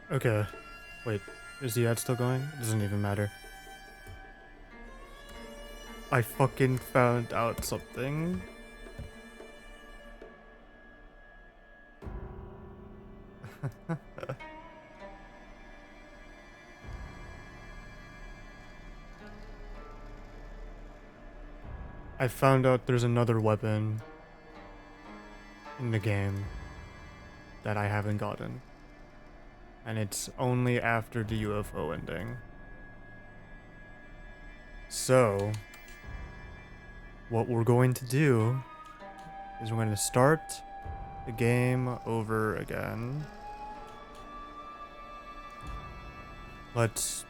Okay. Wait, is the ad still going? It doesn't even matter. I fucking found out something. I found out there's another weapon in the game that I haven't gotten. And it's only after the UFO ending. So, what we're going to do is we're going to start the game over again. Let's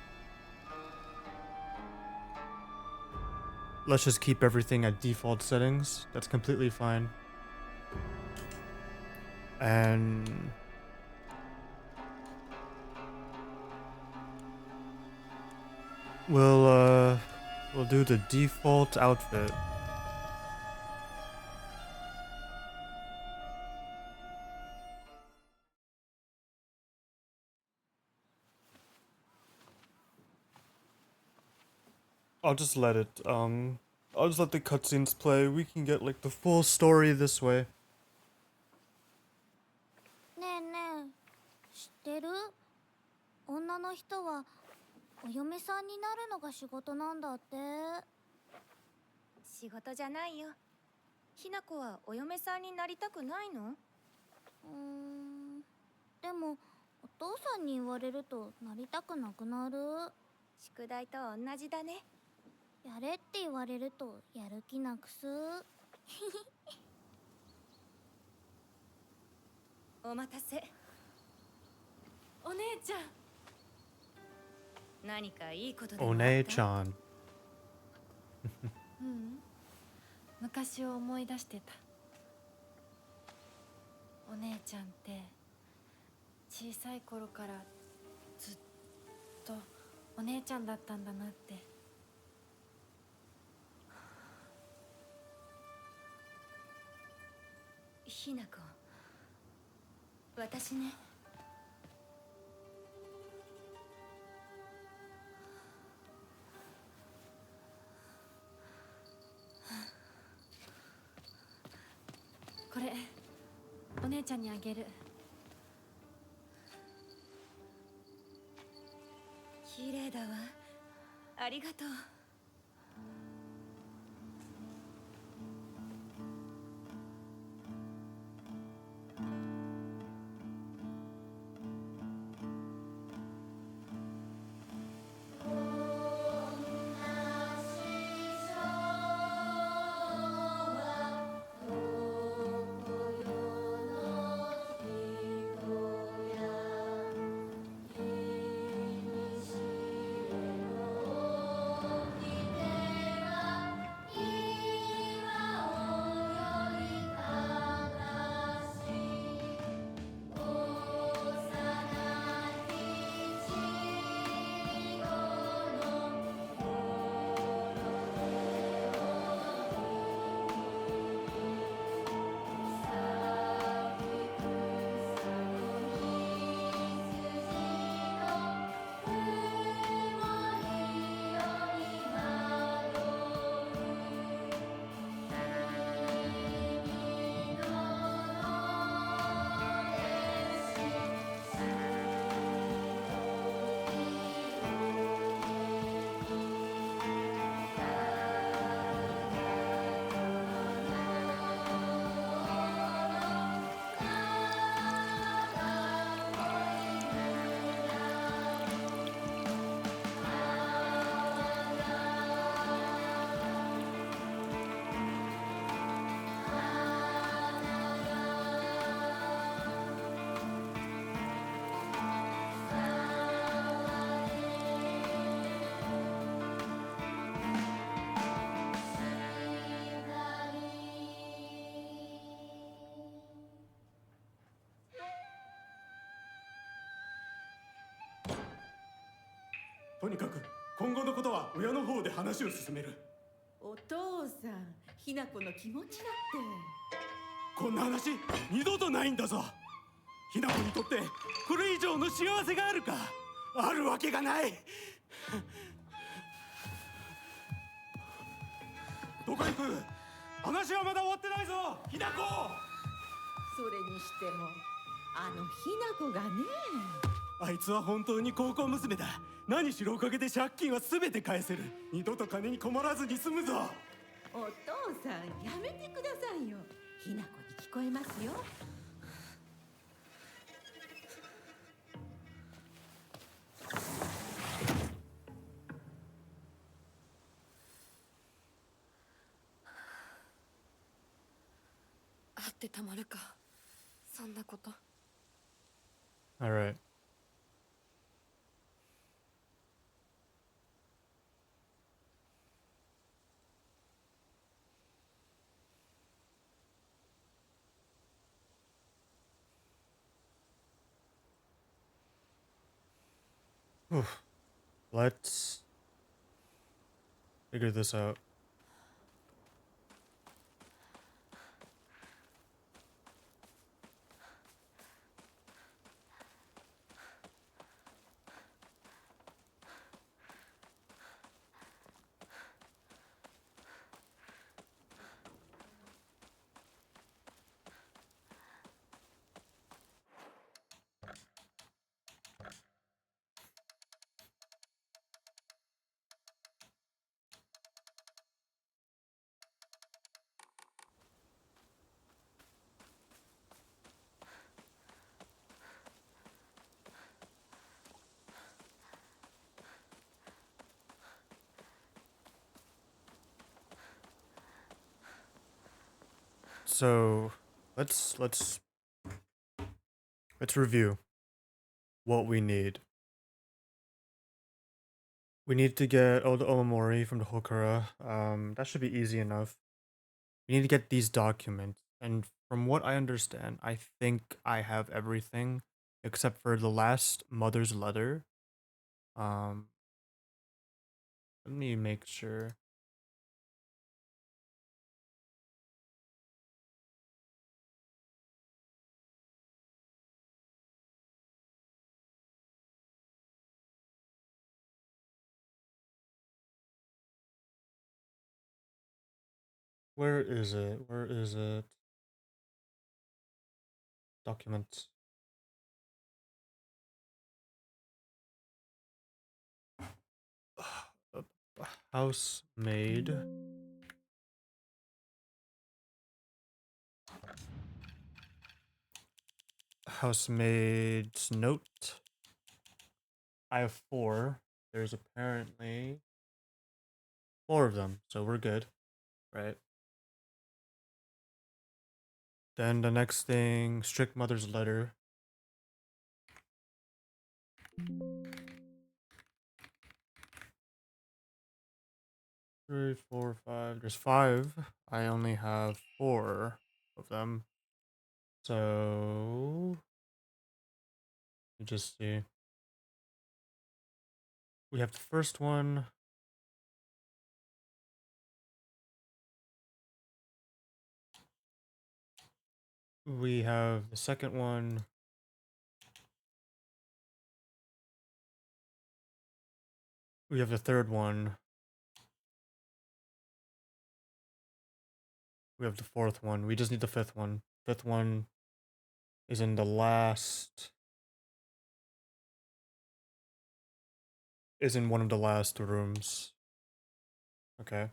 just keep everything at default settings. That's completely fine. And we'll do the default outfit. I'll just let it I'll just let the cutscenes play. We can get like the full story this way. ねえねえ、知ってる？女の人はお嫁さんになるのが仕事なんだって。仕事じゃないよ。ひな子はお嫁さんになりたくないの？でもお父さんに言われるとなりたくなくなる。宿題と同じだね。やれって言われるとやる気なくす。お待たせ。お姉ちゃん。何かいいことでもあった？お姉ちゃん。昔を思い出してた。お姉ちゃんって小さい頃からずっとお姉ちゃんだったんだなって。ひな子、私ね。これお姉ちゃんにあげる。綺麗だわ。ありがとう。とにかく今後のことは親の方で話を進める。お父さん、ひな子の気持ちだって。こんな話二度とないんだぞ。ひな子にとってこれ以上の幸せがあるか。あるわけがない。どこ行く。話はまだ終わってないぞ、ひな子。それにしてもあのひな子がね。あいつは本当に高校娘だ。何しろおかげで借金は全て返せる。二度と金に困らずに済むぞ。お父さんやめてくださいよ。ひな子に聞こえますよ。あってたまるか、そんなこと。 All right. Oof. Let's figure this out. So let's review what we need. We need to get Oda Omamori from the Hokura. That should be easy enough. We need to get these documents, and from what I understand, I think I have everything except for the last mother's letter. Um, Let me make sure. Where is it? Where is it? Documents. Housemaid. Housemaid's note. I have 4. There's apparently 4 of them, so we're good, right? Then the next thing, strict mother's letter. Three, four, five. There's 5. I only have 4 of them. So let me just see. We have the first one. We have the second one. We have the third one. We have the 4th one. We just need the 5th one. 5th one is in the last. Is in one of the last rooms. Okay.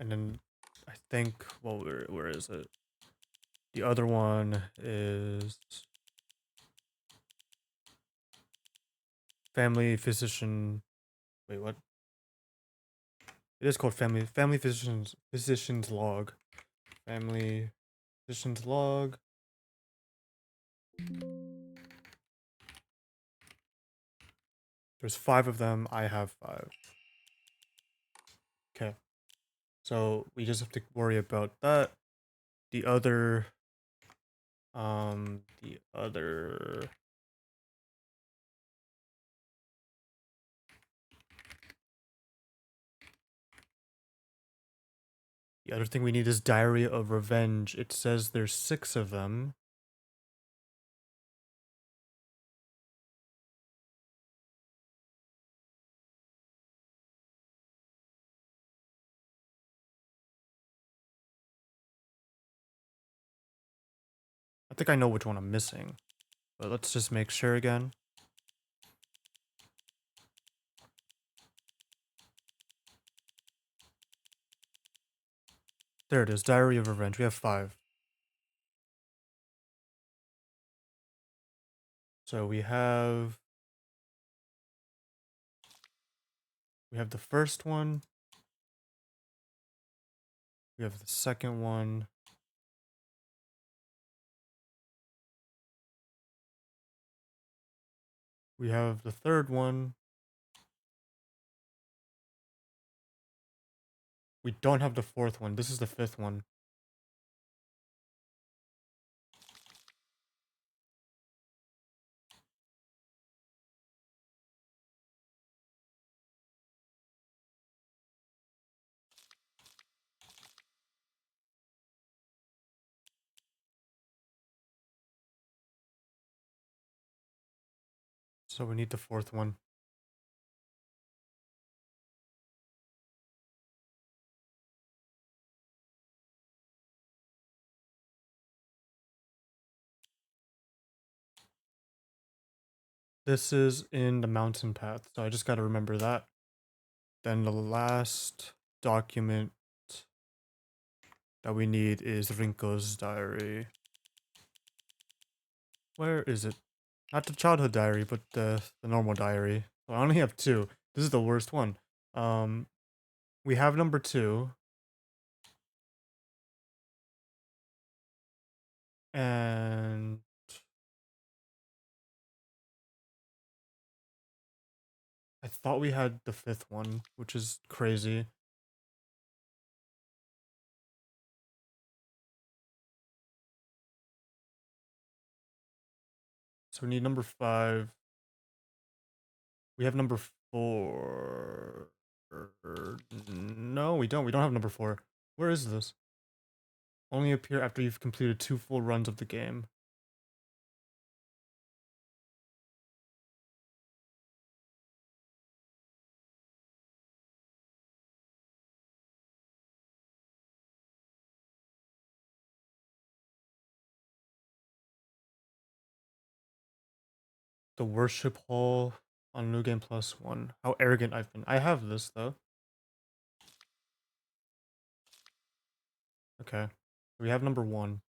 And then I think, well, where is it? The other one is family physician. Wait, what? It is called family physician's log. Family physician's log. There's 5 of them. I have 5. Okay. So we just have to worry about that. The other The other thing we need is Diary of Revenge. It says there's 6 of them. I think I know which one I'm missing, but let's just make sure again. There it is, Diary of Revenge. We have 5. So we have the first one. We have the second one. We have the third one. We don't have the fourth one. This is the 5th one. So we need the 4th one. This is in the mountain path, so I just gotta remember that. Then the last document that we need is Rinko's diary. Where is it? Not the childhood diary, but the normal diary. So I only have 2. This is the worst one. We have number 2. And I thought we had the 5th one, which is crazy. So we need number 5. We have number 4. No, we don't. We don't have number 4. Where is this? Only appear after you've completed 2 full runs of the game. The worship hall on New Game Plus 1. How arrogant I've been. I have this though. Okay. We have number 1.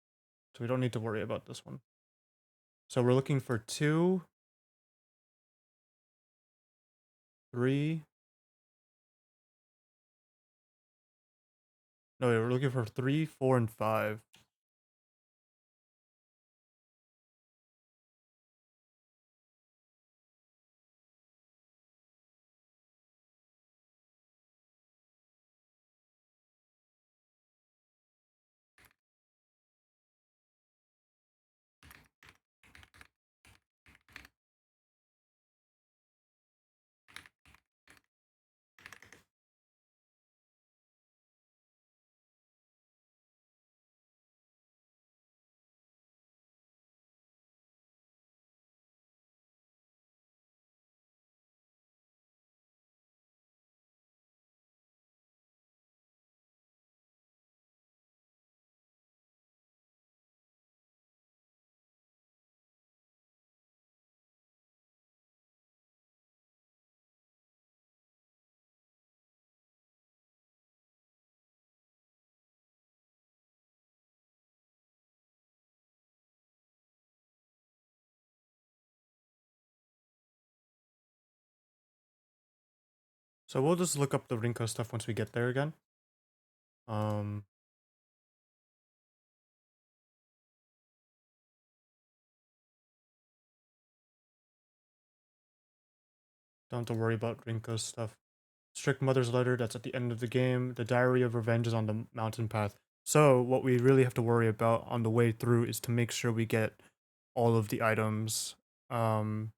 So we don't need to worry about this one. So we're looking for 2, 3. No, we're looking for 3, 4, and 5. So we'll just look up the Rinko stuff once we get there again. Don't have to worry about Rinko's stuff. Strict Mother's Letter, that's at the end of the game. The Diary of Revenge is on the mountain path. So what we really have to worry about on the way through is to make sure we get all of the items. The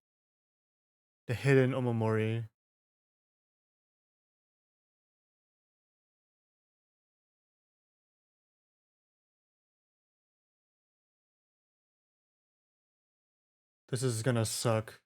hidden Omamori. This is gonna suck.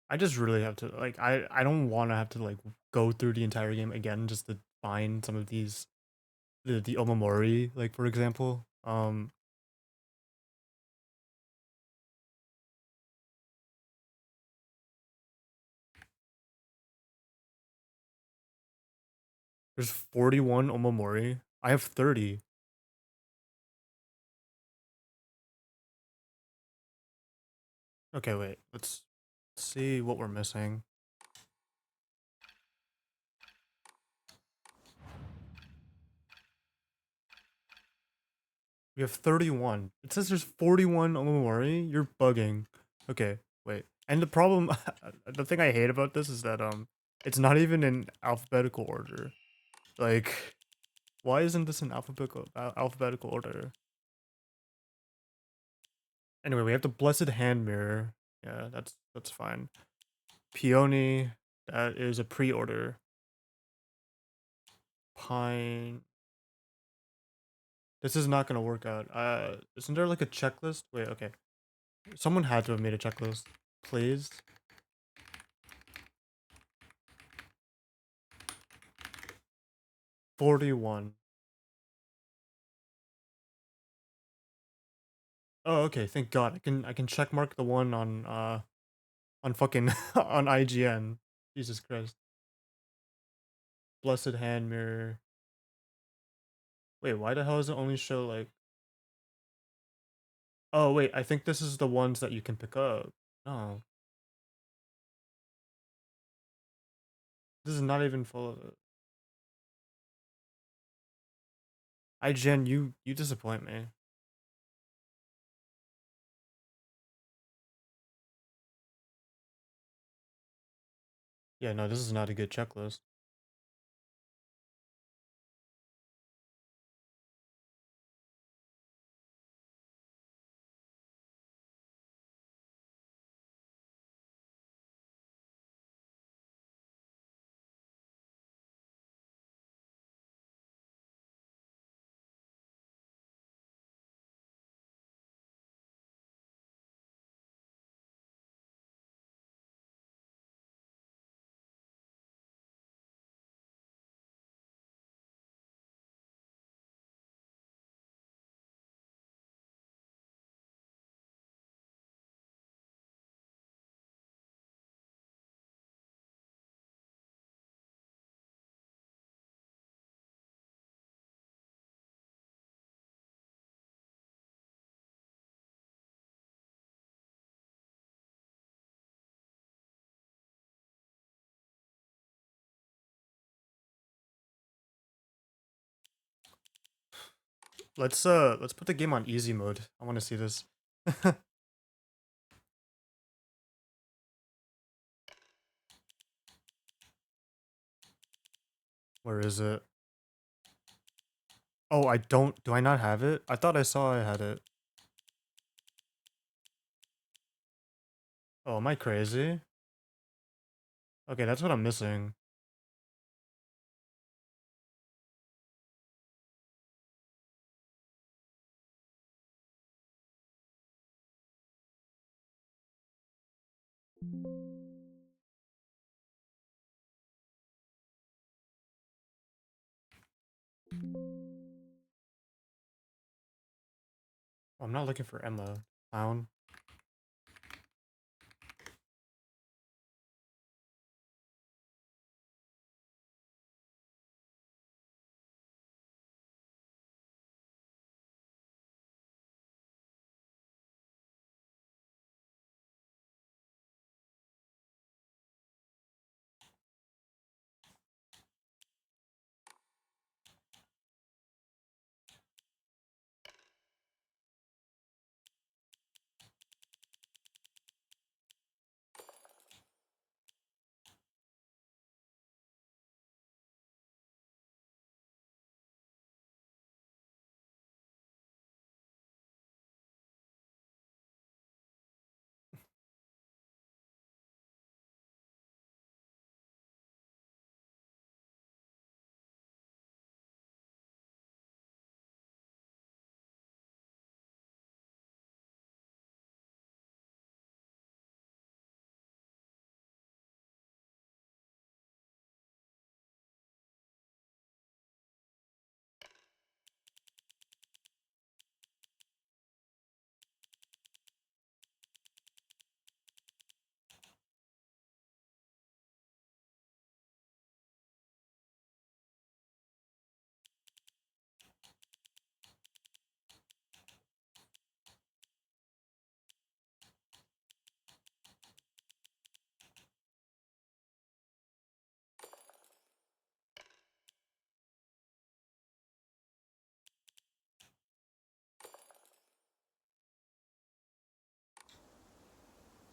I just really have to like I don't want to have to like go through the entire game again just to find some of these the Omamori, like for example. There's 41 Omamori. I have 30. Okay, wait. Let's see what we're missing. We have 31. It says there's 41 Omamori. You're bugging. Okay, wait. And the problem, the thing I hate about this is that it's not even in alphabetical order. Like, why isn't this in alphabetical order? Anyway, we have the Blessed Hand Mirror. Yeah, that's fine. Peony, that is a pre-order. Pine. This is not gonna work out. Isn't there like a checklist? Wait, okay. Someone had to have made a checklist. Please. $41. Oh, okay. Thank God. I can check mark the one on fucking on IGN. Jesus Christ. Blessed Hand Mirror. Wait, why the hell does it only show like? Oh wait, I think this is the ones that you can pick up. No, this is not even full of it. IGN, you disappoint me. Yeah, no, this is not a good checklist. Let's put the game on easy mode. I want to see this. Where is it? Oh, I don't. Do I not have it? I thought I saw I had it. Oh, am I crazy? Okay, that's what I'm missing. Oh, I'm not looking for Emma. Clown.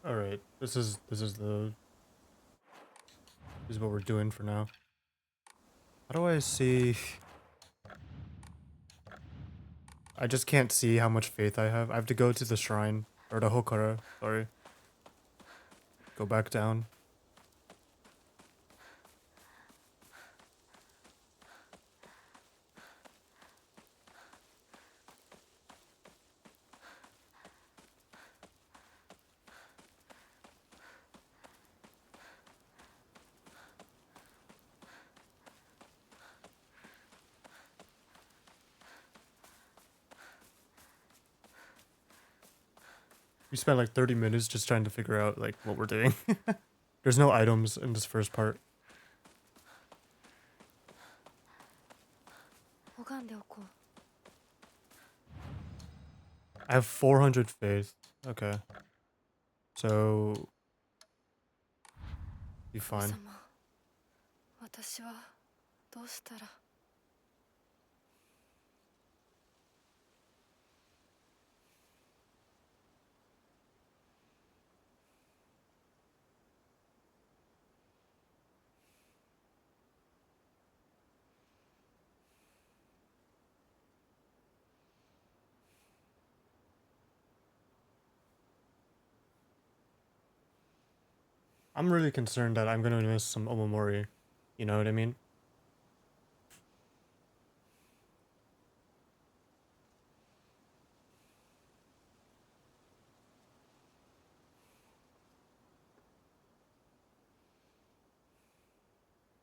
All right, this is what we're doing for now. How do I see? I just can't see how much faith I have. I have to go to the shrine or the Hokara. Sorry. Go back down. We spent like 30 minutes just trying to figure out like what we're doing. There's no items in this first part. 拝んでおこう。 I have 400 faith. Okay. So be 王 fine. 様、私はどうしたら。 I'm really concerned that I'm gonna miss some Omamori. You know what I mean?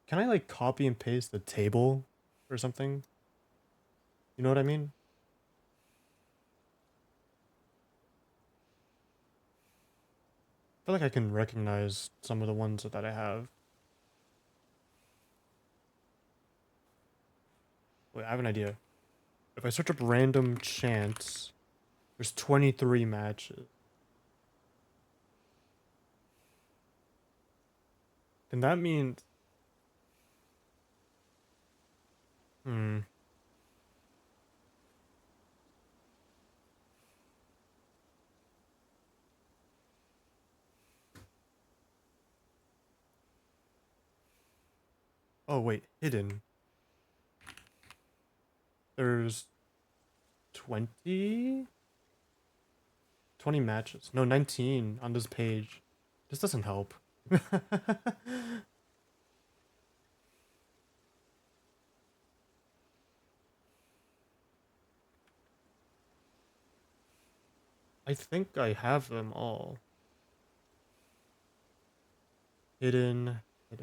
Can I like copy and paste the table or something? You know what I mean? I feel like I can recognize some of the ones that I have. Wait, I have an idea. If I search up random chants, there's 23 matches. Then that means... Hmm. Oh wait, hidden. There's 20? 20 matches. No, 19 on this page. This doesn't help. I think I have them all. Hidden.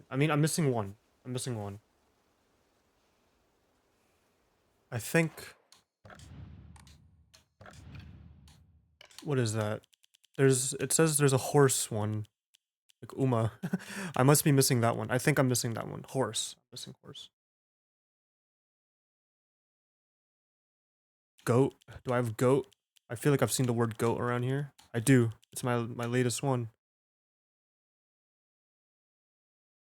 I mean, I'm missing one. I'm missing one. I think... What is that? It says there's a horse one. Like Uma. I must be missing that one. I think I'm missing that one. Horse. I'm missing horse. Goat. Do I have goat? I feel like I've seen the word goat around here. I do. It's my latest one.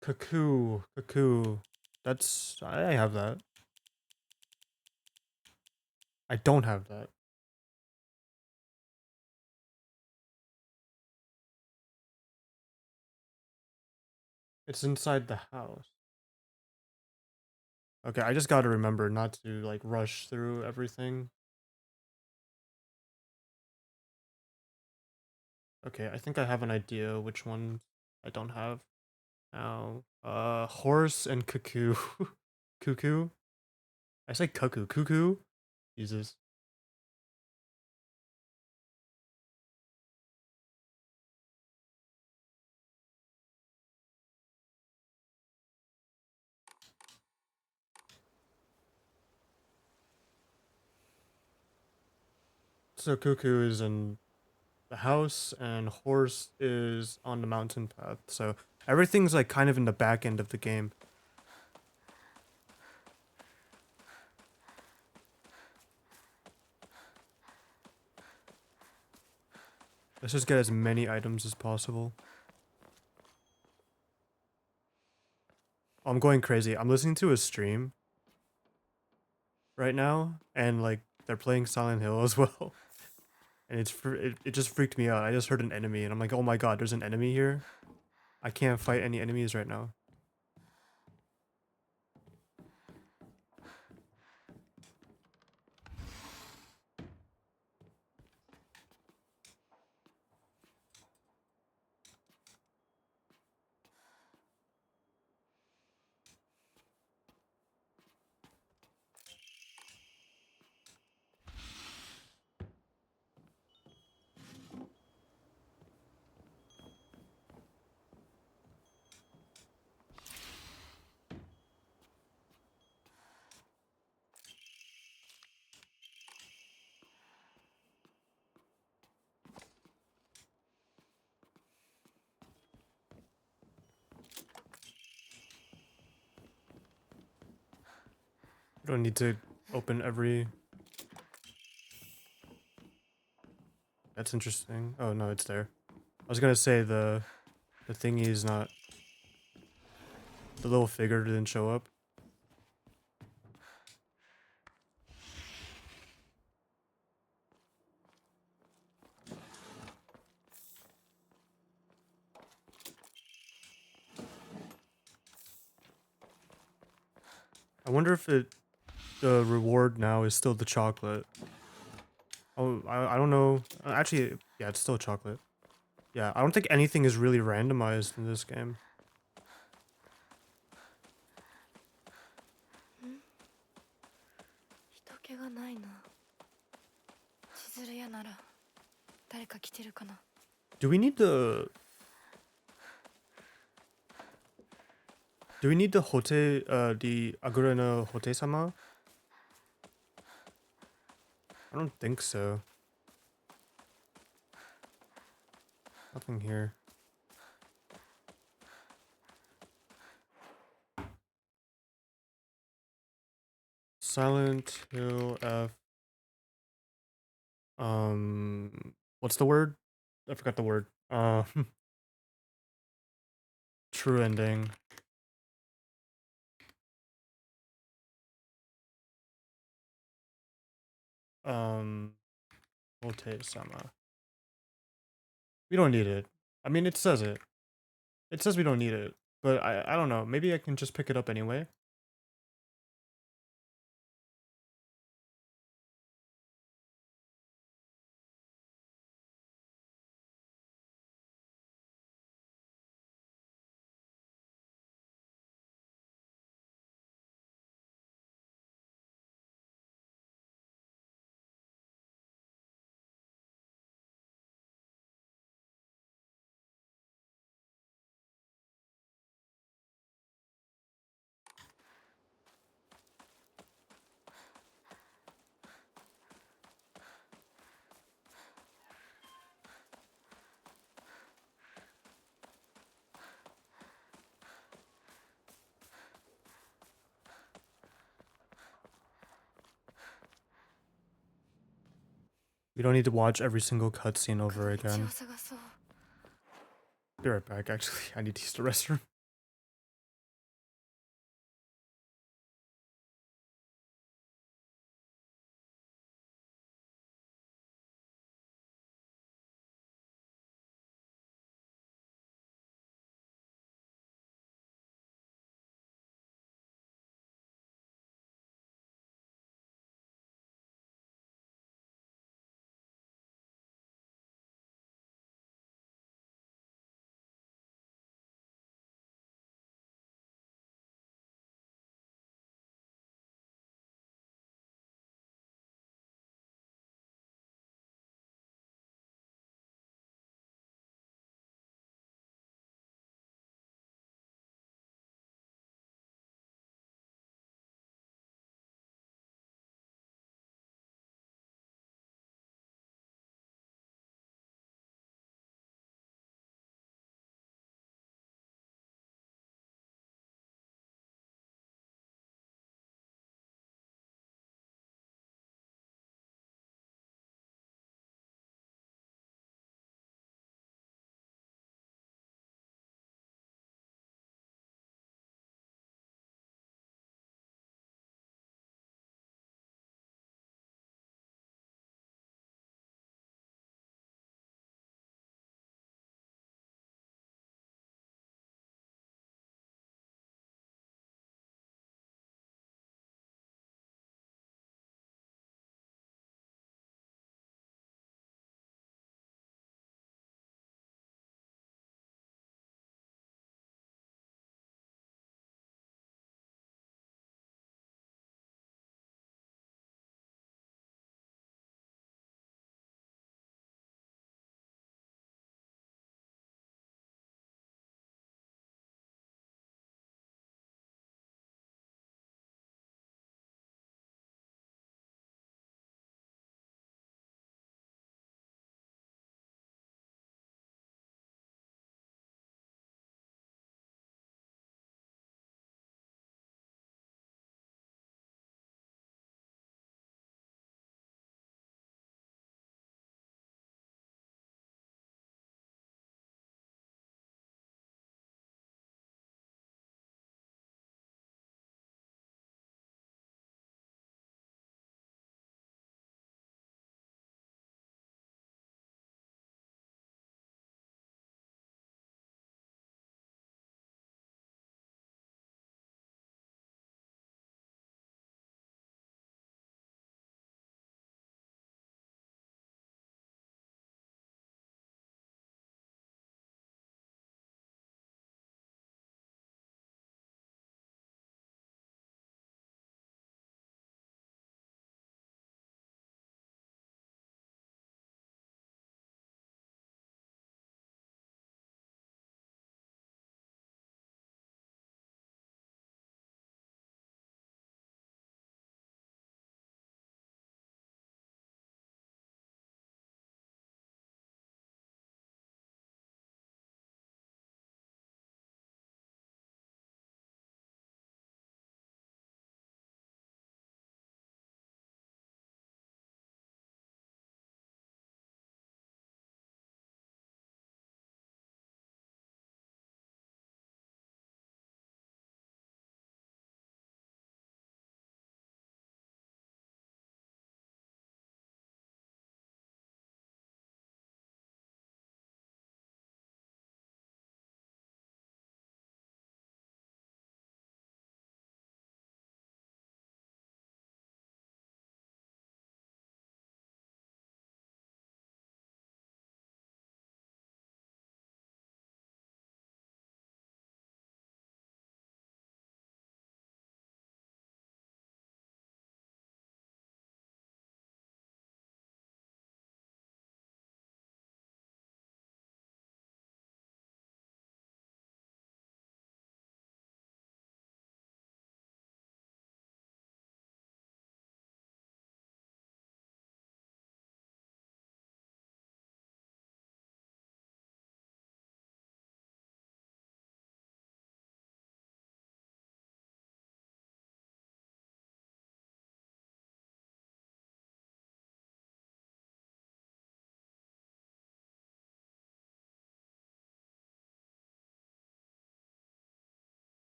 Cuckoo. Cuckoo. That's... I have that. I don't have that. It's inside the house. Okay, I just gotta remember not to like rush through everything. Okay, I think I have an idea which one I don't have. Now, horse and cuckoo. Cuckoo? I say cuckoo. Cuckoo? Jesus. So cuckoo is in the house and horse is on the mountain path. So everything's like kind of in the back end of the game. Let's just get as many items as possible. Oh, I'm going crazy. I'm listening to a stream right now and like they're playing Silent Hill as well. and it just freaked me out. I just heard an enemy, and I'm like, oh my god, there's an enemy here. I can't fight any enemies right now. You don't need to open every... That's interesting. Oh no, it's there. I was gonna say the thingy is not... The little figure didn't show up. I wonder if the reward now is still the chocolate. Oh, I don't know. Actually, yeah, it's still chocolate. Yeah, I don't think anything is really randomized in this game. 人気がないな。千鶴屋なら誰か来てるかな。 Do we need the Hote, the Agura no Hote-sama? I don't think so. Nothing here. Silent Hill F. What's the word? I forgot the word. True ending. Hote-sama. We don't need it. I mean, it says it. It says we don't need it, but I don't know. Maybe I can just pick it up anyway. We don't need to watch every single cutscene over again. Be right back, actually. I need to use the restroom.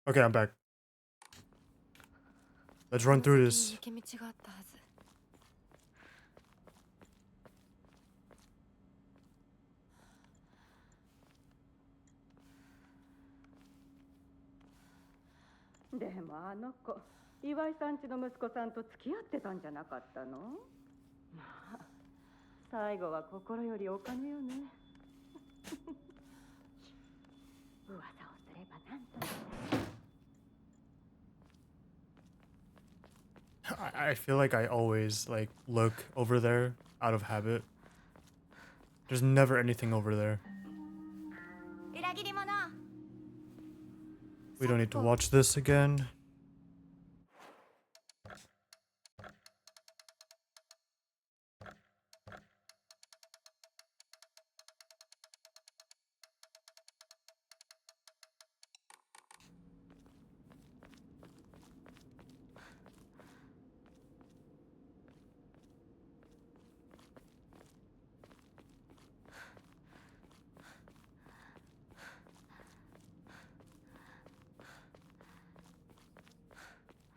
Okay, I'm back. Let's run through この先 this. に抜け道があったはず。でもあの子岩井さんちの息子さんと付き合ってたんじゃなかったの？まあ最後は心よりお金よね。噂をすればなんとなく。 I feel like I always like look over there out of habit. There's never anything over there. 裏切り者。 We don't need to watch this again.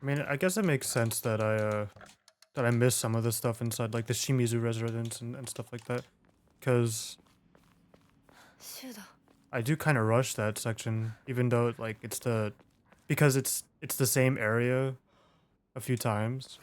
I mean, I guess it makes sense that I missed some of the stuff inside, like the Shimizu residence and stuff like that, because シュウだ。 I do kind of rush that section, even though like because it's the same area a few times.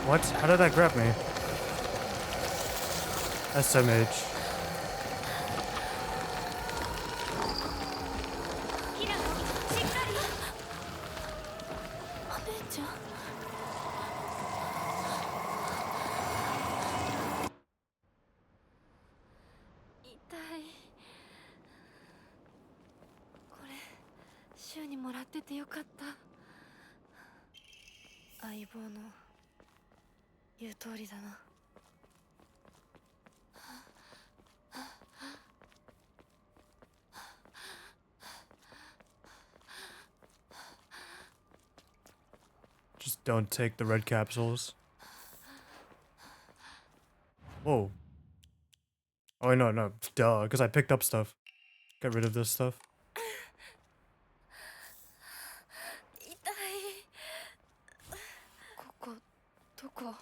What? How did that grab me? SMH. ヒナコ、しっかり。お姉ちゃん。痛い。これシュウにもらっててよかった。相棒の言う通りだな。 Just don't take the red capsules. Whoa. Oh, no, no. Duh, because I picked up stuff. Get rid of this stuff. 痛い。ここどこ？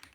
I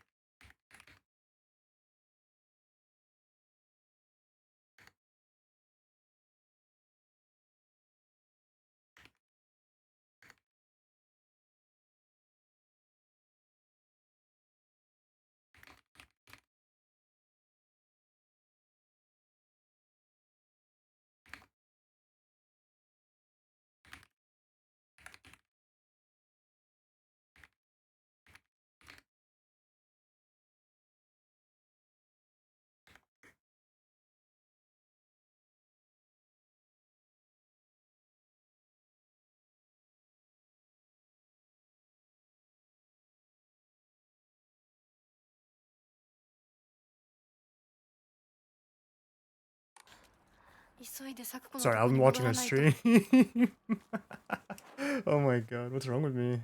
急いで咲子の Sorry, とこ I'm に watching 戻ら a ないと。 stream. Oh my god, what's wrong with me?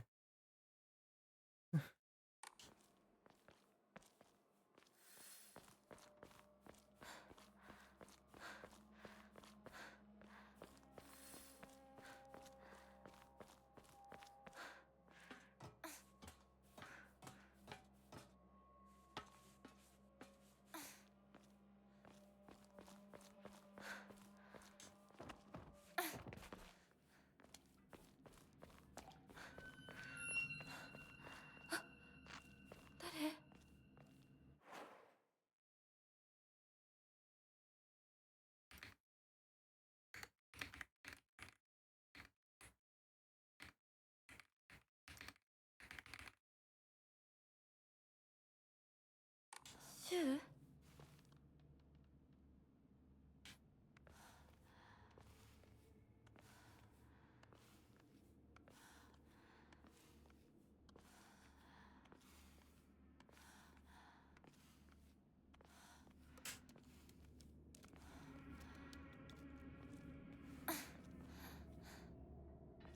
Shu?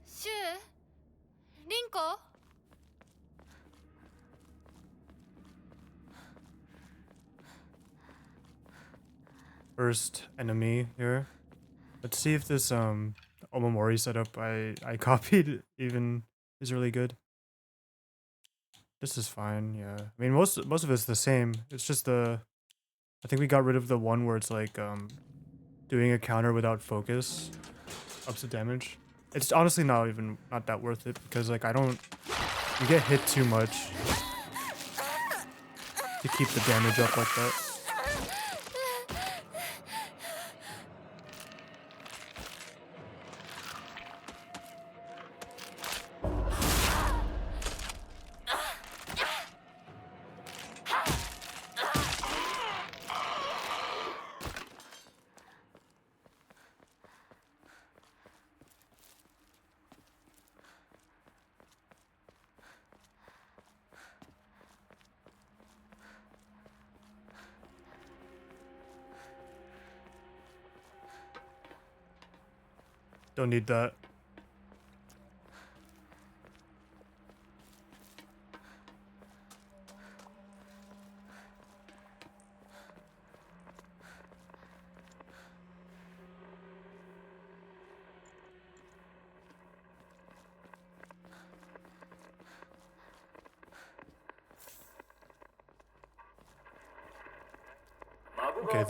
シュウ、リンコ。 First enemy here. Let's see if this Omamori setup I copied even is really good. This is fine, yeah. I mean most of it's the same. It's just I think we got rid of the one where it's like doing a counter without focus ups the damage. It's honestly not that worth it because like you get hit too much to keep the damage up like that. Don't need that. Okay,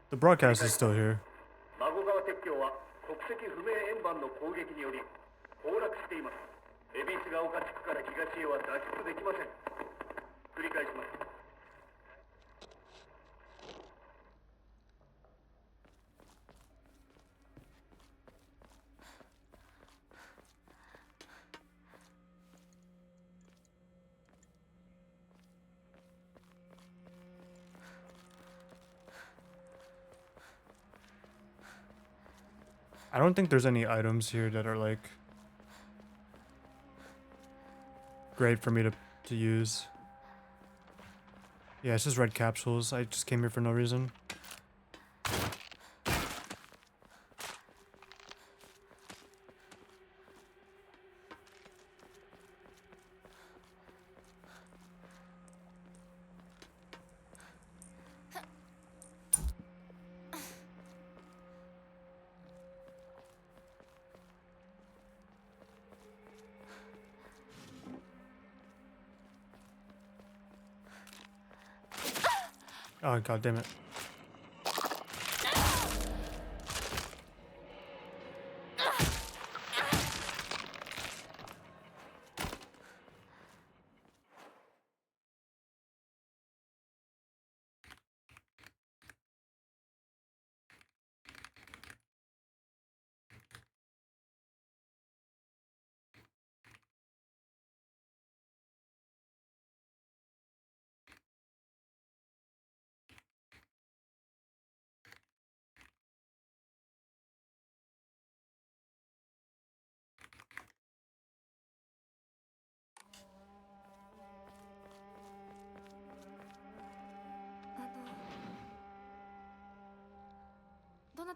the broadcast is still here. 孫川鉄橋は国籍不明円盤の攻撃により崩落しています。恵比寿ヶ丘地区から東へは脱出できません。繰り返します。 I don't think there's any items here that are like great for me to use. Yeah, it's just red capsules. I just came here for no reason. Oh god damn it.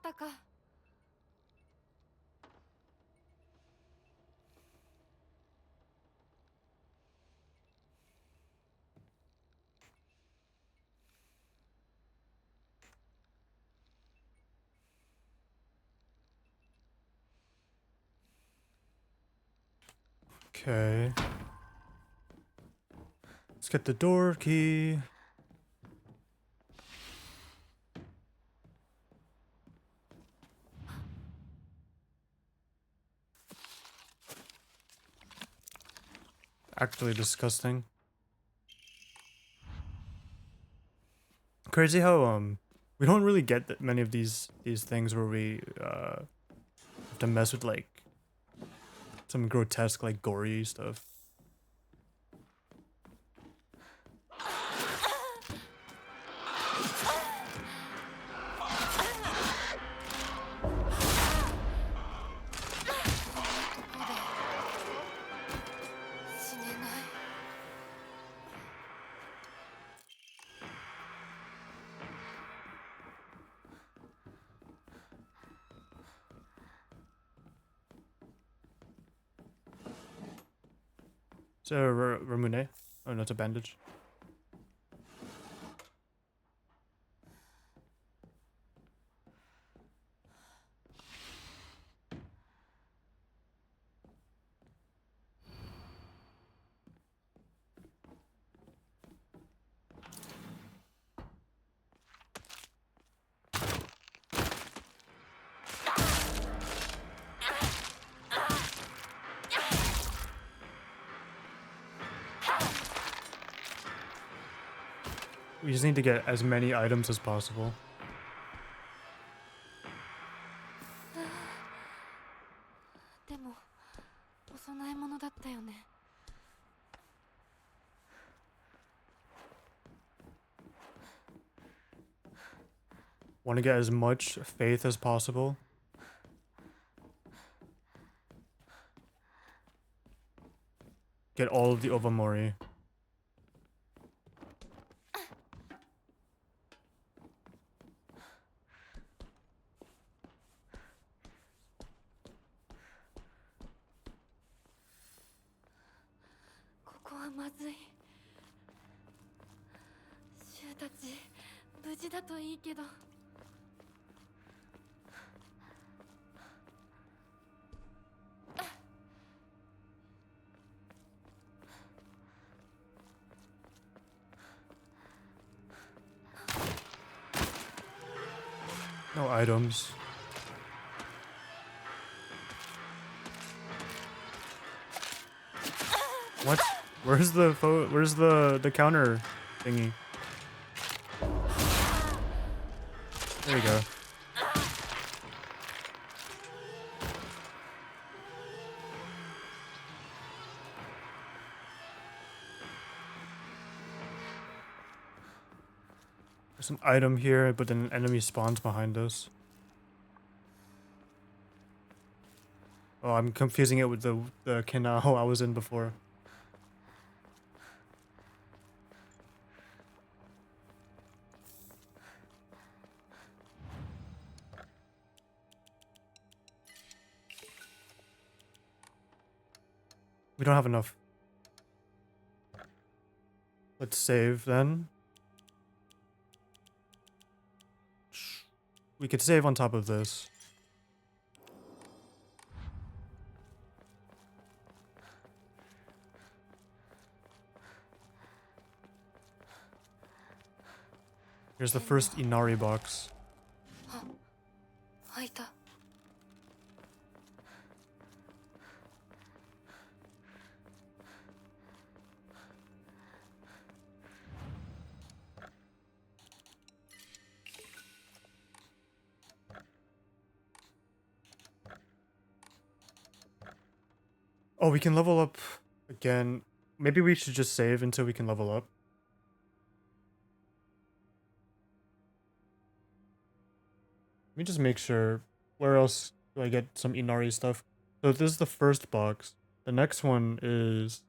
なたか。Okay. Let's get the door key. Actually disgusting. Crazy how we don't really get that many of these things where we have to mess with like some grotesque like gory stuff. Is that a Ramune? Oh no, it's a bandage. We just need to get as many items as possible. でもお供え物だったよね。Want to get as much faith as possible. Get all of the Ovamori. No items. What? Where's the counter thingy? There you go. There's an item here, but then an enemy spawns behind us. Oh, I'm confusing it with the Kinao I was in before. We don't have enough. Let's save then. We could save on top of this. Here's the first Inari box. 開いた。Oh, we can level up again. Maybe we should just save until we can level up. Let me just make sure. Where else do I get some Inari stuff? So this is the first box. The next one is...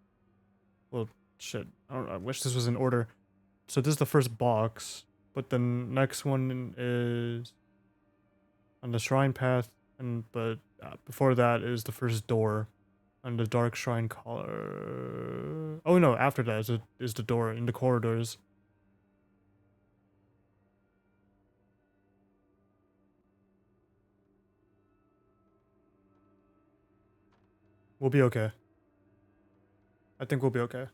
Well, shit. I wish this was in order. So this is the first box. But the next one is... on the shrine path, but before that is the first door on the dark shrine collar. Oh no, after that is the door in the corridors. We'll be okay. I think we'll be okay.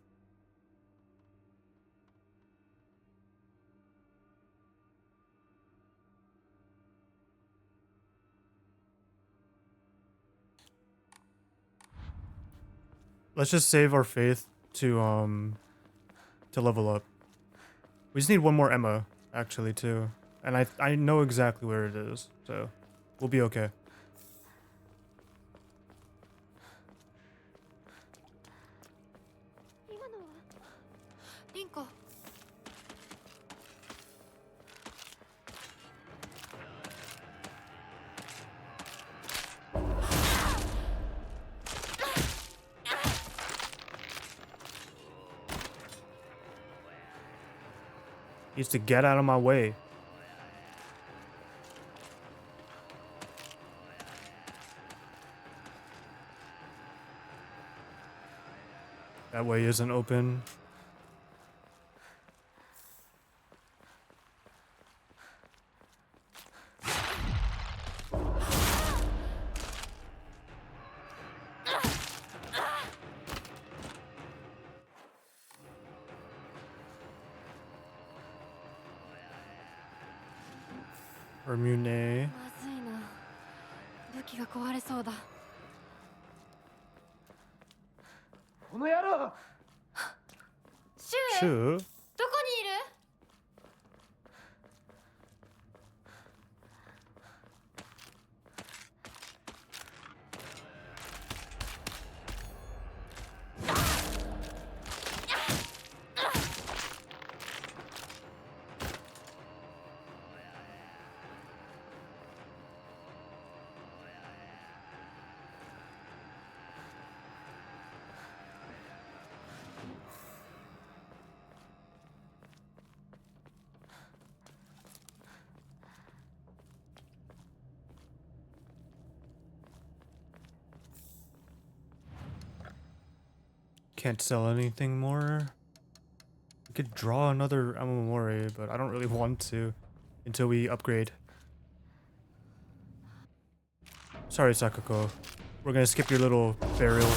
Let's just save our faith to level up. We just need one more Emma, actually, too. And I know exactly where it is, so we'll be okay. 今のはリンコ。Needs to get out of my way. That way isn't open. Hermune. まずいな。武器が壊れそうだ。この野郎。シュウ、 Sure. どこにいる？ Can't sell anything more. We could draw another Amamori, but I don't really want to until we upgrade. Sorry, Sakako. We're gonna skip your little burial.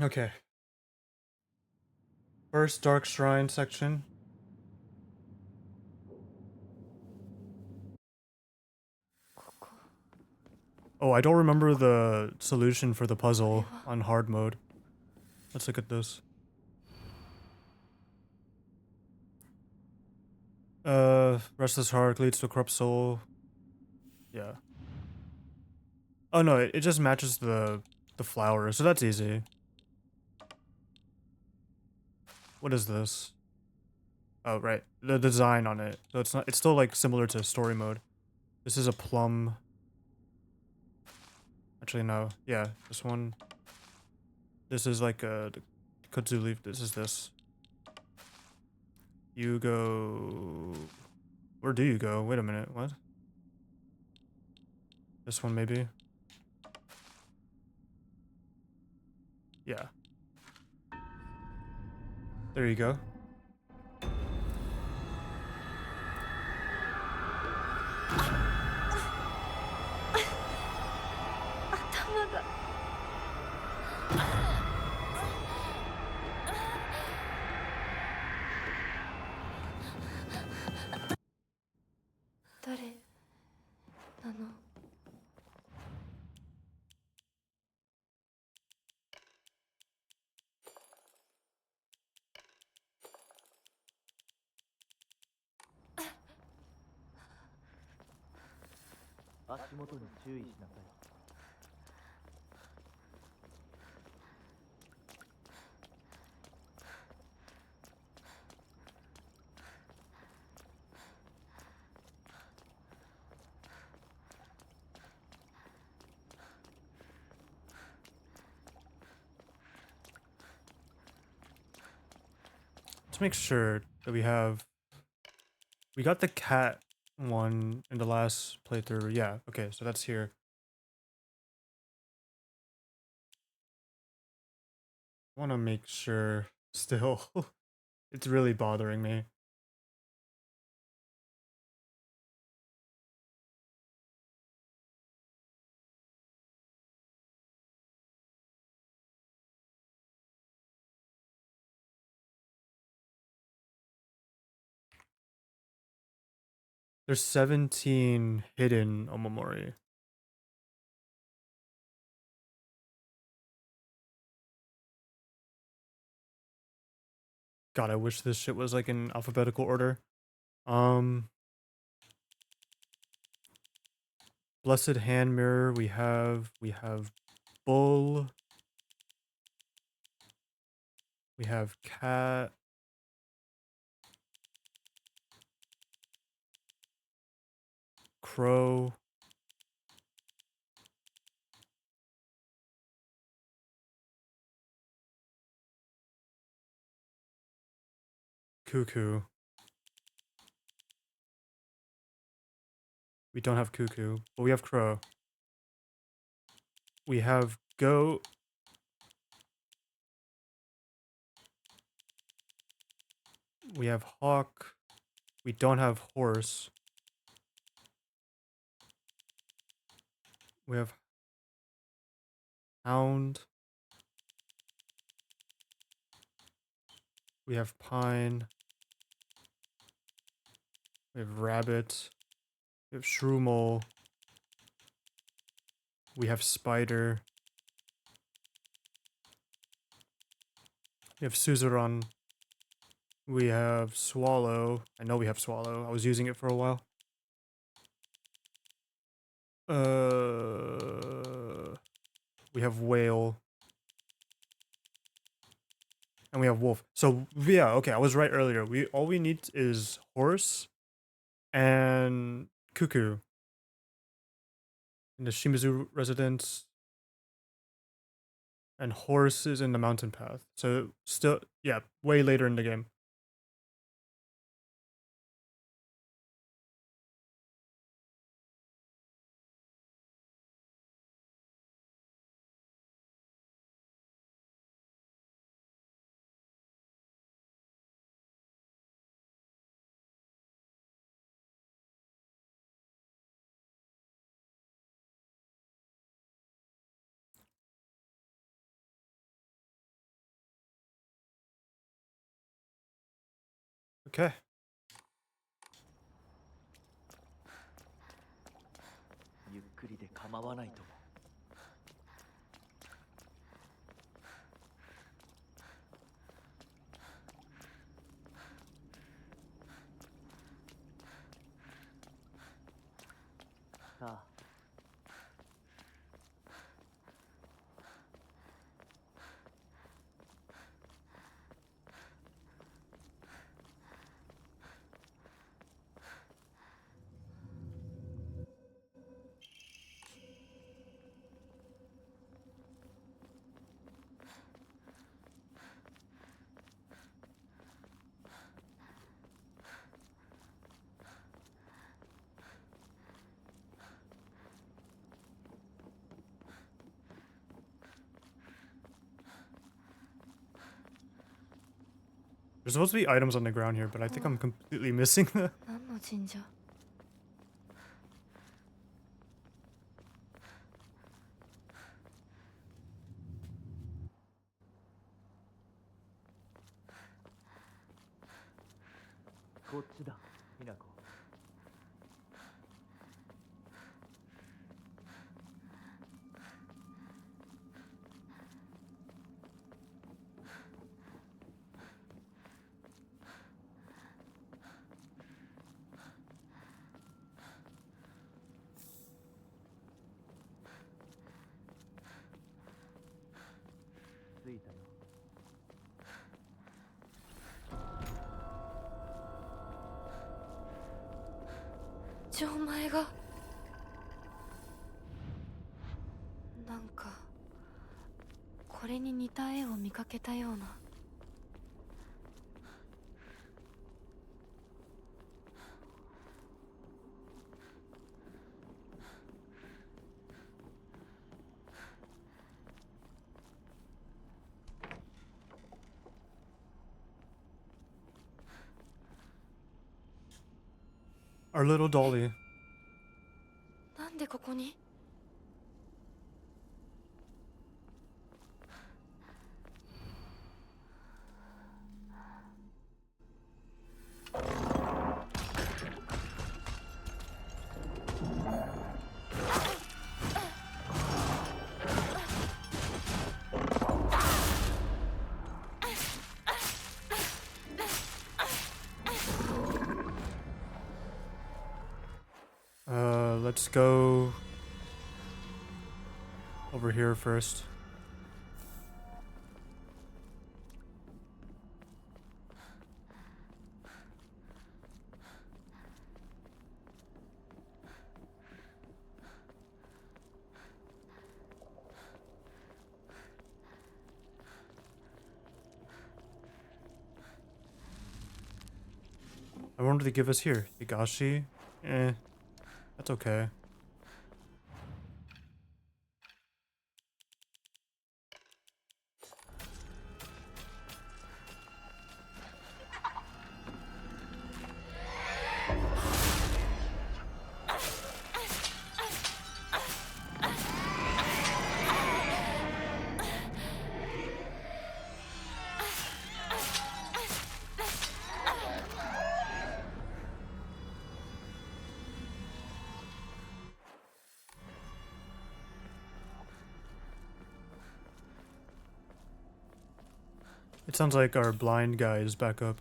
Okay. First Dark Shrine section. Oh, I don't remember the solution for the puzzle on hard mode. Let's look at this. Restless heart leads to a corrupt soul. Yeah. Oh no, it just matches the flower, so that's easy. What is this? Oh, right. The design on it. So it's still like similar to story mode. This is a plum. Actually, no. Yeah, this one. This is like a kudzu leaf. This is this. You go. Where do you go? Wait a minute. What? This one, maybe? Yeah. There you go. let's make sure that we got the cat one in the last playthrough. Yeah, okay, so that's here. I want to make sure still. It's really bothering me. There's 17 hidden Omamori. God, I wish this shit was like in alphabetical order. Blessed Hand Mirror, we have Bull. We have Cat. Crow. Cuckoo. We don't have Cuckoo, but we have Crow. We have Goat. We have Hawk. We don't have Horse. We have Hound. We have Pine. We have Rabbit. We have Shroomal. We have Spider. We have Suzerain. We have Swallow. I know we have Swallow. I was using it for a while. We have Whale. And we have Wolf. So yeah, okay, I was right earlier. All we need is Horse and Cuckoo. In the Shimizu residence. And Horse is in the Mountain Path. So still, yeah, way later in the game. Okay. ゆっくりで構わないとも。さあ。There's supposed to be items on the ground here, but I think I'm completely missing them. 何の神社？こっちだ、ひなこ。着いたよ。錠前がなんかこれに似た絵を見かけたような。Our little dolly. なんでここに？ Let's go over here first. I wanted to give us here. Higashi? That's okay. It sounds like our blind guy is back up.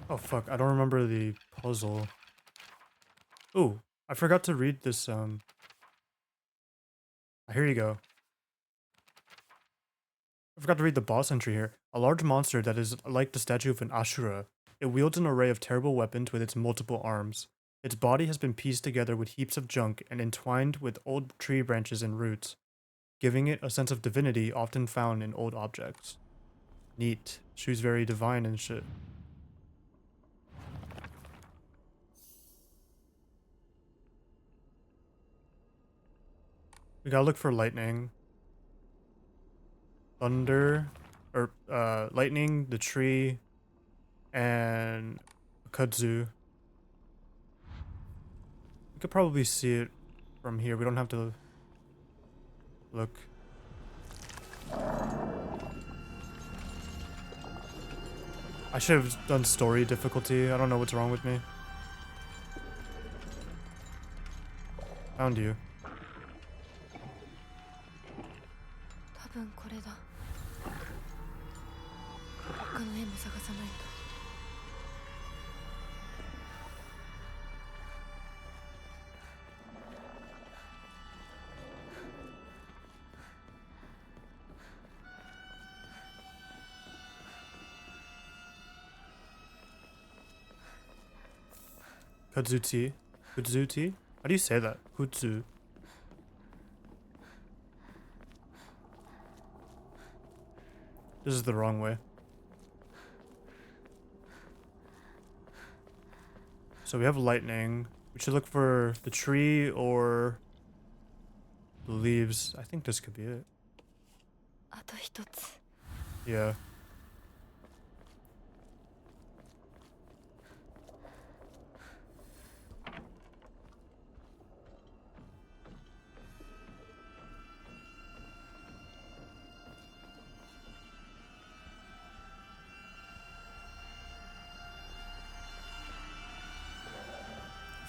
Oh fuck, I don't remember the puzzle. Ooh, I forgot to read this, here you go. I forgot to read the boss entry here. A large monster that is like the statue of an Ashura. It wields an array of terrible weapons with its multiple arms. Its body has been pieced together with heaps of junk and entwined with old tree branches and roots, giving it a sense of divinity often found in old objects. Neat. She's very divine and shit. We gotta look for lightning. Thunder, or lightning, the tree, and a kudzu. We could probably see it from here. We don't have to look. I should have done story difficulty. I don't know what's wrong with me. Found you. 多分これだ。他の絵も探さないと。 Kudzuti? Kudzuti? How do you say that? Kudzu. This is the wrong way. So we have lightning. We should look for the tree or the leaves. I think this could be it. あと一つ。 Yeah.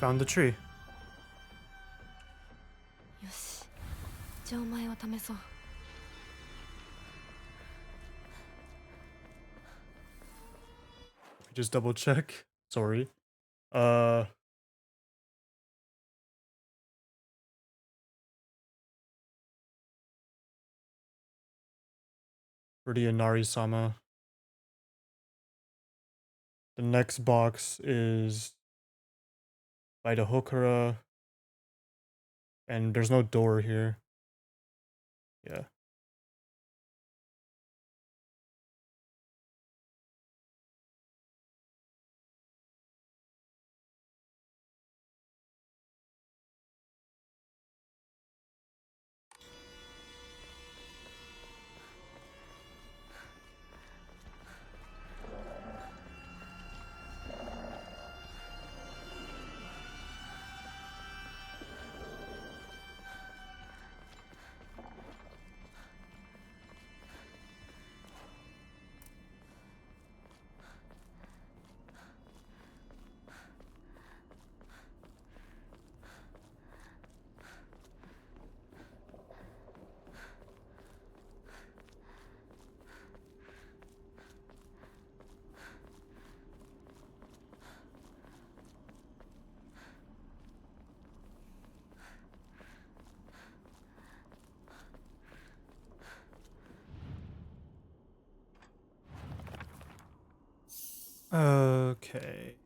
Found the tree. よし。じゃあお前を試そう。 Just double check. Sorry. Pretty Inari-sama. The next box is by the Hokura. And there's no door here. Yeah. Okay.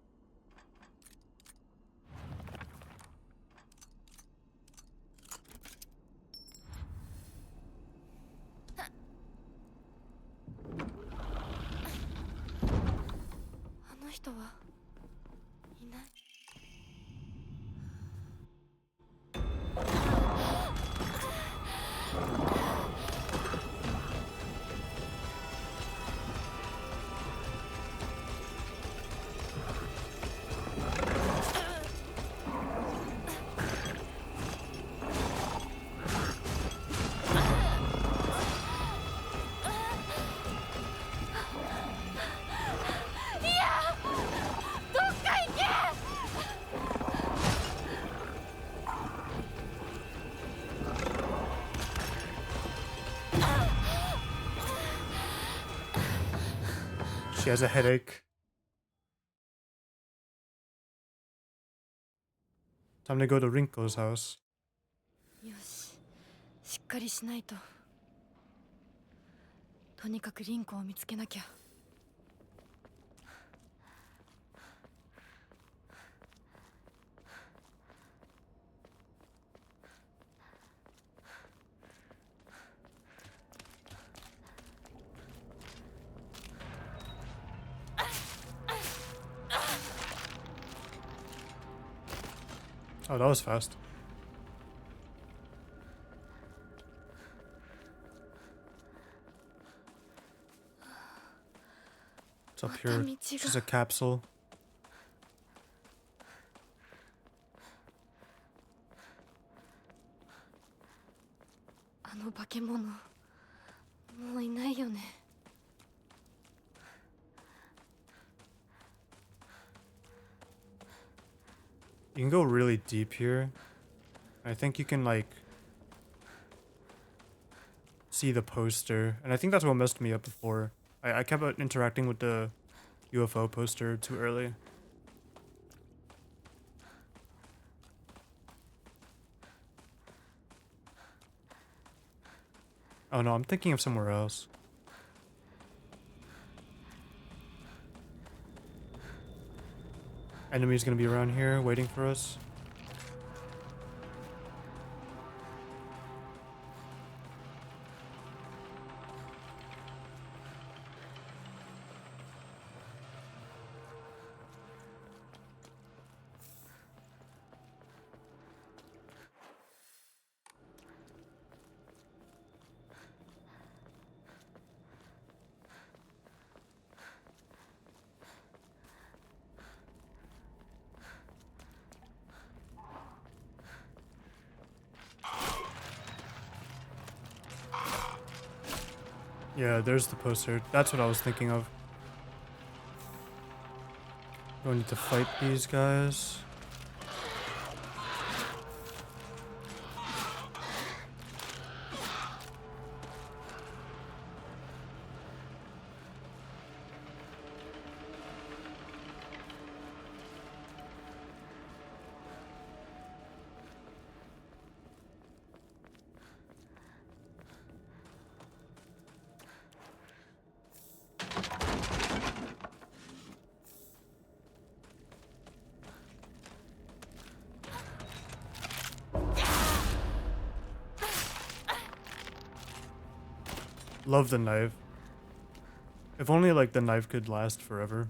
She has a headache. Time to go to Rinko's house. よし、しっかりしないと。とにかくリンコを見つけなきゃ。Oh, that was fast. It's up here. Just a capsule. あの化け物、もういないよね。You can go really deep here. I think you can like see the poster, and I think that's what messed me up before. I kept interacting with the UFO poster too early. Oh no, I'm thinking of somewhere else. Enemy's gonna be around here waiting for us. Yeah, there's the poster. That's what I was thinking of. Going to fight these guys. Love the knife. If only like the knife could last forever.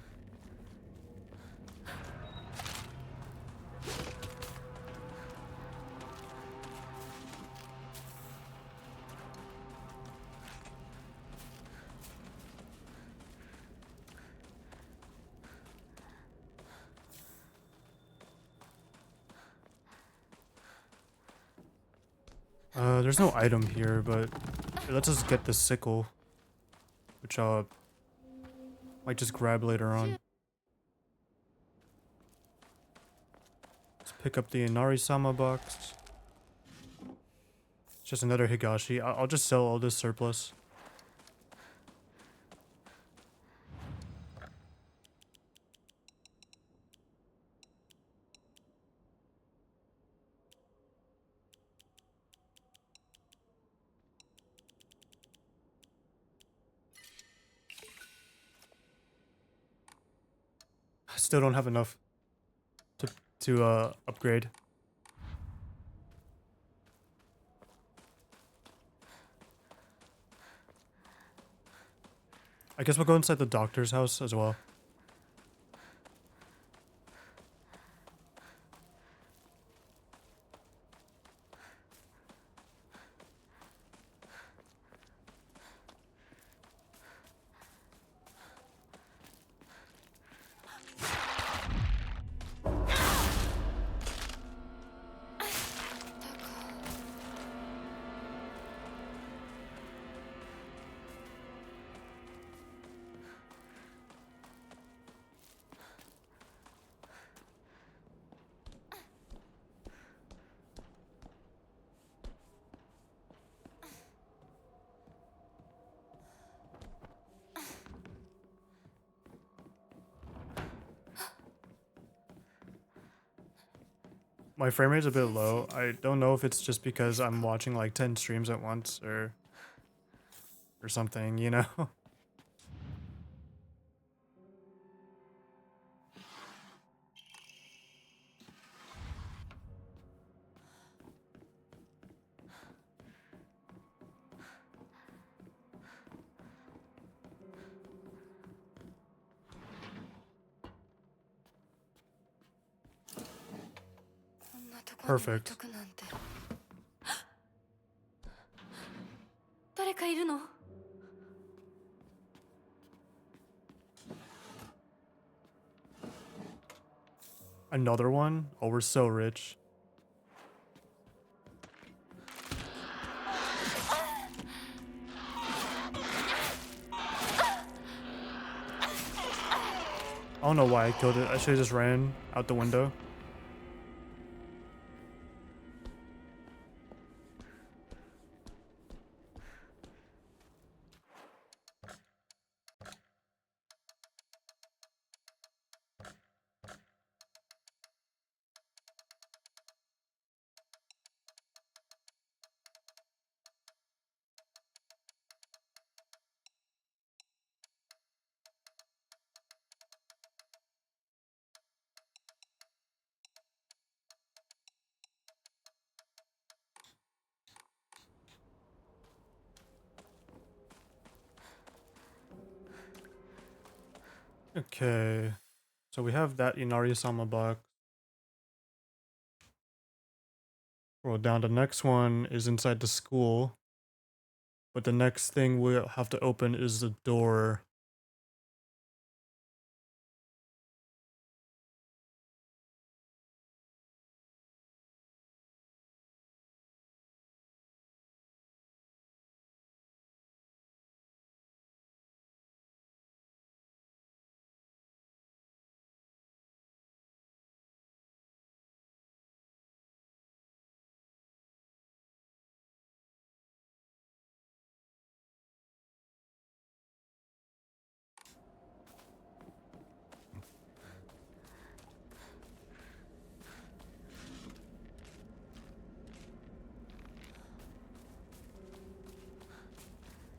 There's no item here, but let's just get the sickle, which I'll might just grab later on. Let's pick up the Inari-sama box. It's just another Higashi. I'll just sell all this surplus. still don't have enough to upgrade. I guess we'll go inside the doctor's house as well. My frame rate's a bit low. I don't know if it's just because I'm watching like 10 streams at once or something, you know? こんなところに置いとくなんて。誰かいるの？ Another one? Oh, we're so rich. I don't know why I killed it. I should have just ran out the window. Okay, so we have that Inari-sama box. Roll down. The next one is inside the school, but the next thing we'll have to open is the door.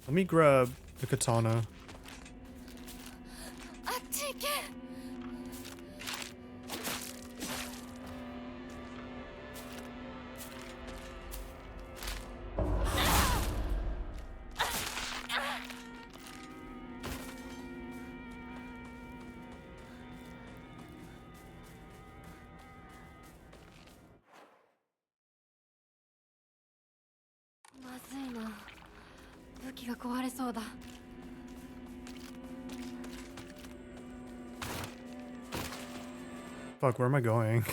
Let me grab the katana. あっち行け。まずいな。武器が壊れそうだ。 Fuck, where am I going?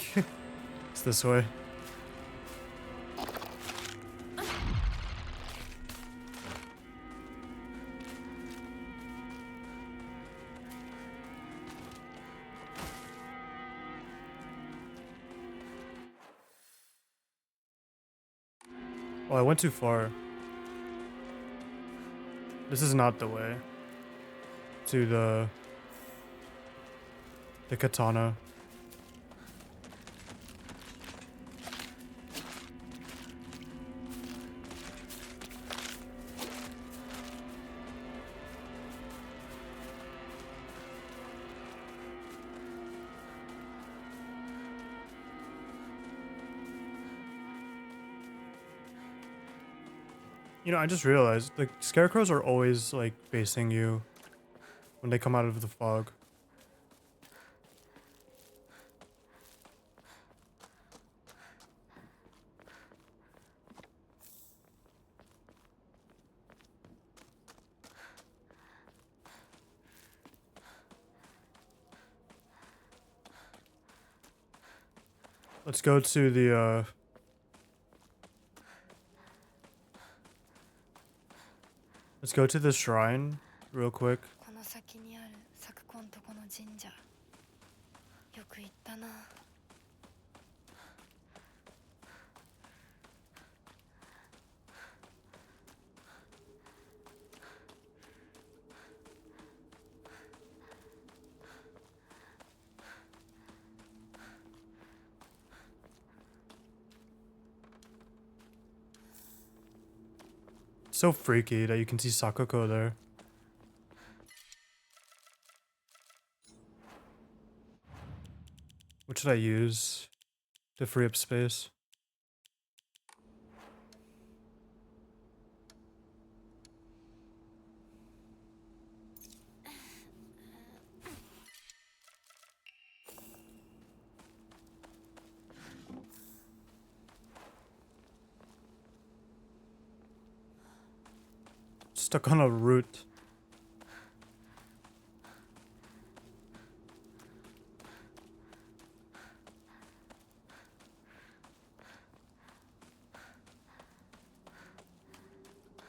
It's this way. Oh, I went too far. This is not the way to the katana. You know, I just realized the scarecrows are always like facing you when they come out of the fog. Let's go to the let's go to the shrine real quick. この先にある昨今とこの神社よく行ったな。 So freaky that you can see Sakako there. What should I use to free up space? Stuck on a root.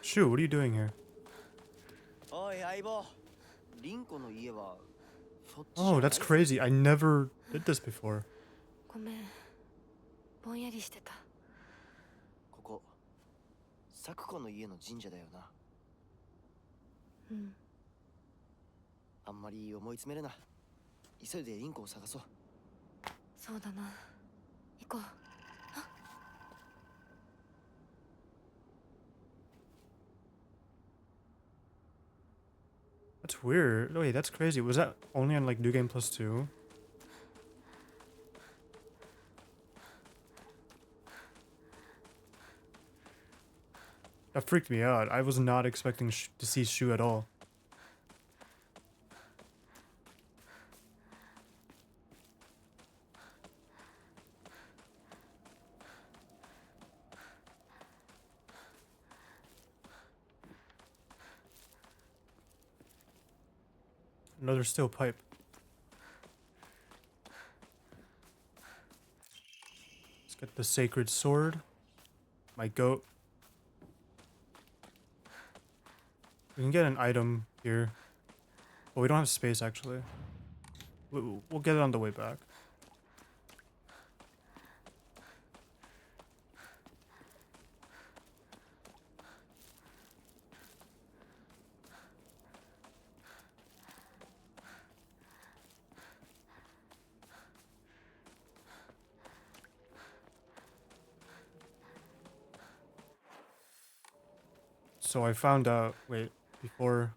Shoo, what are you doing here? おい相棒、リンコの家はそっち。 Oh, that's crazy. I never did this before. ごめん。ぼんやりしてた。ここ、サクコの家の神社だよな。うん。あんまり思い詰めるな。急いでリンコを探そう。そうだな。行こう。 That's weird. Wait, that's crazy. Was that only on like New Game Plus 2? That freaked me out. I was not expecting to see Shu at all. Another steel pipe. Let's get the sacred sword. My goat. We can get an item here. But we don't have space actually. We'll get it on the way back. So I found out, wait, before...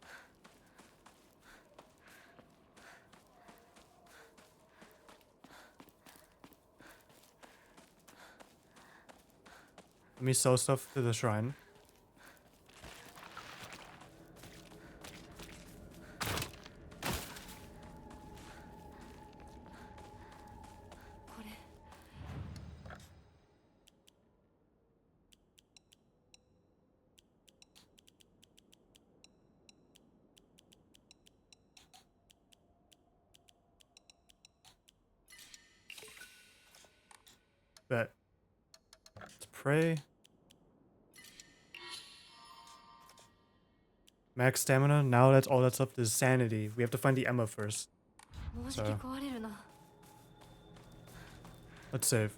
Let me sell stuff to the shrine. Bet. Let's pray. Max stamina. Now that's all that's left is sanity. We have to find the Emma first. もうじき壊れるな。 Let's save.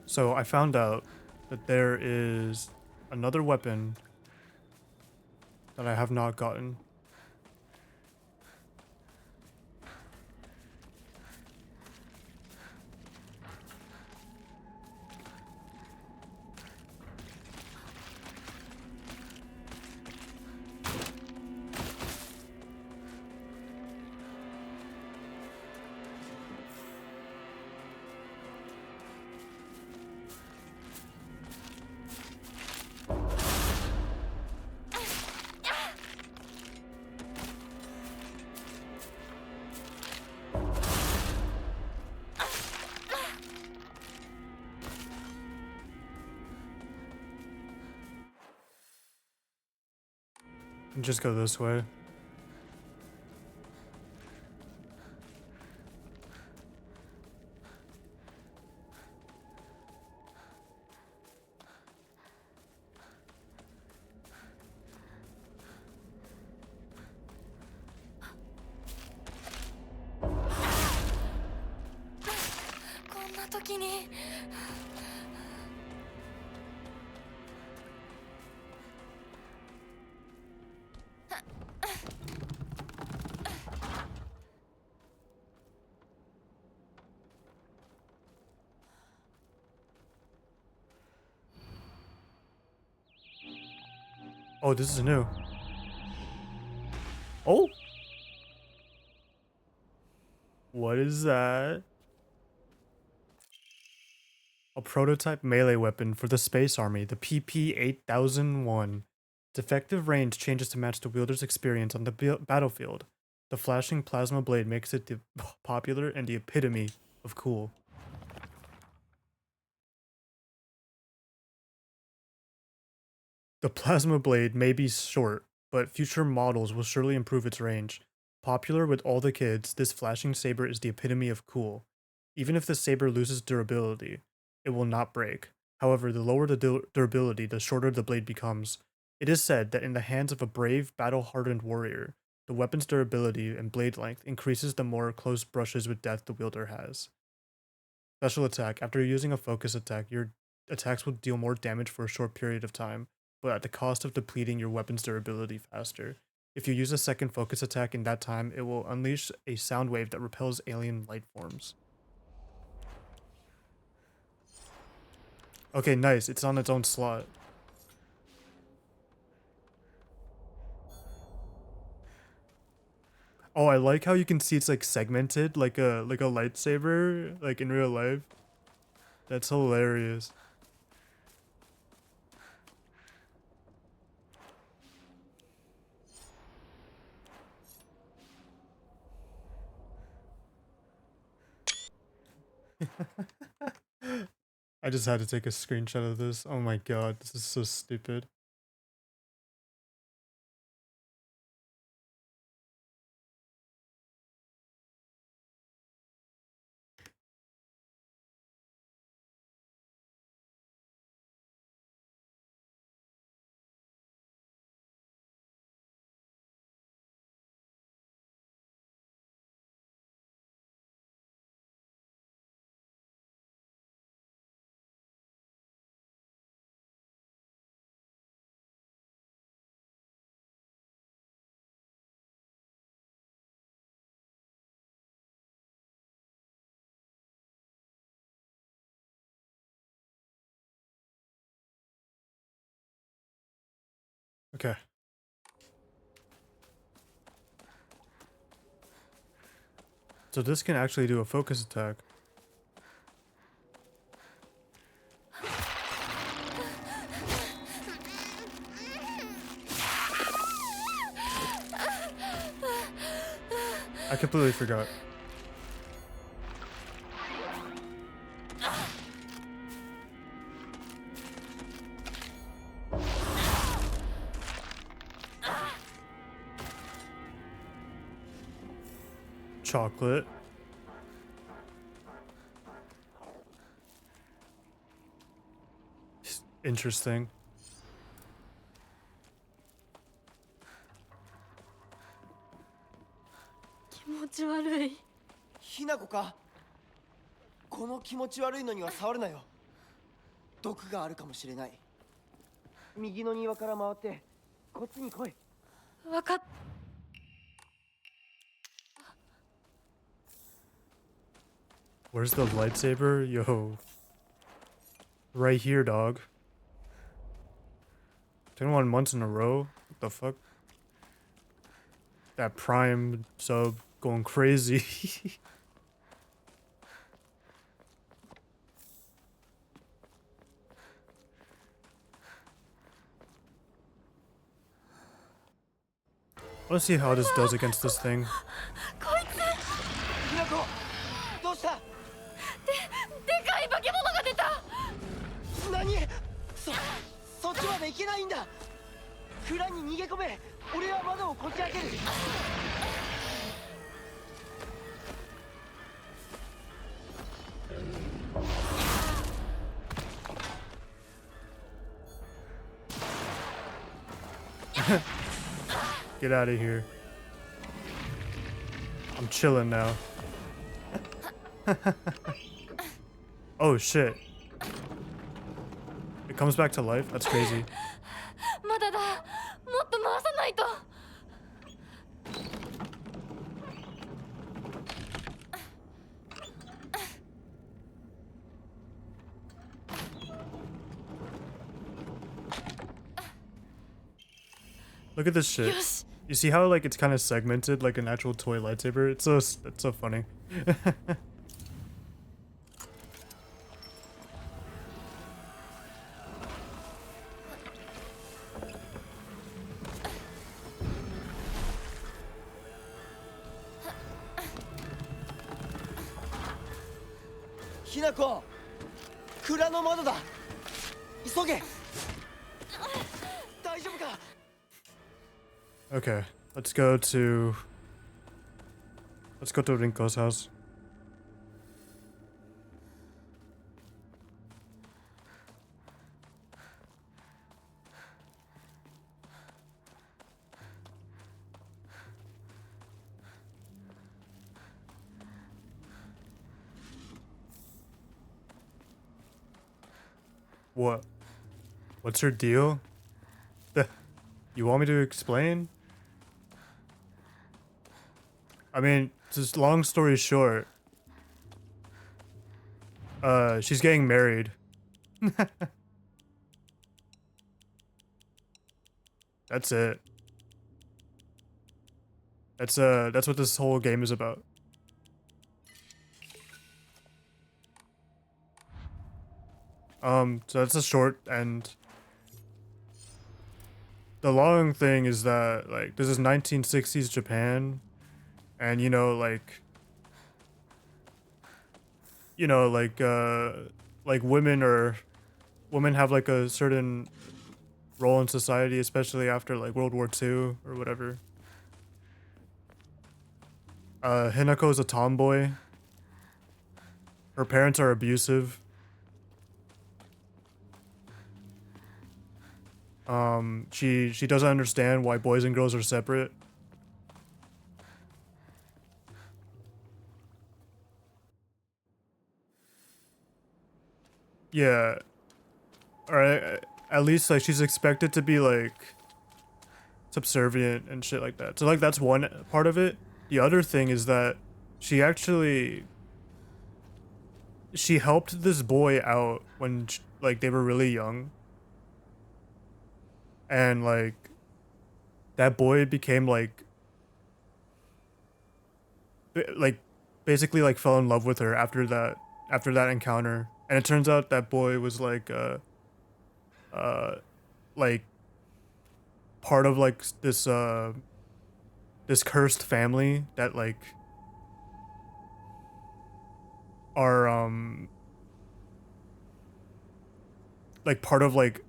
So I found out that there is another weapon that I have not gotten. Just go this way. Oh, this is new. Oh! What is that? A prototype melee weapon for the Space Army, the PP-8001. Defective range changes to match the wielder's experience on the battlefield. The flashing plasma blade makes it popular and the epitome of cool. The plasma blade may be short, but future models will surely improve its range. Popular with all the kids, this flashing saber is the epitome of cool. Even if the saber loses durability, it will not break. However, the lower the durability, the shorter the blade becomes. It is said that in the hands of a brave, battle-hardened warrior, the weapon's durability and blade length increases the more close brushes with death the wielder has. Special attack. After using a focus attack, your attacks will deal more damage for a short period of time, but at the cost of depleting your weapon's durability faster. If you use a second focus attack in that time, it will unleash a sound wave that repels alien light forms. Okay, nice. It's on its own slot. Oh, I like how you can see it's like segmented like a lightsaber, like in real life. That's hilarious. I just had to take a screenshot of this. Oh my god, this is so stupid. Okay. So this can actually do a focus attack. I completely forgot. Chocolate. Interesting.「ひなこかこの気持ち悪いのには触るなよ毒があるかもしれない右の庭から回ってこっちに来い分かっ Where's the lightsaber? Yo. Right here, dog. 21 months in a row? What the fuck? That Prime sub going crazy. Let's see how this does against this thing. ひなこどうしたでかい化け物が出た何そっちまで行けないんだ蔵に逃げ込め。俺は窓をこじ開ける。Get out of here. I'm chilling now. Oh shit. It comes back to life? That's crazy. まだだ。もっと回さないと。Look at this shit. よし。 You see how like it's kind of segmented like an actual toy lightsaber? It's so funny. Hinako! 蔵の窓だ。急げ。大丈夫か。 Okay, let's go to Rinko's house. What? What's her deal? You want me to explain? I mean, just long story short, she's getting married. That's it. That's what this whole game is about. So that's a short end. The long thing is that, like, this is 1960s Japan, and like women have like a certain role in society, especially after like World War II or whatever. Hinako is a tomboy. Her parents are abusive. She doesn't understand why boys and girls are separate. Yeah. Alright, at least like she's expected to be like subservient and shit like that. So like that's one part of it. The other thing is that she helped this boy out when like they were really young. And like that boy became like basically like fell in love with her after that encounter. And it turns out that boy was like part of like this cursed family that like are like part of like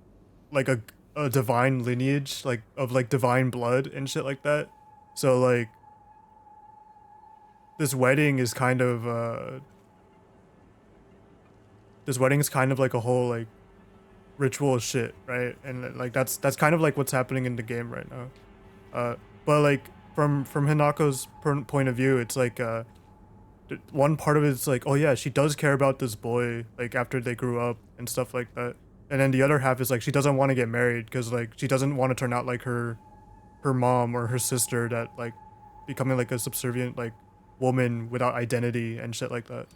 a divine lineage, like of like divine blood and shit like that. So like this wedding is kind of like a whole like ritual shit, right? And like that's kind of like what's happening in the game right now. But like from Hinako's point of view, it's like one part of it is like, oh yeah, she does care about this boy like after they grew up and stuff like that. And then the other half is like she doesn't want to get married because like she doesn't want to turn out like her mom or her sister that like becoming like a subservient like woman without identity and shit like that.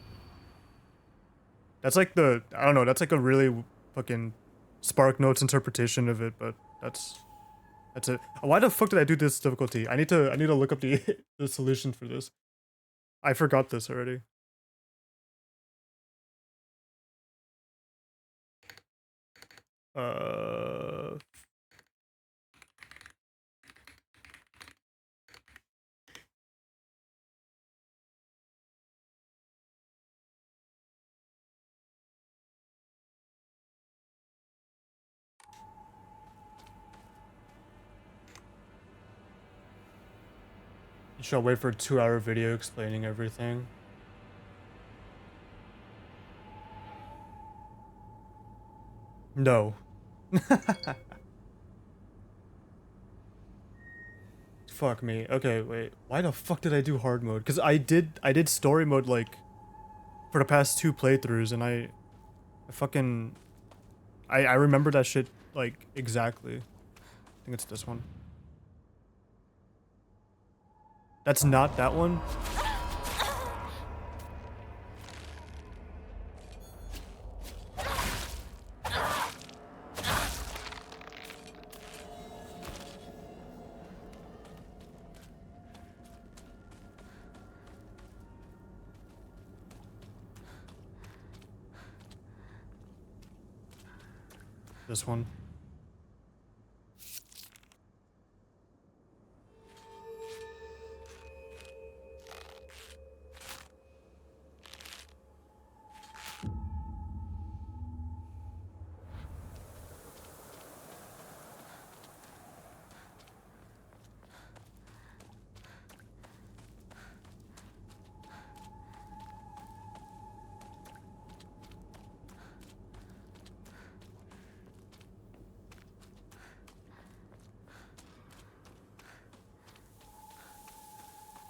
That's like I don't know, that's like a really fucking Spark Notes interpretation of it, but that's it. Why the fuck did I do this difficulty? I need to look up the the solution for this. I forgot this already. Should I wait for a 2-hour video explaining everything? No. Fuck me. Okay, wait. Why the fuck did I do hard mode? Because I did story mode like for the past 2 playthroughs, and I remember that shit like exactly. I think it's this one. That's not that one? This one.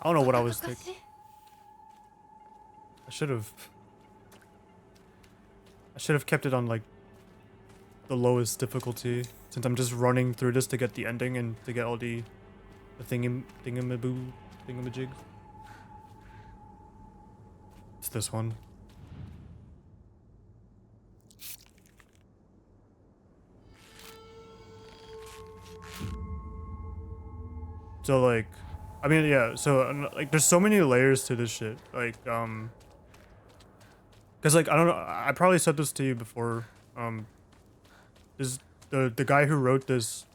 I don't know what I was thinking. I should have kept it on like the lowest difficulty, since I'm just running through this to get the ending and to get all the thingamajig. It's this one. So like, I mean, yeah, so like there's so many layers to this shit, like because like I don't know, I probably said this to you before, is the guy who wrote this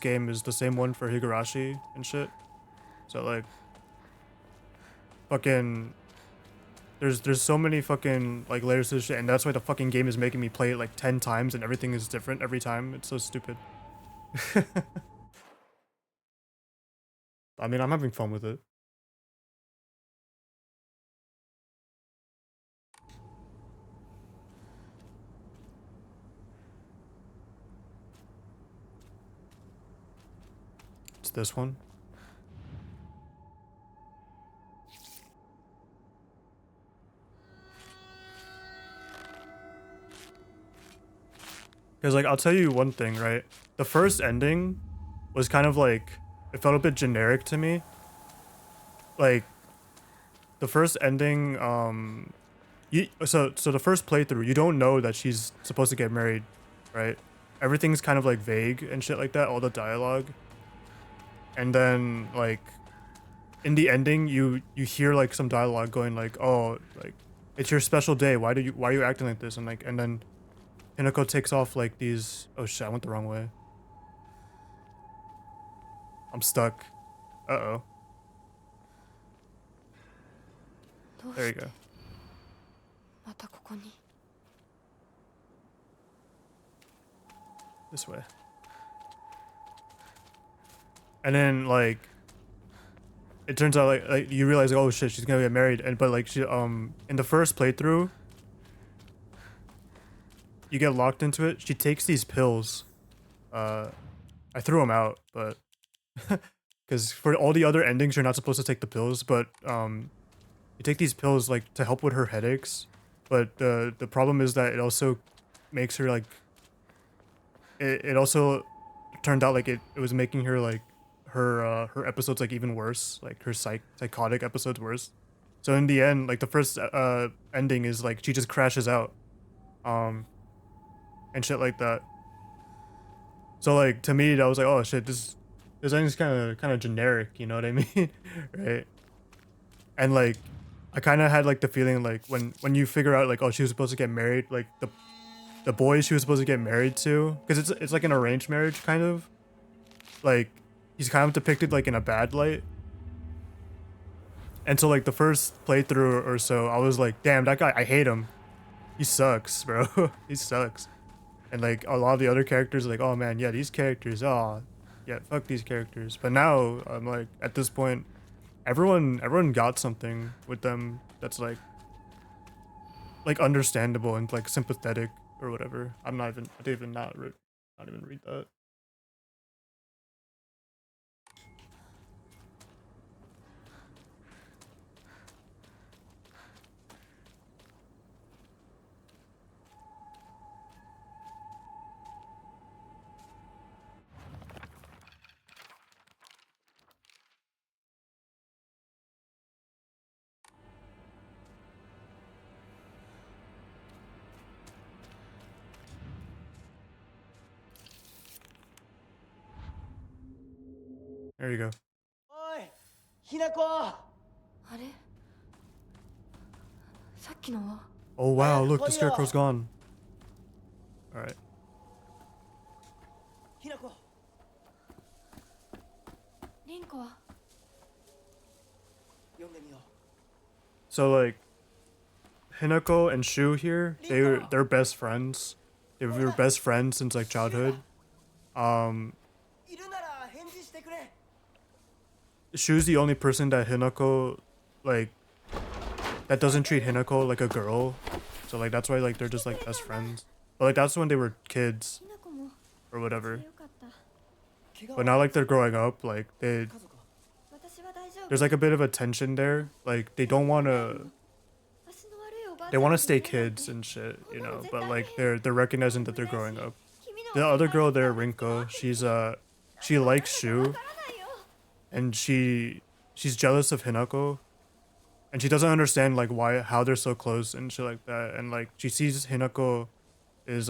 game is the same one for Higurashi and shit. So like fucking there's so many fucking like layers to this shit, and that's why the fucking game is making me play it like 10 times and everything is different every time. It's so stupid. I mean, I'm having fun with it. It's this one. Because like, I'll tell you one thing, right? The first ending was kind of like, it felt a bit generic to me. Like, the first ending, so the first playthrough, you don't know that she's supposed to get married, right? Everything's kind of like vague and shit like that, all the dialogue. And then like, in the ending, you hear like some dialogue going like, oh, like, it's your special day, why are you acting like this? And like, and then Hinako takes off like these, oh shit, I went the wrong way. I'm stuck. Uh-oh. There you go. This way. And then like, it turns out like you realize like, oh shit, she's gonna get married, and but like she in the first playthrough you get locked into it. She takes these pills. I threw them out, but because for all the other endings you're not supposed to take the pills, but you take these pills like to help with her headaches, but the problem is that it also makes her like it also turned out like it was making her like her episodes like even worse, like her psychotic episodes worse. So in the end, like the first ending is like she just crashes out and shit like that. So like to me that was like, oh shit, this ending's kind of generic, you know what I mean? Right? And like I kind of had like the feeling like when you figure out like, oh, she was supposed to get married, like the boy she was supposed to get married to, because it's like an arranged marriage kind of, like he's kind of depicted like in a bad light. And so like the first playthrough or so, I was like, damn, that guy, I hate him. He sucks, bro. He sucks. And like a lot of the other characters are like, oh man, yeah, these characters, oh yeah, fuck these characters. But now I'm like, at this point, everyone got something with them that's like understandable and like sympathetic or whatever. I didn't even not even read that. There you go. おいひなこ あれさっきのは Oh wow, look, the Mario! scarecrow's gone. All right. ひなこリンコは呼んでみよう So like Hinako and Shu here, they're best friends. They were best friends since like childhood. いるなら返事してくれ Shu's the only person that Hinako like that doesn't treat Hinako like a girl. So like that's why like they're just like best friends. But like that's when they were kids ひなこも or whatever. よかった But now like they're growing up, like 家族は私は大丈夫 there's like a bit of a tension there. Like they don't want to 私の悪いおばあちゃん they want to に stay なれない kids and shit, you know, but like they're recognizing that they're growing up. 君の The other girl there, Rinko, she likes Shu わからないよ and she's jealous of Hinako. And she doesn't understand like how they're so close and shit like that. And like she sees Hinako is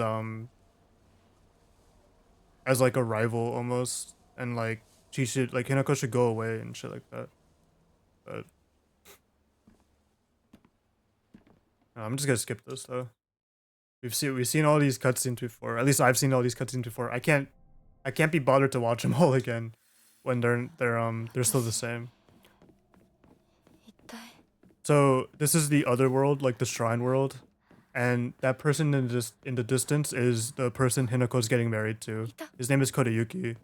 as like a rival almost, and like Hinako should go away and shit like that. But I'm just gonna skip this though. We've seen all these cutscenes before. At least I've seen all these cutscenes before. I can't be bothered to watch them all again when they're still the same. 一体 So this is the other world, like the shrine world, and that person in the distance is the person Hinako's getting married to. His name is Kodayuki.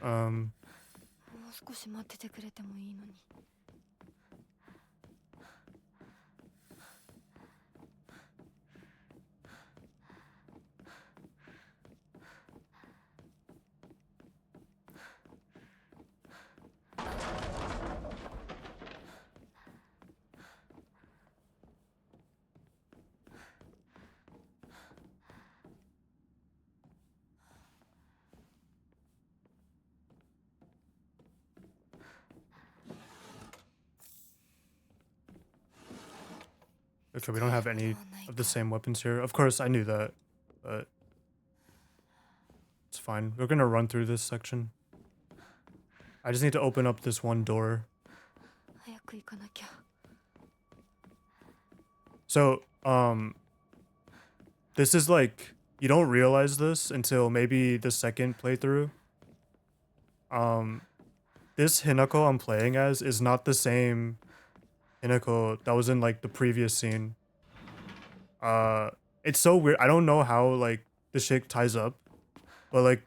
もう少し待っててくれてもいいのに Okay, we don't have any of the same weapons here. Of course, I knew that, but it's fine. We're gonna run through this section. I just need to open up this one door. 早く行かなきゃ So, this is like, you don't realize this until maybe the second playthrough. This Hinako I'm playing as is not the same Hinako that was in like the previous scene. It's so weird. I don't know how like this shit ties up, but like,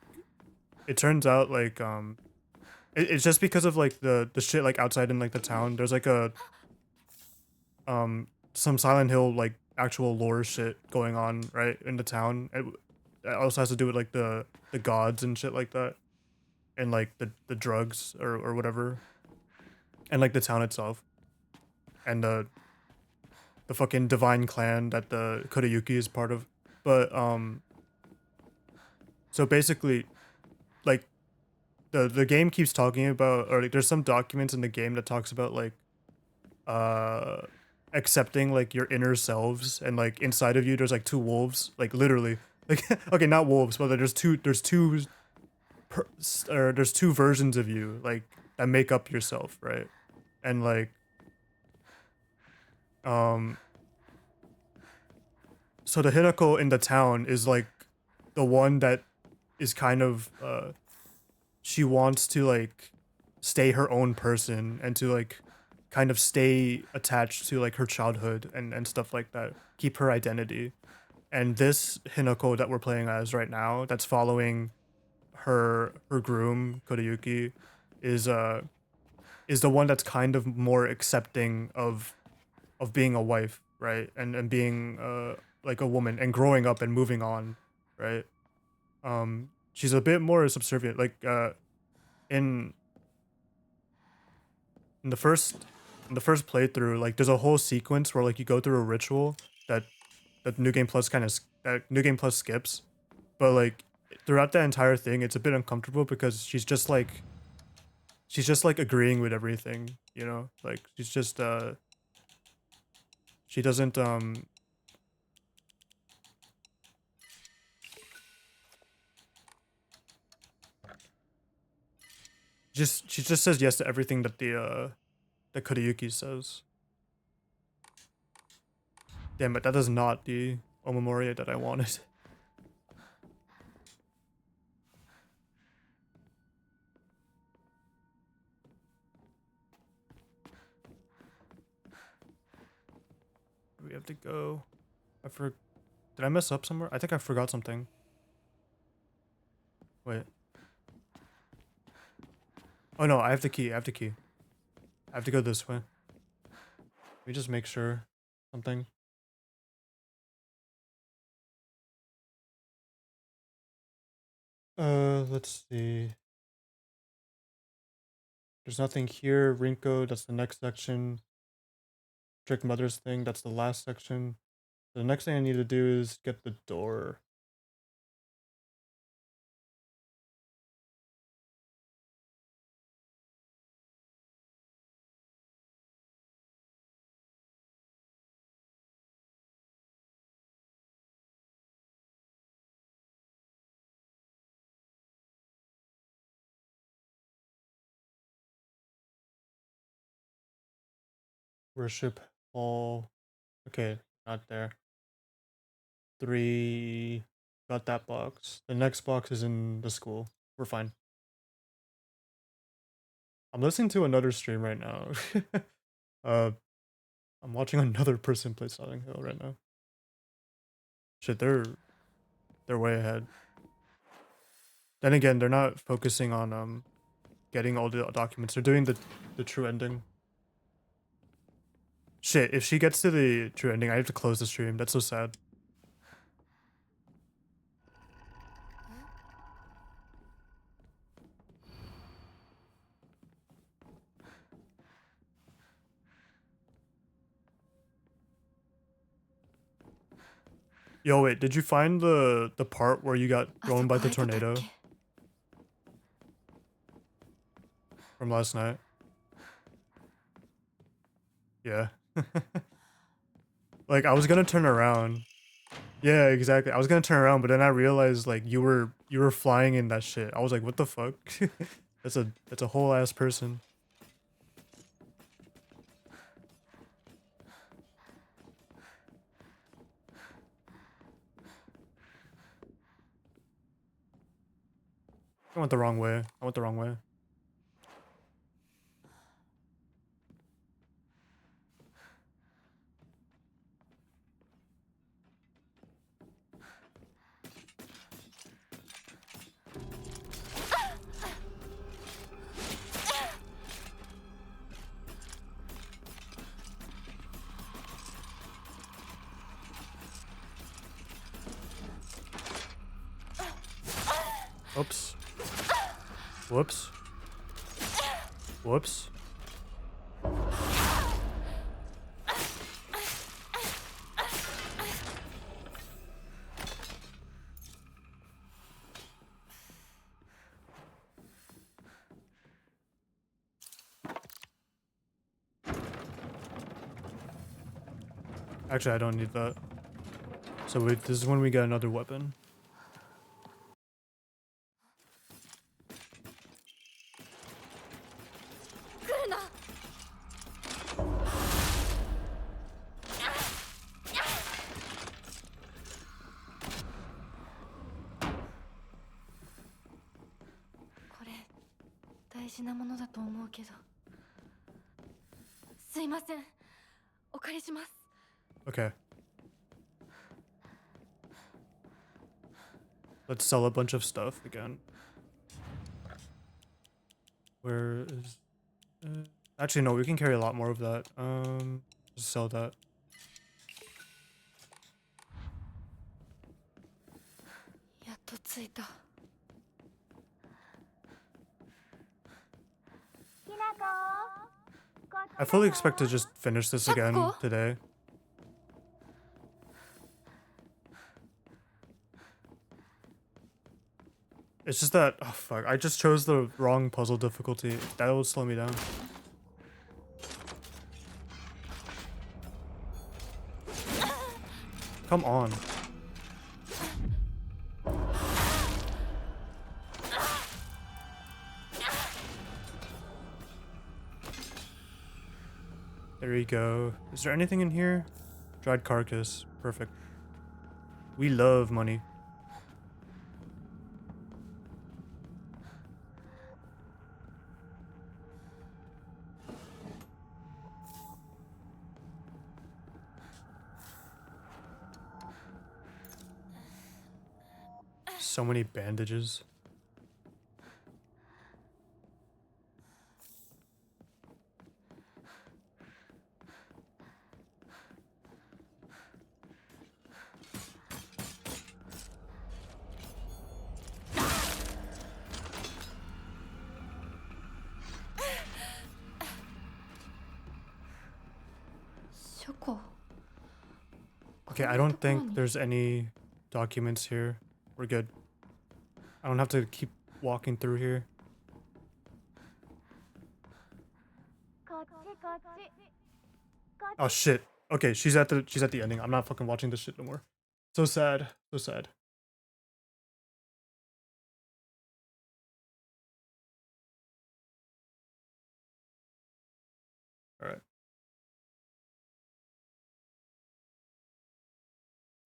it turns out like, it's just because of like the shit like outside in like the town. There's like a, some Silent Hill like actual lore shit going on right in the town. It also has to do with like the gods and shit like that, and like the drugs or whatever, and like the town itself, and the fucking divine clan that the Kodayuki is part of. But so basically, like the game keeps talking about, or like there's some documents in the game that talks about like accepting like your inner selves, and like inside of you there's like two wolves, like literally, like okay, not wolves, but there's two versions of you like that make up yourself, right? And like so the Hinako in the town is like the one that is kind of she wants to like stay her own person and to like kind of stay attached to like her childhood and stuff like that, keep her identity. And this Hinako that we're playing as right now, that's following her groom Kodayuki, is is the one that's kind of more accepting of being a wife, right? And being like a woman and growing up and moving on, right? She's a bit more subservient. Like in in the first playthrough, like there's a whole sequence where like you go through a ritual that New Game Plus that New Game Plus skips, but like throughout that entire thing, it's a bit uncomfortable because she's just like agreeing with everything, you know? Like she's just she doesn't she just says yes to everything that that Kodayuki says. Damn it, that is not the Omomoria that I wanted. We have to go. Did I mess up somewhere? I think I forgot something. Wait. Oh no, I have the key. I have the key. I have to go this way. Let me just make sure something. Let's see. There's nothing here. Rinko, that's the next section. Trick Mother's thing, that's the last section. The next thing I need to do is get the door. Worship hall. Okay, not there. 3. Got that box. The next box is in the school. We're fine. I'm listening to another stream right now. I'm watching another person play Silent Hill right now. Shit, they're way ahead. Then again, they're not focusing on getting all the documents. They're doing the true ending. Shit, if she gets to the true ending, I have to close the stream. That's so sad. Yo, wait, did you find the part where you got thrown by the tornado? From last night? Yeah. Like, I was gonna turn around. Yeah, exactly. I was gonna turn around, but then I realized, like, you were flying in that shit. I was like, what the fuck? That's a whole ass person. I went the wrong way. I went the wrong way. Oops. Whoops. Whoops. Actually, I don't need that. So wait, this is when we get another weapon. Okay. Let's sell a bunch of stuff again. Where is... Actually, no, we can carry a lot more of that. Just sell that. I fully expect to just finish this again Sakko? today. It's just that, oh fuck, I just chose the wrong puzzle difficulty. That will slow me down. Come on. There you go. Is there anything in here? Dried carcass. Perfect. We love money. So many bandages. Okay, I don't think there's any documents here. We're good. I don't have to keep walking through here. Oh shit. Okay, she's at the ending. I'm not fucking watching this shit no more. So sad. So sad. Alright.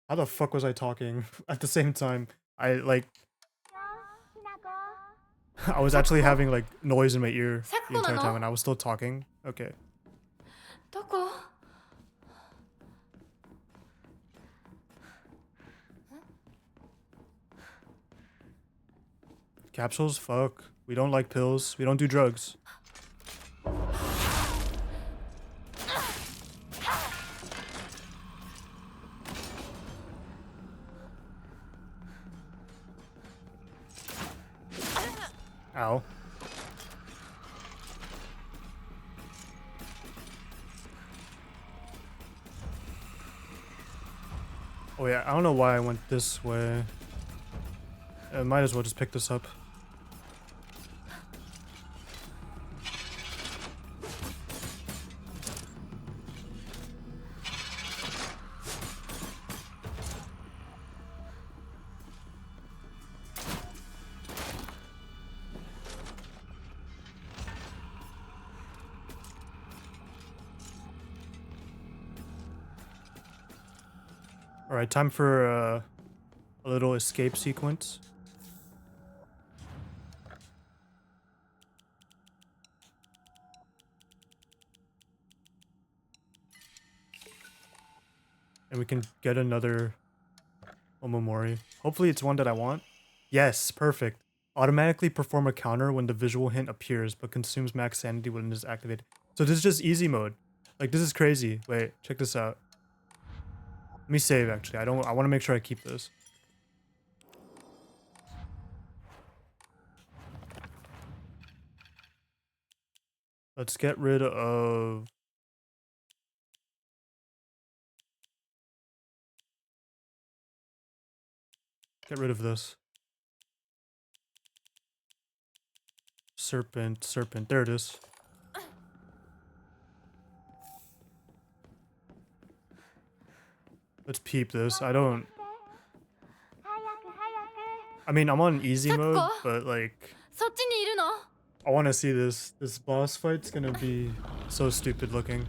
How the fuck was I talking at the same time? I was actually having like noise in my ear the entire time and I was still talking. Okay. Capsules? Fuck. We don't like pills. We don't do drugs. Ow. Oh yeah, I don't know why I went this way. I might as well just pick this up. Alright, time for a little escape sequence. And we can get another Omamori. Hopefully it's one that I want. Yes, perfect. Automatically perform a counter when the visual hint appears, but consumes max sanity when it is activated. So this is just easy mode. Like, this is crazy. Wait, check this out. Let me save, actually. I want to make sure I keep this. Let's get rid of... Get rid of this. Serpent. There it is. Let's peep this. I mean, I'm on easy mode, but like... I want to see this. This boss fight's gonna be so stupid looking.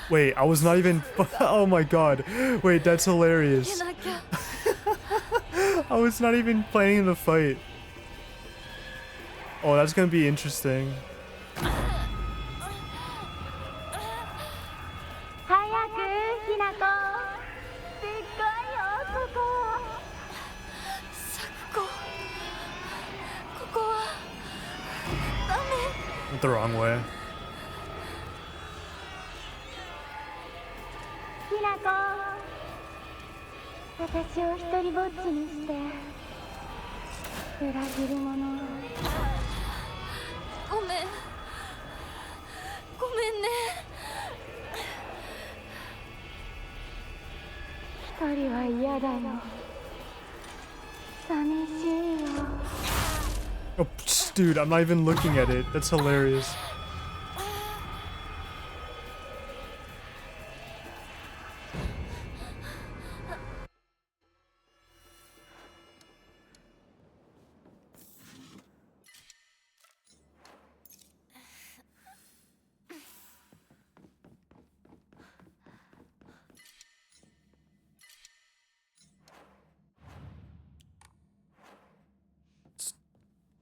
Wait, I was not even... Oh my god. Wait, that's hilarious. I was not even planning the fight. Oh, that's gonna be interesting. ひなこでっかいよここ咲子、ここはダメ。 Went the wrong way. ひなこ私を一人ぼっちにして裏切り者ごめん、ごめんね。一人は嫌だよ寂しいよ Oh, psh, dude, I'm not even looking at it. That's hilarious.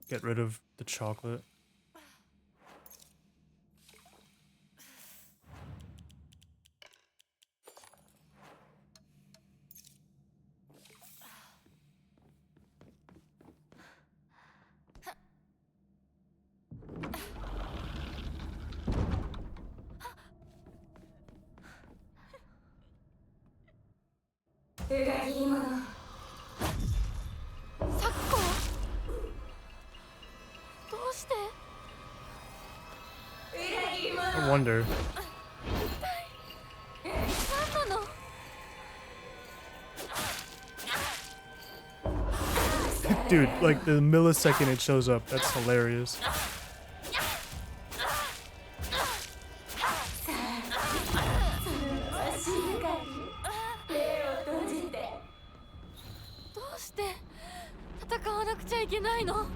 Get rid of the chocolate. I wonder. Dude, like the millisecond it shows up, that's hilarious. どうして戦わなくちゃいけないの？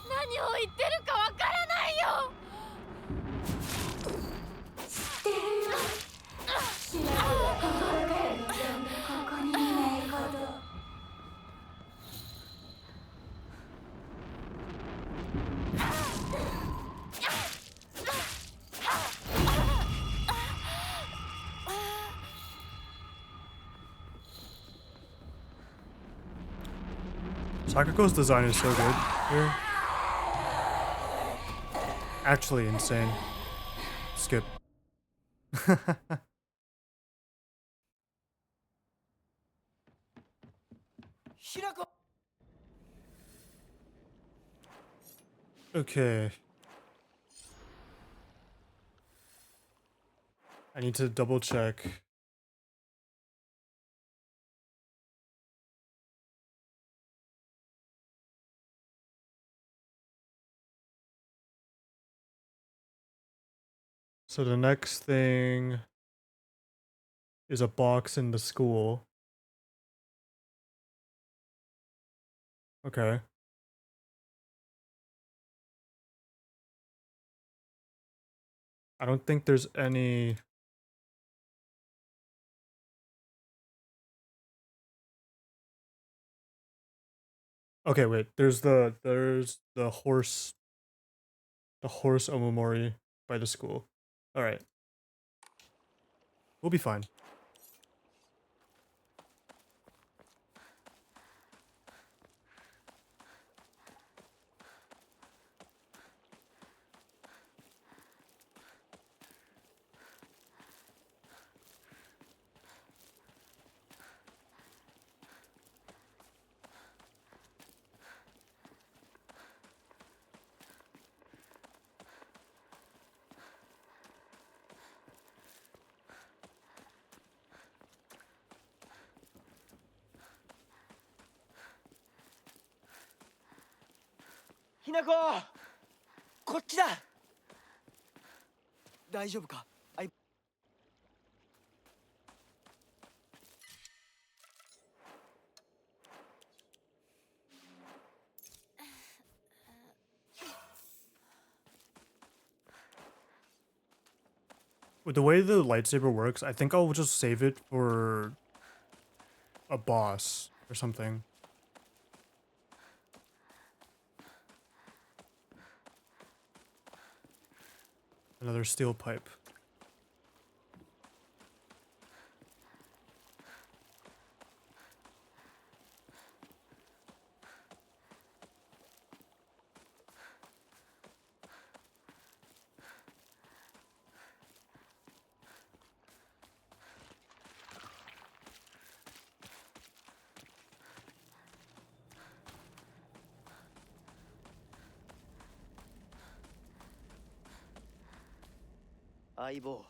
何を言ってるかわからないよ。Sakako's design is so good here. Actually insane. Skip. Okay. I need to double check. So the next thing is a box in the school. Okay. I don't think there's any... Okay, wait. There's the horse omomori by the school. All right. We'll be fine. ひなこ、こっちだ。大丈夫か？With the way the lightsaber works, I think I'll just save it for a boss or something. Another steel pipe. "相棒、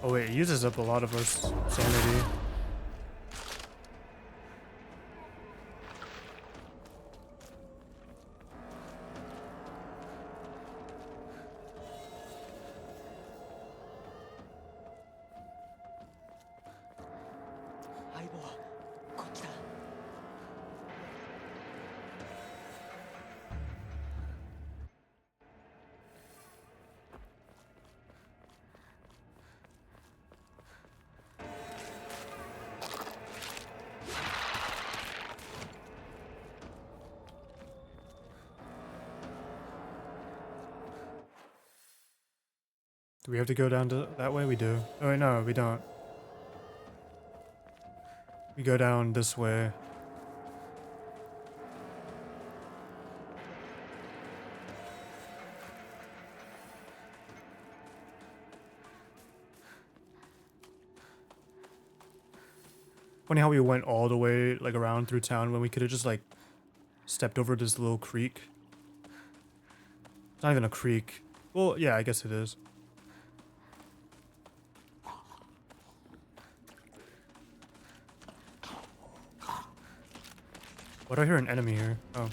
Oh wait, it uses up a lot of our sanity. Do we have to go down to that way? We do. Oh wait, no, we don't. We go down this way. Funny how we went all the way like around through town when we could have just like stepped over this little creek. It's not even a creek. Well, yeah, I guess it is. What do I hear an enemy here? Oh.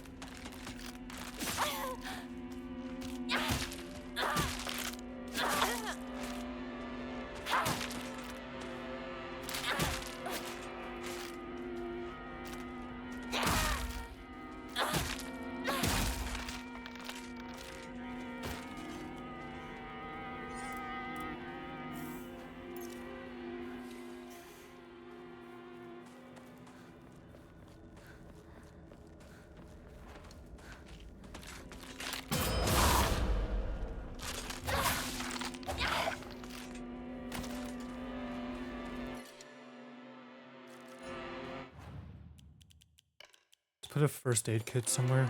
Put a first aid kit somewhere.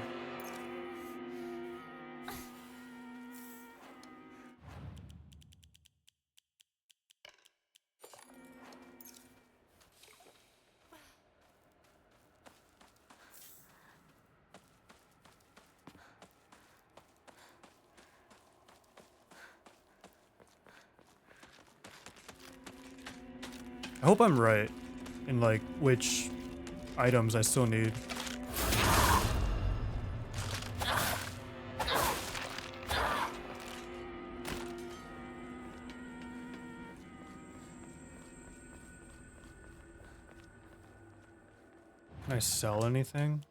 I hope I'm right in like which items I still need. Can I sell anything?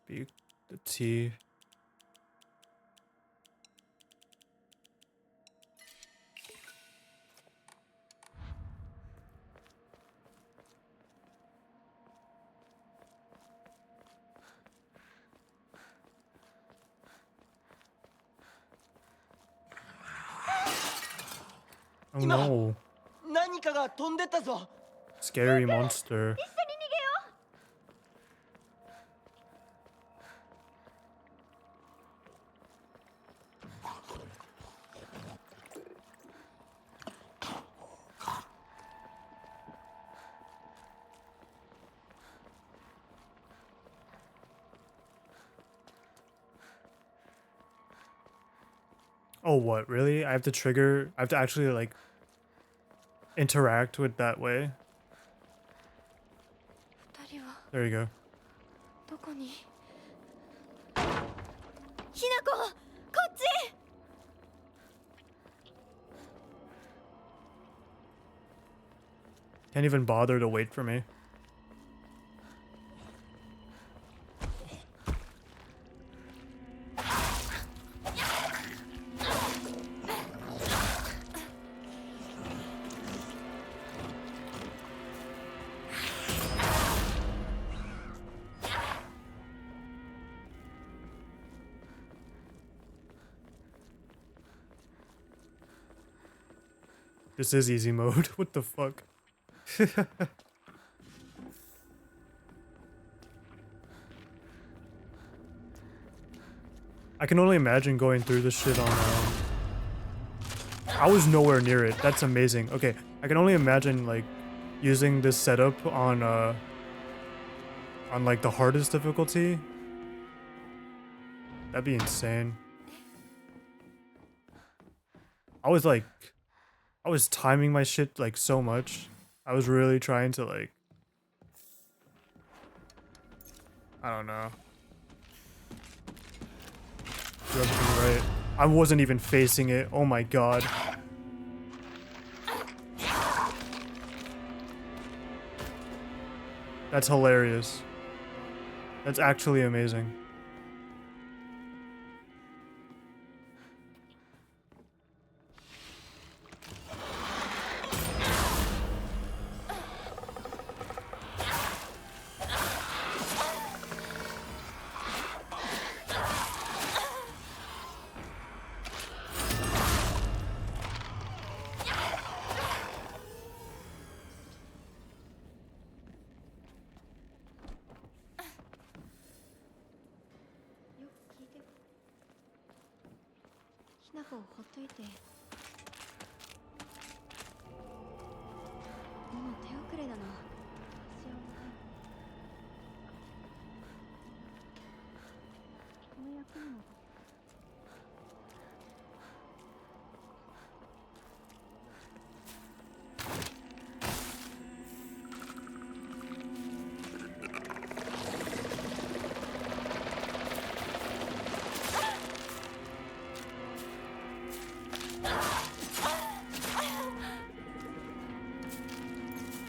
Be the tea. Oh no. 何かが飛んでったぞ。Scary monster. Oh, what? Really? I have to actually, like, interact with that way? 二人は There you go. どこに？ひなこ、こっち。 Can't even bother to wait for me. This is easy mode. What the fuck? I can only imagine going through this shit on I was nowhere near it. That's amazing. Okay, I can only imagine like using this setup on like the hardest difficulty. That'd be insane. I was timing my shit like so much. I was really trying to like, I don't know, do everything right. I wasn't even facing it. Oh my god. That's hilarious. That's actually amazing.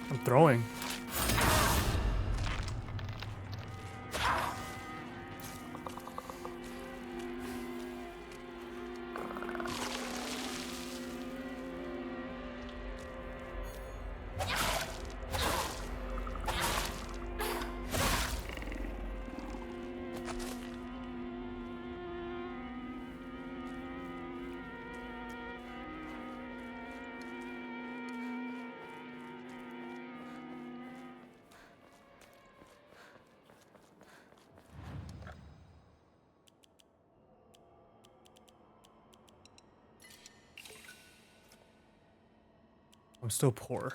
I'm throwing. I'm still poor.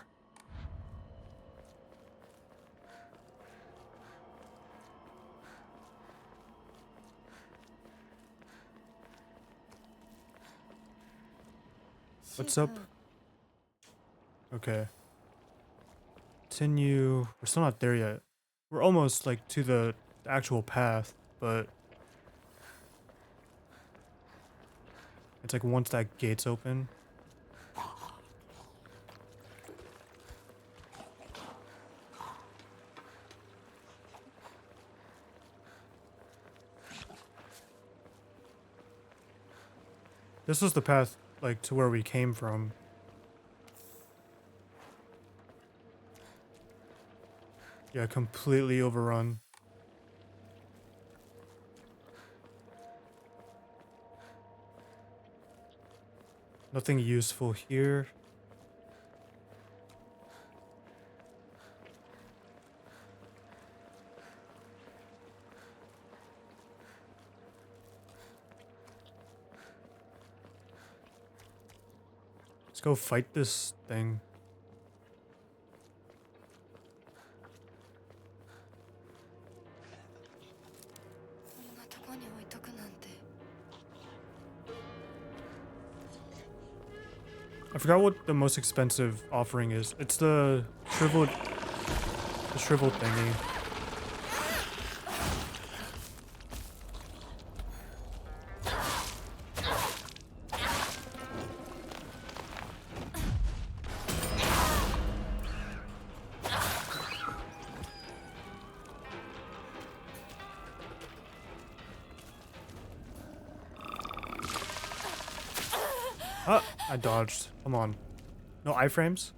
What's up? Okay. Continue. We're still not there yet. We're almost like to the actual path, but it's like once that gate's open. This was the path, like, to where we came from. Yeah, completely overrun. Nothing useful here. Let's go fight this thing. こんなとこに置いとくなんて。 I forgot what the most expensive offering is. It's the shriveled thingy. Ah, I dodged. Come on. No iframes?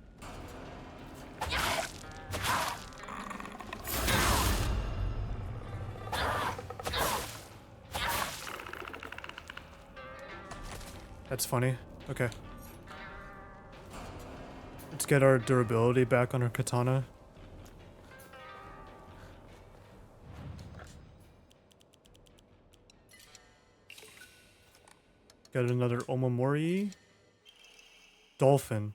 That's funny. Okay. Let's get our durability back on our katana. Got another Omamori. Dolphin.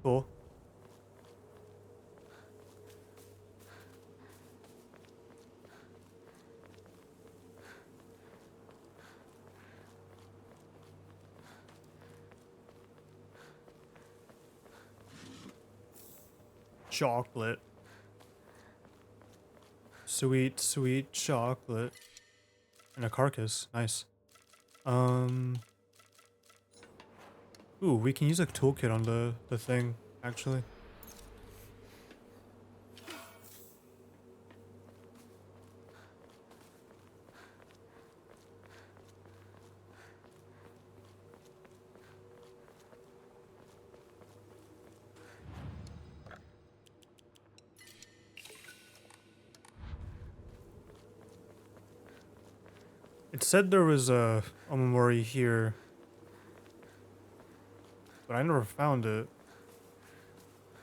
Cool. Chocolate. Sweet, sweet chocolate. And a carcass. Nice. Ooh, we can use a toolkit on the thing, actually. It said there was a Omamori here, but I never found it.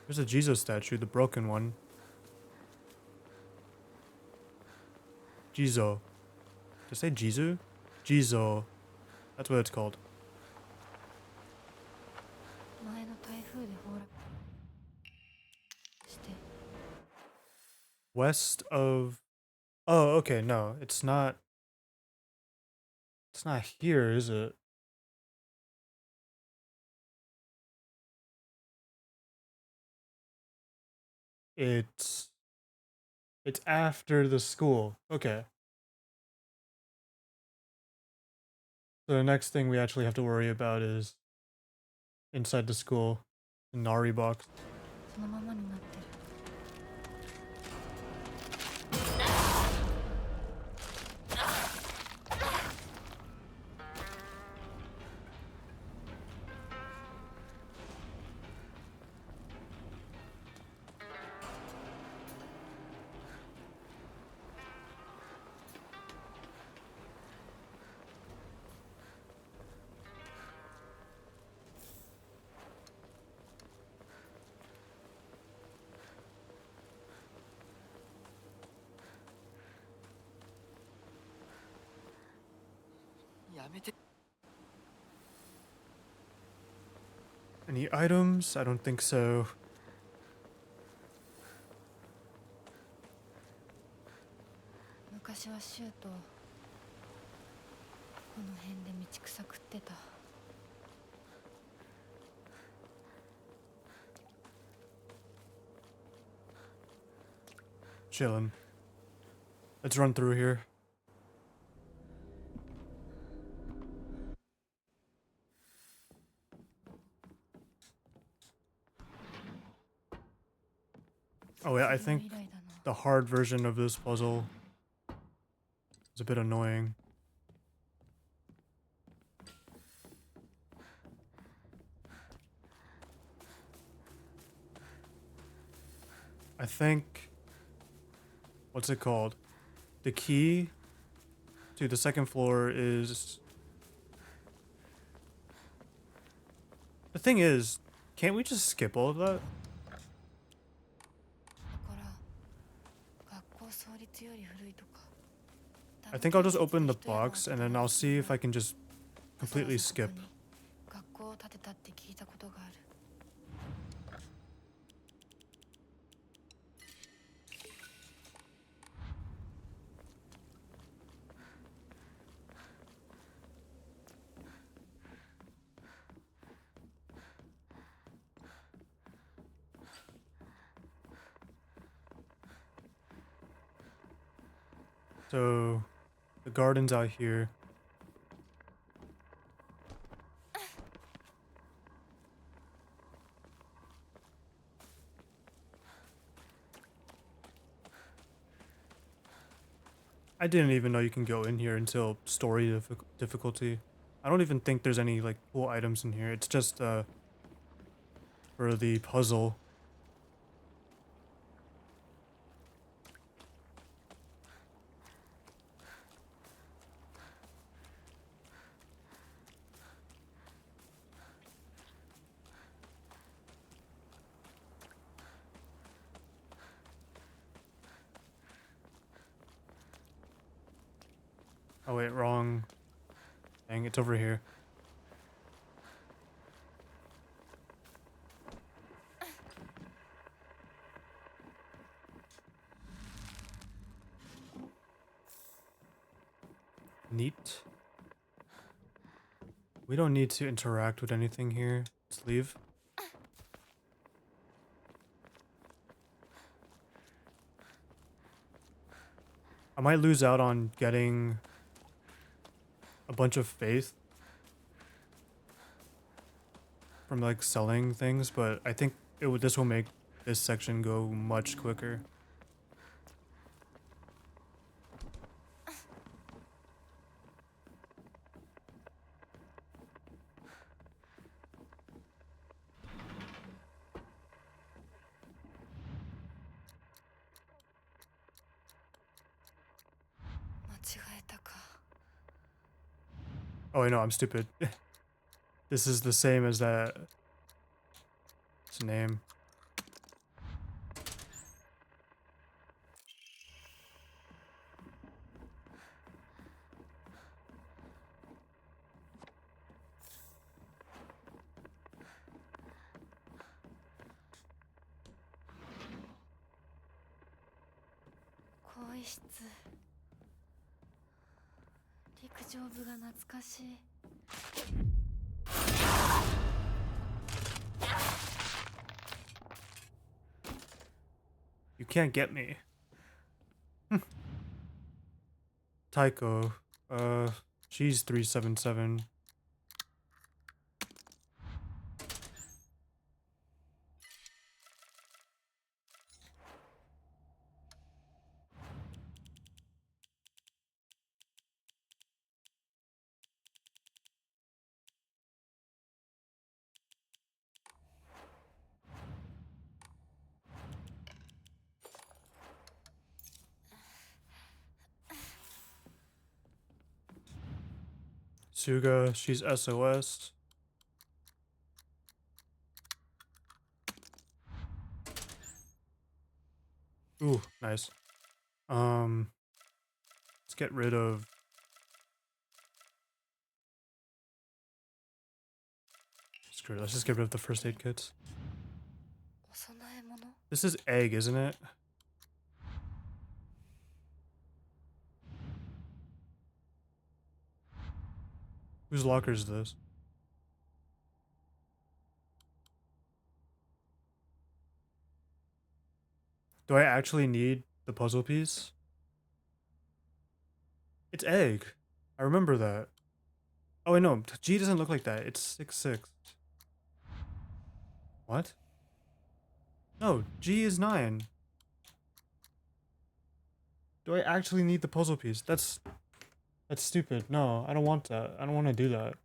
There's a Jesus statue, the broken one. Jizo. Did I say Jizu? Jizo. That's what it's called. 前の台風で崩落して。 West of... Oh, okay, no. It's not... It's not here, is it? It's after the school. Okay. So the next thing we actually have to worry about is inside the school, the Nari box. そのままになってる。 やめて。 Any items? I don't think so. 昔はシュートこの辺で道草食ってた。 Chillin'. Let's run through here. Oh yeah, I think the hard version of this puzzle is a bit annoying. I think... What's it called? The key to the second floor is... The thing is, can't we just skip all of that? だから学校創立より古いとか。 I think I'll just open the box and then I'll see if I can just completely skip. 建てたって聞いたことがある。So, the garden's out here. I didn't even know you can go in here until story difficulty. I don't even think there's any like cool items in here. It's just for the puzzle. Oh wait, wrong. Dang, it's over here. Neat. We don't need to interact with anything here. Let's leave. I might lose out on getting a bunch of faith from like selling things, but I think this will make this section go much quicker. Oh, I know, I'm stupid. This is the same as that. Its name. You can't get me. Taiko. She's 377. Suga, she's SOS. Ooh, nice. Let's get rid of screw it, let's just get rid of the first aid kits. This is egg, isn't it? Whose locker is this? Do I actually need the puzzle piece? It's egg. I remember that. Oh wait, no, G doesn't look like that. It's 6'6". What? No, G is 9. Do I actually need the puzzle piece? That's stupid. No, I don't want that. I don't want to do that.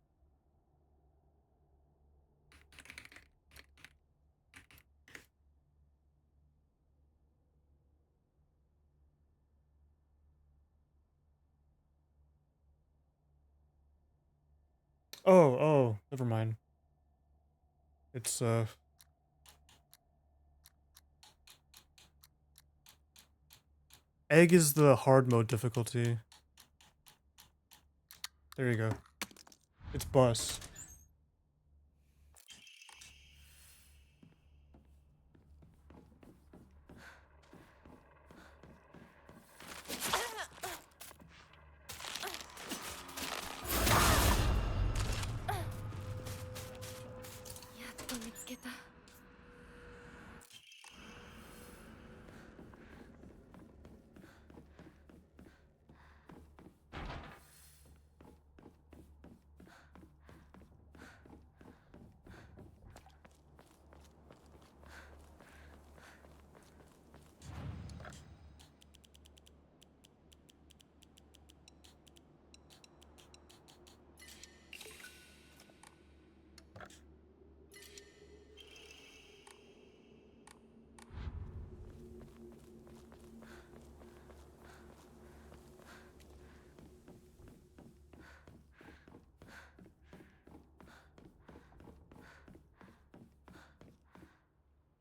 Oh, never mind. It's egg is the hard mode difficulty. There you go. It's bus.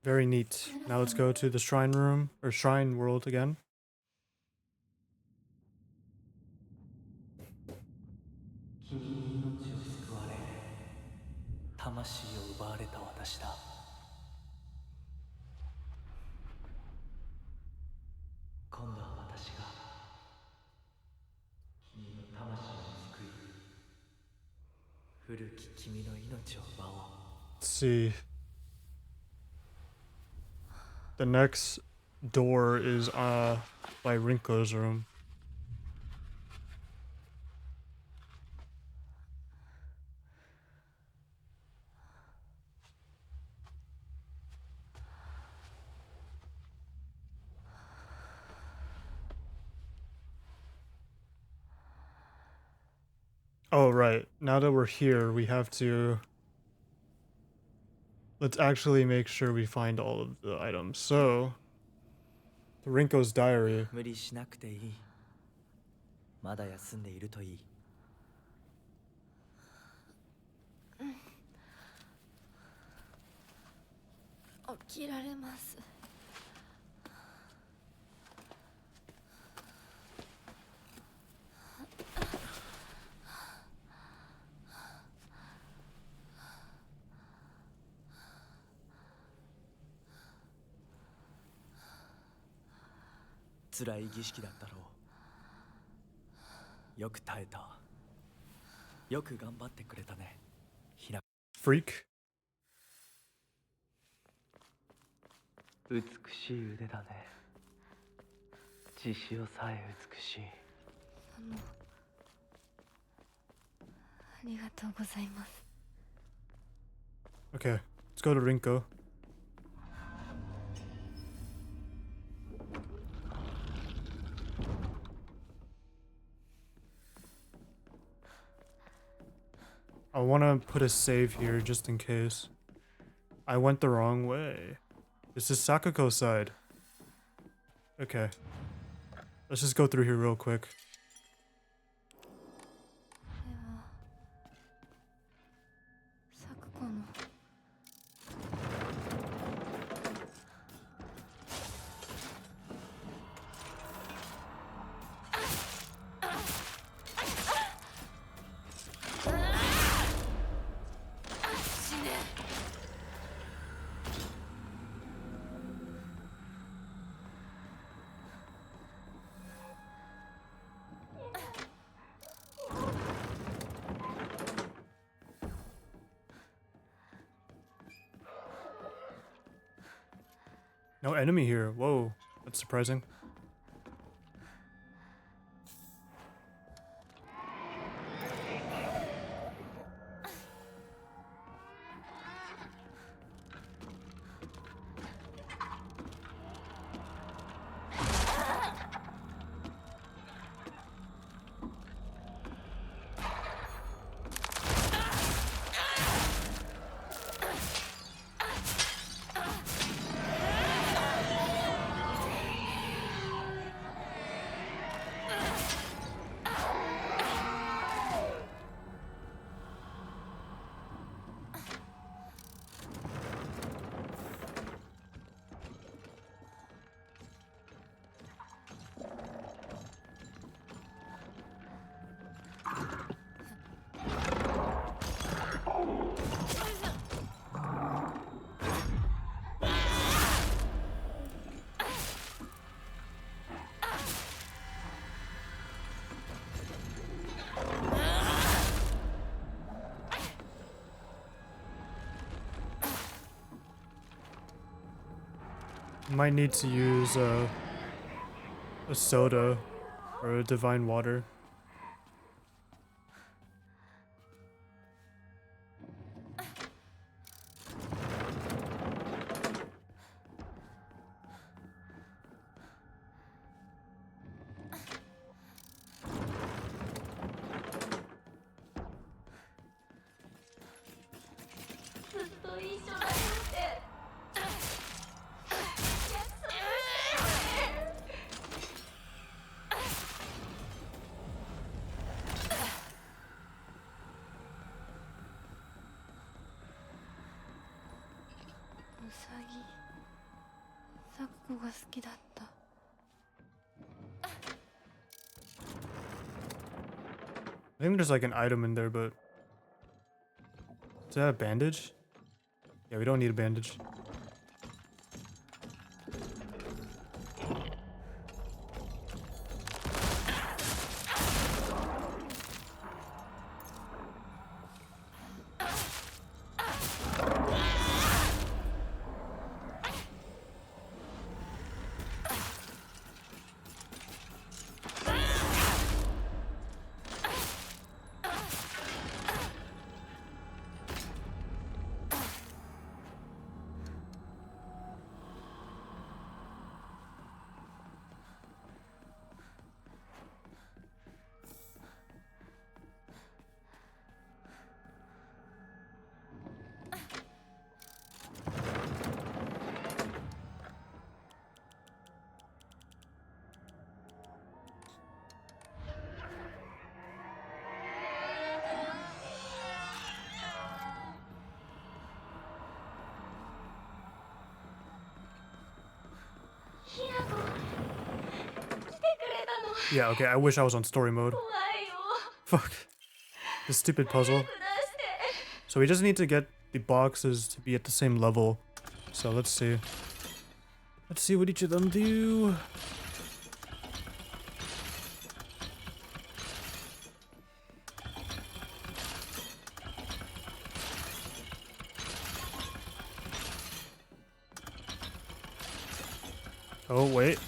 Very neat. Now let's go to the shrine room, or shrine world again. 君に命を救われ魂を奪われた私だ今度は私が君の魂を救い古き君の命を奪おう Let's see. The next door is by Rinko's room. Oh, right. Now that we're here, we have to... Let's actually make sure we find all of the items. So, the Rinko's diary. 無理しなくていいまだ休んでいるといい起きられます。辛い儀式だったろうよく耐えたよく頑張ってくれたねひな Freak. 美しい腕だね血潮さえ美しいありがとうございます。 Okay, let's go to Rinko. I want to put a save here just in case. I went the wrong way. This is Sakuko's side. Okay. Let's just go through here real quick. これはサクコの。No enemy here. Whoa, that's surprising. Might need to use a soda or a divine water. 子が好きだった。 I think there's like an item in there, but is that a bandage? Yeah, we don't need a bandage. Yeah, okay, I wish I was on story mode. Fuck. This stupid puzzle. So we just need to get the boxes to be at the same level. So let's see. Let's see what each of them do. Oh, wait.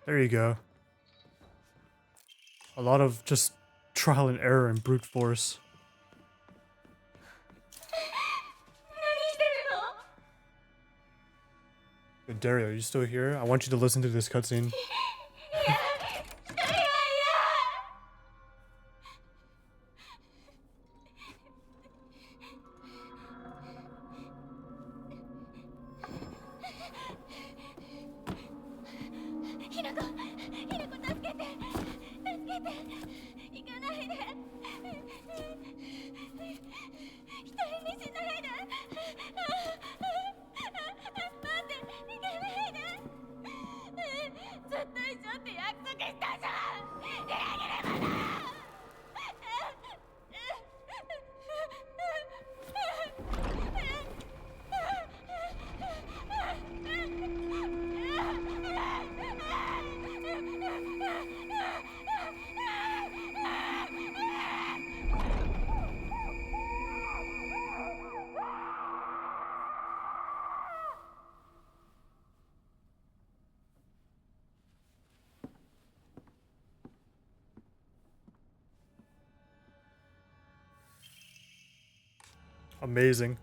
There you go. A lot of just trial and error and brute force. Yo, Dario, are you still here? I want you to listen to this cutscene. Amazing.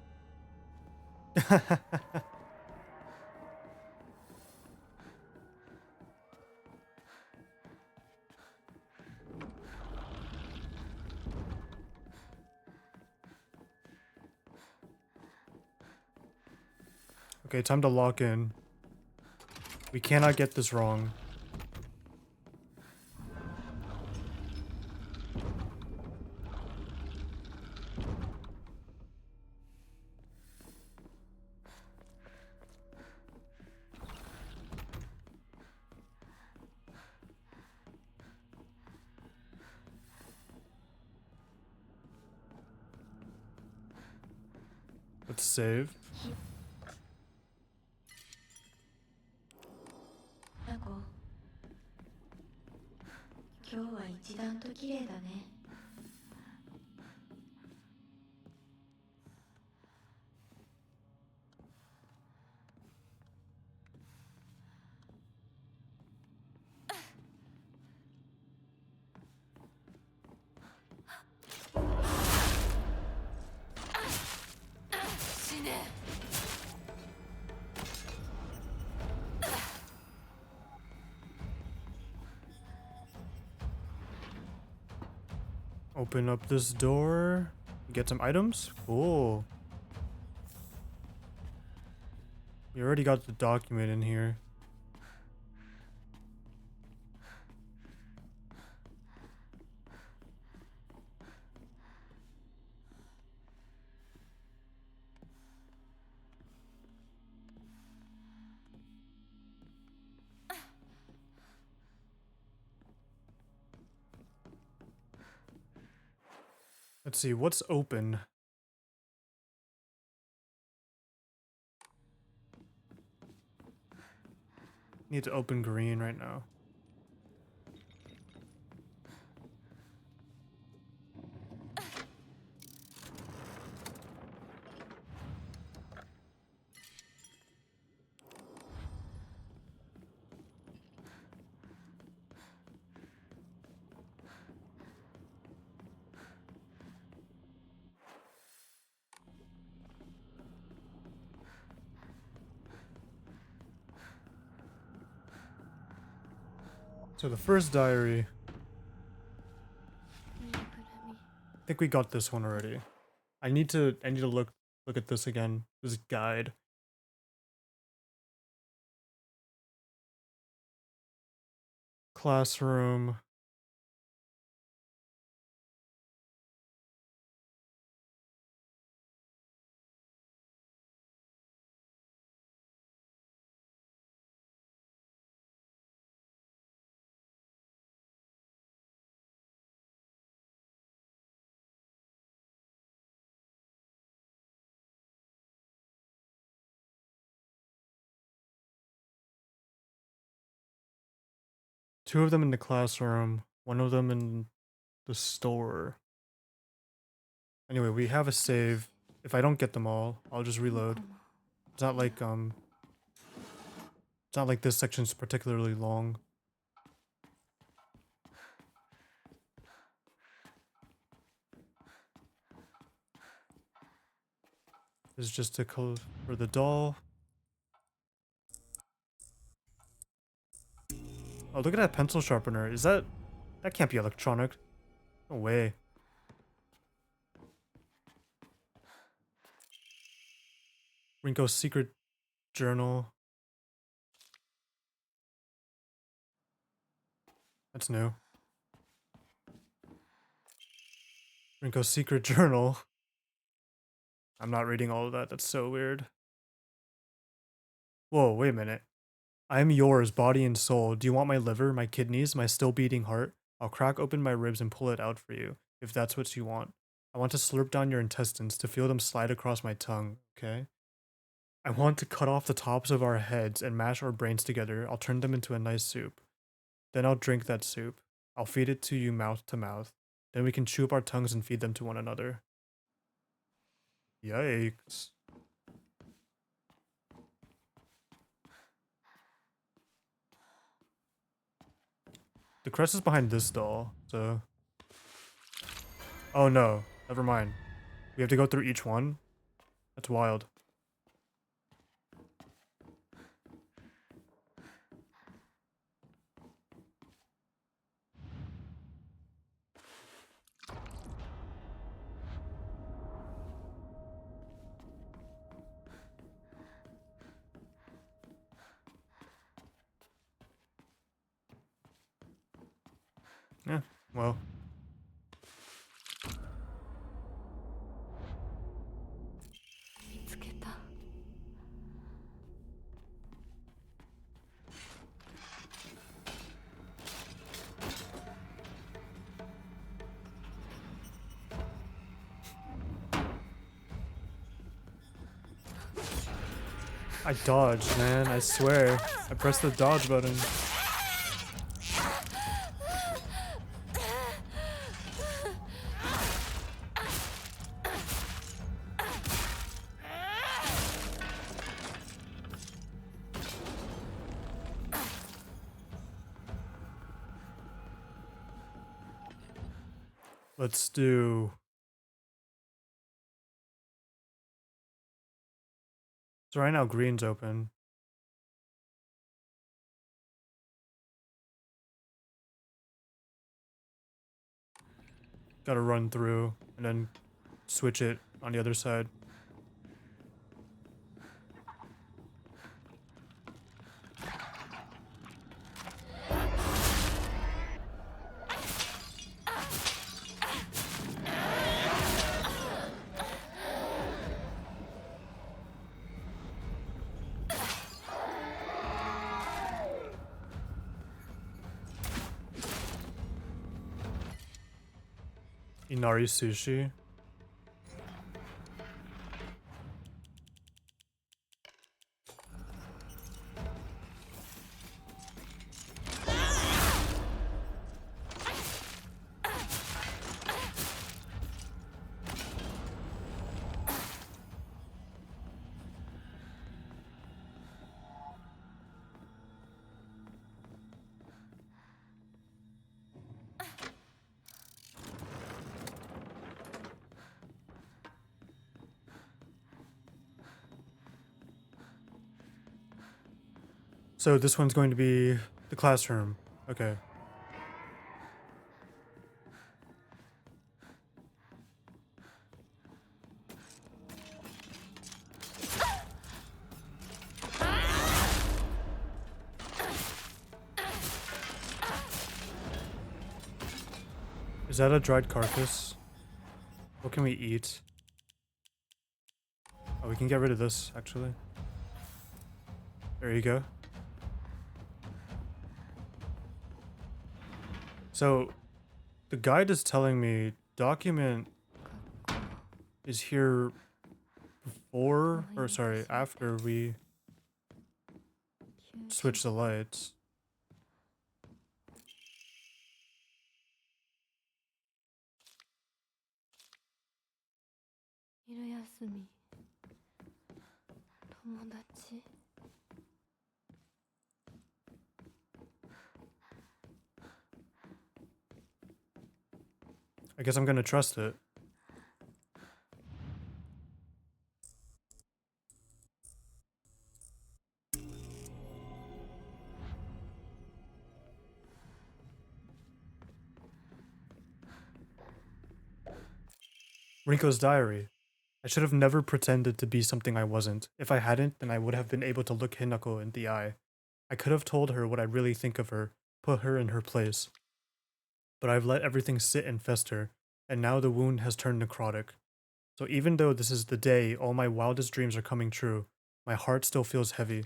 Okay, time to lock in. We cannot get this wrong. Let's save. 今日は一段と綺麗だね。死ね。Open up this door. Get some items. Cool. We already got the document in here. Let's see, what's open? Need to open green right now. So the first diary. I think we got this one already. I need to look at this again. This guide. Classroom. Two of them in the classroom, one of them in the store. Anyway, we have a save. If I don't get them all, I'll just reload. It's not like this section's particularly long. This is just a code for the doll. Oh, look at that pencil sharpener. Is that can't be electronic. No way. Rinko's secret journal. That's new. Rinko's secret journal. I'm not reading all of that. That's so weird. Whoa, wait a minute. I am yours, body and soul. Do you want my liver, my kidneys, my still beating heart? I'll crack open my ribs and pull it out for you, if that's what you want. I want to slurp down your intestines, to feel them slide across my tongue, okay? I want to cut off the tops of our heads and mash our brains together. I'll turn them into a nice soup. Then I'll drink that soup. I'll feed it to you mouth to mouth. Then we can chew up our tongues and feed them to one another. Yikes. The crest is behind this doll, so... Oh no, never mind. We have to go through each one? That's wild. Yeah, well. I dodged, man, I swear. I pressed the dodge button. Let's do. So right now green's open. Gotta run through and then switch it on the other side. Inari sushi. So this one's going to be the classroom. Okay. Is that a dried carcass? What can we eat? Oh, we can get rid of this, actually. There you go. So, the guide is telling me document is here before, or sorry, after we switch the lights. I guess I'm gonna trust it. Rinko's diary. I should have never pretended to be something I wasn't. If I hadn't, then I would have been able to look Hinako in the eye. I could have told her what I really think of her, put her in her place. But I've let everything sit and fester, and now the wound has turned necrotic. So even though this is the day all my wildest dreams are coming true, my heart still feels heavy.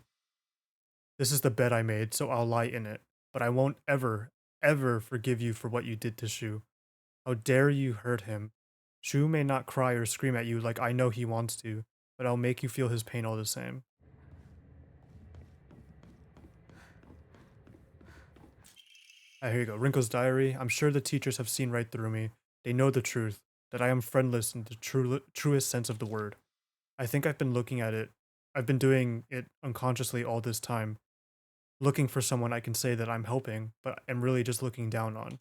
This is the bed I made, so I'll lie in it. But I won't ever, ever forgive you for what you did to Shu. How dare you hurt him? Shu may not cry or scream at you like I know he wants to, but I'll make you feel his pain all the same. Here you go. Rinko's diary. I'm sure the teachers have seen right through me. They know the truth, that I am friendless in the truest sense of the word. I think I've been looking at it. I've been doing it unconsciously all this time. Looking for someone I can say that I'm helping, but am really just looking down on.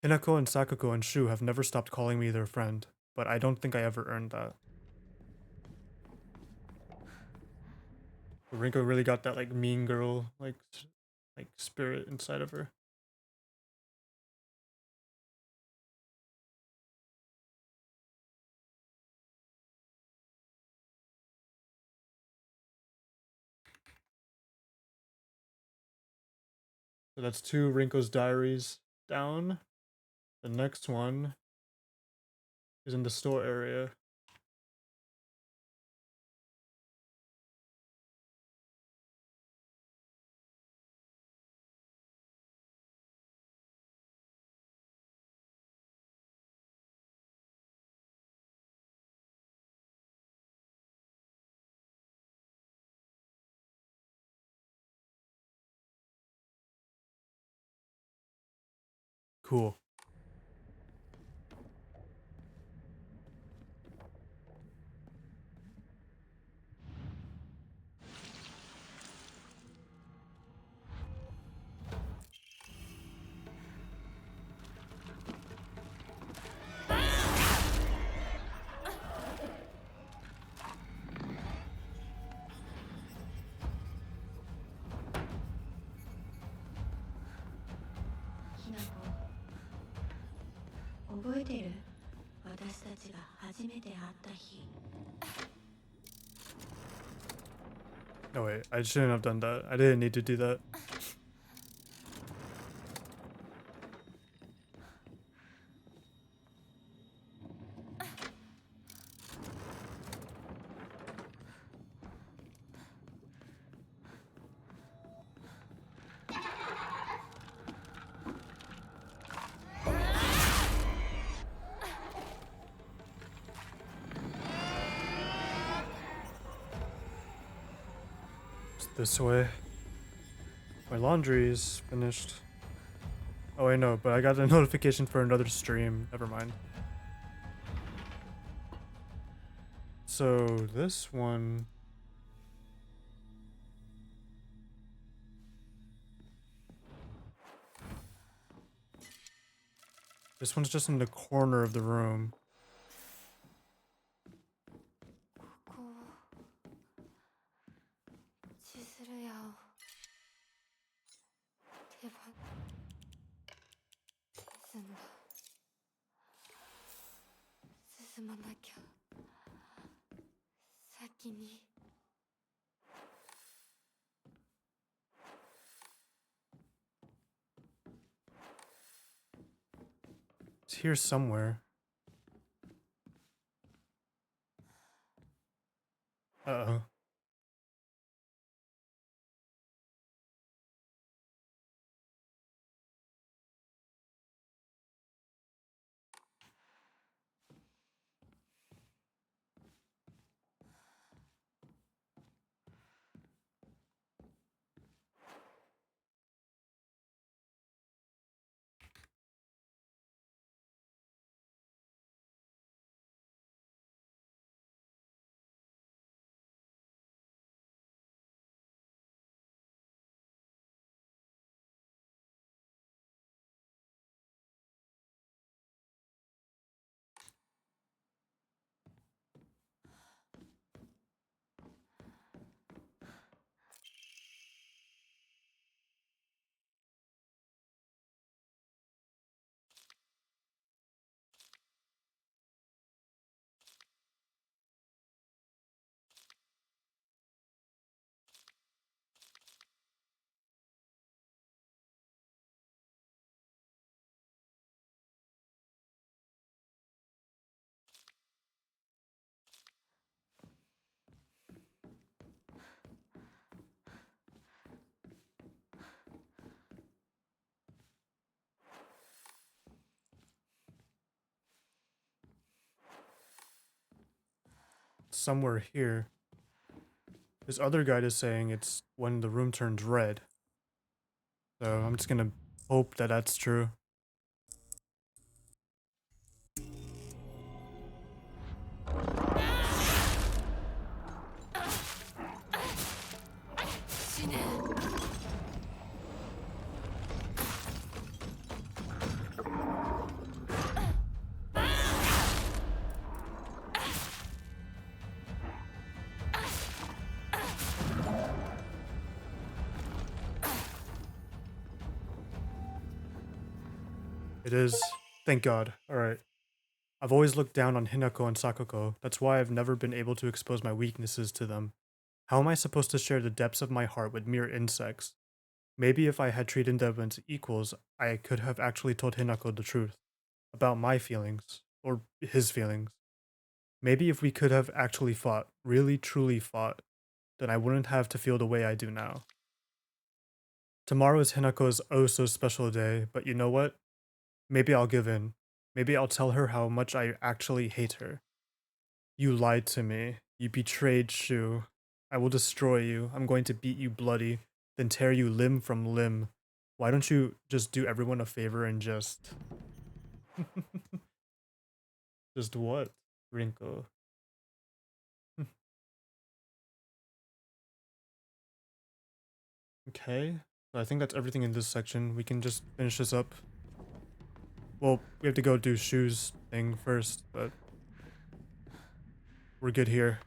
Hinako and Sakuko and Shu have never stopped calling me their friend, but I don't think I ever earned that. Rinko really got that like mean girl like spirit inside of her. So that's 2 Rinko's diaries down. The next one is in the store area. Cool. えてる？私たちが初めて会った日。 No, wait, I shouldn't have done that. I didn't need to do that. It's this way. My laundry is finished. Oh, I know, but I got a notification for another stream. Never mind. So this one. This one's just in the corner of the room. ここ千鶴屋を手放すんだ。進まなきゃ。先に。 It's here somewhere. Uh-oh. Somewhere here. This other guide is saying it's when the room turns red. So I'm just gonna hope that that's true. It is. Thank God. Alright. I've always looked down on Hinako and Sakuko. That's why I've never been able to expose my weaknesses to them. How am I supposed to share the depths of my heart with mere insects? Maybe if I had treated them as equals, I could have actually told Hinako the truth. About my feelings. Or his feelings. Maybe if we could have actually fought, really truly fought, then I wouldn't have to feel the way I do now. Tomorrow is Hinako's oh so special day, but you know what? Maybe I'll give in. Maybe I'll tell her how much I actually hate her. You lied to me. You betrayed Shu. I will destroy you. I'm going to beat you bloody, then tear you limb from limb. Why don't you just do everyone a favor and just... Just what, Rinko? Okay, so I think that's everything in this section. We can just finish this up. Well, we have to go do Shu's thing first, but we're good here.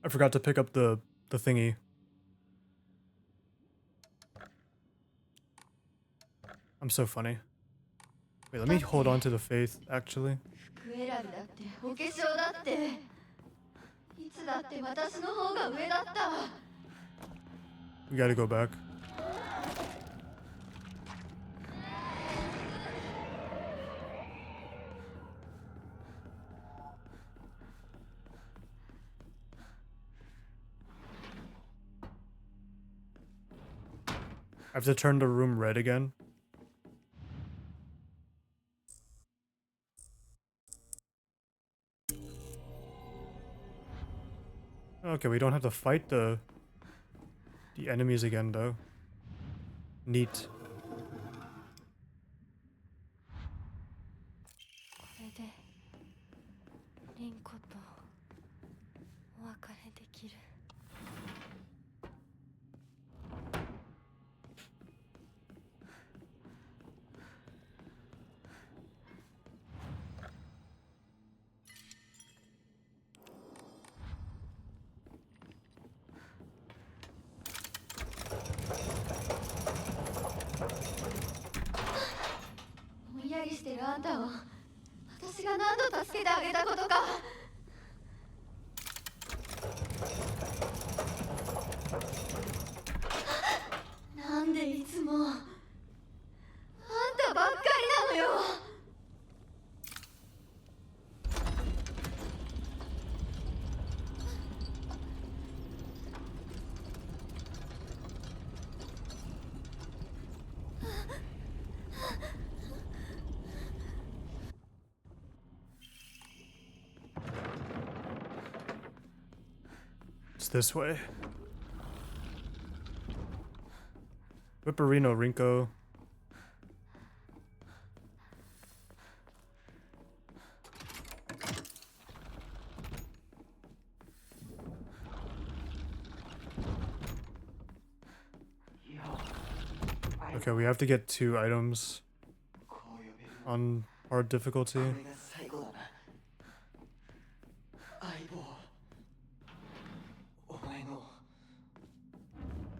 I forgot to pick up the thingy. I'm so funny. Wait, let me hold on to the faith, actually. クエラルだってお化粧だっていつだって私の方が上だった We gotta go back. I have to turn the room red again. Okay, we don't have to fight the enemies again though. Neat. これでリンコとお別れできる。ぼんやりしてるあんたを私が何度助けてあげたことかなんでいつもあんたばっかりなのよ It's this way. Whipperino Rinko. Okay, we have to get 2 items on hard difficulty. これが最後だな相棒お前の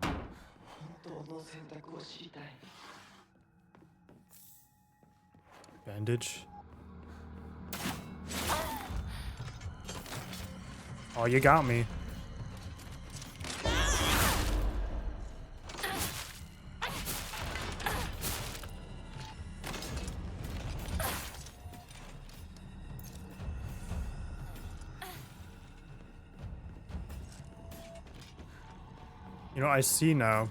本当の選択を知りたい Bandage. Oh, you got me. You know, I see now.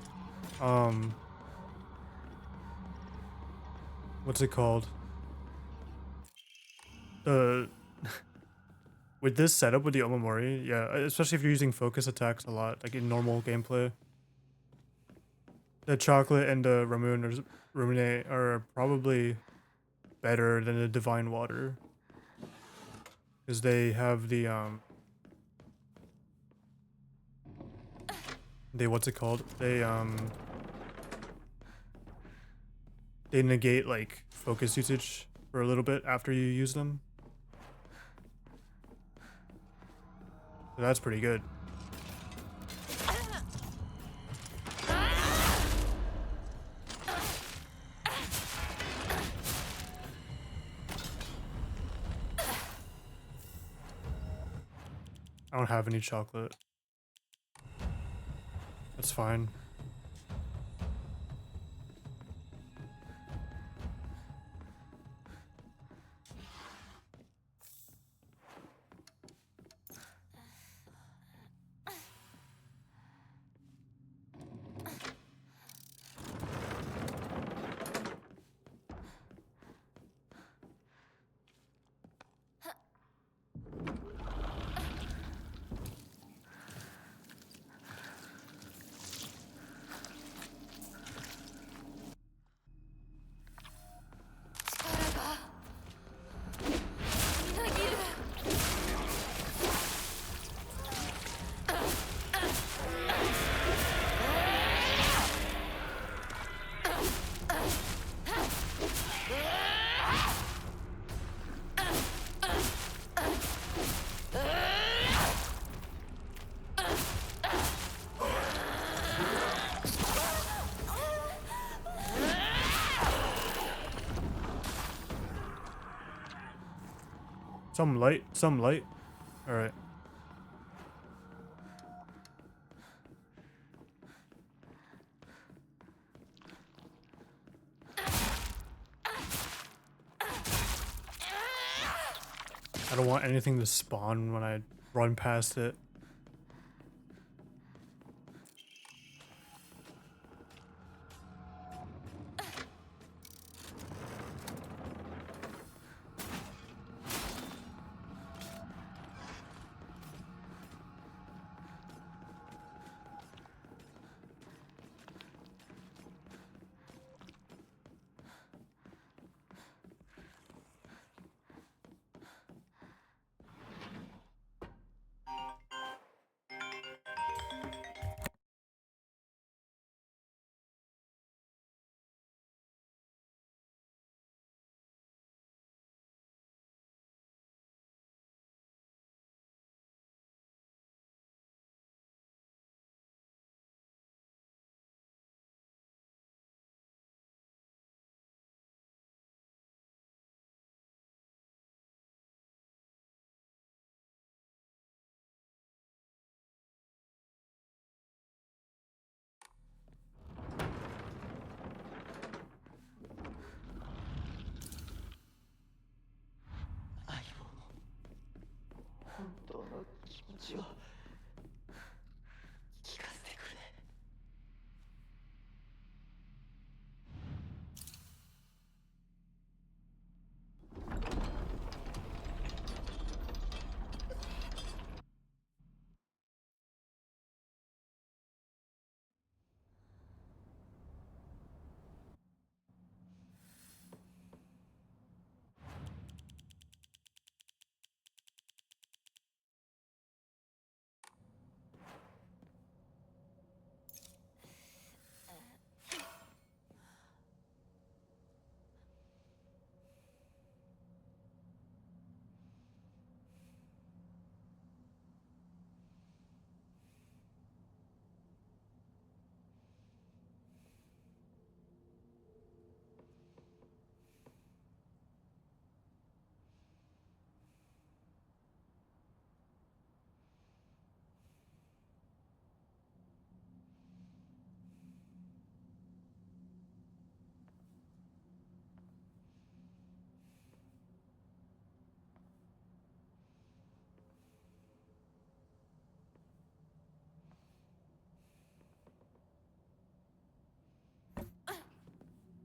What's it called? With this setup with the Omamori, yeah, especially if you're using focus attacks a lot, like in normal gameplay, the chocolate and the Rumine are probably better than the divine water, because they have the what's it called? They negate like focus usage for a little bit after you use them. So that's pretty good. I don't have any chocolate. That's fine. Some light, some light. Alright. I don't want anything to spawn when I run past it.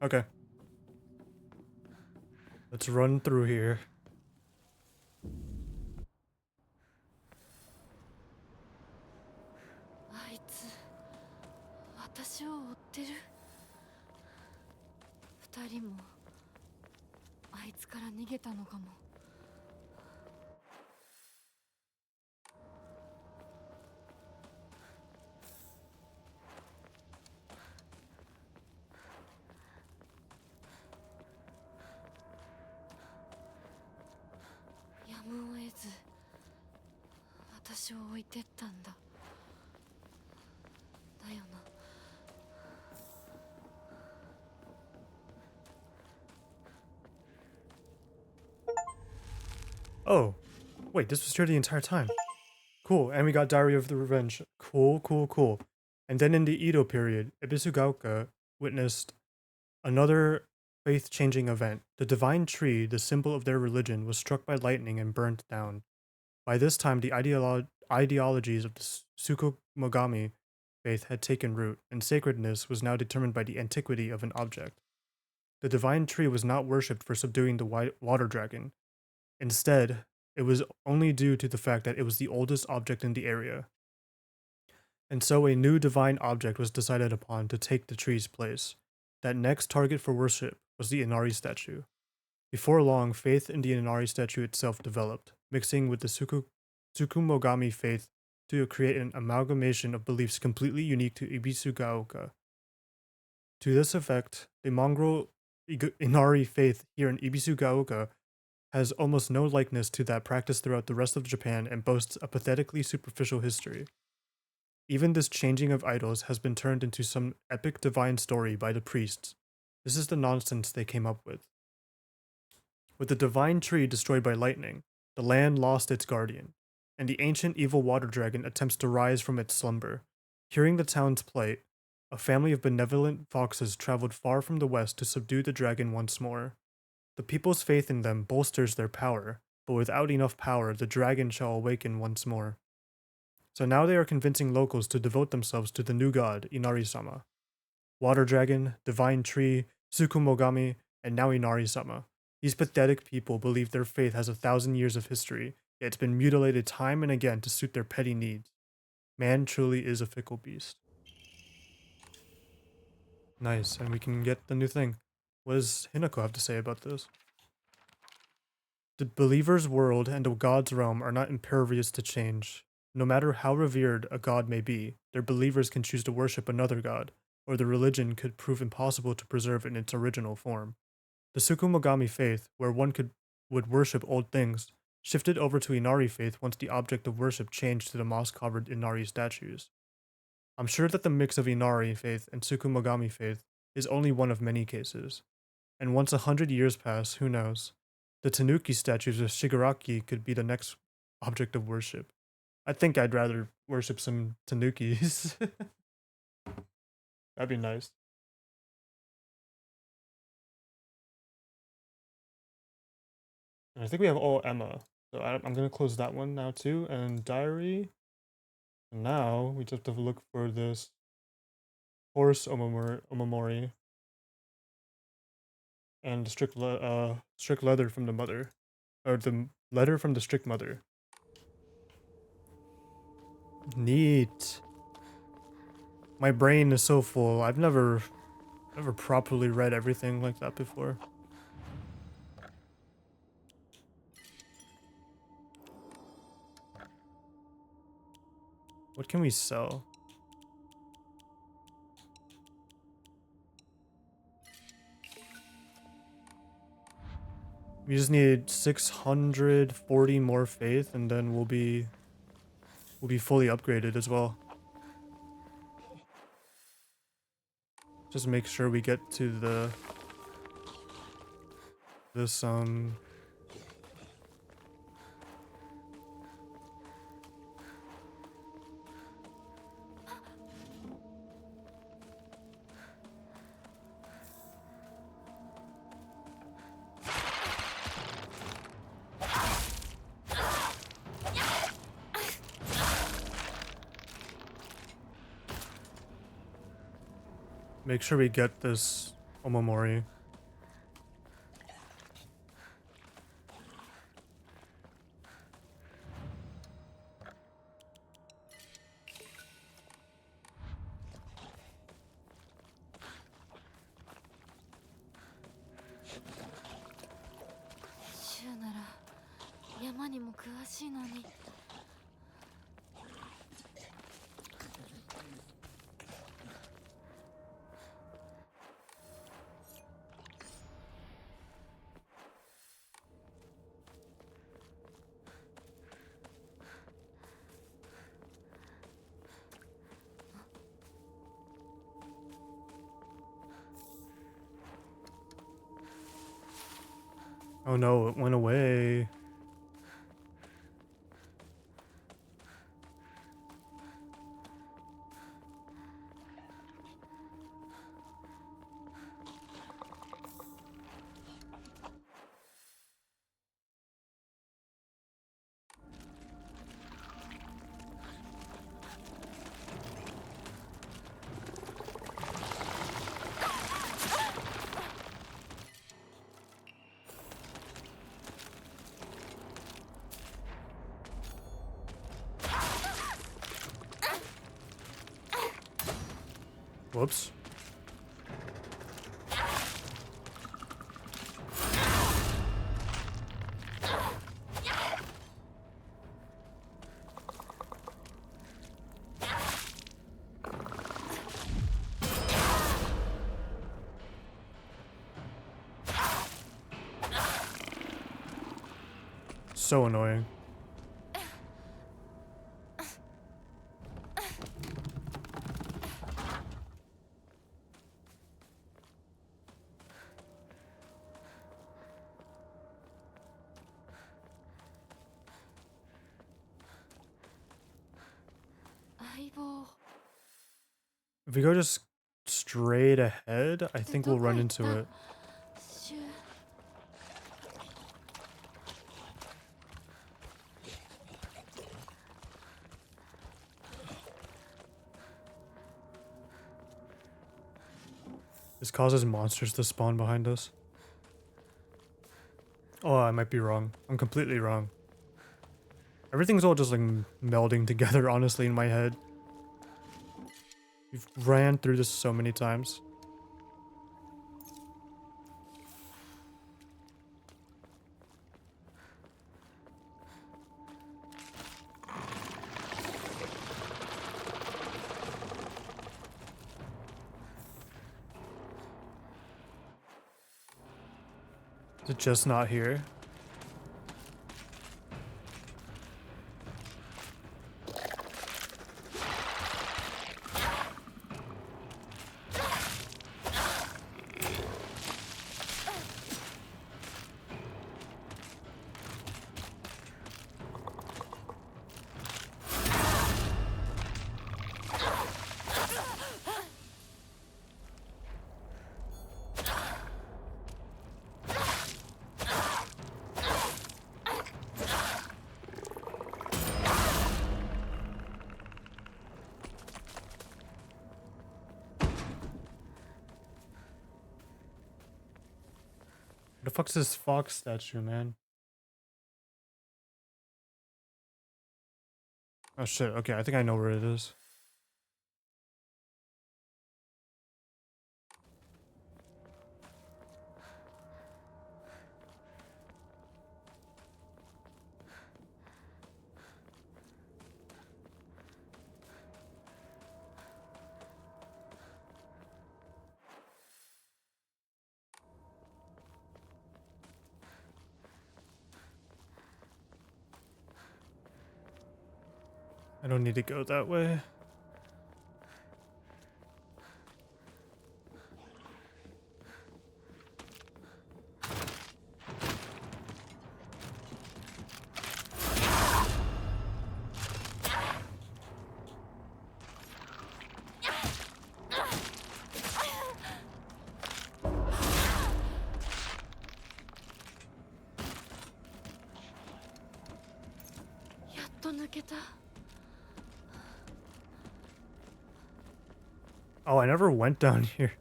Okay. Let's run through here. Oh, wait, this was here the entire time. Cool, and we got Diary of the Revenge. Cool, cool, cool. And then in the Edo period, Ibisugaoka witnessed another faith-changing event. The divine tree, the symbol of their religion, was struck by lightning and burnt down. By this time, the ideologies of the Tsukumogami faith had taken root, and sacredness was now determined by the antiquity of an object. The divine tree was not worshipped for subduing the water dragon. Instead, it was only due to the fact that it was the oldest object in the area. And so a new divine object was decided upon to take the tree's place. That next target for worship was the Inari statue. Before long, faith in the Inari statue itself developed, mixing with the Tsukumogami faith to create an amalgamation of beliefs completely unique to Ibisugaoka. To this effect, the Mongol Inari faith here in Ibisugaoka has almost no likeness to that practiced throughout the rest of Japan and boasts a pathetically superficial history. Even this changing of idols has been turned into some epic divine story by the priests. This is the nonsense they came up with. With the divine tree destroyed by lightning, The land lost its guardian, and the ancient evil water dragon attempts to rise from its slumber. Hearing the town's plight, a family of benevolent foxes traveled far from the west to subdue the dragon once more. The people's faith in them bolsters their power, but without enough power, the dragon shall awaken once more. So now they are convincing locals to devote themselves to the new god, Inari-sama. Water Dragon, Divine Tree, Tsukumogami, and now Inari-sama. These pathetic people believe their faith has 1,000 years of history, yet it's been mutilated time and again to suit their petty needs. Man truly is a fickle beast. Nice, and we can get the new thing. What does Hinako have to say about this? The believer's world and the god's realm are not impervious to change. No matter how revered a god may be, their believers can choose to worship another god, or the religion could prove impossible to preserve in its original form. The Tsukumogami faith, where one would worship old things, shifted over to Inari faith once the object of worship changed to the moss-covered Inari statues. I'm sure that the mix of Inari faith and Tsukumogami faith is only one of many cases. And once 100 years pass, who knows? The Tanuki statues of Shigaraki could be the next object of worship. I think I'd rather worship some Tanukis. That'd be nice. And I think we have all Emma. So I'm going to close that one now too. And diary. And now we just have to look for this horse Omamori. And the strict letter from the mother. Or the letter from the strict mother. Neat. My brain is so full. I've never properly read everything like that before. What can we sell? We just need 640 more faith and then we'll be fully upgraded as well. Just make sure we get to this make sure we get this Omamori. Oh no, it went away. Whoops. So annoying. 望 If we go just straight ahead, I って think ど we'll こ run 行っ into た it. シュ This causes monsters to spawn behind us. Oh, I might be wrong. I'm completely wrong. Everything's all just like melding together, honestly, in my head. We've ran through this so many times. Is it just not here? What the fuck's this fox statue, man? Oh shit, okay, I think I know where it is. I don't need to go that way. Oh, I never went down here.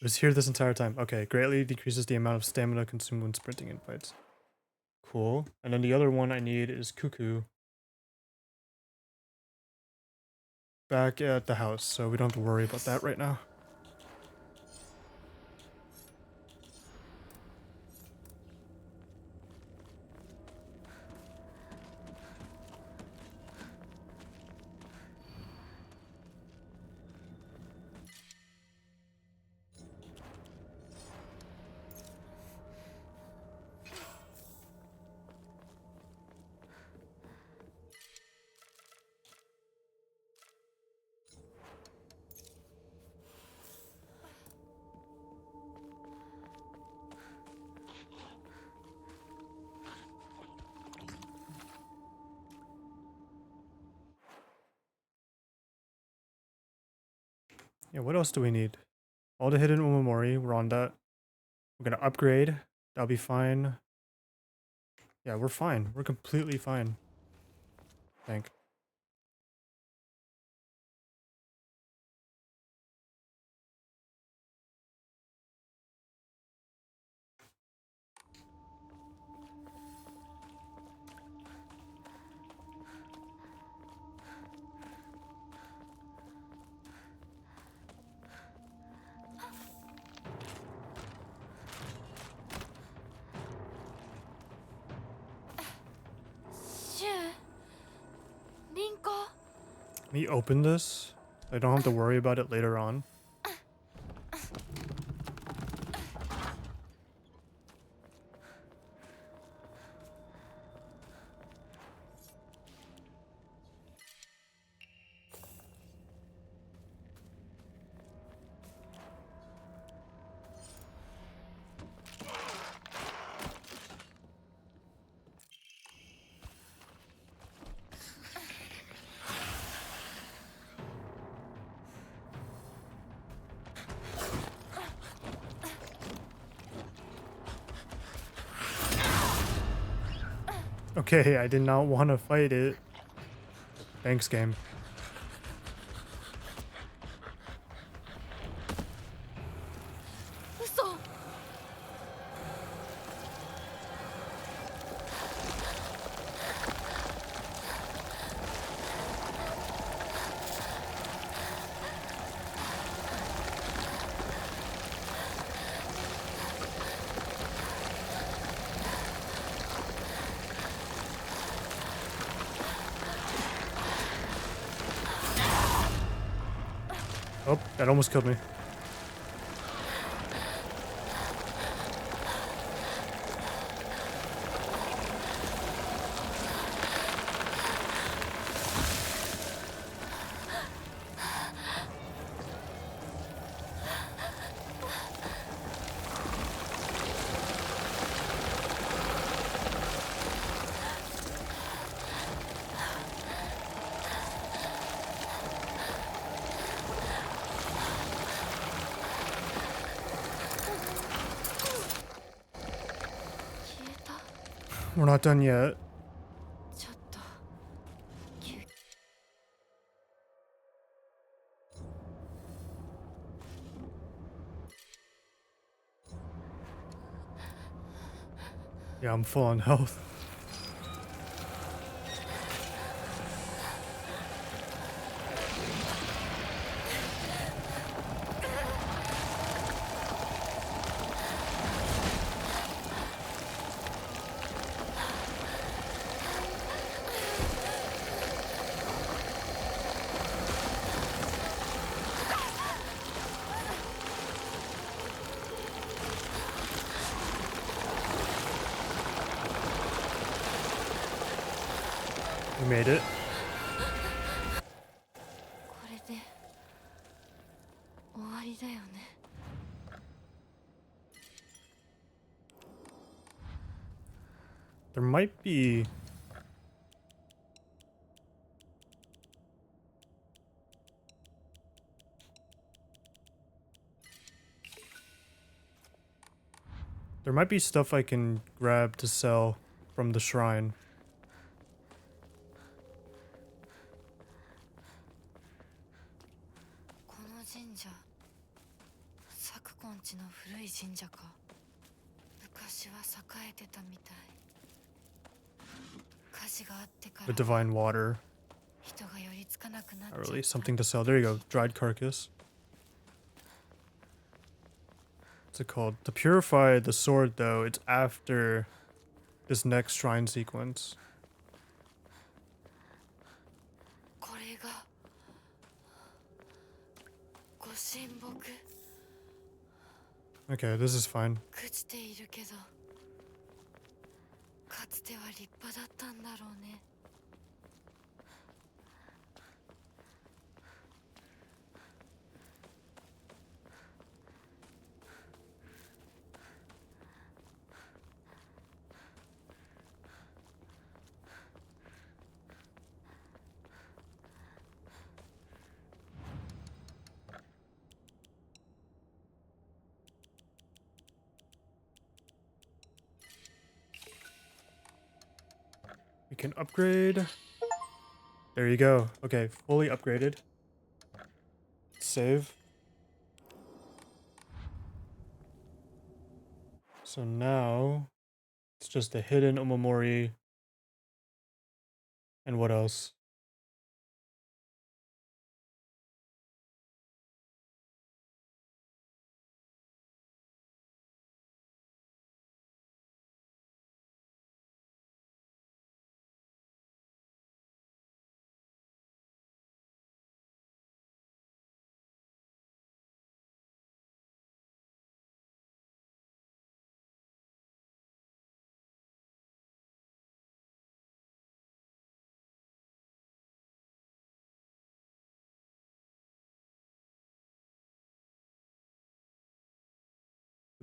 It was here this entire time. Okay, greatly decreases the amount of stamina consumed when sprinting in fights. Cool. And then the other one I need is Cuckoo. Back at the house, so we don't have to worry about that right now. Yeah, what else do we need? All the hidden Umamori, we're on that. We're gonna upgrade. That'll be fine. Yeah, we're fine. We're completely fine. I think. Let me open this. I don't have to worry about it later on. Okay, I did not want to fight it. Thanks, game.嘘。 Oh, that almost killed me. We're not done yet. ちょっと休 Yeah, I'm full on health. We made it. これで終わりだよね。 There might be... There might be stuff I can grab to sell from the shrine. この神社、昨今地の古い神社か。昔は栄えてたみたい。火事があってか The ら divine water. 人が寄りつかなくなっちゃ Not った。 really something to sell. There you go. Dried carcass. What's it called? To purify the sword, though, it's after this next shrine sequence. これがご神木。 Okay, this is fine. 朽ちているけど、かつては立派だったんだろうね。 We can upgrade. There you go. Okay, fully upgraded. Save. So now it's just a hidden Omamori. And what else?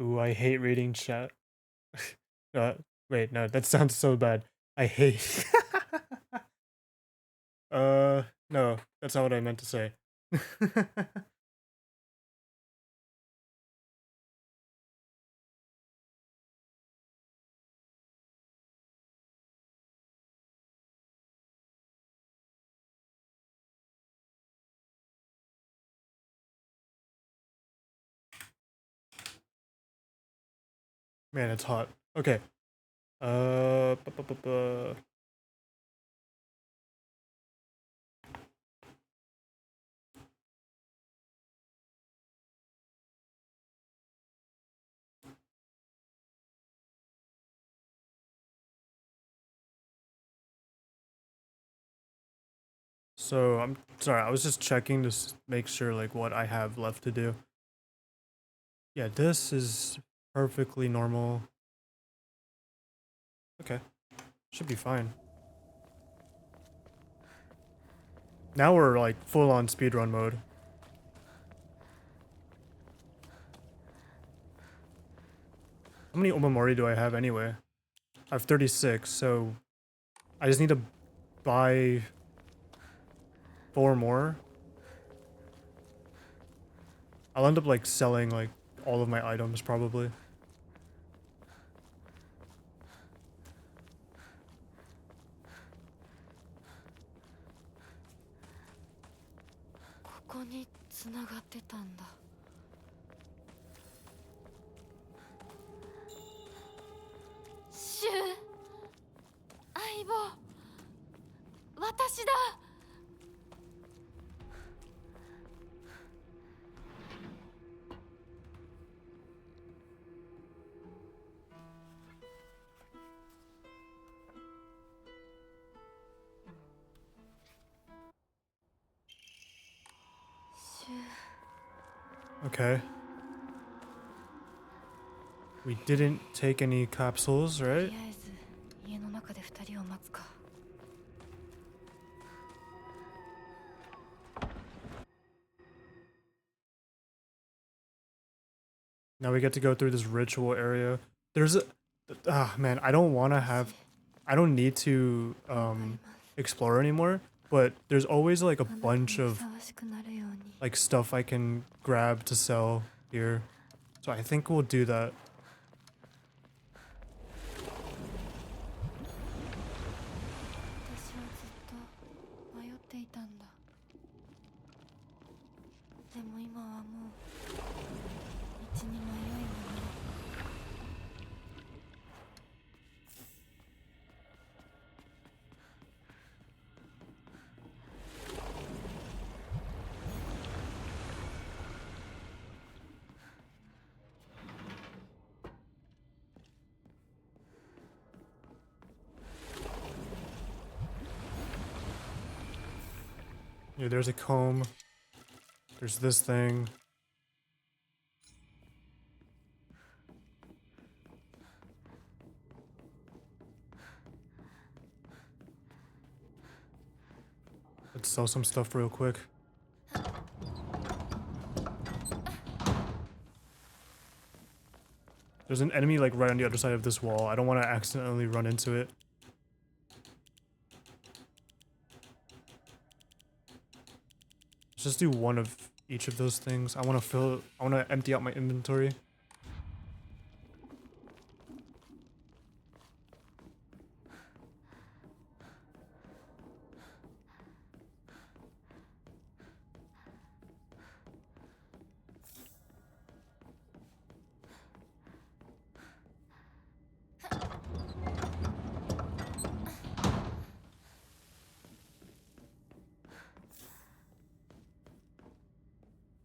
Ooh, I hate reading chat. uh, wait, no, that sounds so bad. I hate. No, that's not what I meant to say. Man, it's hot. Okay. Bu- So I'm sorry, I was just checking to make sure like what I have left to do. Yeah, this is perfectly normal. Okay, should be fine. Now we're like full on speedrun mode. How many Omamori do I have anyway? I have 36, so I just need to buy 4 more. I'll end up like selling like all of my items probably. Okay. We didn't take any capsules, right? Now we get to go through this ritual area. There's a man, I don't need to explore anymore, but there's always like a bunch of like stuff I can grab to sell here. So I think we'll do that. Yeah, there's a comb. There's this thing. Let's sell some stuff real quick. There's an enemy like right on the other side of this wall. I don't want to accidentally run into it. Let's just do one of each of those things. I want to empty out my inventory.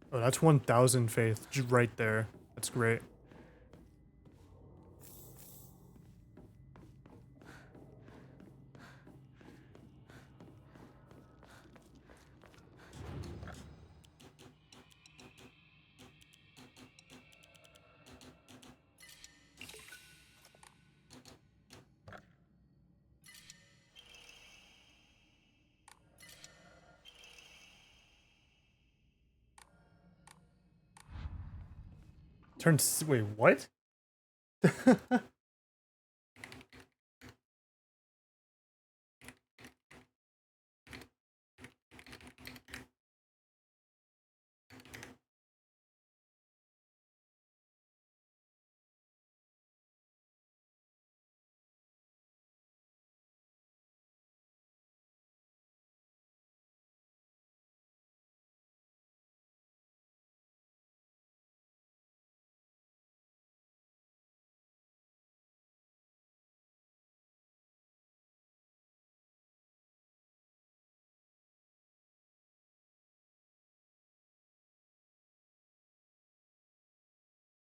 Oh, that's 1,000 faith, just right there. That's great. Wait, what?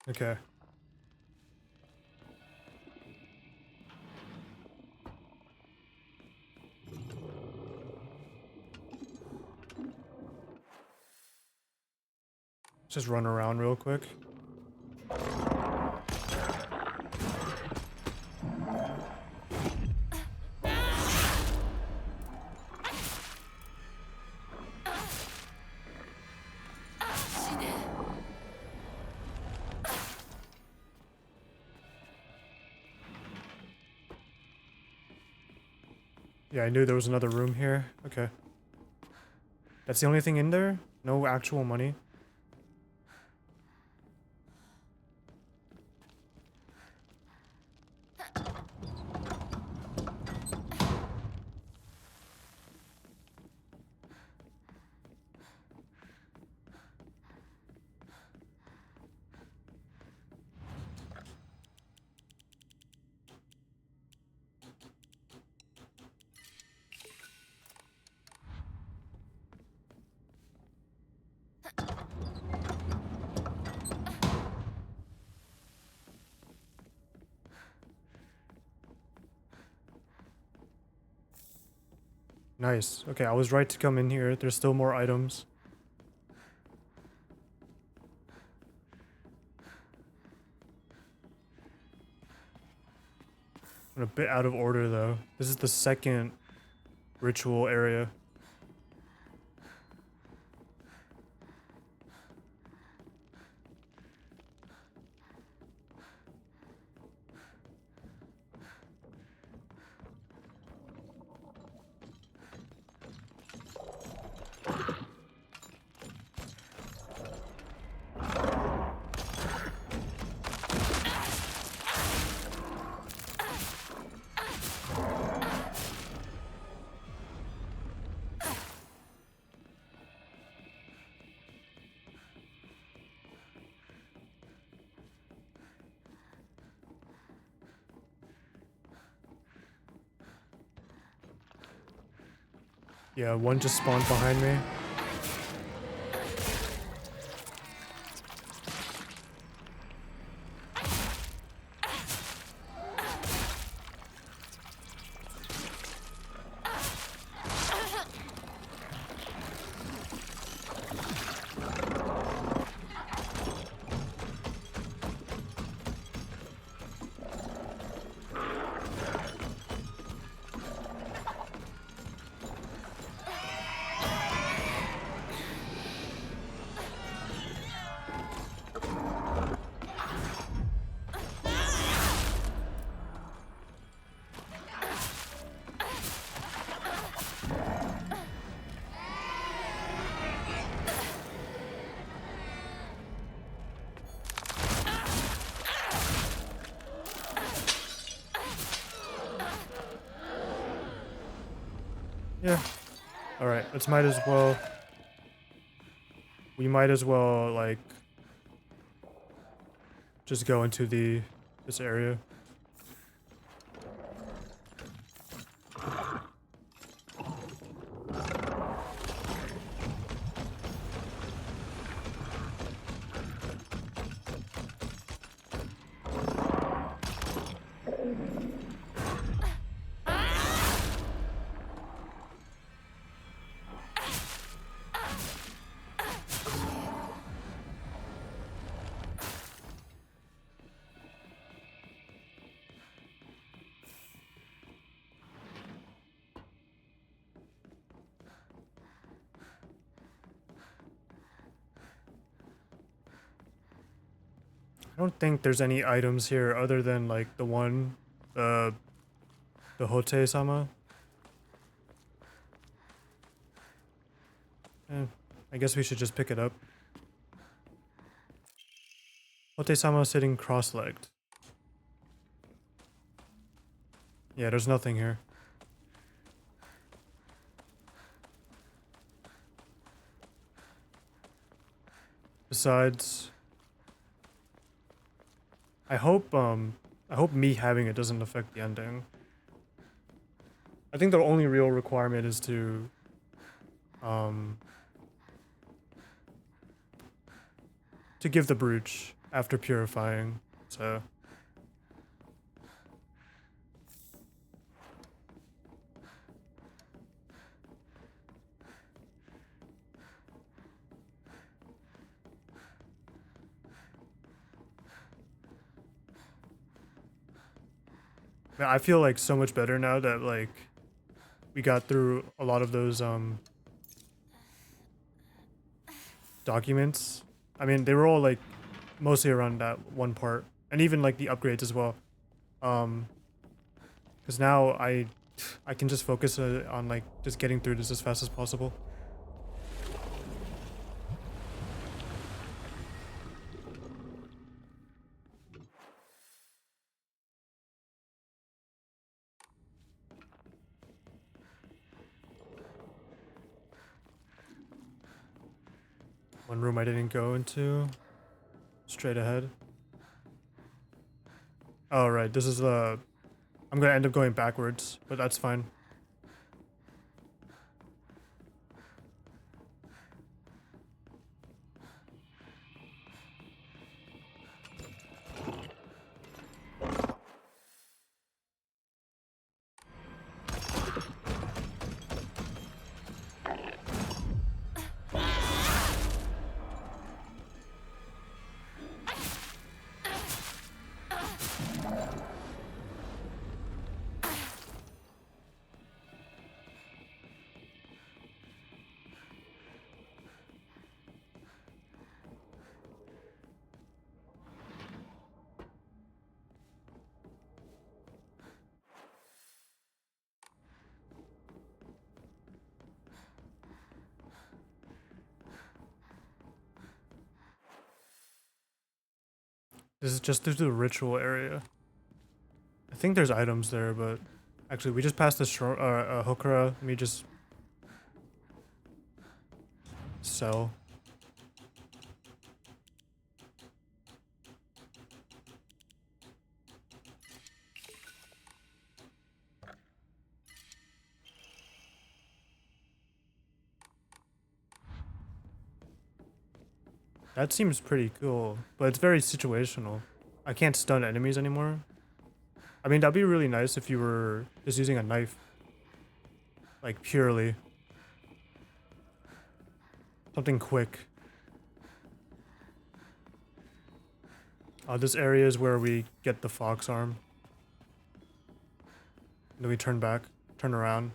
Okay. Just run around real quick. Yeah, I knew there was another room here. Okay. That's the only thing in there? No actual money? Nice. Okay, I was right to come in here. There's still more items. I'm a bit out of order though. This is the second ritual area. Yeah, one just spawned behind me. Yeah. Alright, let's might as well... We might as well, like... just go into this area. I don't think there's any items here other than like the one, the Hote-sama. I guess we should just pick it up. Hote-sama sitting cross-legged. Yeah, there's nothing here. Besides, I hope me having it doesn't affect the ending. I think the only real requirement is to give the brooch. after purifying, so. Man, I feel like so much better now that like we got through a lot of those documents. I mean, they were all like mostly around that one part, and even like the upgrades as well. Because now I can just focus on like just getting through this as fast as possible. One room I didn't go into. Straight ahead. Oh, right. This is the... I'm gonna end up going backwards, but that's fine. This is just through the ritual area. I think there's items there, but actually we just passed the Hokura. Let me just sell. That seems pretty cool, but it's very situational. I can't stun enemies anymore. I mean, that'd be really nice if you were just using a knife. Like, purely. Something quick. This area is where we get the fox arm. Then we turn back, turn around.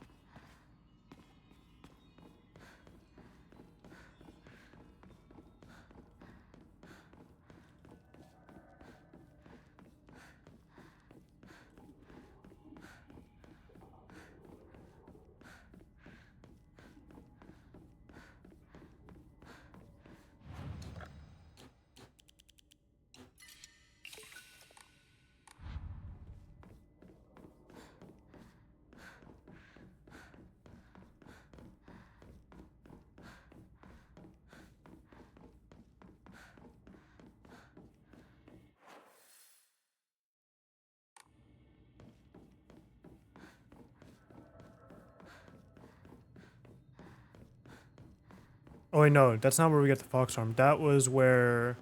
Oh wait, no, that's not where we get the fox arm. That was where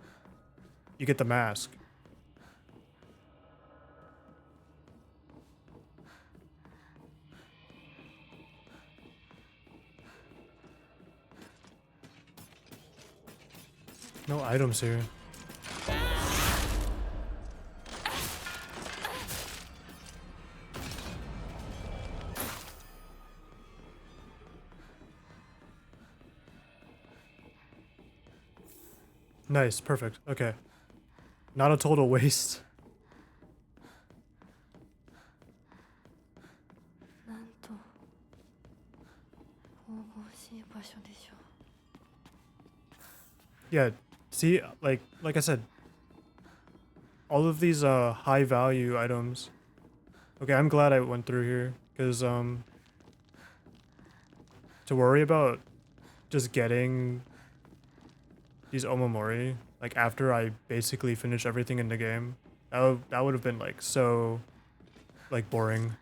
you get the mask. No items here. Nice, perfect. Okay. Not a total waste. なんと神々しい場所でしょう。 Yeah, see, like I said, all of these high value items. Okay, I'm glad I went through here because to worry about just getting these Omamori like after I basically finish everything in the game, that would have been like so like boring.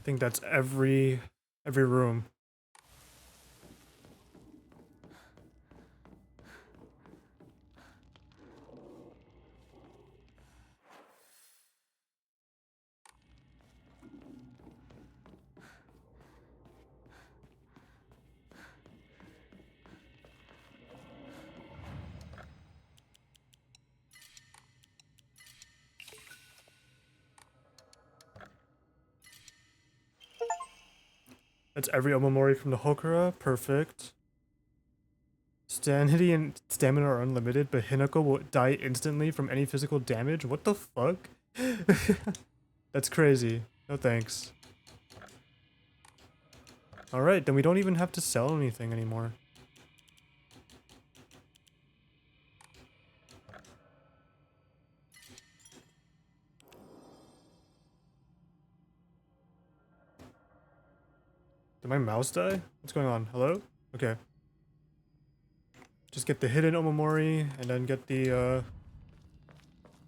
think that's every room. That's every Omamori from the Hokura. Perfect. Sanity and stamina are unlimited, but Hinako will die instantly from any physical damage? What the fuck? That's crazy. No thanks. Alright, then we don't even have to sell anything anymore. Did my mouse die? What's going on? Hello? Okay. Just get the hidden Omamori, and then get the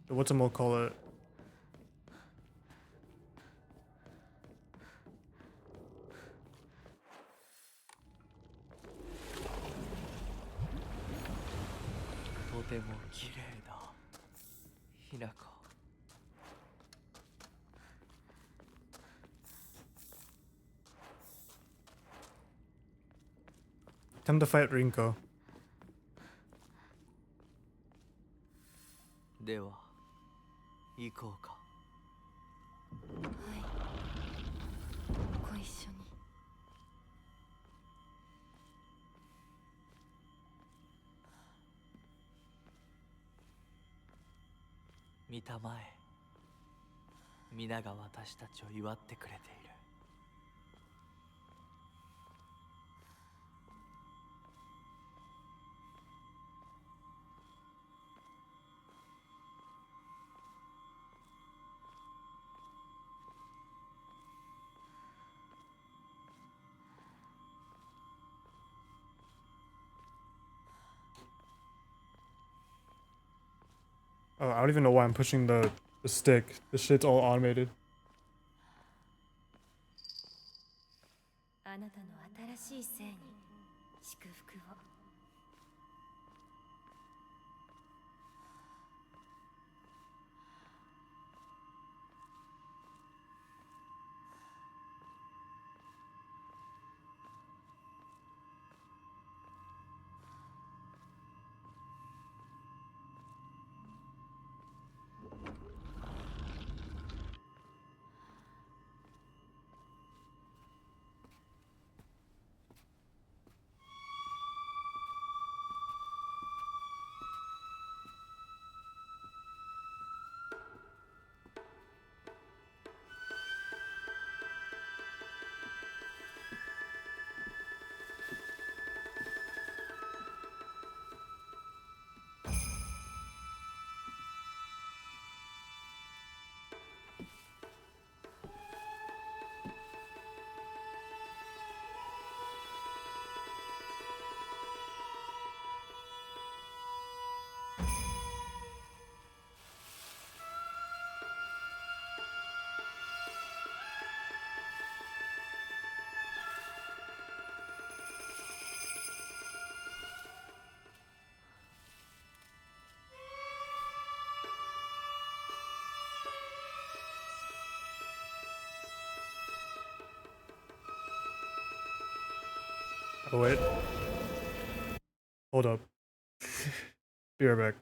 whatchamacallit. Time to fight Rinko. では行こうか。はいご一緒に。見たまえ。皆が私たちを祝ってくれている。Oh, I don't even know why I'm pushing the stick. This shit's all automated. あなたの新しい生に祝福を。Oh wait. Hold up. Be right back.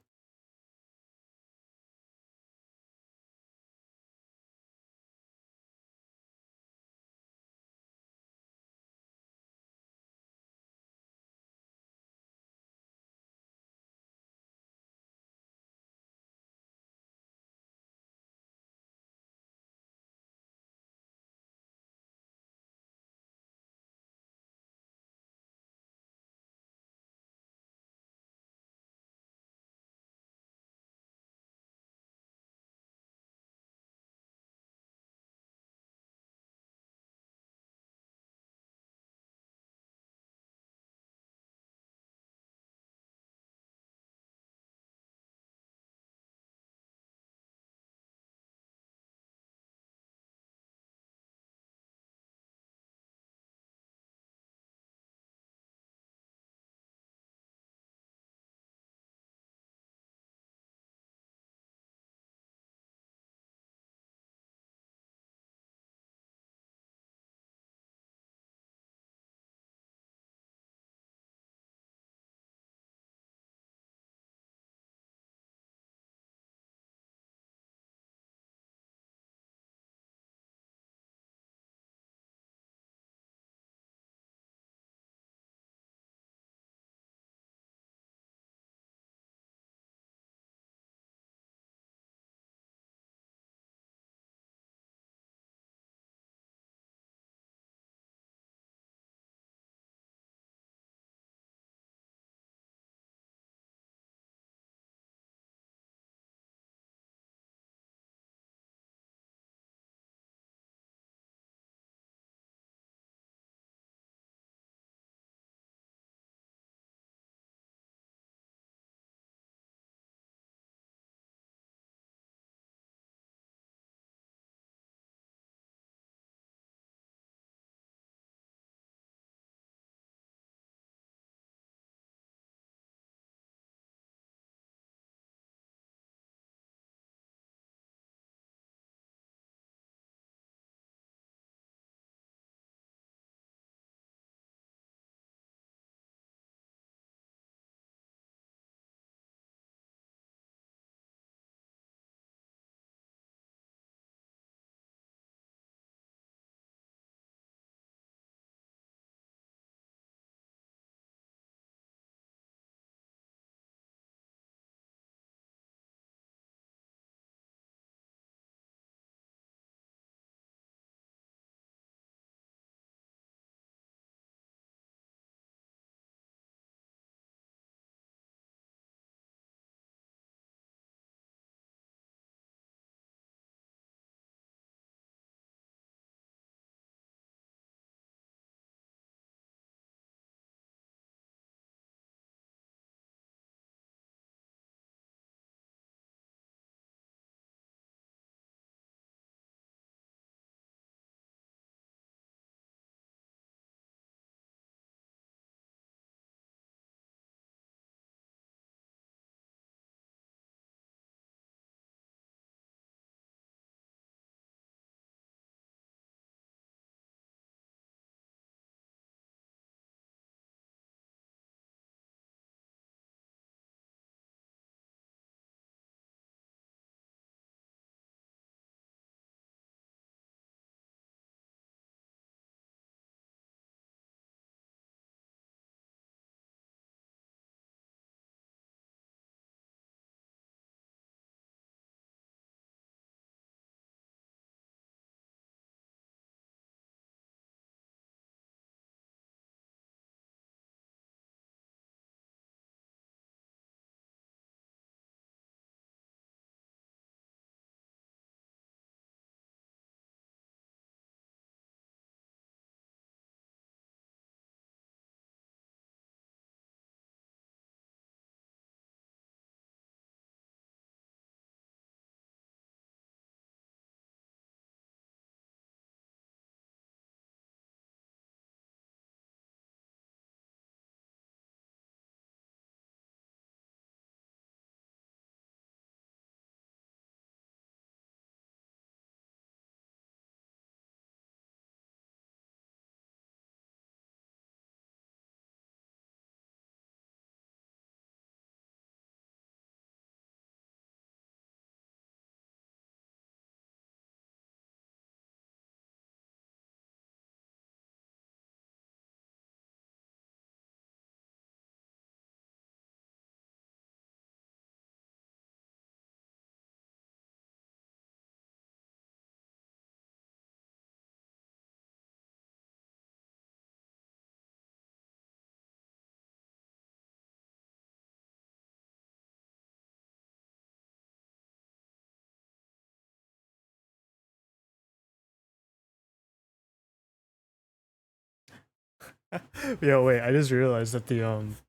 Yeah, wait, I just realized that the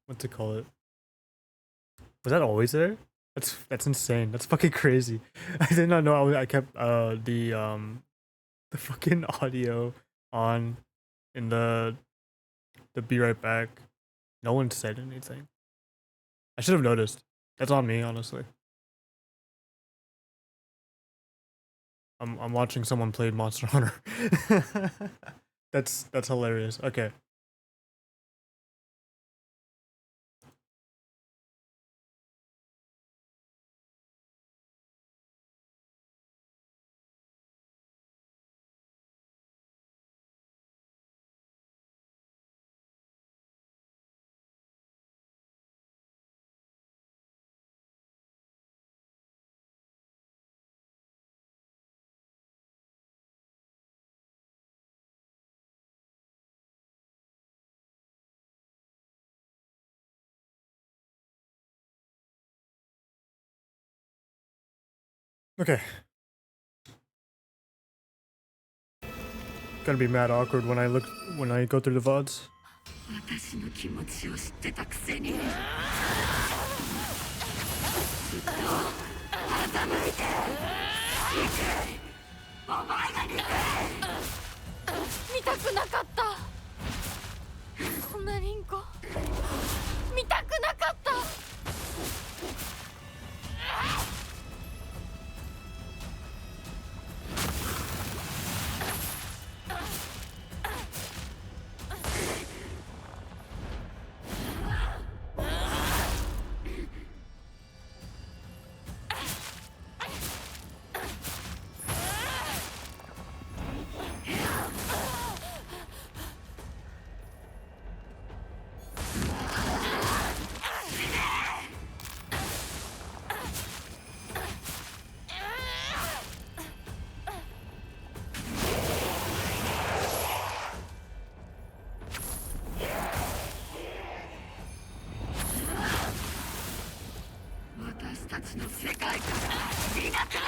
what to call it? Was that always there? That's insane. That's fucking crazy. I did not know I kept the fucking audio on in the be right back. No one said anything. I should have noticed. That's on me, honestly. I'm watching someone play Monster Hunter. That's hilarious. Okay. Okay. Gonna be mad awkward when I go through the VODs. 私の気持ちを知ってたくせにずっと欺いてお前が見たくなかったこんなリンコ見たくなかった私たちの世界からいなくなれ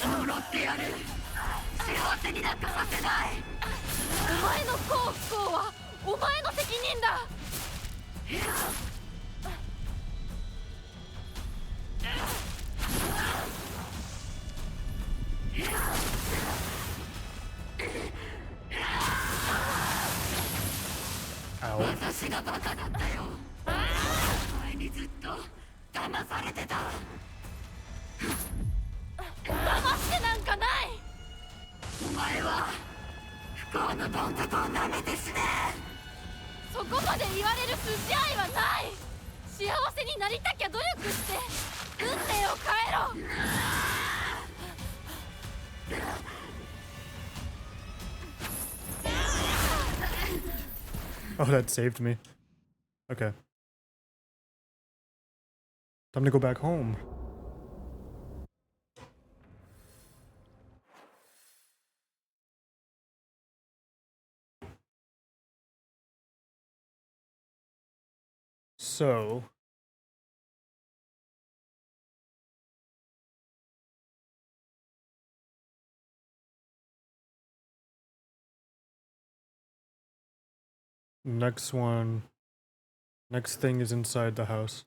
呪ってやる幸せになんかさせないお前の幸不幸はお前の責任だ私がバカだったよお前にずっと騙されてた騙してなんかないお前は不幸のどん底を舐めて死ねそこまで言われる筋合いはない幸せになりたきゃ努力して運命を変えろ Oh, that saved me. Okay. Time to go back home. So... Next thing is inside the house.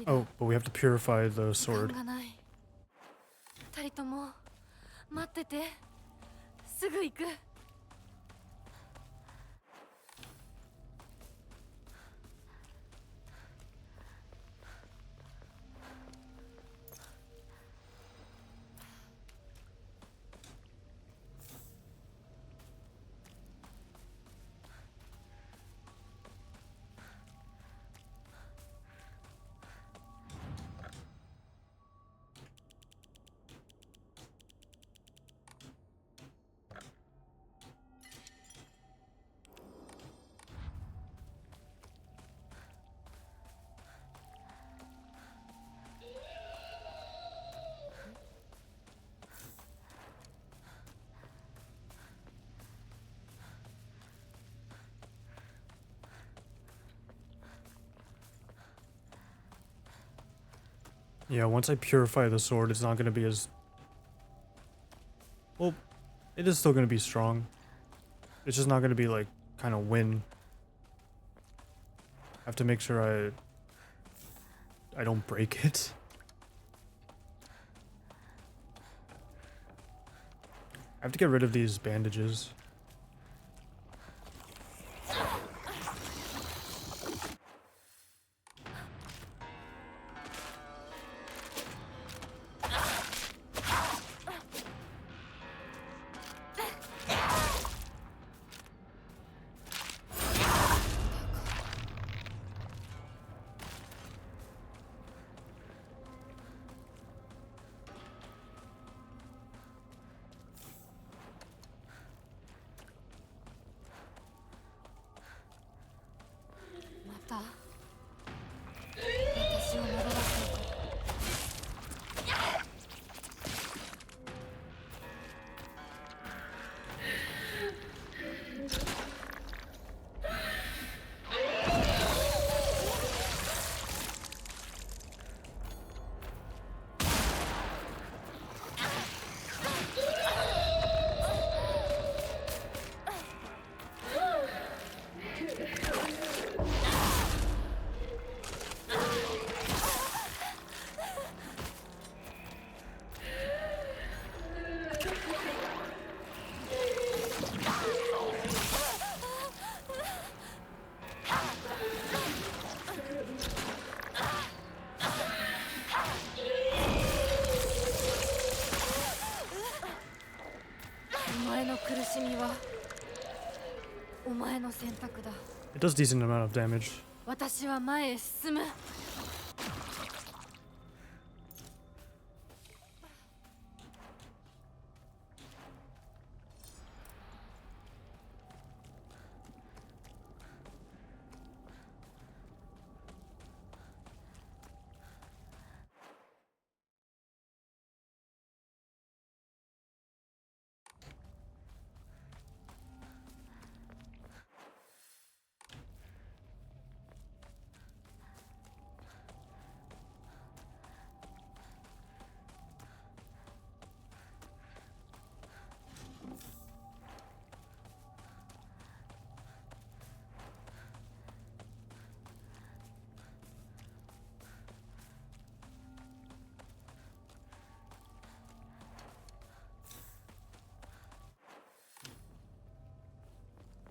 Oh, but we have to purify the sword. 2人とも待っててすぐ行く Yeah, once I purify the sword, it's not gonna be as... Well, it is still gonna be strong. It's just not gonna be like, kind of win. I have to make sure I don't break it. I have to get rid of these bandages. It does decent amount of damage. 私は前へ進む。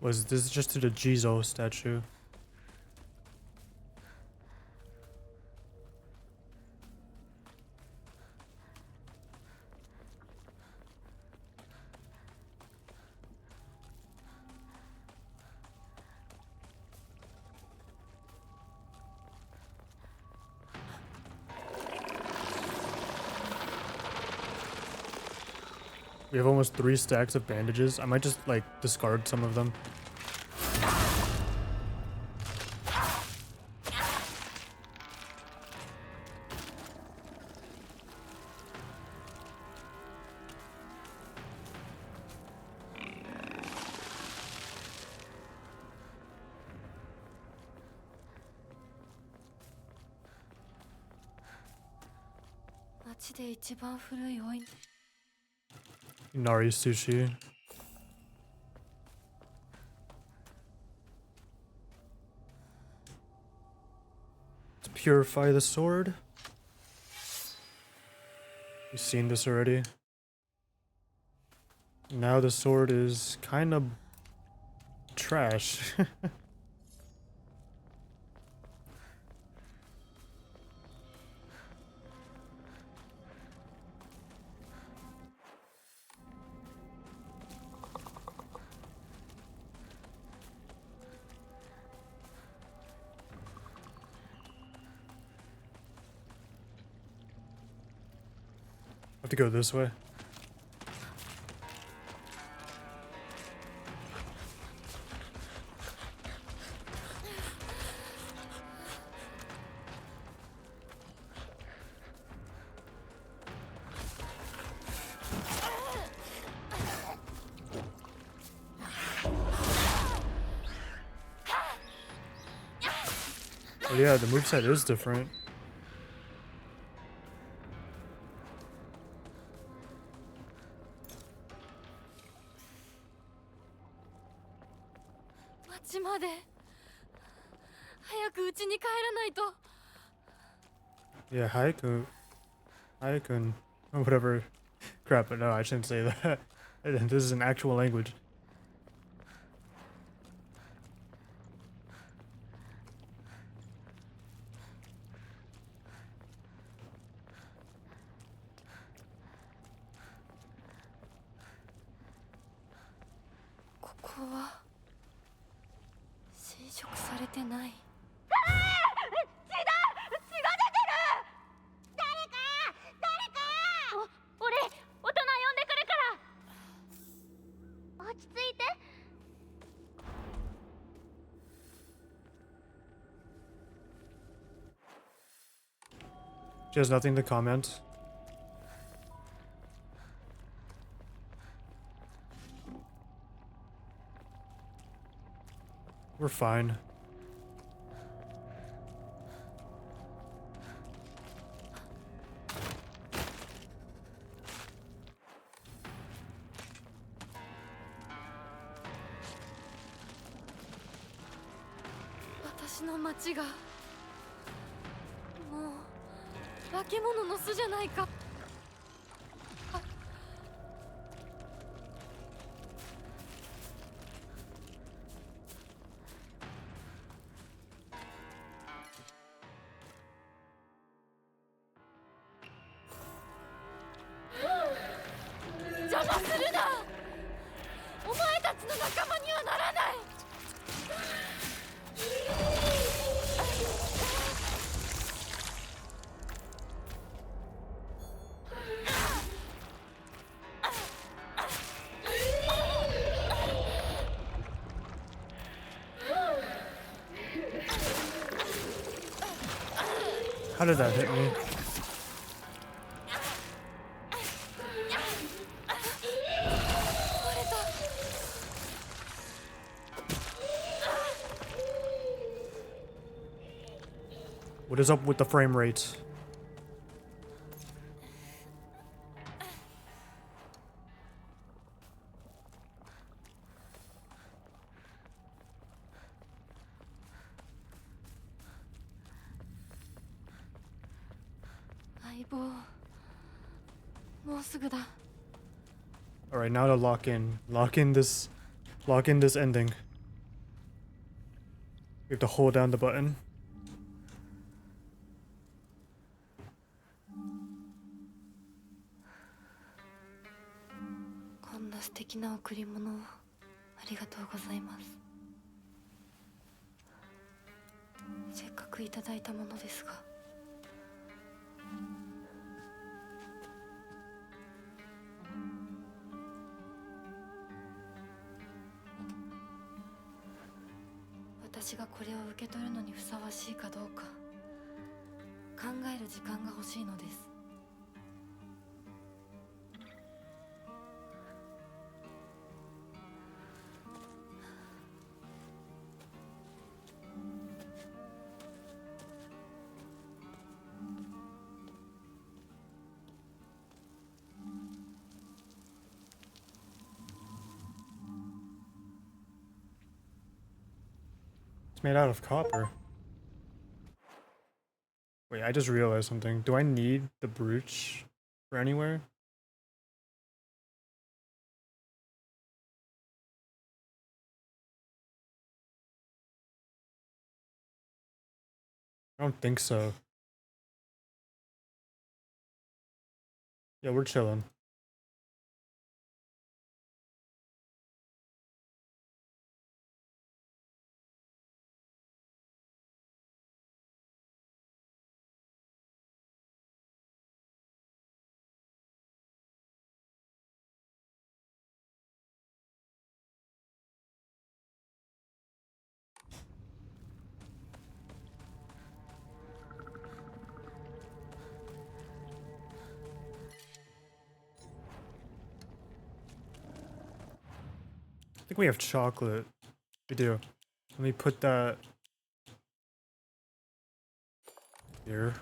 Was this just to the Jizo statue? We have almost 3 stacks of bandages. I might just like discard some of them. Nari sushi. To purify the sword. You've seen this already. Now the sword is kind of trash. I have to go this way. Oh yeah, the moveset is different. 早く家に帰らないと。 Yeah, Haikun, or whatever. Crap, but no, I shouldn't say that. This is an actual language. ここは侵食されてない。俺大人呼んでくるから落ち着いて。 She has nothing to comment. We're fine. Watashi no machi gaもう化け物の巣じゃないか。 邪魔するな。お前たちの仲間にはならない。 How did that hit me? What is up with the frame rate? All right, now to lock in this ending. We have to hold down the button. こんな素敵な贈り物をありがとうございます。せっかくいただいたものですが。 私がこれを受け取るのにふさわしいかどうか考える時間が欲しいのです。 It's made out of copper. Wait, I just realized something. Do I need the brooch for anywhere? I don't think so. Yeah, we're chilling. I think we have chocolate. We do. Let me put that here.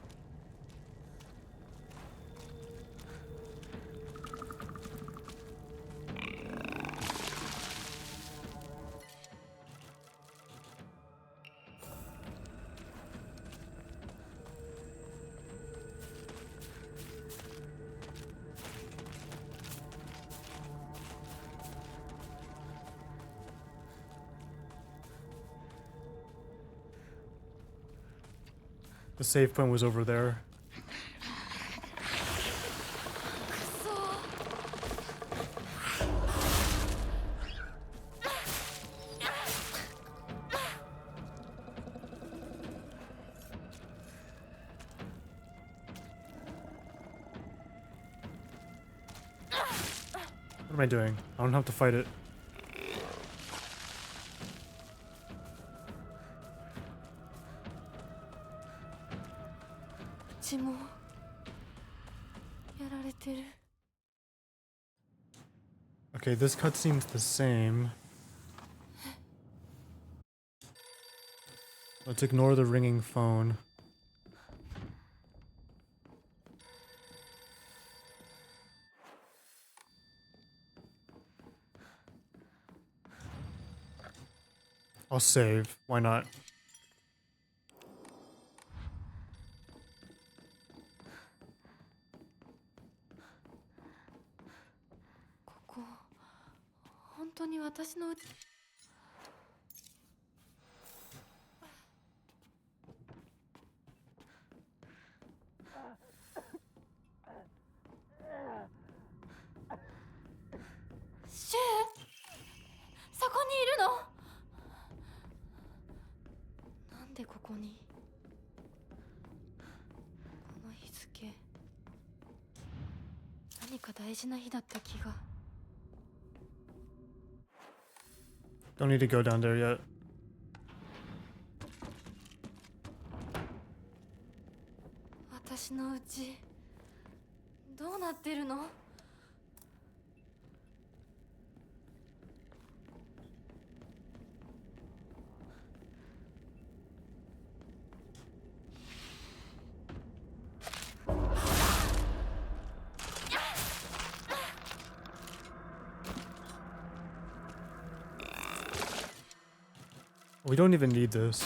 The save point was over there. What am I doing? I don't have to fight it. Okay, this cutscene's the same. Let's ignore the ringing phone. I'll save. Why not? Don't need to go down there yet. We don't even need this.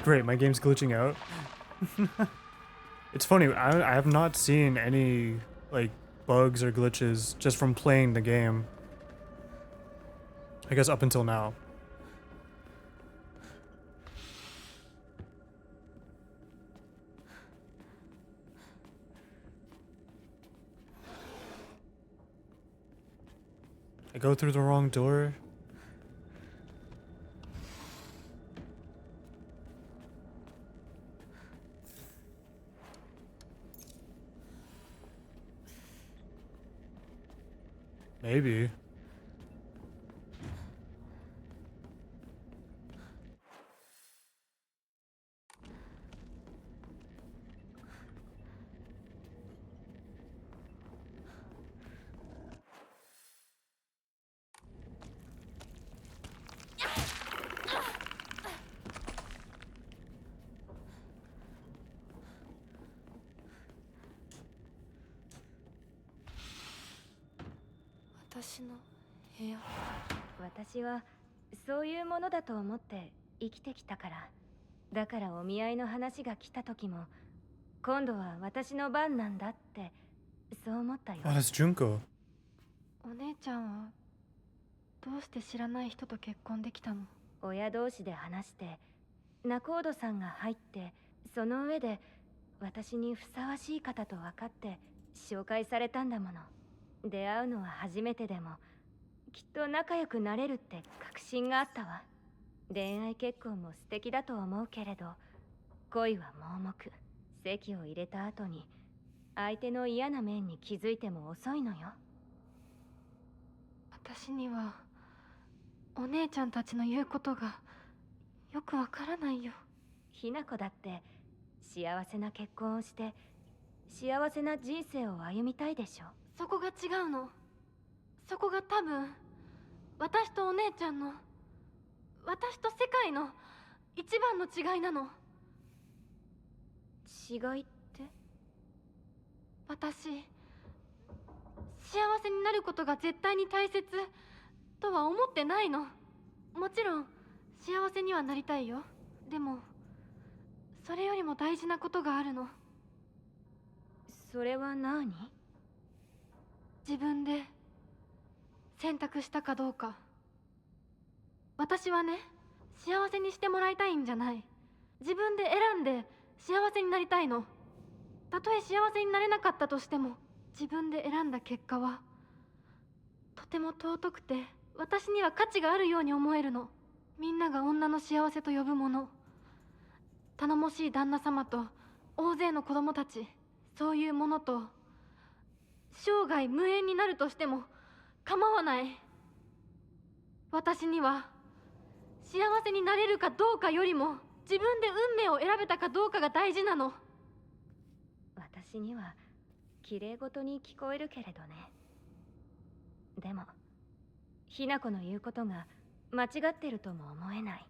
Great, my game's glitching out. It's funny, I have not seen any, like, bugs or glitches just from playing the game. I guess up until now. I go through the wrong door? Maybe.私はそういうものだと思って生きてきたから。だからお見合いの話が来た時も、今度は私の番なんだってそう思ったよ。Oh, that's Junko. お姉ちゃんはどうして知らない人と結婚できたの？親同士で話して仲人さんが入って、その上で私にふさわしい方と分かって紹介されたんだもの。出会うのは初めてでもきっと仲良くなれるって確信があったわ。恋愛結婚も素敵だと思うけれど、恋は盲目。籍を入れた後に相手の嫌な面に気づいても遅いのよ。私にはお姉ちゃんたちの言うことがよくわからないよ。ひな子だって幸せな結婚をして幸せな人生を歩みたいでしょ。そこが違うの。そこが多分私とお姉ちゃんの、私と世界の一番の違いなの。違いって？私、幸せになることが絶対に大切とは思ってないの。もちろん幸せにはなりたいよ。でもそれよりも大事なことがあるの。それは何？自分で選択したかどうか。私はね、幸せにしてもらいたいんじゃない。自分で選んで幸せになりたいの。たとえ幸せになれなかったとしても、自分で選んだ結果はとても尊くて、私には価値があるように思えるの。みんなが女の幸せと呼ぶもの、頼もしい旦那様と大勢の子供たち、そういうものと生涯無縁になるとしても構わない。私には幸せになれるかどうかよりも、自分で運命を選べたかどうかが大事なの。私には綺麗事に聞こえるけれどね。でもひな子の言うことが間違ってるとも思えない。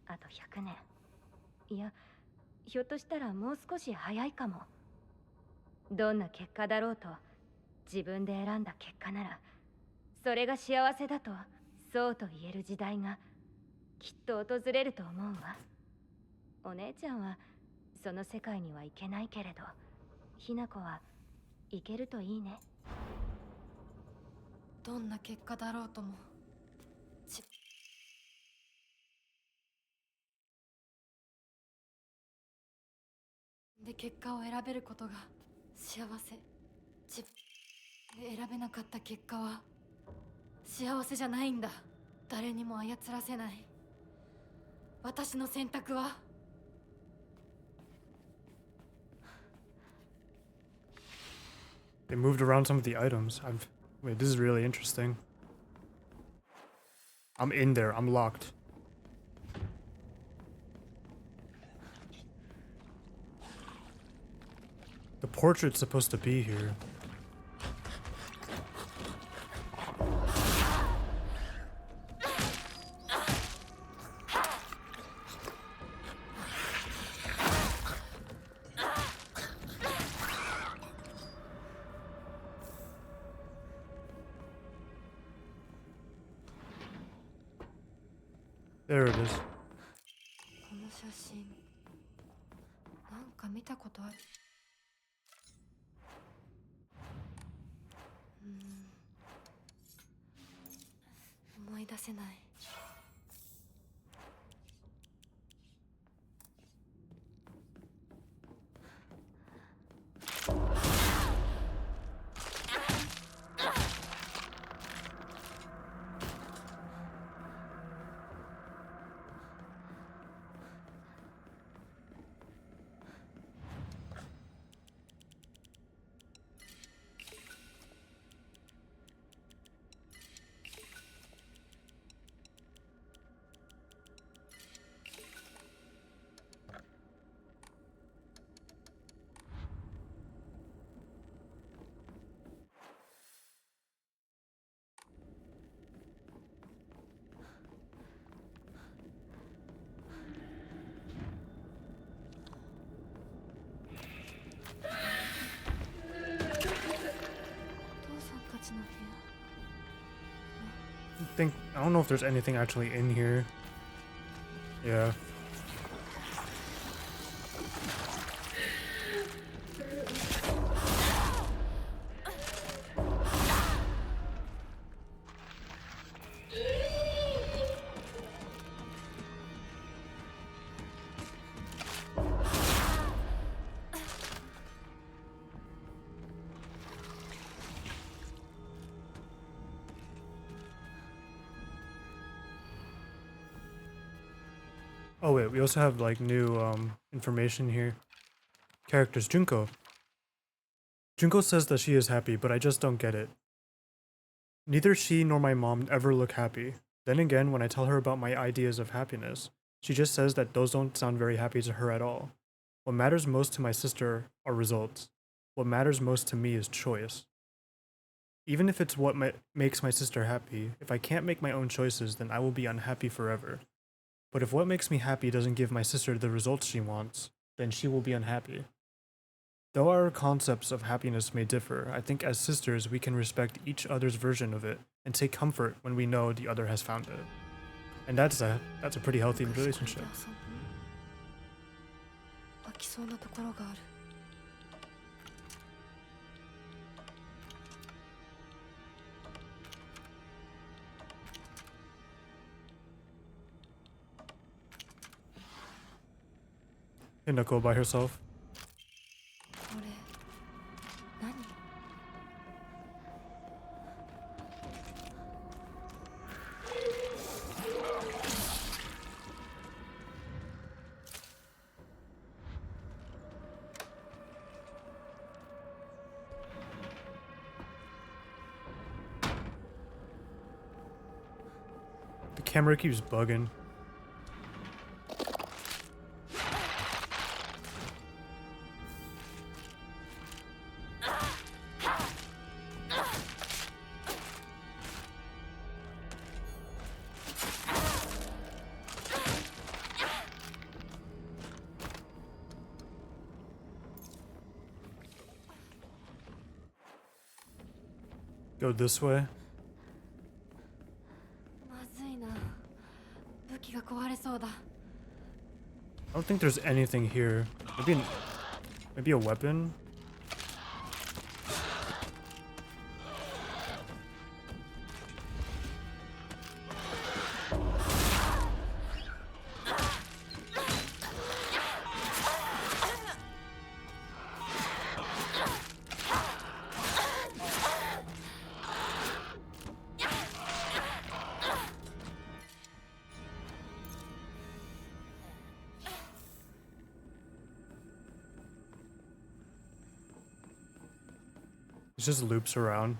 あと100年、いや、ひょっとしたらもう少し早いかも。どんな結果だろうと、自分で選んだ結果ならそれが幸せだとそうと言える時代がきっと訪れると思うわ。お姉ちゃんはその世界には行けないけれど、ひな子は行けるといいね。どんな結果だろうとも、で結果を選べることが幸せ。自分で選べなかった結果は幸せじゃないんだ。誰にも操らせない。私の選択はThey moved around some of the items. Wait, this is really interesting. I'm in there. I'm locked. The portrait's supposed to be here. There it is. この写真、なんか見たことある。思い出せない。I don't know if there's anything actually in here. Yeah. Oh wait, we also have like new information here. Characters. Junko. Junko says that she is happy, but I just don't get it. Neither she nor my mom ever look happy. Then again, when I tell her about my ideas of happiness, she just says that those don't sound very happy to her at all. What matters most to my sister are results. What matters most to me is choice. Even if it's what makes my sister happy, if I can't make my own choices, then I will be unhappy forever. But if what makes me happy doesn't give my sister the results she wants, then she will be unhappy. Though our concepts of happiness may differ, I think as sisters we can respect each other's version of it and take comfort when we know the other has found it. And that's a pretty healthy relationship. 飽きそうなところがある。Hinako by herself. これ何？ The camera keeps bugging. Go this way. まずいな。武器が壊れそうだ。 I don't think there's anything here. Maybe a weapon? It just loops around.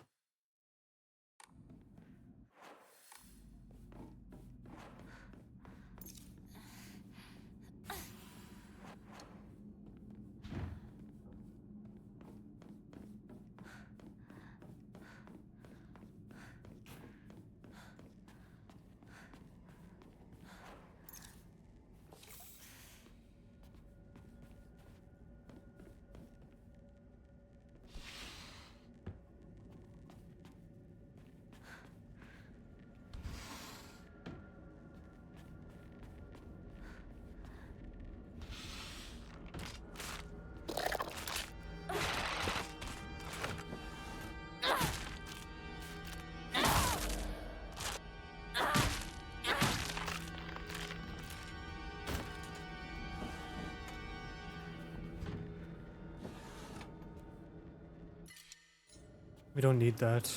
We don't need that.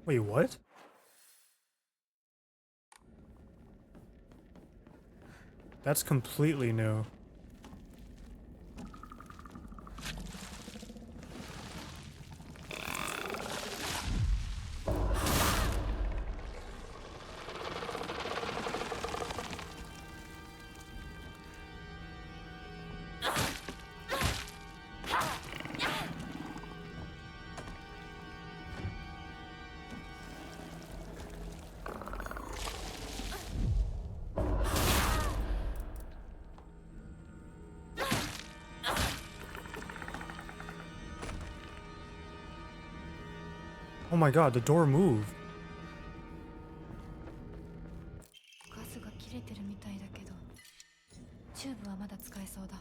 Wait, what? That's completely new. Oh my god, the door moved. ガスが切れてるみたいだけど、チューブはまだ使えそうだ。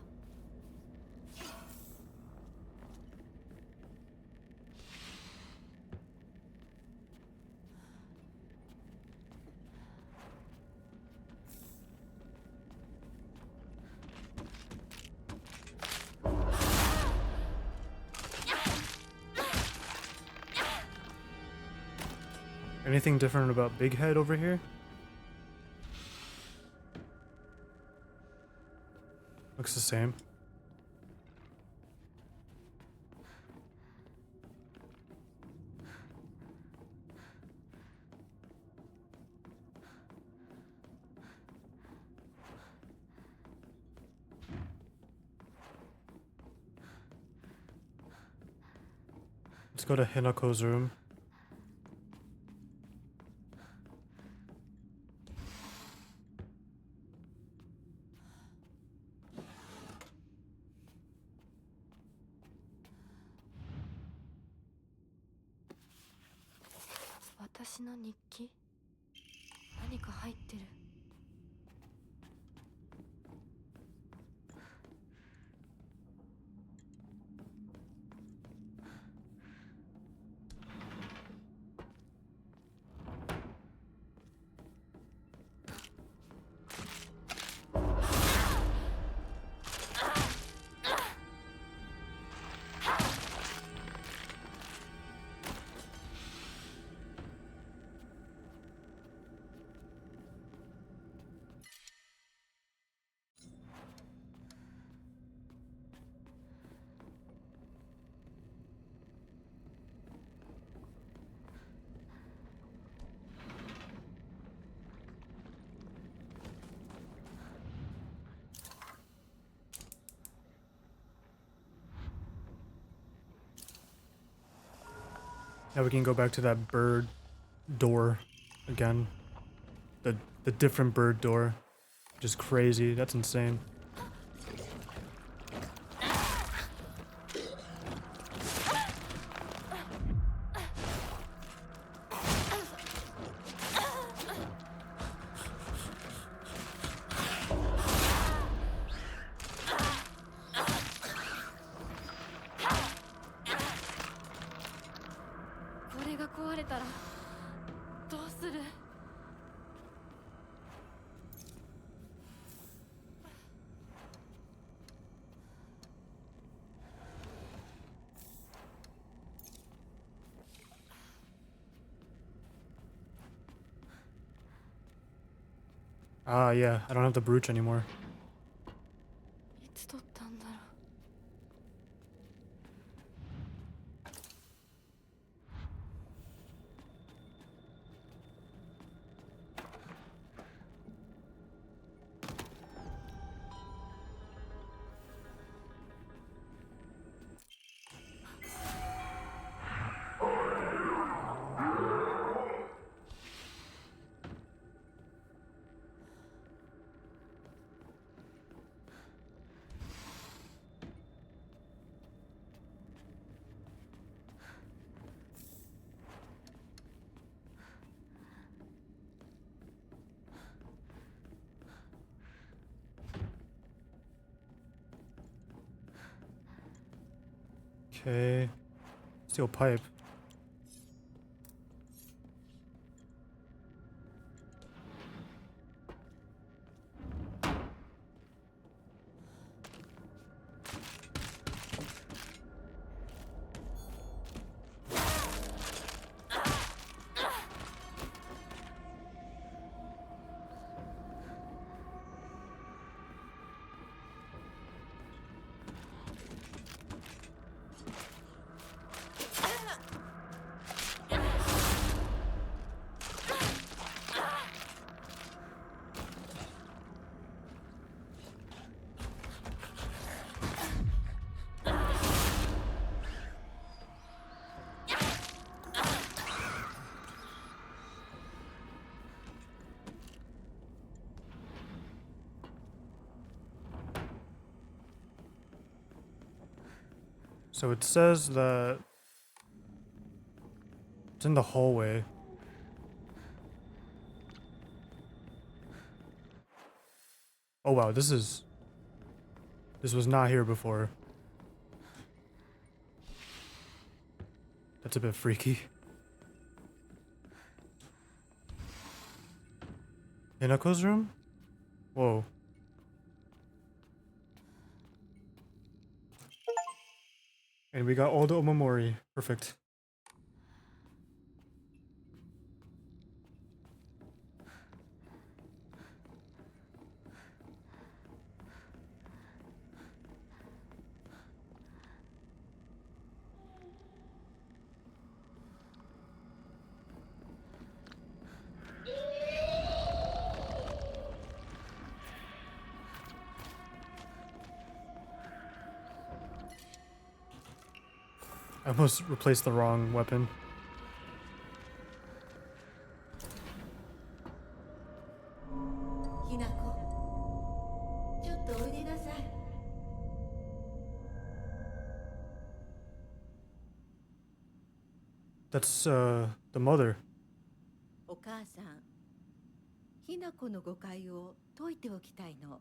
Anything different about Big Head over here? Looks the same. Let's go to Hinako's room. Now we can go back to that bird door again. The different bird door. Just crazy. That's insane. Ah, yeah, I don't have the brooch anymore. Okay. Steel pipe. So it says that it's in the hallway. Oh wow, this was not here before. That's a bit freaky. Hinako's room? Whoa. And we got all the Omamori. Perfect. I almost replaced the wrong weapon. That's the mother. お母さん、ひな子の誤解を解いておきたいの。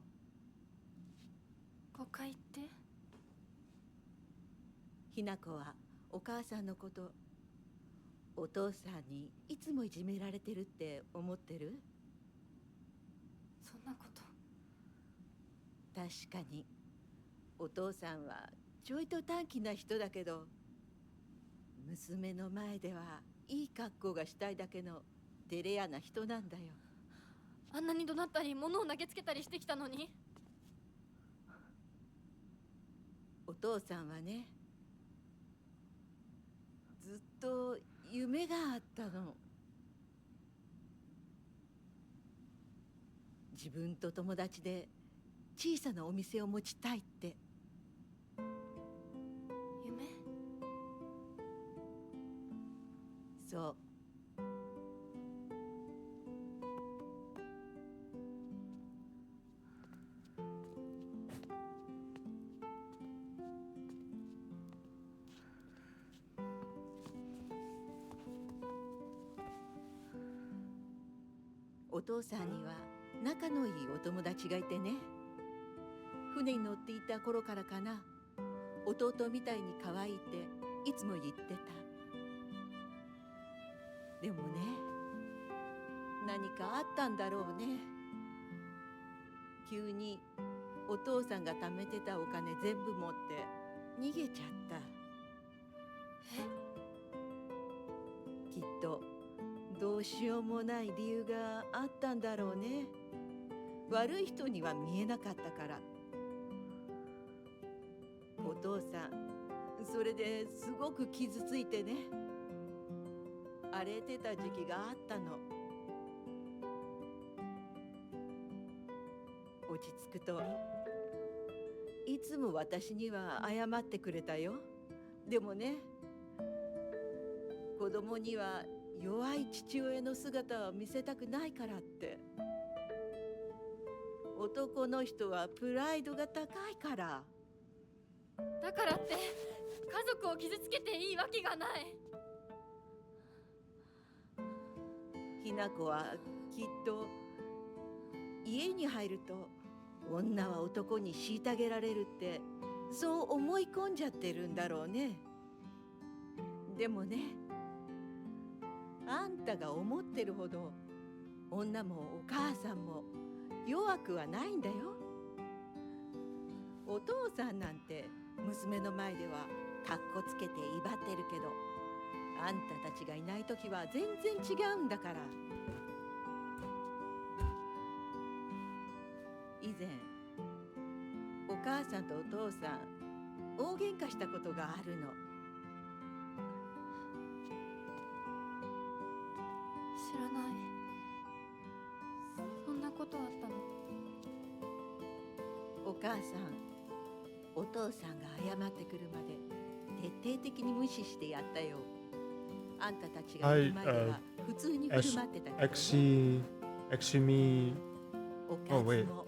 誤解って？ひな子はお母さんのこと、お父さんにいつもいじめられてるって思ってる？そんなこと。確かにお父さんはちょいと短気な人だけど、娘の前ではいい格好がしたいだけの照れ屋な人なんだよ。あんなに怒鳴ったり物を投げつけたりしてきたのに。お父さんはね、ずっと夢があったの。自分と友達で小さなお店を持ちたいって。夢？そう。お父さんには仲のいいお友達がいてね、船に乗っていた頃からかな、弟みたいに可愛いっていつも言ってた。でもね、何かあったんだろうね。急にお父さんが貯めてたお金全部持って逃げちゃった。きっとどうしようもない理由があったんだろうね。悪い人には見えなかったから。お父さん、それですごく傷ついてね、荒れてた時期があったの。落ち着くといつも私には謝ってくれたよ。でもね、子供には弱い父親の姿を見せたくないからって。男の人はプライドが高いから。だからって家族を傷つけていいわけがない。ひな子はきっと家に入ると女は男に虐げられるってそう思い込んじゃってるんだろうね。でもね、あんたが思ってるほど女もお母さんも弱くはないんだよ。お父さんなんて娘の前ではカッコつけて威張ってるけど、あんたたちがいない時は全然違うんだから。以前お母さんとお父さん大喧嘩したことがあるの。知らない。そんなことあったの？お母さん、お父さんが謝ってくるまで徹底的に無視してやったよ。あんたたちがいる前では普通に振る舞ってたけどね。Eximi. お Oh か wait. ずも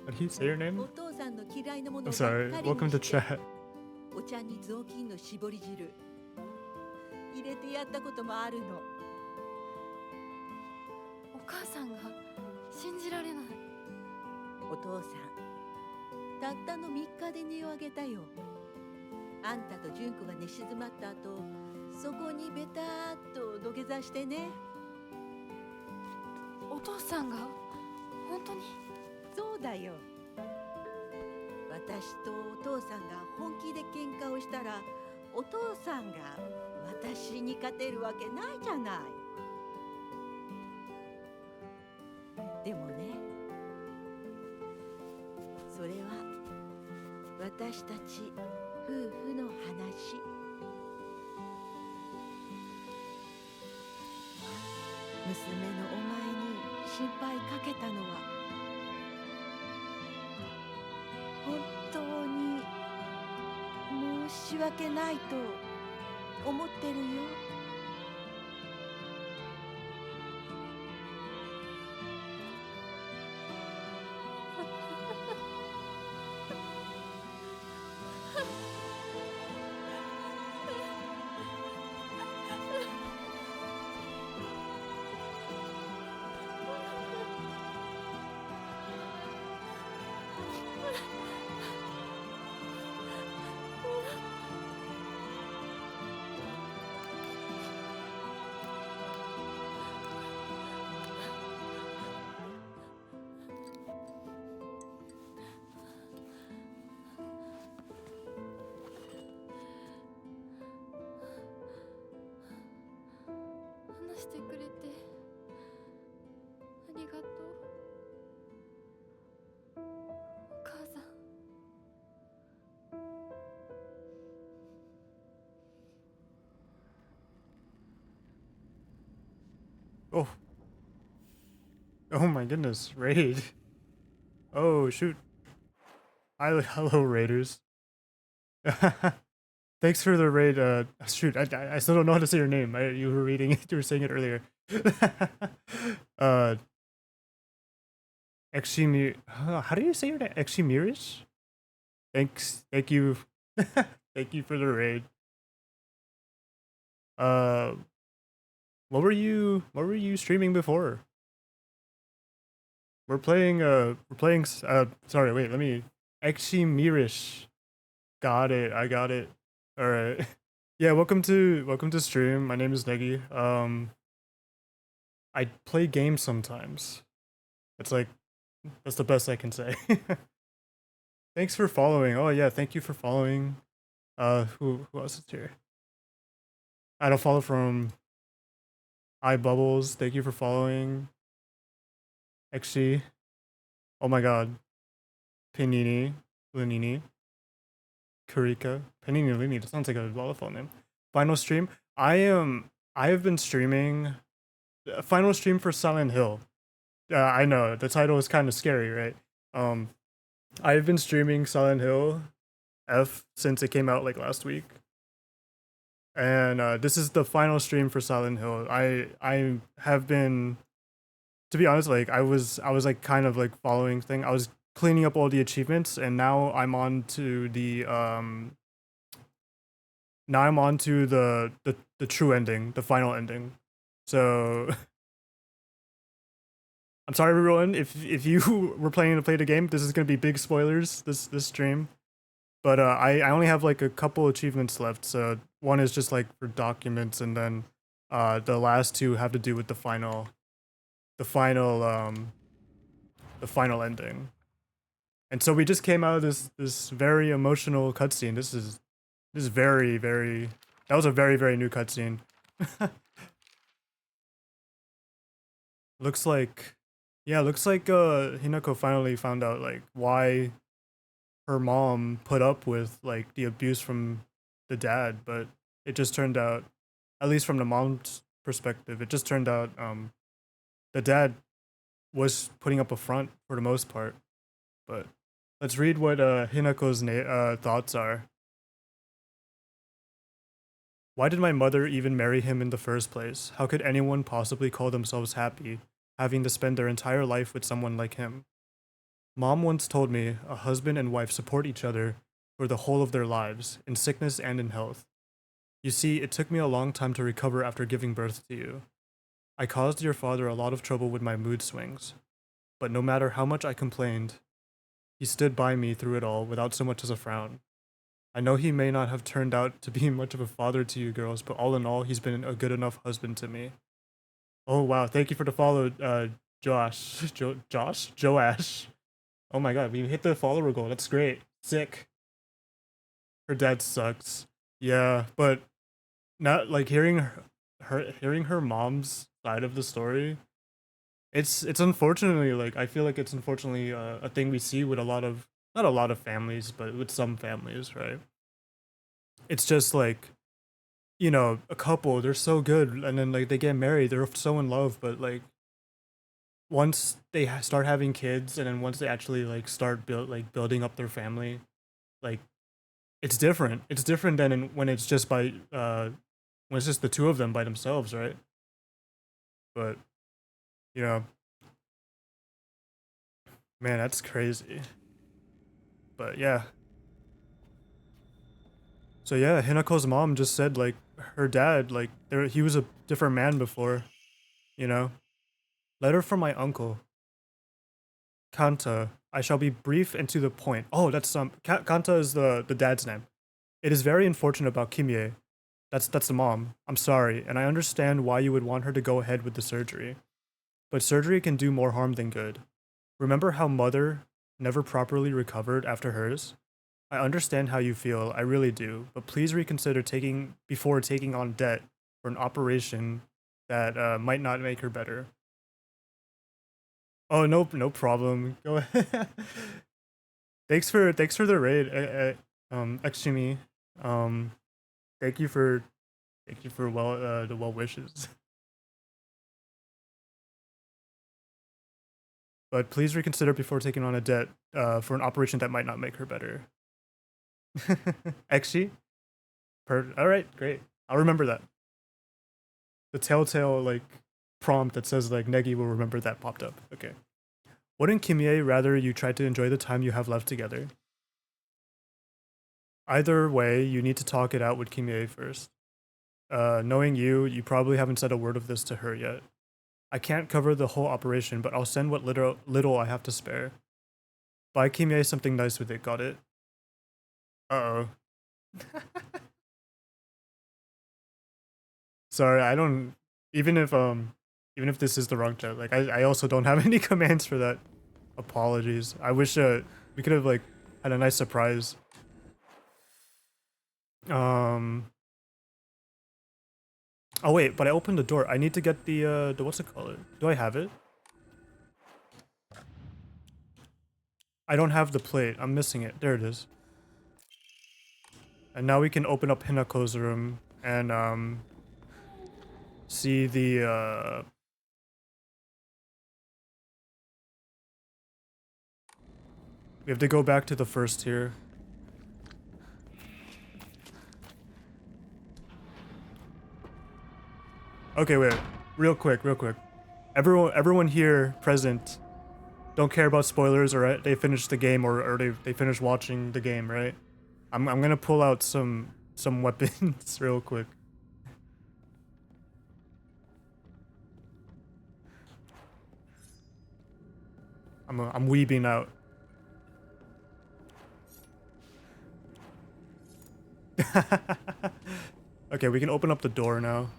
How do you say your name? お父さんの嫌いなもの I'm ばっ sorry. かり Welcome に to して chat. お茶に雑巾の絞り汁入れてやったこともあるの。お母さんが信じられない。お父さん、たったの3日で値を上げたよ。あんたと純子が寝静まった後、そこにベターっと土下座してね。お父さんが本当に？そうだよ。私とお父さんが本気で喧嘩をしたら、お父さんが私に勝てるわけないじゃない。でもね、それは私たち夫婦の話。娘のお前に心配かけたのは本当に申し訳ないと思ってるよ。話してくれてありがとう。お母さん。Oh. Oh my goodness, raid. Oh shoot. Hello raiders. Thanks for the raid. Shoot, I still don't know how to say your name. You were reading it. You were saying it earlier. Eximir. How do you say your name? Eximirish? Thank you. Thank you for the raid. What were you streaming before? We're playing sorry, wait, let me Eximirish. Got it. I got it. All right. Yeah, welcome to stream. My name is Negi. I play games sometimes. That's the best I can say. Thanks for following. Oh yeah, thank you for following. Who else is here? I don't follow from iBubbles. Thank you for following. Exi. Oh my god. Panini. Lanini. Karika. Panini Lini. That sounds like a Volleyball name. Final stream. I have been streaming. Final stream for Silent Hill. I know the title is kind of scary, right? I've been streaming Silent Hill F since it came out like last week, and this is the final stream for Silent Hill. I have been, to be honest, like I was like kind of like following thing. I was cleaning up all the achievements, and now I'm on to the the true ending, the final ending. So I'm sorry everyone if you were planning to play the game. This is gonna be big spoilers this stream. But I only have like a couple achievements left. So one is just like for documents, and then the last two have to do with the final ending. And so we just came out of this very emotional cutscene. This is very, very, that was a very, very new cutscene. looks like Hinako finally found out like why her mom put up with like the abuse from the dad, but it just turned out, at least from the mom's perspective, it just turned out the dad was putting up a front for the most part. But let's read what Hinako's thoughts are. Why did my mother even marry him in the first place? How could anyone possibly call themselves happy, having to spend their entire life with someone like him? Mom once told me a husband and wife support each other for the whole of their lives, in sickness and in health. You see, it took me a long time to recover after giving birth to you. I caused your father a lot of trouble with my mood swings, but no matter how much I complained, he stood by me through it all without so much as a frown. I know he may not have turned out to be much of a father to you girls, but all in all, he's been a good enough husband to me. Oh wow, thank you for the follow, Joash. Oh my god, we hit the follower goal. That's great. Sick. Her dad sucks. Yeah, but not like hearing her mom's side of the story. It's unfortunately, like I feel like it's unfortunately a thing we see with not a lot of families, but with some families, right? It's just like, you know, a couple, they're so good, and then like they get married, they're so in love, but like once they start having kids, and then once they actually like start building up their family, like it's different. It's different than when it's just by when it's just the two of them by themselves, right? But, you know, man, that's crazy. But yeah. So yeah, Hinako's mom just said like her dad, like he was a different man before, you know. Letter from my uncle. Kanta, I shall be brief and to the point. Oh, that's Kanta is the dad's name. It is very unfortunate about Kimie. That's the mom. I'm sorry, and I understand why you would want her to go ahead with the surgery. But surgery can do more harm than good. Remember how mother never properly recovered after hers? I understand how you feel, I really do, but please reconsider before taking on debt for an operation that might not make her better. Oh, no problem. Go ahead. Thanks for the raid, Extreme. Thank you for the well wishes. But please reconsider before taking on a debt for an operation that might not make her better. Exi? Alright, great. I'll remember that. The telltale like prompt that says like Negi will remember that popped up. Okay. Wouldn't Kimie rather you try to enjoy the time you have left together? Either way, you need to talk it out with Kimie first. Knowing you probably haven't said a word of this to her yet. I can't cover the whole operation, but I'll send what little I have to spare. Buy Kimie something nice with it, got it? Uh-oh. Sorry, I don't... Even if this is the wrong chat, like, I also don't have any commands for that. Apologies. I wish we could have, like, had a nice surprise. Oh wait, but I opened the door. I need to get the what's it called? Do I have it? I don't have the plate. I'm missing it. There it is. And now we can open up Hinako's room and see the we have to go back to the first tier. Okay, wait. Real quick. Everyone here present don't care about spoilers, or they finished the game or they finished watching the game, right? I'm gonna pull out some weapons real quick. I'm weebing out. Okay, we can open up the door now.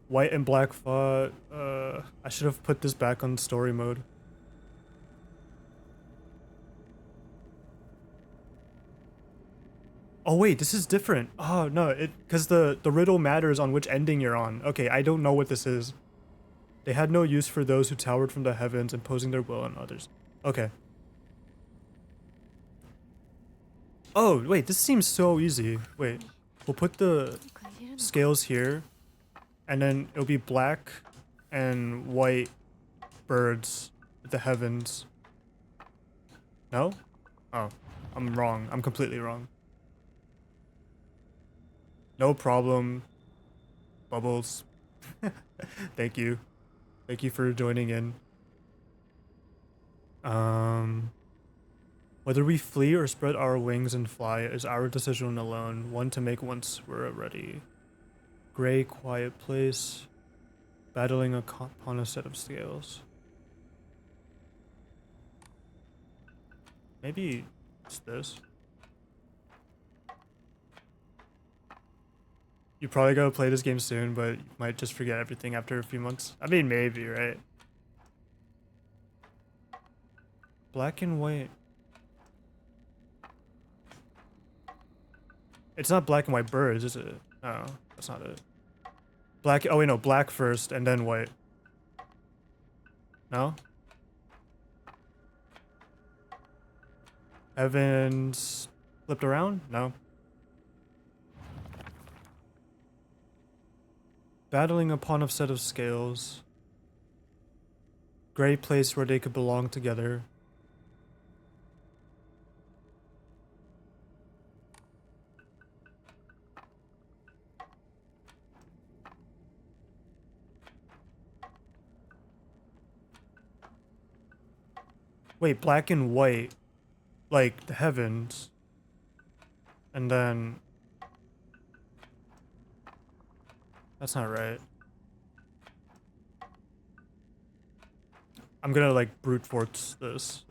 White and black font. I should have put this back on story mode. Oh wait, this is different. Oh no, because the riddle matters on which ending you're on. Okay, I don't know what this is. They had no use for those who towered from the heavens, imposing their will on others. Okay. Oh wait, this seems so easy. Wait, we'll put the scales here. And then it'll be black and white birds at the heavens. No? Oh, I'm wrong. I'm completely wrong. No problem. Bubbles. Thank you. Thank you for joining in. Whether we flee or spread our wings and fly is our decision alone, one to make once we're ready. Gray, quiet place, battling upon a set of scales. Maybe it's this. You probably gotta play this game soon, but you might just forget everything after a few months. I mean, maybe, right? Black and white. It's not black and white birds, is it? No. That's not it. Black. Oh wait, no. Black first, and then white. No. Heavens flipped around. No. Battling upon a set of scales. Great place where they could belong together. Wait, black and white, like the heavens, and then that's not right. I'm gonna like brute force this,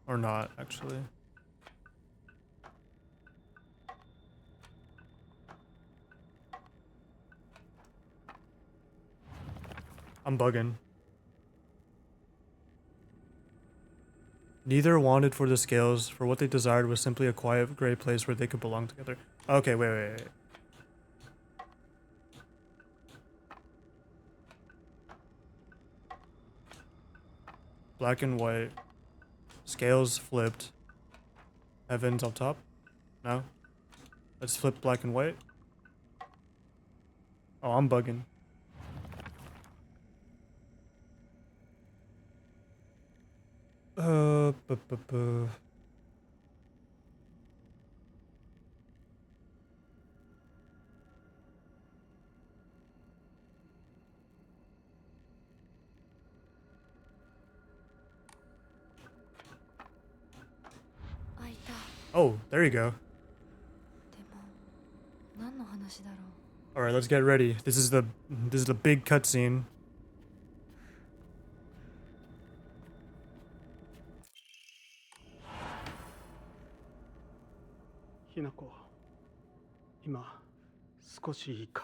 or not actually. I'm bugging. Neither wanted for the scales, for what they desired was simply a quiet gray place where they could belong together. Okay, wait. Black and white. Scales flipped. Heavens up top? No? Let's flip black and white. Oh, I'm bugging. Oh, there you go. All right, let's get ready. This is the big cutscene.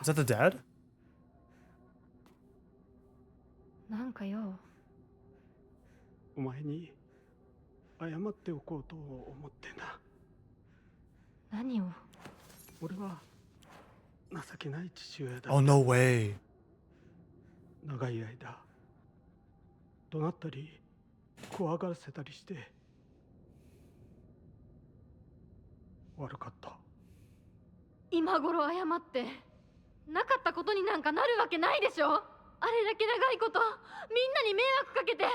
Is that the dad? なんかよ。お前に謝っておこうと思ってな。何を？俺は情けない父親だ。Oh, no way. 長い間怒鳴ったり怖がらせたりして悪かった。今頃謝ってなかったことになんかなるわけないでしょ。あれだけ長いことみんなに迷惑かけて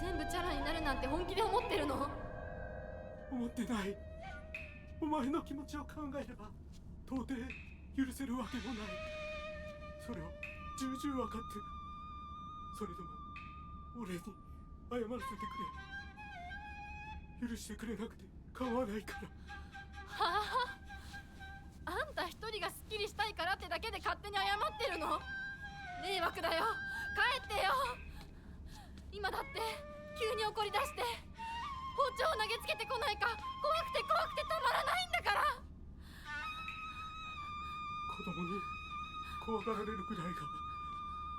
全部チャラになるなんて本気で思ってるの？思ってない。お前の気持ちを考えれば到底許せるわけもない。それを重々分かってる。それでも俺に謝らせてくれ。許してくれなくて構わないから。はあ、あんた一人がスッキリしたいからってだけで勝手に謝ってるの？迷惑だよ。帰ってよ。今だって急に怒り出して包丁を投げつけてこないか怖くてたまらないんだから。子供に怖がられるくらいが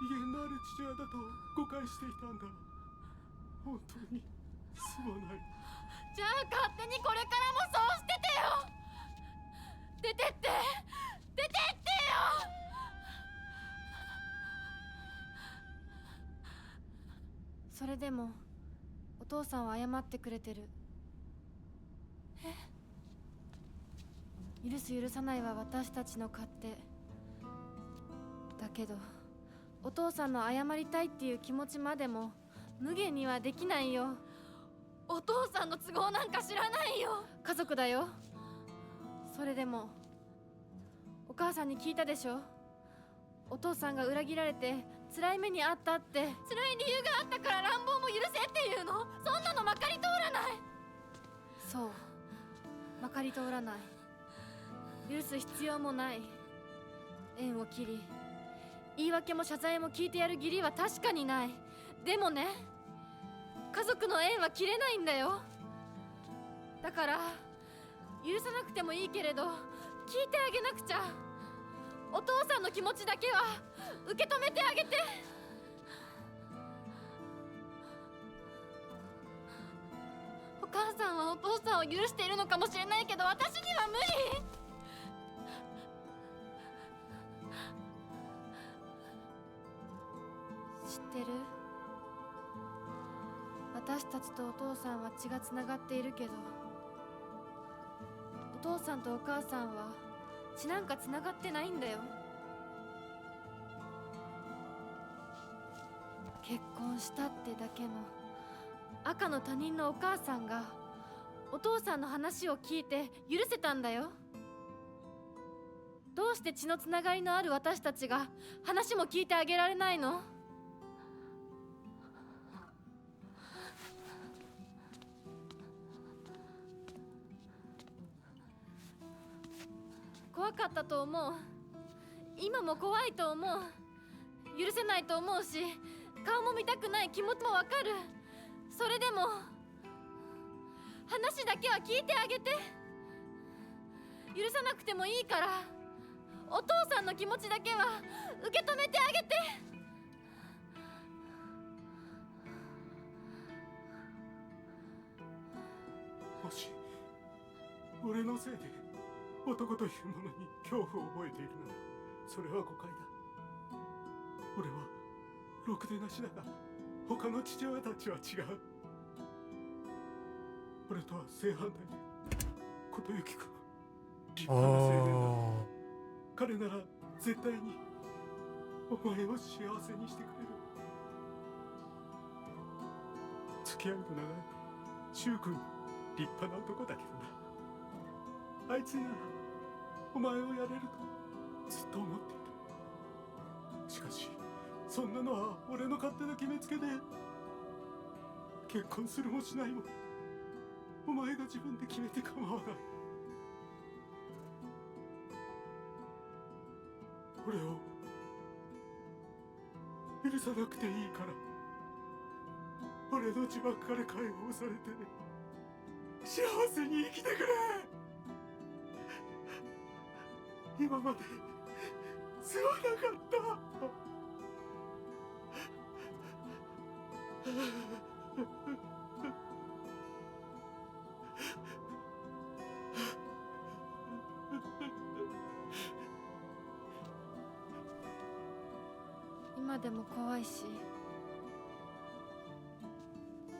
威厳のある父親だと誤解していたんだ。本当にすまない。じゃあ勝手にこれからもそうしててよ。出てって出てってよ。それでもお父さんは謝ってくれてる。許す許さないは私たちの勝手だけど、お父さんの謝りたいっていう気持ちまでも無限にはできないよ。お父さんの都合なんか知らないよ。家族だよ。それでもお母さんに聞いたでしょ。お父さんが裏切られて辛い目にあったって。辛い理由があったから乱暴も許せっていうの？そんなのまかり通らない。そう、まかり通らない。許す必要もない。縁を切り言い訳も謝罪も聞いてやる義理は確かにない。でもね、家族の縁は切れないんだよ。だから許さなくてもいいけれど聞いてあげなくちゃ。お父さんの気持ちだけは受け止めてあげて。お母さんはお父さんを許しているのかもしれないけど私には無理。知ってる？私たちとお父さんは血がつながっているけど、お父さんとお母さんは血なんかつながってないんだよ。結婚したってだけの赤の他人のお母さんがお父さんの話を聞いて許せたんだよ。どうして血のつながりのある私たちが話も聞いてあげられないの？怖かったと思う。今も怖いと思う。許せないと思うし、顔も見たくない気持ちもわかる。それでも話だけは聞いてあげて。許さなくてもいいから、お父さんの気持ちだけは受け止めてあげて。もし俺のせいで男というものに恐怖を覚えているなら、それは誤解だ。俺はろくでなしだが、他の父親たちは違う。俺とは正反対で、琴行君は立派な青年だ。彼なら絶対にお前を幸せにしてくれる。付き合いの長い柊君、立派な男だけどな。あいつならお前をやれるとずっと思っていた。しかしそんなのは俺の勝手な決めつけで、結婚するもしないもお前が自分で決めて構わない。俺を許さなくていいから、俺の呪縛から解放されて幸せに生きてくれ。今まですまなかった。今でも怖いし、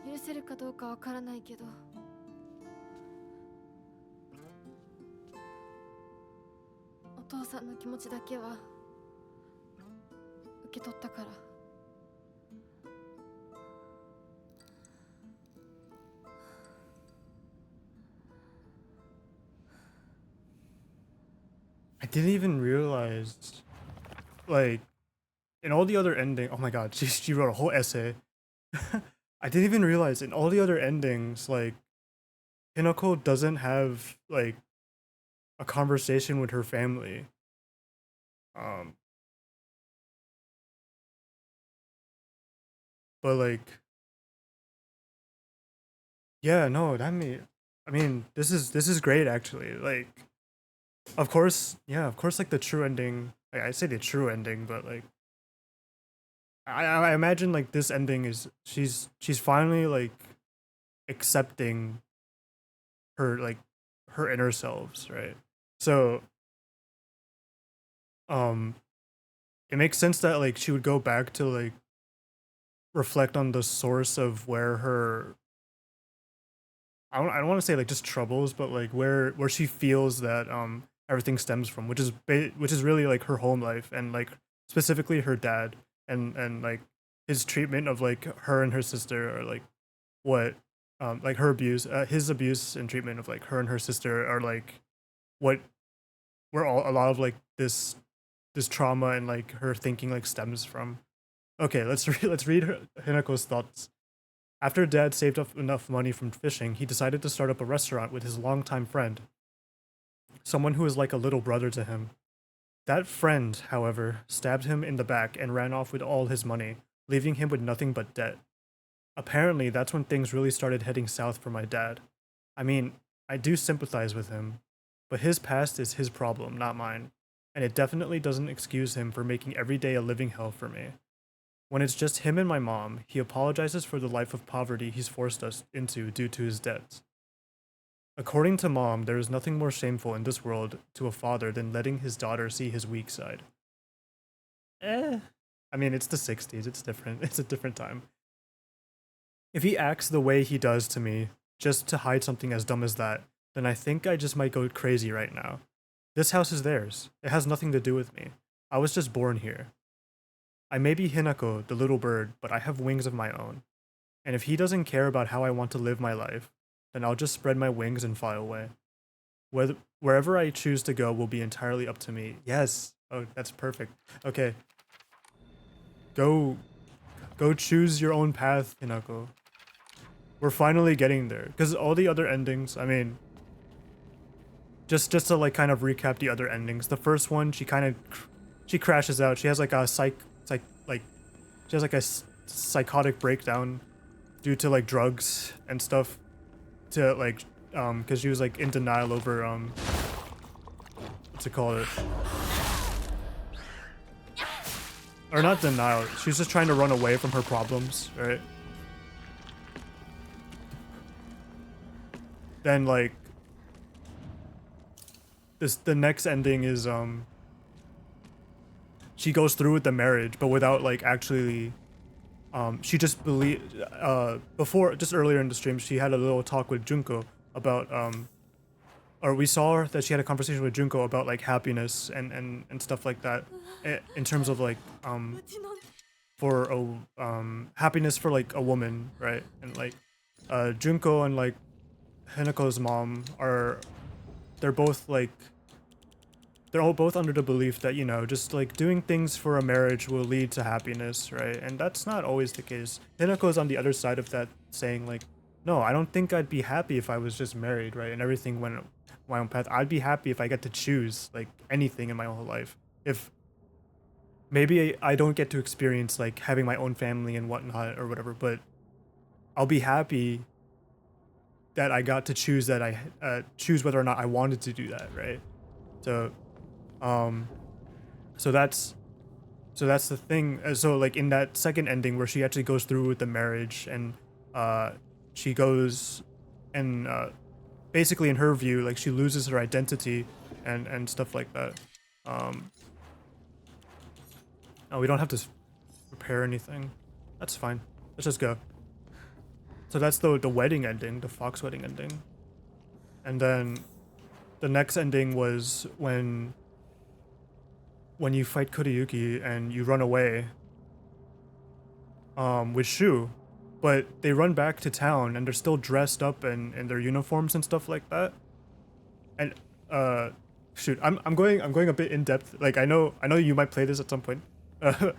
許せるかどうかわからないけど、お父さんの気持ちだけは受け取ったから。I didn't even realize, like, in all the other ending. Oh my god, she wrote a whole essay. I didn't even realize in all the other endings, like, Hinako doesn't have like a conversation with her family. But like, yeah, no, I mean, this is great actually. Like, of course, yeah, of course, like the true ending. I say the true ending, but like, I imagine like this ending is she's finally like accepting her like her inner selves, right? So it makes sense that like she would go back to like reflect on the source of where her I don't want to say like just troubles, but like where she feels that everything stems from, which is really like her home life and like specifically her dad and like his treatment of like her and her sister, or like what like her abuse, his abuse and treatment of like her and her sister are like what where all a lot of like this trauma and like her thinking like stems from. Okay, let's read Hinako's thoughts. After Dad saved up enough money from fishing, he decided to start up a restaurant with his longtime friend, someone who was like a little brother to him. That friend, however, stabbed him in the back and ran off with all his money, leaving him with nothing but debt. Apparently, that's when things really started heading south for my dad. I mean, I do sympathize with him, but his past is his problem, not mine, and it definitely doesn't excuse him for making every day a living hell for me. When it's just him and my mom, he apologizes for the life of poverty he's forced us into due to his debts. According to Mom, there is nothing more shameful in this world to a father than letting his daughter see his weak side. I mean, it's the 60s, it's different. It's a different time. If he acts the way he does to me, just to hide something as dumb as that, then I think I just might go crazy right now. This house is theirs. It has nothing to do with me. I was just born here. I may be Hinako, the little bird, but I have wings of my own. And if he doesn't care about how I want to live my life, then I'll just spread my wings and fly away. wherever I choose to go will be entirely up to me. Yes. Oh, that's perfect. Okay. Go choose your own path, Hinako. We're finally getting there. Because all the other endings, I mean, just to like kind of recap the other endings. The first one, she crashes out. She has like a psychotic breakdown due to like drugs and stuff. To like, because she was like in denial over what's it called? Or not denial. She was just trying to run away from her problems, right? Then like the next ending is she goes through with the marriage, but without like actually she just before, just earlier in the stream, she had a little talk with Junko about or we saw that she had a conversation with Junko about like happiness and stuff like that, in terms of like for happiness for like a woman, right? And like Junko and like Hinako's mom they're both like, they're all both under the belief that, you know, just like doing things for a marriage will lead to happiness, right? And that's not always the case. Hinako's on the other side of that, saying like, no, I don't think I'd be happy if I was just married, right? And everything went my own path. I'd be happy if I get to choose like anything in my whole life. If maybe I don't get to experience like having my own family and whatnot or whatever, but I'll be happy that I got to choose that I choose whether or not I wanted to do that, right? So so that's the thing. So like in that second ending where she actually goes through with the marriage, and she goes and basically in her view, like she loses her identity and stuff like that. Oh, we don't have to prepare anything. That's fine. Let's just go. So that's the wedding ending, the Fox wedding ending. And then the next ending was when you fight Kuriyuki and you run away with Shu, but they run back to town and they're still dressed up in their uniforms and stuff like that. And shoot, I'm going a bit in depth. Like I know you might play this at some point. But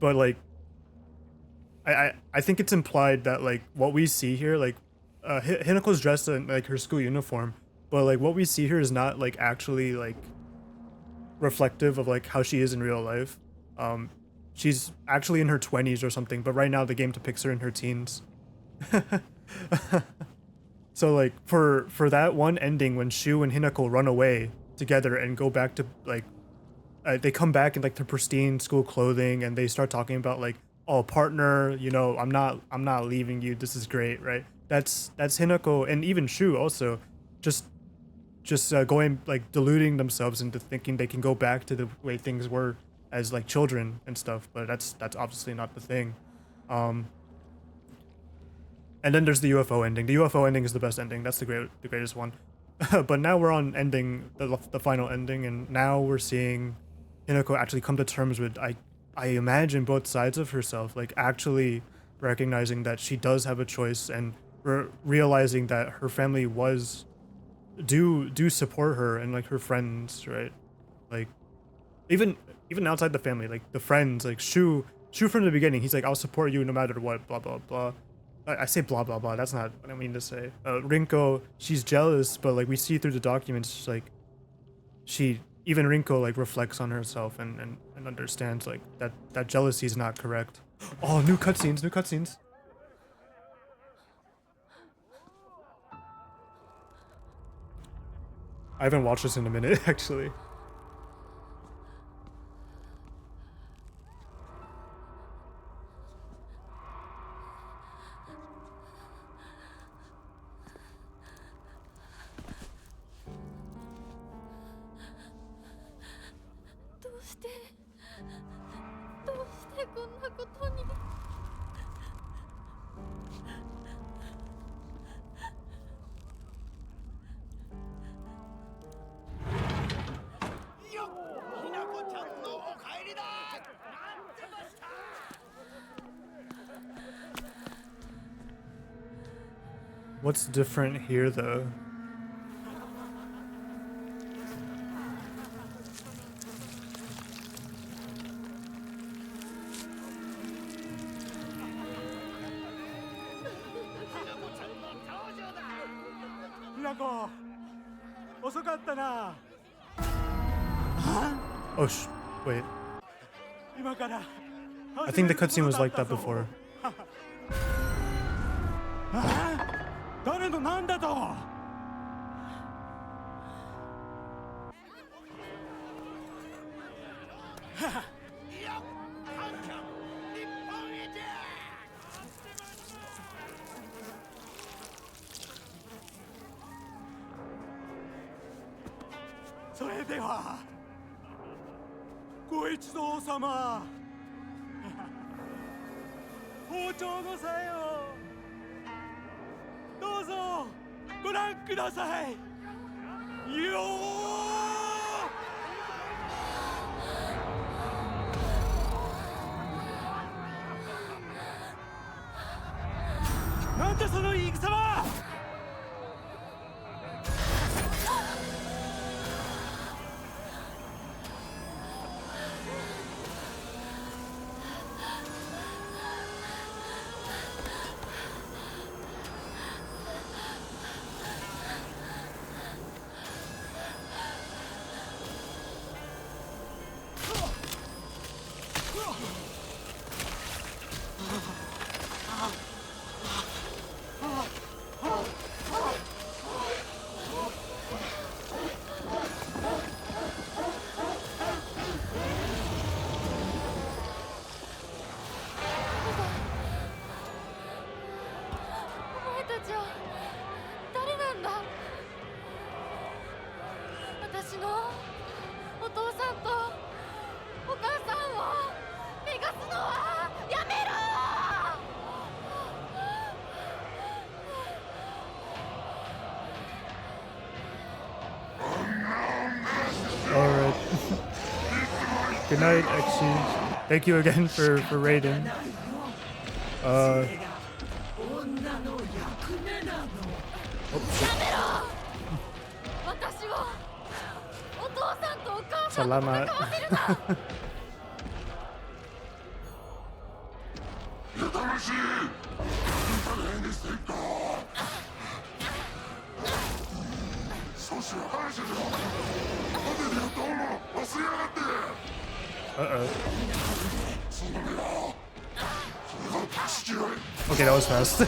like I think it's implied that like what we see here, like Hinako's dressed in like her school uniform, but like what we see here is not like actually like reflective of like how she is in real life. She's actually in her 20s or something, but right now the game depicts her in her teens. So like for that one ending when Shu and Hinako run away together and go back to like they come back in like their pristine school clothing and they start talking about like, oh, partner, you know, I'm not leaving you, this is great, right? That's Hinako and even Shu also just going like deluding themselves into thinking they can go back to the way things were as like children and stuff, but that's obviously not the thing. And then there's the UFO ending. The UFO ending is the best ending. That's the greatest one. But now we're on ending the final ending, and now we're seeing Hinako actually come to terms with I imagine both sides of herself, like actually recognizing that she does have a choice and realizing that her family do support her and like her friends, right? Like even outside the family, like the friends, like Shu from the beginning, he's like, I'll support you no matter what, blah blah blah. I say blah blah blah, that's not what I mean to say. Rinko, she's jealous, but like we see through the documents, like even Rinko like reflects on herself and understands like that jealousy is not correct. Oh, new cutscenes. I haven't watched this in a minute, actually. What's different here, though? Oh, wait. I think the cutscene was like that before. 誰のなんだと。それではご一同様、包丁のさえをどうぞご覧ください。よー。なんだその戦は。私のお父さんとお母さんを逃がすのはやめろ。 Alright. Good night, Exige. Thank you again for raiding. Salamat. Uh-oh. Okay, that was fast.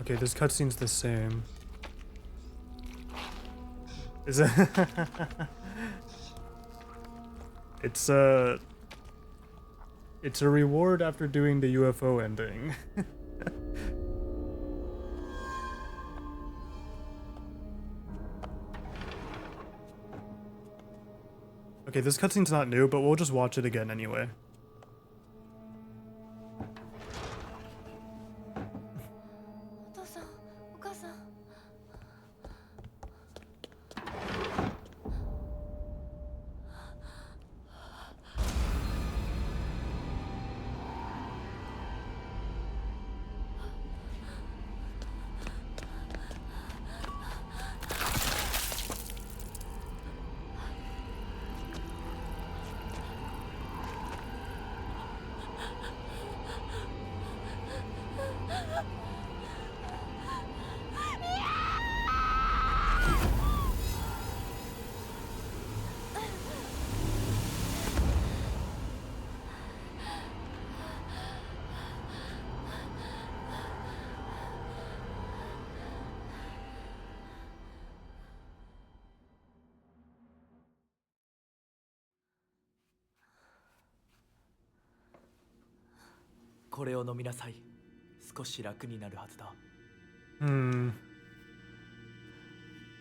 Okay, this cutscene's the same. Is it? It's a reward after doing the UFO ending. Okay, this cutscene's not new, but we'll just watch it again anyway.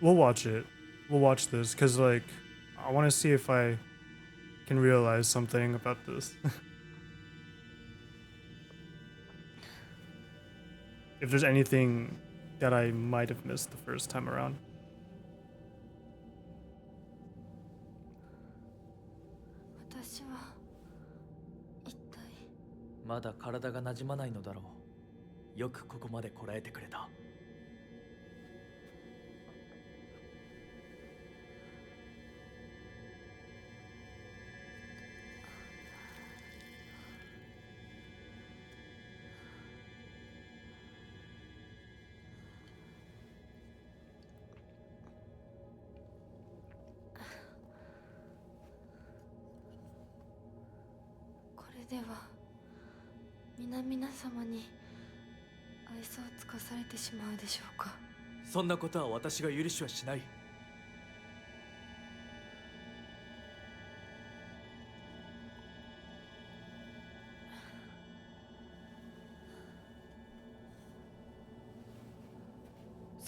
We'll watch it. We'll watch this because like I want to see if I can realize something about this. If there's anything that I might have missed the first time around. 私は一体。まだ体が馴染まないのだろう。よくここまでこらえてくれた。これでは皆々様に愛想をつかされてしまうでしょうか。そんなことは私が許しはしない。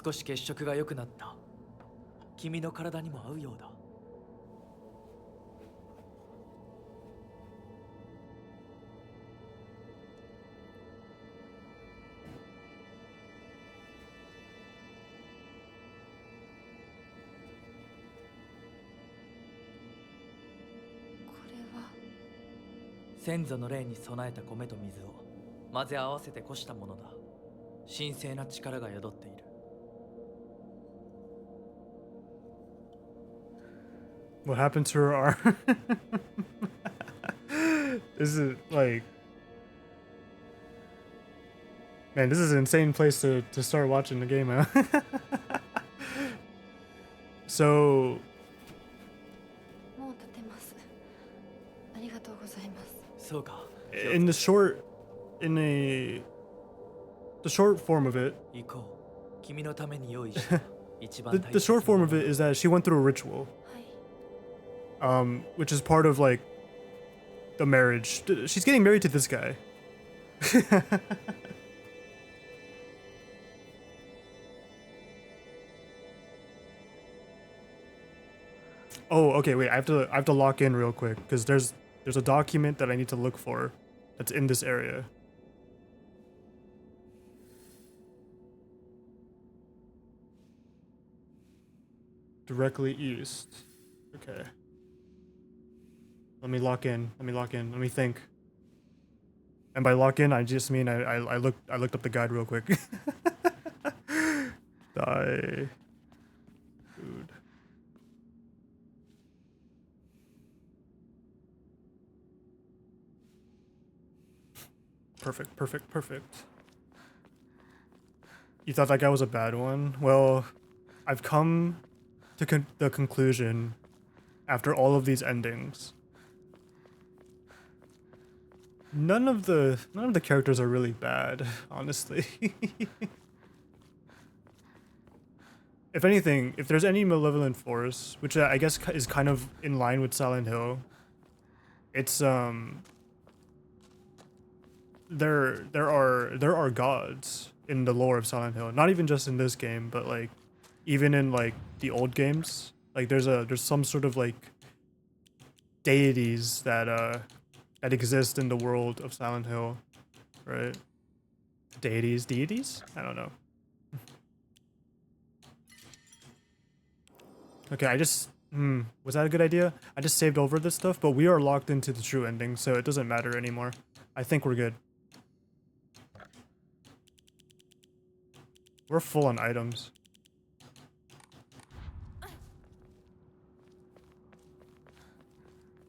少し血色が良くなった。君の体にも合うようだ。先祖の霊に備えた米と水を混ぜ合わせてこしたものだ。神聖な力が宿っている。What happened to her arm? This is like, man, this is an insane place to start watching the game, huh? So もう立てます。ありがとうございます。そうか。in the short form of it, 行こう。君のために用意した一番 the short form of it is that she went through a ritual, which is part of like the marriage. She's getting married to this guy. Oh, okay, wait, I have to lock in real quick because there's a document that I need to look for that's in this area. Directly east. Okay. Let me lock in. Let me think. And by lock in, I just mean I looked up the guide real quick. Die. Food. Perfect. You thought that guy was a bad one? Well, I've come to the conclusion after all of these endings. None of the characters are really bad, honestly. If anything, if there's any malevolent force, which I guess is kind of in line with Silent Hill, it's there are gods in the lore of Silent Hill. Not even just in this game, but like even in like the old games. Like there's some sort of like deities that exist in the world of Silent Hill, right? Deities? I don't know. Okay, was that a good idea? I just saved over this stuff, but we are locked into the true ending, so it doesn't matter anymore. I think we're good. We're full on items.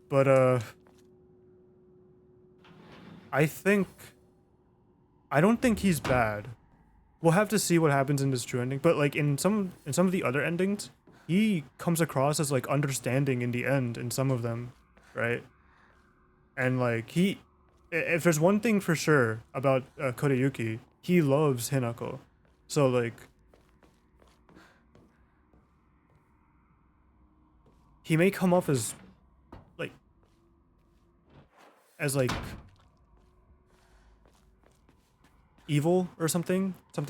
But I don't think he's bad. We'll have to see what happens in this true ending, but like in some of the other endings, he comes across as like understanding in the end in some of them, right? And like if there's one thing for sure about Kodayuki, he loves Hinako. So like he may come off as evil or something to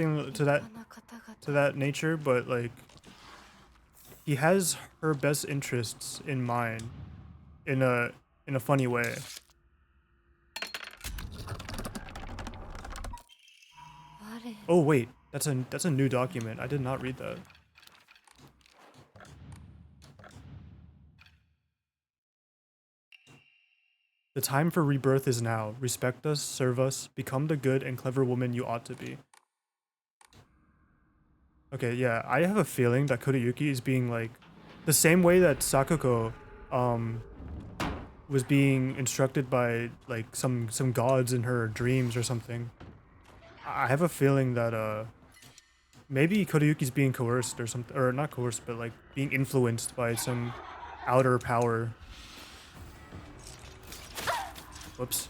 that nature, but like he has her best interests in mind in a funny way. Oh wait, that's a new document. I did not read that. The time for rebirth is now. Respect us, serve us, become the good and clever woman you ought to be. Okay, yeah, I have a feeling that Kodayuki is being like the same way that Sakuko was being instructed by like some gods in her dreams or something. I have a feeling that maybe Kodayuki's being coerced or something, or not coerced, but like being influenced by some outer power. Whoops.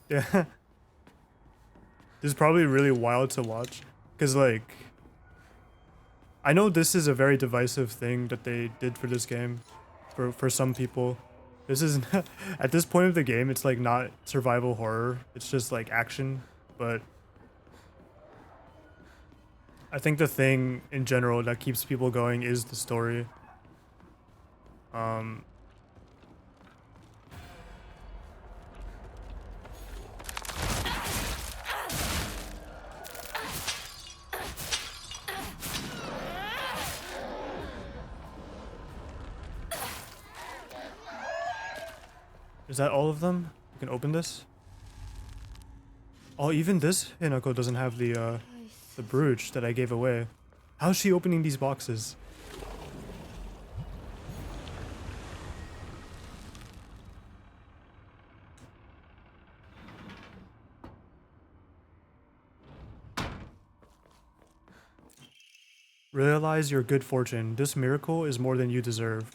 Yeah. This is probably really wild to watch. Because, like, I know this is a very divisive thing that they did for this game. For some people. This is, at this point of the game, it's like not survival horror. It's just like action. But I think the thing in general that keeps people going is the story. Is that all of them? You can open this? Oh, even this Hinako doesn't have the brooch that I gave away. How's she opening these boxes? Realize your good fortune. This miracle is more than you deserve.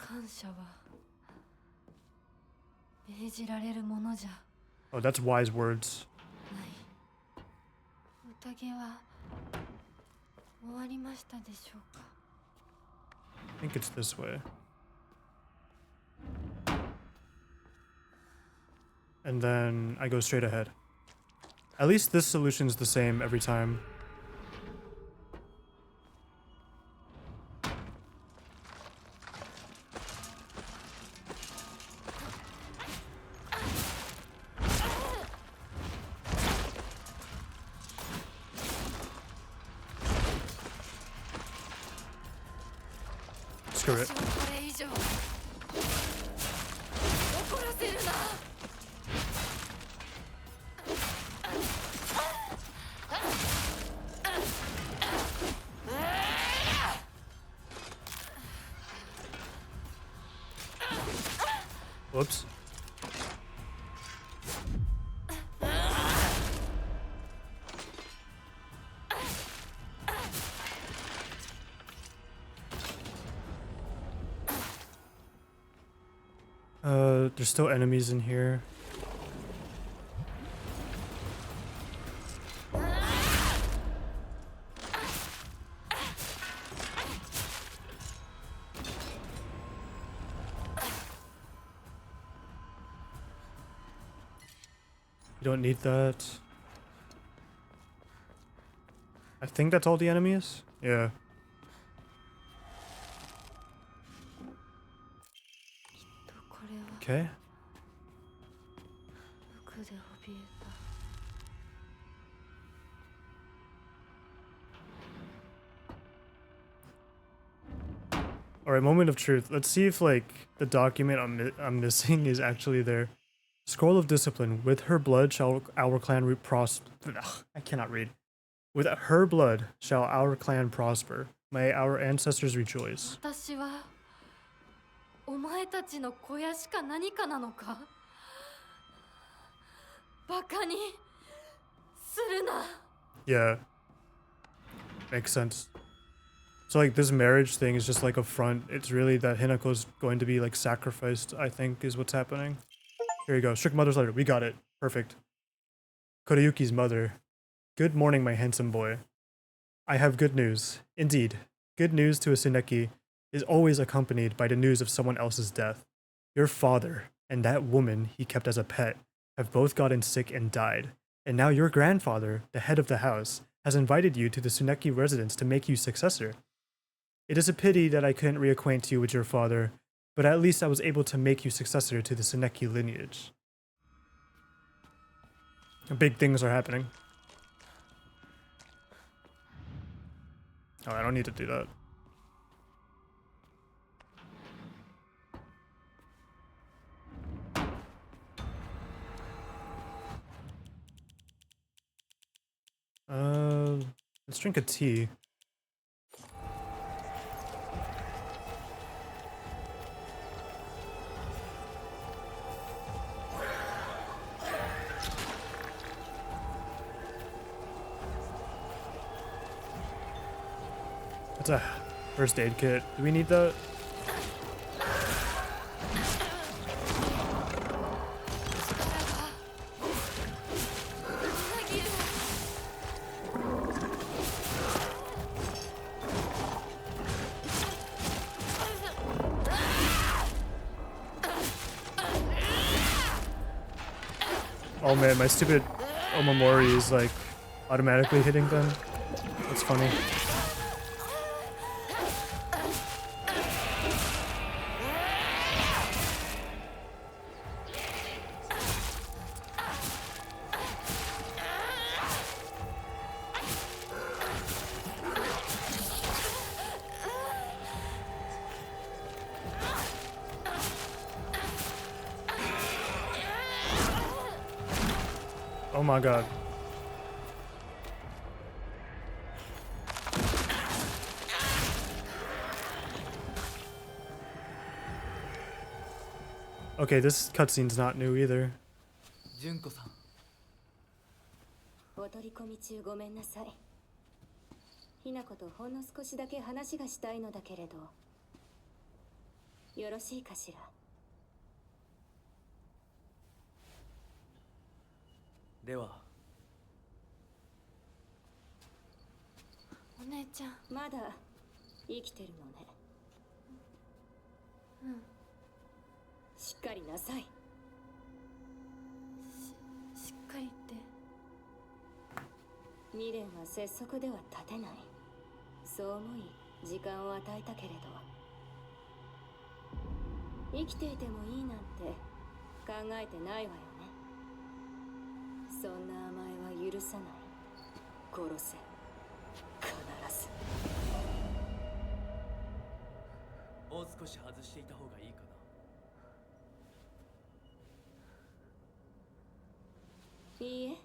Oh, that's wise words. I think it's this way. And then I go straight ahead. At least this solution's the same every time. Screw it. Whoops. There's still enemies in here. You don't need that. I think that's all the enemies? Yeah. Okay. Alright, moment of truth. Let's see if, like, the document I'm missing is actually there. Scroll of Discipline. With her blood shall our clan prosper. I cannot read. With her blood shall our clan prosper. May our ancestors rejoice. 私はお前たちの小屋しか何かなのかバカにするな Yeah. Makes sense. So like this marriage thing is just like a front. It's really that Hinako's going to be like sacrificed, I think is what's happening. Here you go. Strict mother's letter. We got it. Perfect. Kodayuki's mother. Good morning, my handsome boy. I have good news. Indeed, good news to a Tsuneki is always accompanied by the news of someone else's death. Your father and that woman he kept as a pet have both gotten sick and died, and now your grandfather, the head of the house, has invited you to the Tsuneki residence to make you successor. It is a pity that I couldn't reacquaint you with your father, but at least I was able to make you successor to the Tsuneki lineage. Big things are happening. Oh, I don't need to do that. Let's drink a tea. That's a first aid kit. Do we need that? Oh man, my stupid Omamori is like automatically hitting them. That's funny. Oh my god. Okay, this cutscene's not new either. 純子さん。お取り込み中ごめんなさい。ひなことほんの少しだけ話がしたいのだけれど、よろしいかしら。では。お姉ちゃん。まだ生きてるのね。うん。しっかりなさい。しっかりって。未練は拙速では立てない。そう思い時間を与えたけれど、生きていてもいいなんて考えてないわよね。そんな甘えは許さない。殺せ。必ず。もう少し外していた方がいいかな。いいえ。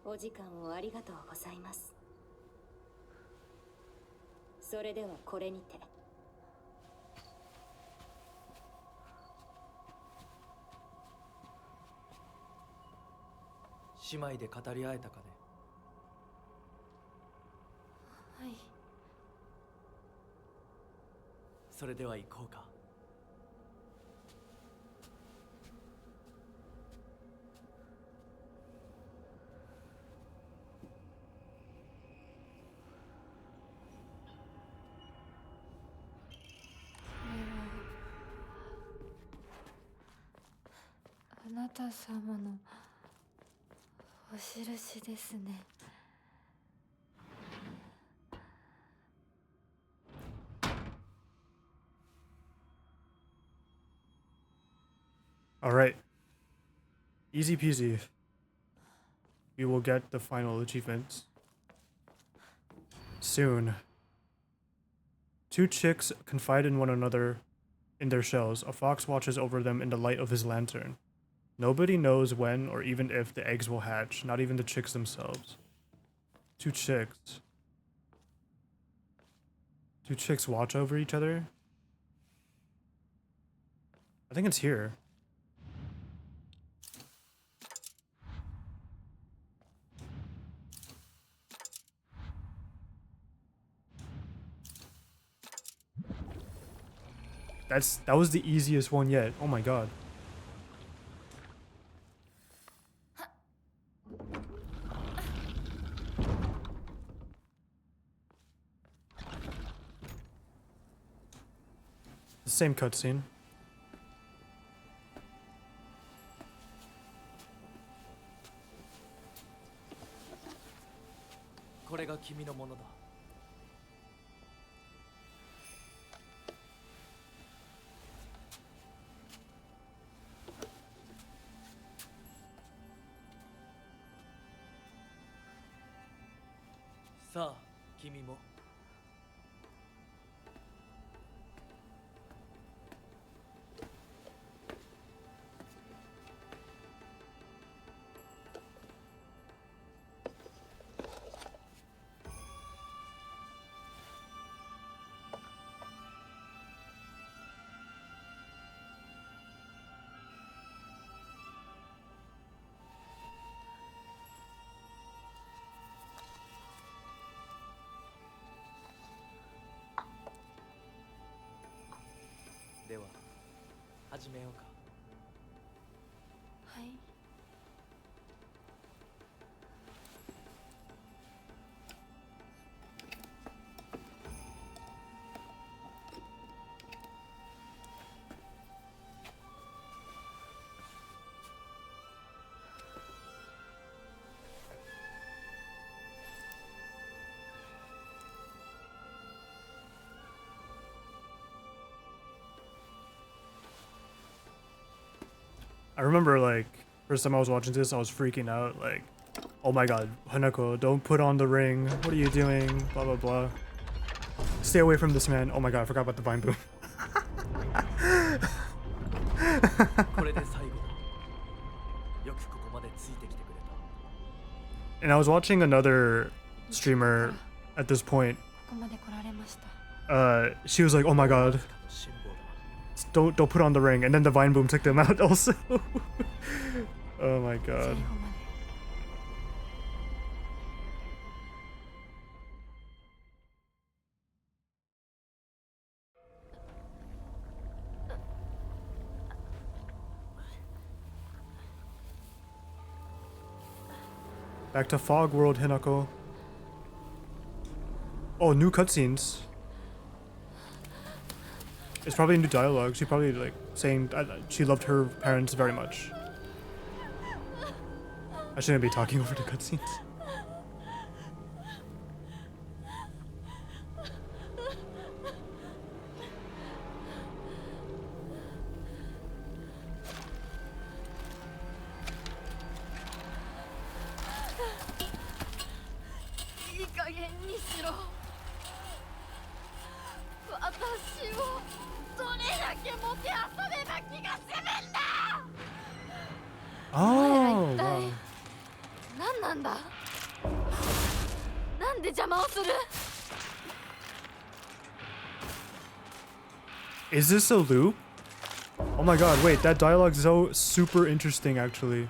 お時間をありがとうございます。それではこれにて。姉妹で語り合えたかね。はい。それでは行こうか。あなた様のお印ですね。Alright. Easy peasy. We will get the final achievements soon. Two chicks confide in one another in their shells. A fox watches over them in the light of his lantern. Nobody knows when or even if the eggs will hatch, not even the chicks themselves. Two chicks. Two chicks watch over each other? I think it's here. That was the easiest one yet. Oh my god. Same cutscene. これが君のものだ。さあ、君も。では始めようか。はい。I remember, like, first time I was watching this, I was freaking out, like, oh my god, Hanako, don't put on the ring, what are you doing, blah blah blah. Stay away from this man. Oh my god, I forgot about the vine boom. これで最後だ。よくここまでついてきてくれた。 And I was watching another streamer at this point. ここまで来られました。She was like, oh my god, don't put on the ring, and then the vine boom took them out also. Oh my god. Back to Fog World, Hinako. Oh, new cutscenes. It's probably new dialogue. She probably like saying she loved her parents very much. I shouldn't be talking over the cutscenes. Oh, wow. Is this a loop? Oh my god, wait, that dialogue's so super interesting actually.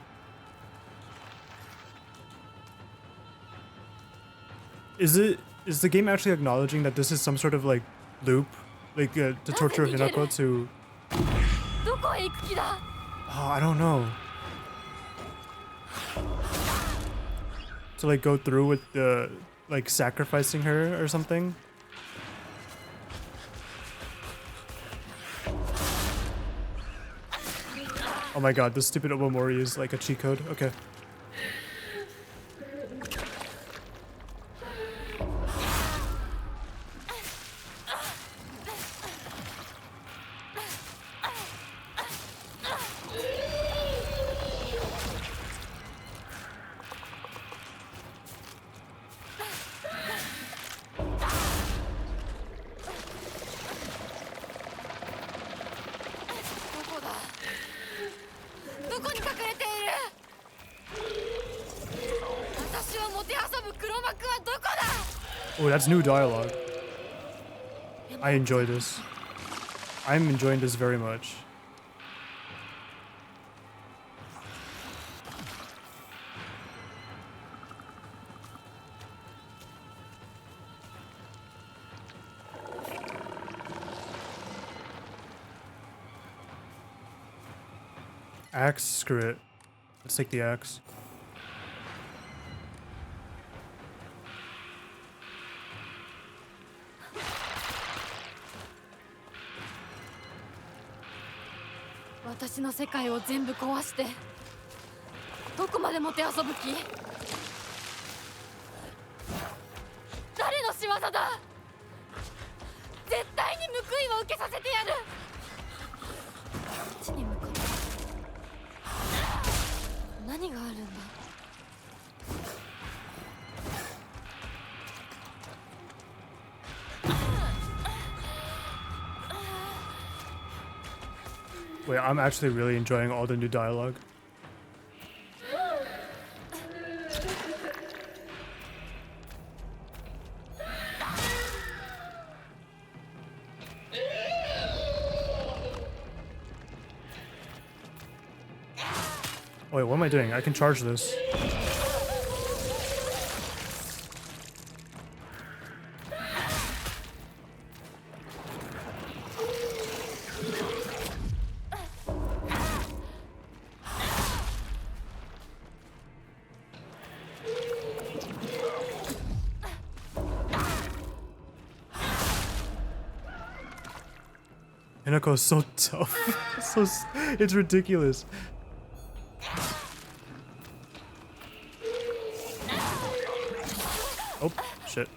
Is the game actually acknowledging that this is some sort of like loop? Like to torture Hinako to... Oh, I don't know. To like go through with the like sacrificing her or something? Oh my god, this stupid Obamori is like a cheat code. Okay. Oh, that's new dialogue. I enjoy this. I'm enjoying this very much. Axe? Screw it. Let's take the axe. 私の世界を全部壊してどこまでもてあそぶ気？誰の仕業だ？絶対に報いを受けさせてやる。こっちに向かって何があるんだ？Wait, I'm actually really enjoying all the new dialogue. Oh, wait, what am I doing? I can charge this. Hinako is so tough. It's ridiculous. Oh, shit.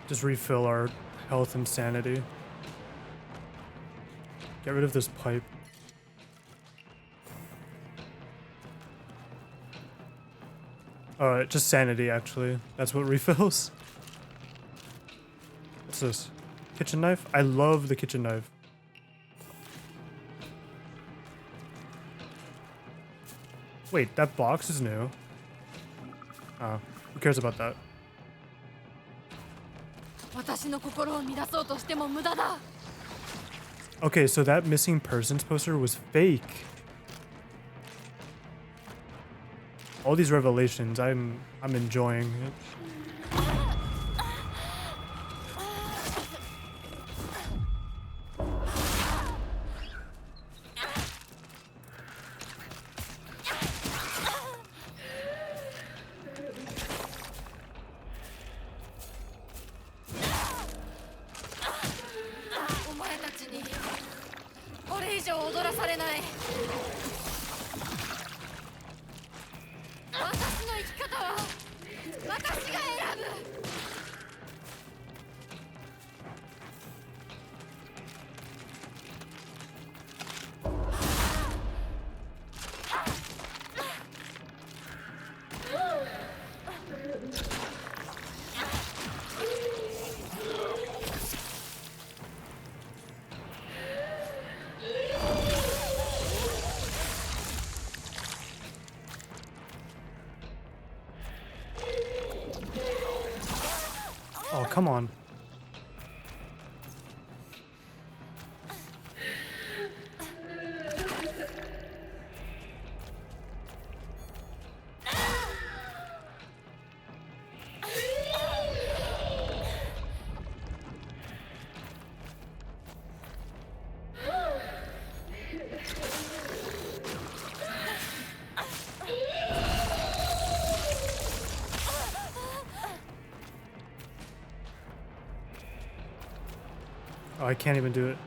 Just refill our health and sanity. Get rid of this pipe. Alright, just sanity actually. That's what refills. What's this? Kitchen knife? I love the kitchen knife. Wait, that box is new. Oh, who cares about that? Okay, so that missing persons poster was fake. All these revelations, I'm enjoying it. Oh, come on. Oh, I can't even do it.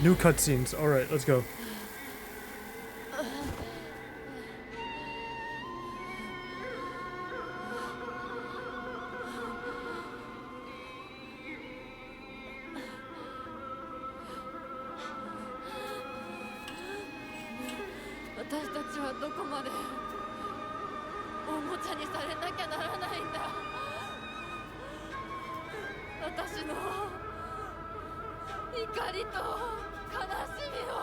New cutscenes. All right, let's go. 怒りと悲しみを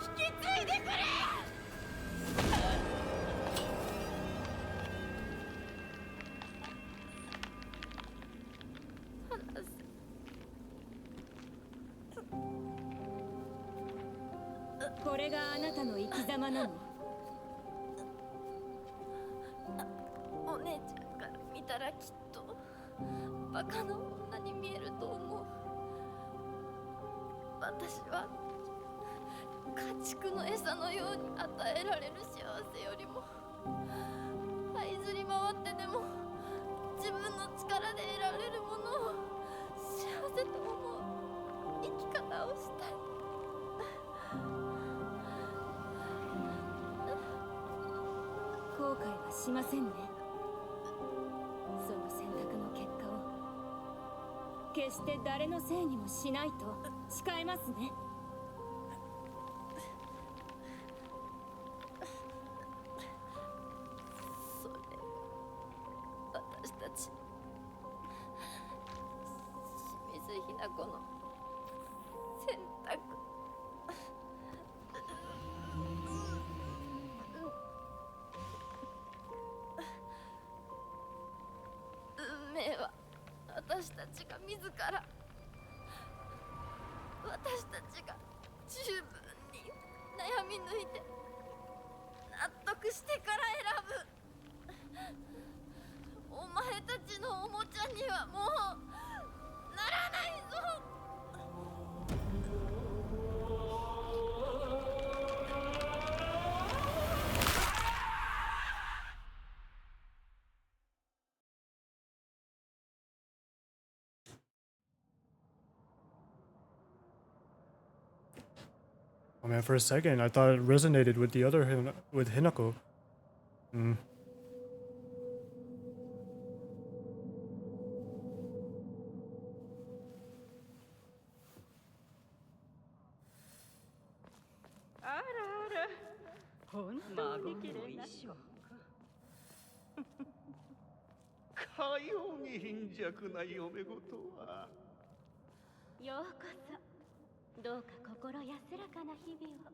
引き継いでくれ。これがあなたの生き様なの？お姉ちゃんから見たらきっとバカな女に見えると思う。私は家畜の餌のように与えられる幸せよりも這いずり回ってでも自分の力で得られるものを幸せと思う生き方をしたい。後悔はしませんね。その選択の結果を決して誰のせいにもしないと誓いますね。それ私たち清水ひな子の選択。運命は私たちが自ら私たちが十分に悩み抜いて納得してから選ぶ。お前たちのおもちゃにはもうならないぞ。Oh man, for a second, I thought it resonated with the other with Hinako. Hmm. あらあら、本当に綺麗な子。かように貧弱な嫁ごとは。ようこそ。どうか心安らかな日々を。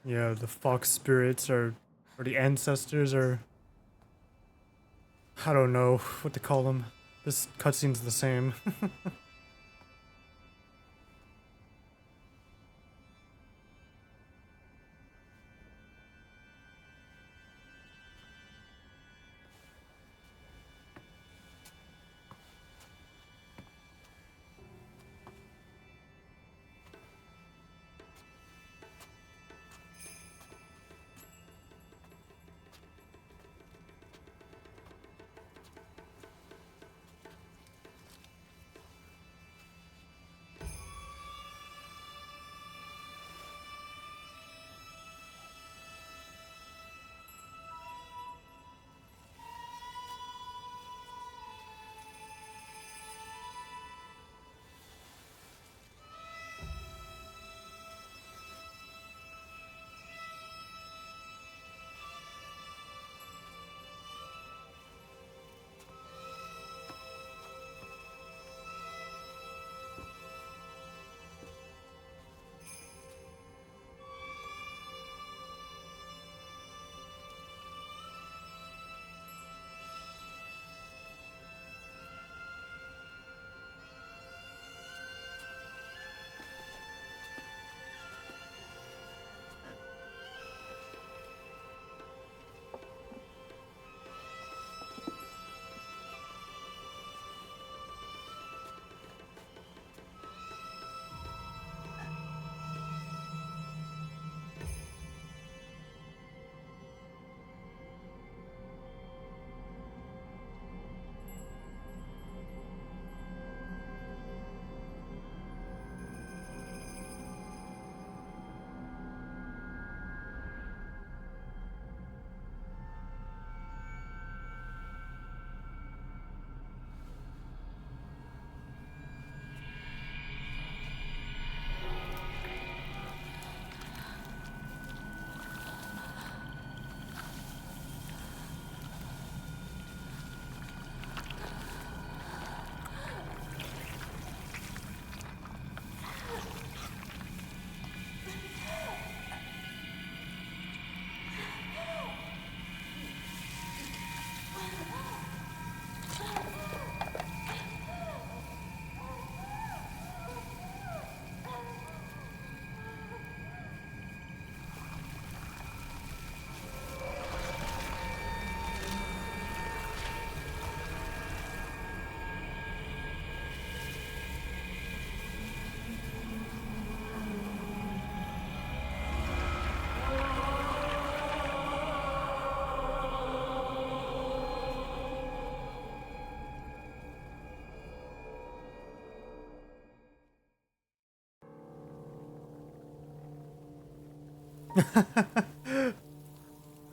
Yeah, the fox spirits or the ancestors are. I don't know what to call them. This cutscene's the same.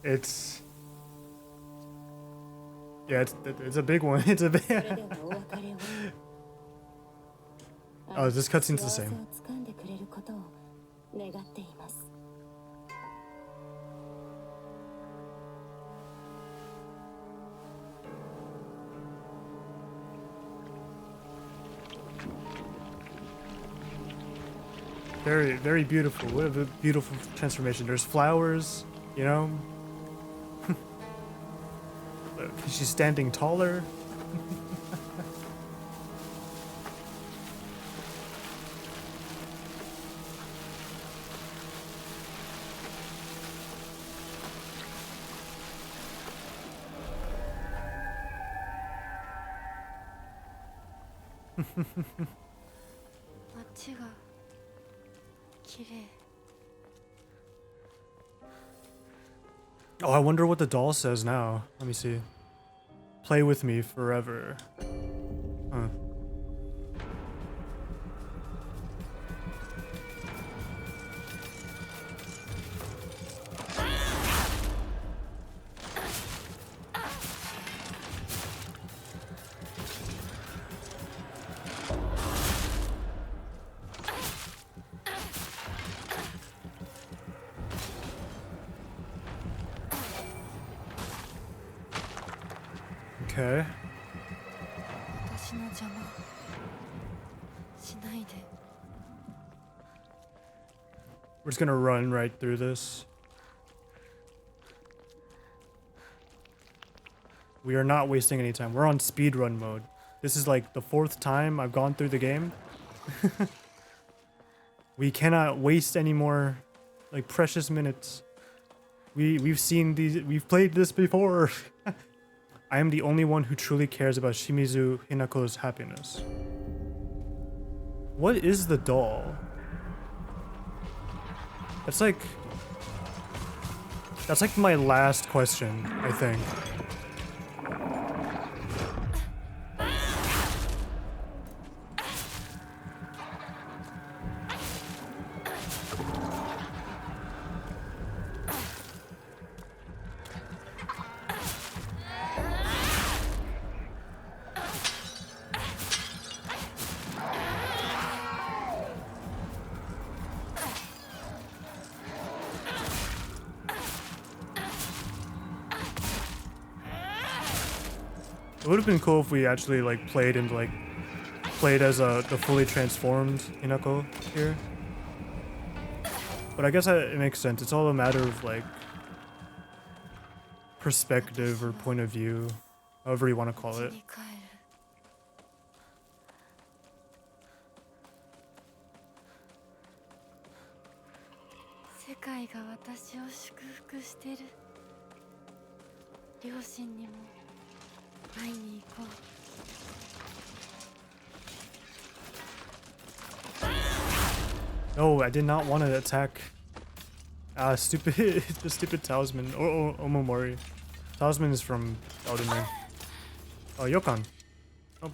It's yeah, it's a big one. It's a big. Oh, this cutscene's the same. Very, very beautiful. What a beautiful transformation. There's flowers, you know? She's standing taller. Oh, I wonder what the doll says now. Let me see. Play with me forever. Huh. Okay. We're just gonna run right through this. We are not wasting any time. We're on speedrun mode. This is like the 4th time I've gone through the game. We cannot waste any more like precious minutes. We've seen these, we've played this before. I am the only one who truly cares about Shimizu Hinako's happiness. What is the doll? That's like my last question, I think. It would have been cool if we actually like played as the fully transformed Hinako here. But I guess it makes sense. It's all a matter of like perspective or point of view, however you want to call it. No, I did not want to attack. Stupid, the stupid talisman. Omomori. Talisman is from Elden Ring. Oh, Yokan. Oh.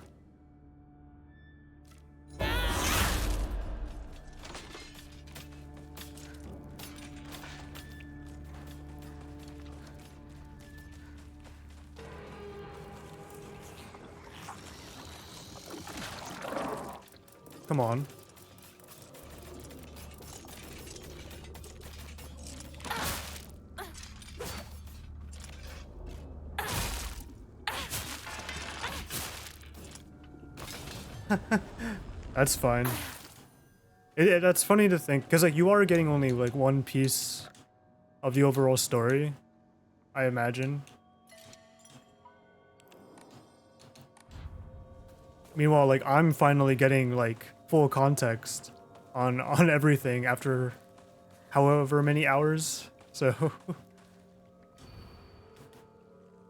Come on. That's fine. That's funny to think, because like you are getting only like one piece of the overall story, I imagine. Meanwhile, like I'm finally getting like full context on everything after however many hours. So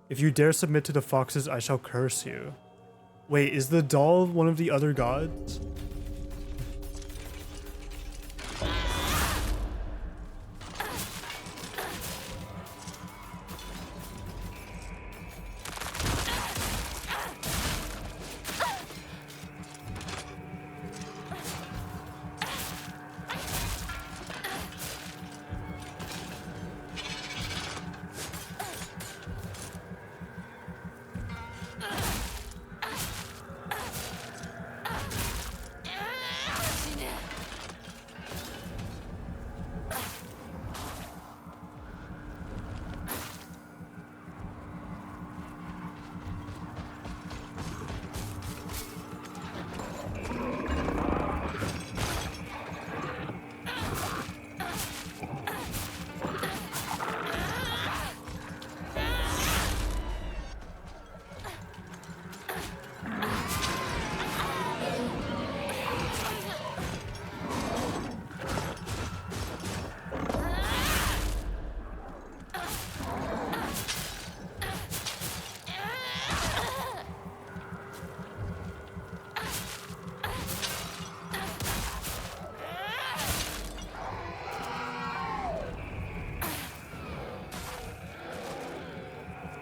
if you dare submit to the foxes, I shall curse you. Wait, is the doll one of the other gods?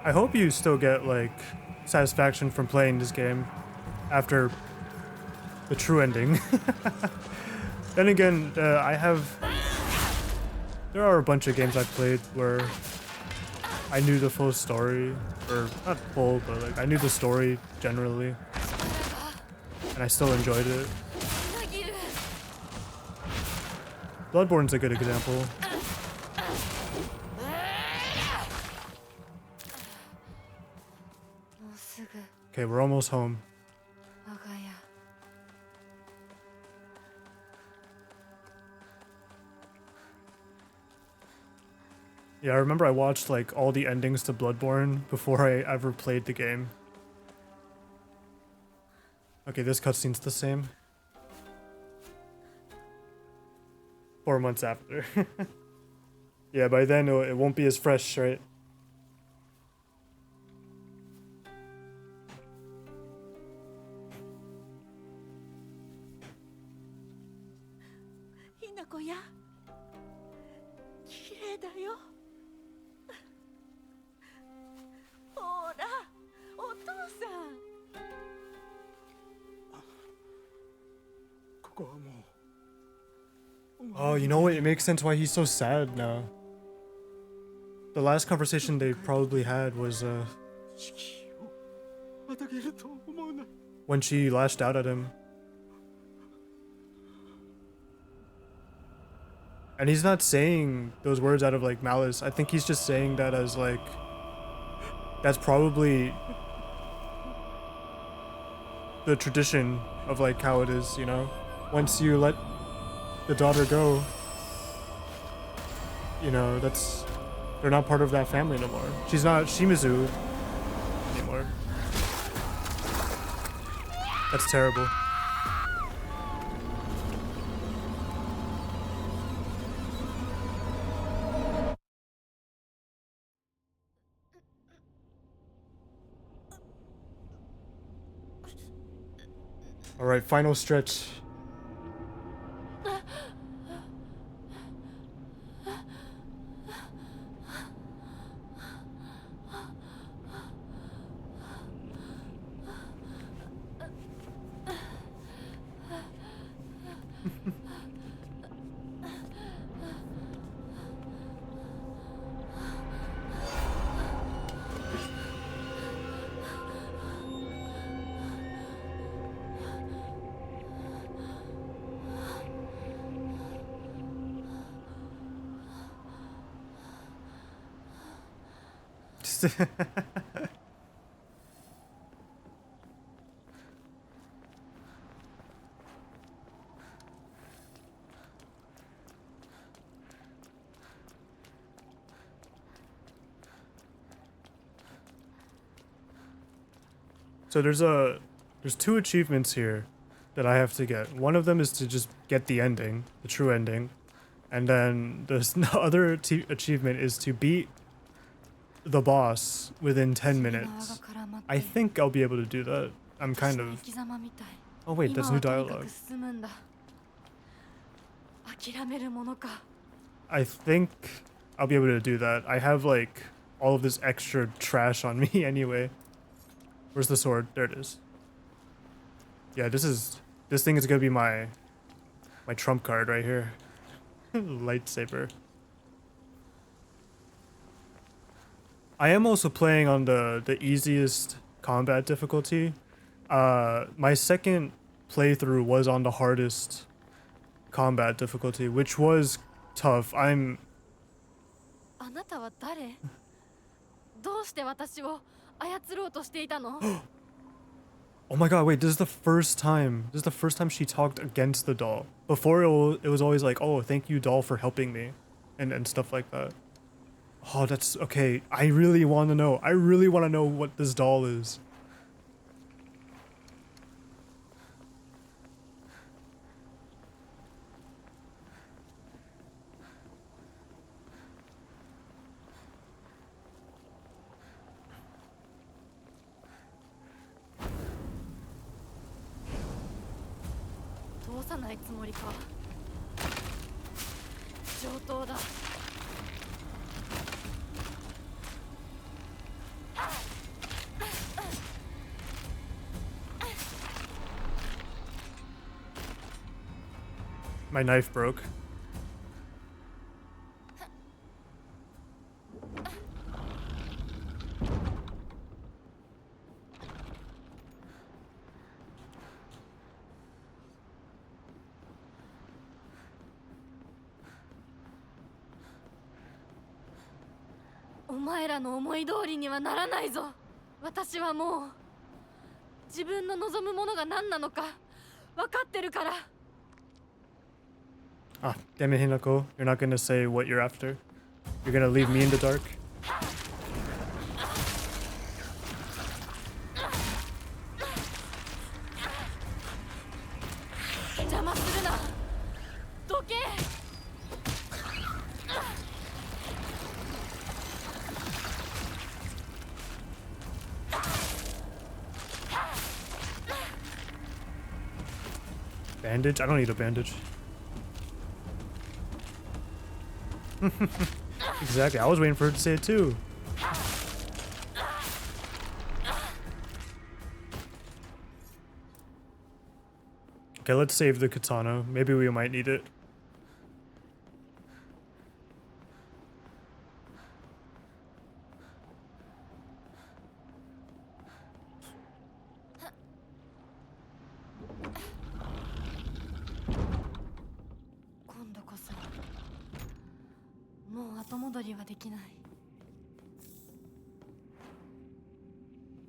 I hope you still get like satisfaction from playing this game after the true ending. Then again, there are a bunch of games I've played where I knew the full story, or not full, but like I knew the story generally, and I still enjoyed it. Bloodborne's a good example. Okay, we're almost home. Yeah, I remember I watched like all the endings to Bloodborne before I ever played the game. Okay, this cutscene's the same. 4 months after. Yeah, by then it won't be as fresh, right? Oh, you know what? It makes sense why he's so sad now. The last conversation they probably had was when she lashed out at him. And he's not saying those words out of like malice. I think he's just saying that as like, that's probably the tradition of like how it is, you know? Once you let the daughter go, you know, they're not part of that family no more. She's not Shimizu anymore. That's terrible. All right, final stretch. So there's two achievements here that I have to get. One of them is to just get the ending, the true ending. And then the other achievement is to beat the boss within 10 minutes. I think I'll be able to do that. I'm kind of... Oh wait, that's new dialogue. I think I'll be able to do that. I have like all of this extra trash on me anyway. Where's the sword? There it is. Yeah, this thing is gonna be my trump card right here. Lightsaber. I am also playing on the easiest combat difficulty. My second playthrough was on the hardest combat difficulty, which was tough. I'm... あなたは誰? どうして私を操ろうとしていたの? Oh my god, wait, this is the first time she talked against the doll. Before it was always like, oh, thank you doll for helping me and stuff like that. Oh, that's okay. I really want to know. I really want to know what this doll is. My knife broke.お前らの思い通りにはならないぞ。私はもう自分の望むものが何なのか分かってるから。Ah, damn it, Hinako. You're not gonna say what you're after. You're gonna leave me in the dark. 邪魔するな。どけ。Bandage? I don't need a bandage. Exactly. I was waiting for her to say it too. Okay, let's save the katana. Maybe we might need it.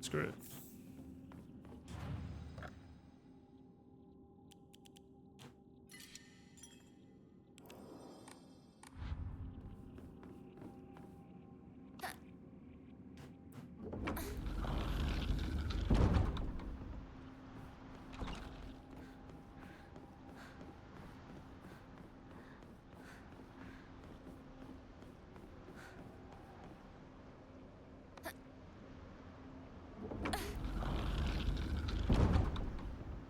Screw it.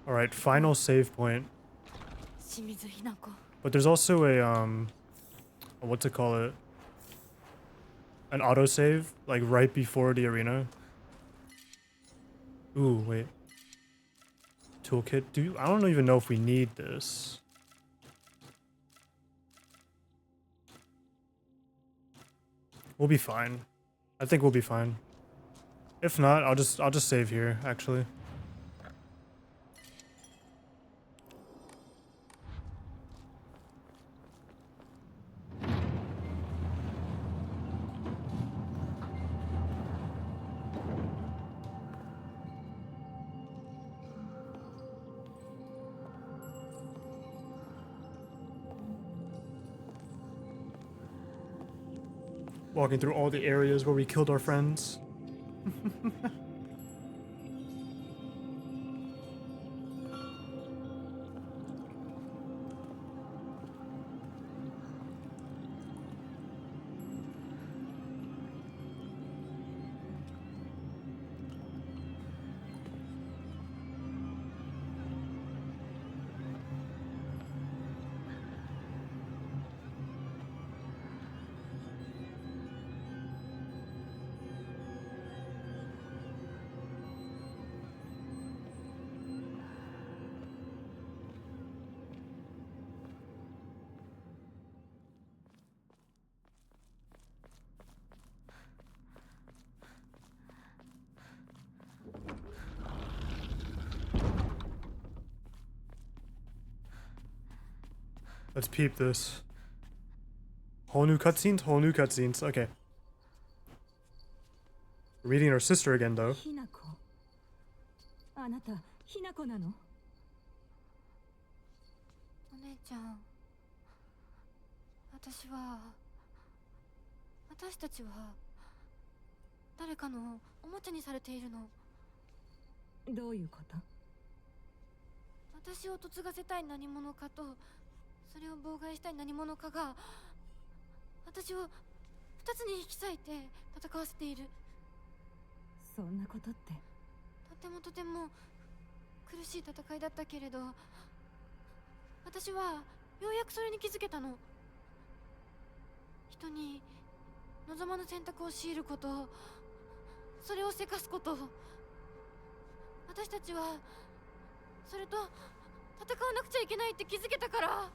Alright, final save point. But there's also a, what's it call it? An autosave, like right before the arena. Ooh, wait. Toolkit? I don't even know if we need this. We'll be fine. I think we'll be fine. If not, I'll just save here, actually. Walking through all the areas where we killed our friends. Let's peep this. Whole new cutscenes? Whole new cutscenes. Okay. We're meeting our sister again, though. あなた、ひなこなの？お姉ちゃん、私たちは誰かのおもちゃにされているの。どういうこと？私を嫁がせたい何者かと、それを妨害したい何者かが私を二つに引き裂いて戦わせている。そんなことって。とても苦しい戦いだったけれど、私はようやくそれに気づけたの。人に望まぬ選択を強いること、それをせかすこと、私たちはそれと戦わなくちゃいけないって気づけたから。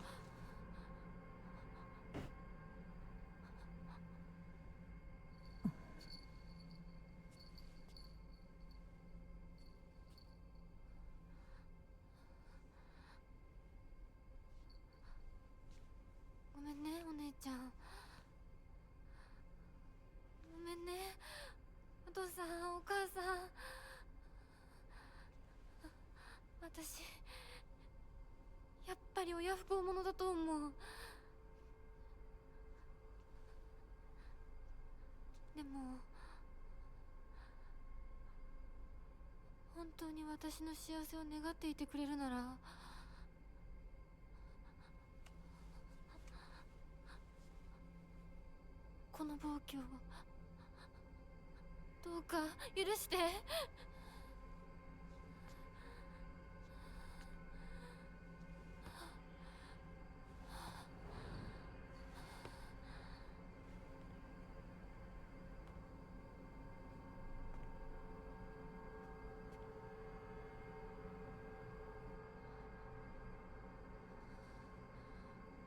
親不孝者だと思う。でも本当に私の幸せを願っていてくれるなら、この暴挙をどうか許して。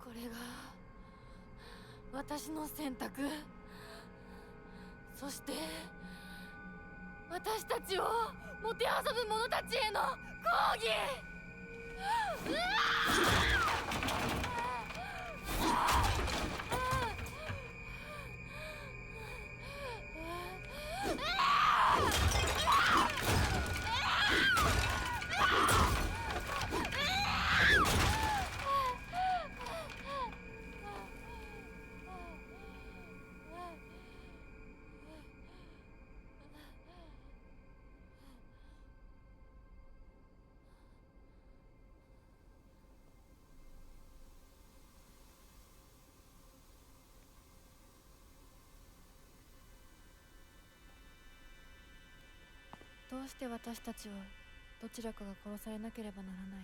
これが私の選択、そして私たちをもてあそぶ者たちへの抗議。うわどうして私たちはどちらかが殺されなければならない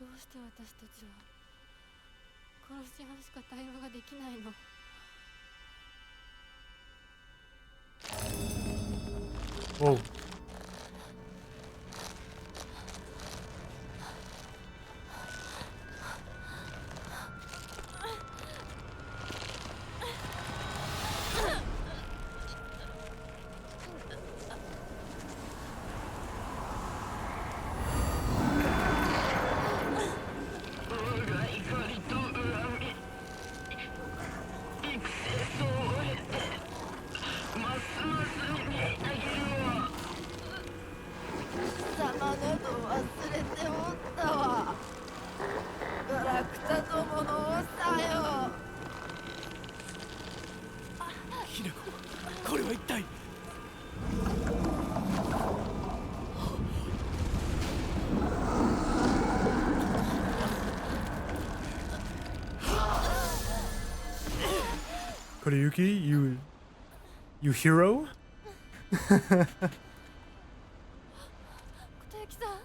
の？どうして私たちは殺し合うしか対話ができないの？Whoa. Koriyuki, you hero? 琴雪さん、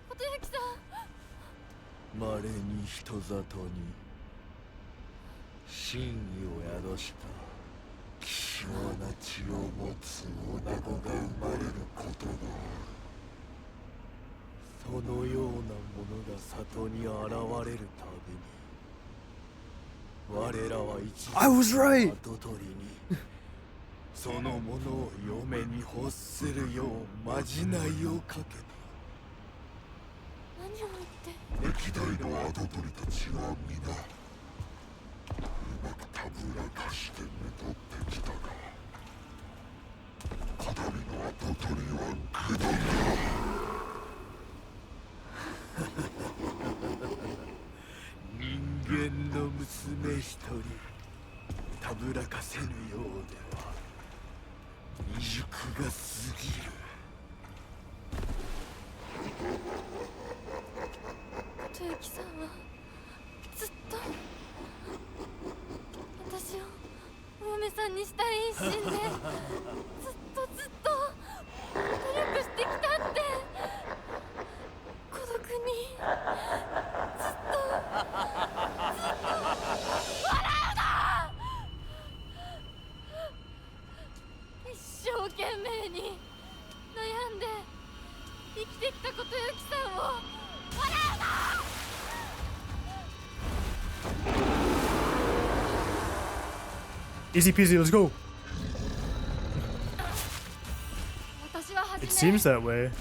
琴雪さん。稀に人里に真意を宿した希少な血を持つ女子が生まれることがある。そのようなものが里に現れるたびに我らは一度 I was right! 跡取りにそのものを嫁に欲するようまじないをかけた。何を言って。歴代の跡取りたちは皆うまくたぶらかしてめとってきたが、こだわりの跡取りは愚鈍だ。人間の娘一人たぶらかせぬようでは未熟が過ぎる。琴雪さんはずっと私をお嫁さんにしたい一心でずっと努力してきたって。孤独にずっと笑うな。一生懸命に悩んで生きてきた琴雪さんを笑うな。Easy peasy, let's go. 私は初 It め seems that way.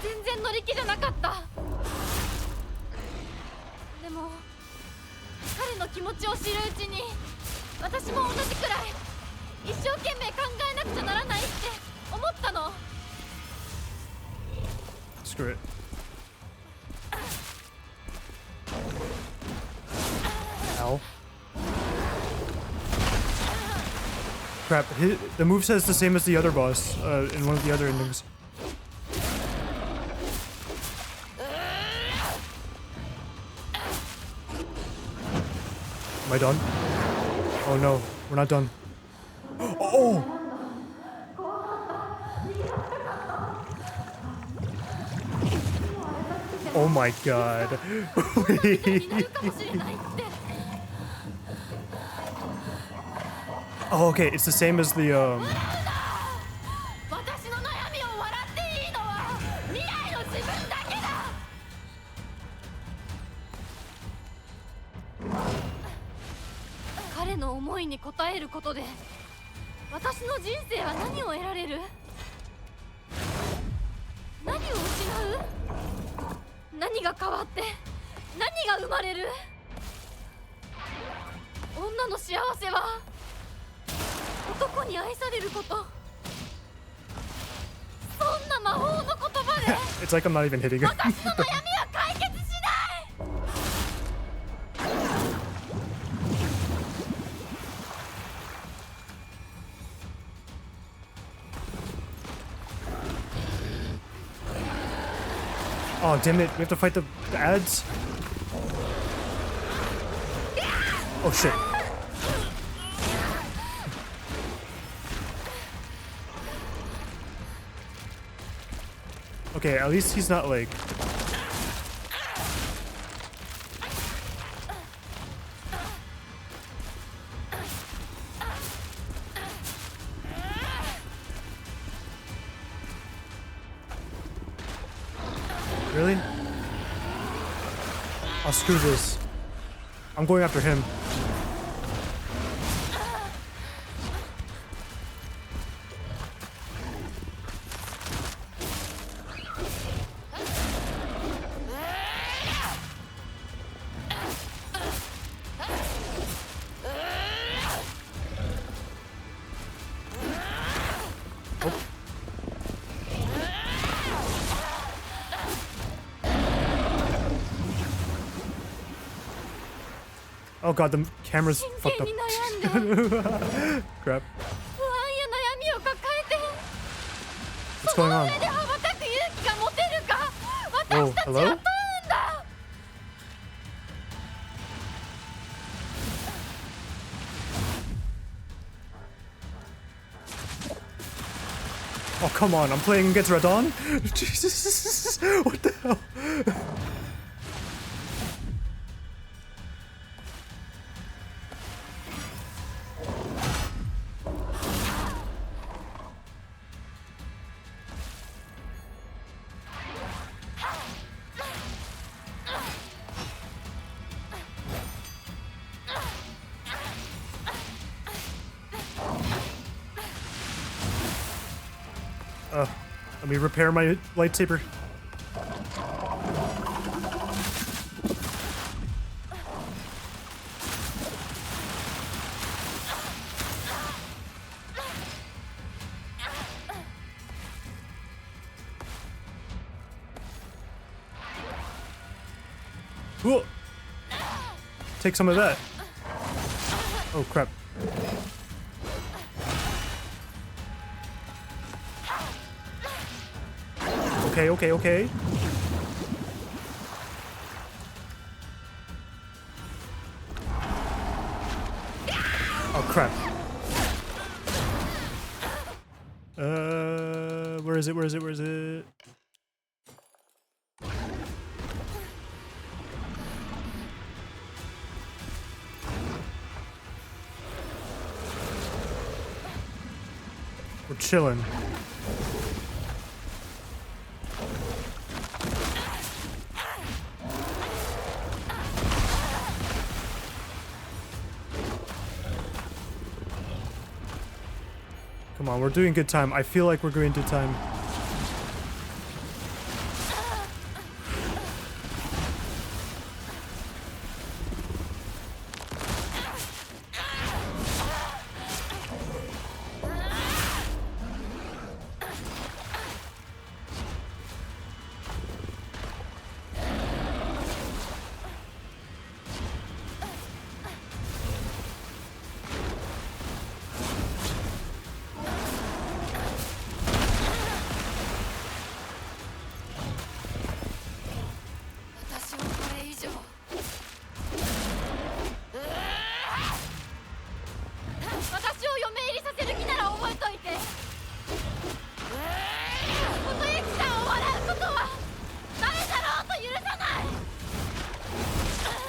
全然乗り気じゃなかった。でも彼の気持ちを知るうちに私も同じくらい一生懸命考えなくちゃならないって思ったの。Screw it. crap. The moveset's the same as the other boss in one of the other endings. Am I done? Oh no, we're not done. Oh! Oh my god. Oh, okay, it's the same as the彼の思いに応えることで私の人生は何を得られる？何を失う？何が変わって何が生まれる？女の幸せは男に愛されること。そんな魔法の言葉で It's like I'm not even hitting it. 私の悩みは解決しない。Oh, damn it. We have to fight the ads? Oh, shit. Okay, at least he's not like... Really? Oh, screw this. I'm going after him. Oh god, the camera's fucked up. Crap. What's going on? Whoa, hello? Oh, come on, I'm playing against Radon? Jesus, what the hell? Let me repair my lightsaber. Whoa. Take some of that. Oh crap. Okay, okay, okay. Oh crap. Where is it? Where is it? Where is it? We're chilling. Come on, we're doing good time. I feel like we're doing good time.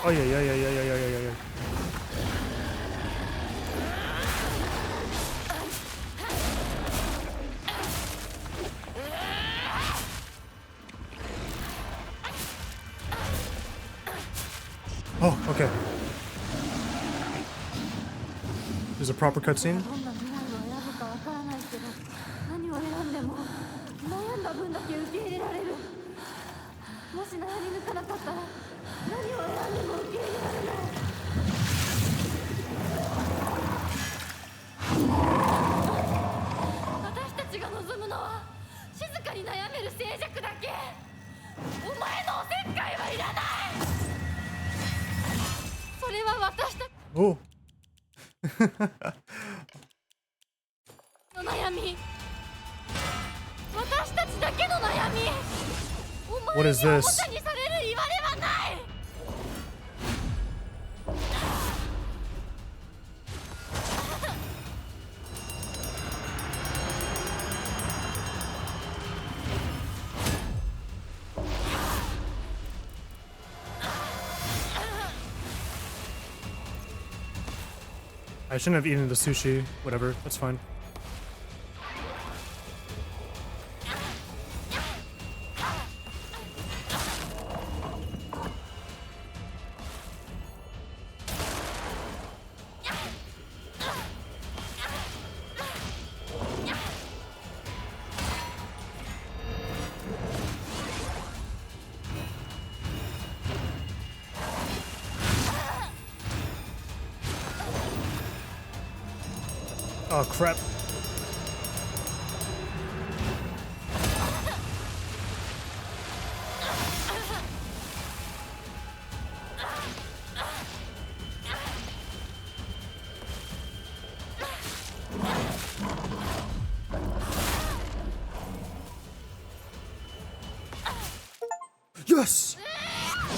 Oh yeah. Oh, okay. There's a proper cutscene. どんな未来を選ぶかわからないけど、何を選んでも悩んだ分だけ受け入れられる。もし悩み抜かなかったら何を選んでも受け入れられない。私たちが望むのは静かに悩める静寂だけ。お前のおせっかいはいらない。それは私たち Oh. の悩み。私たちだけの悩み。お What 前 is におも this? ちゃにされる言われはない。I shouldn't have eaten the sushi. Whatever, that's fine. Oh crap. Yes!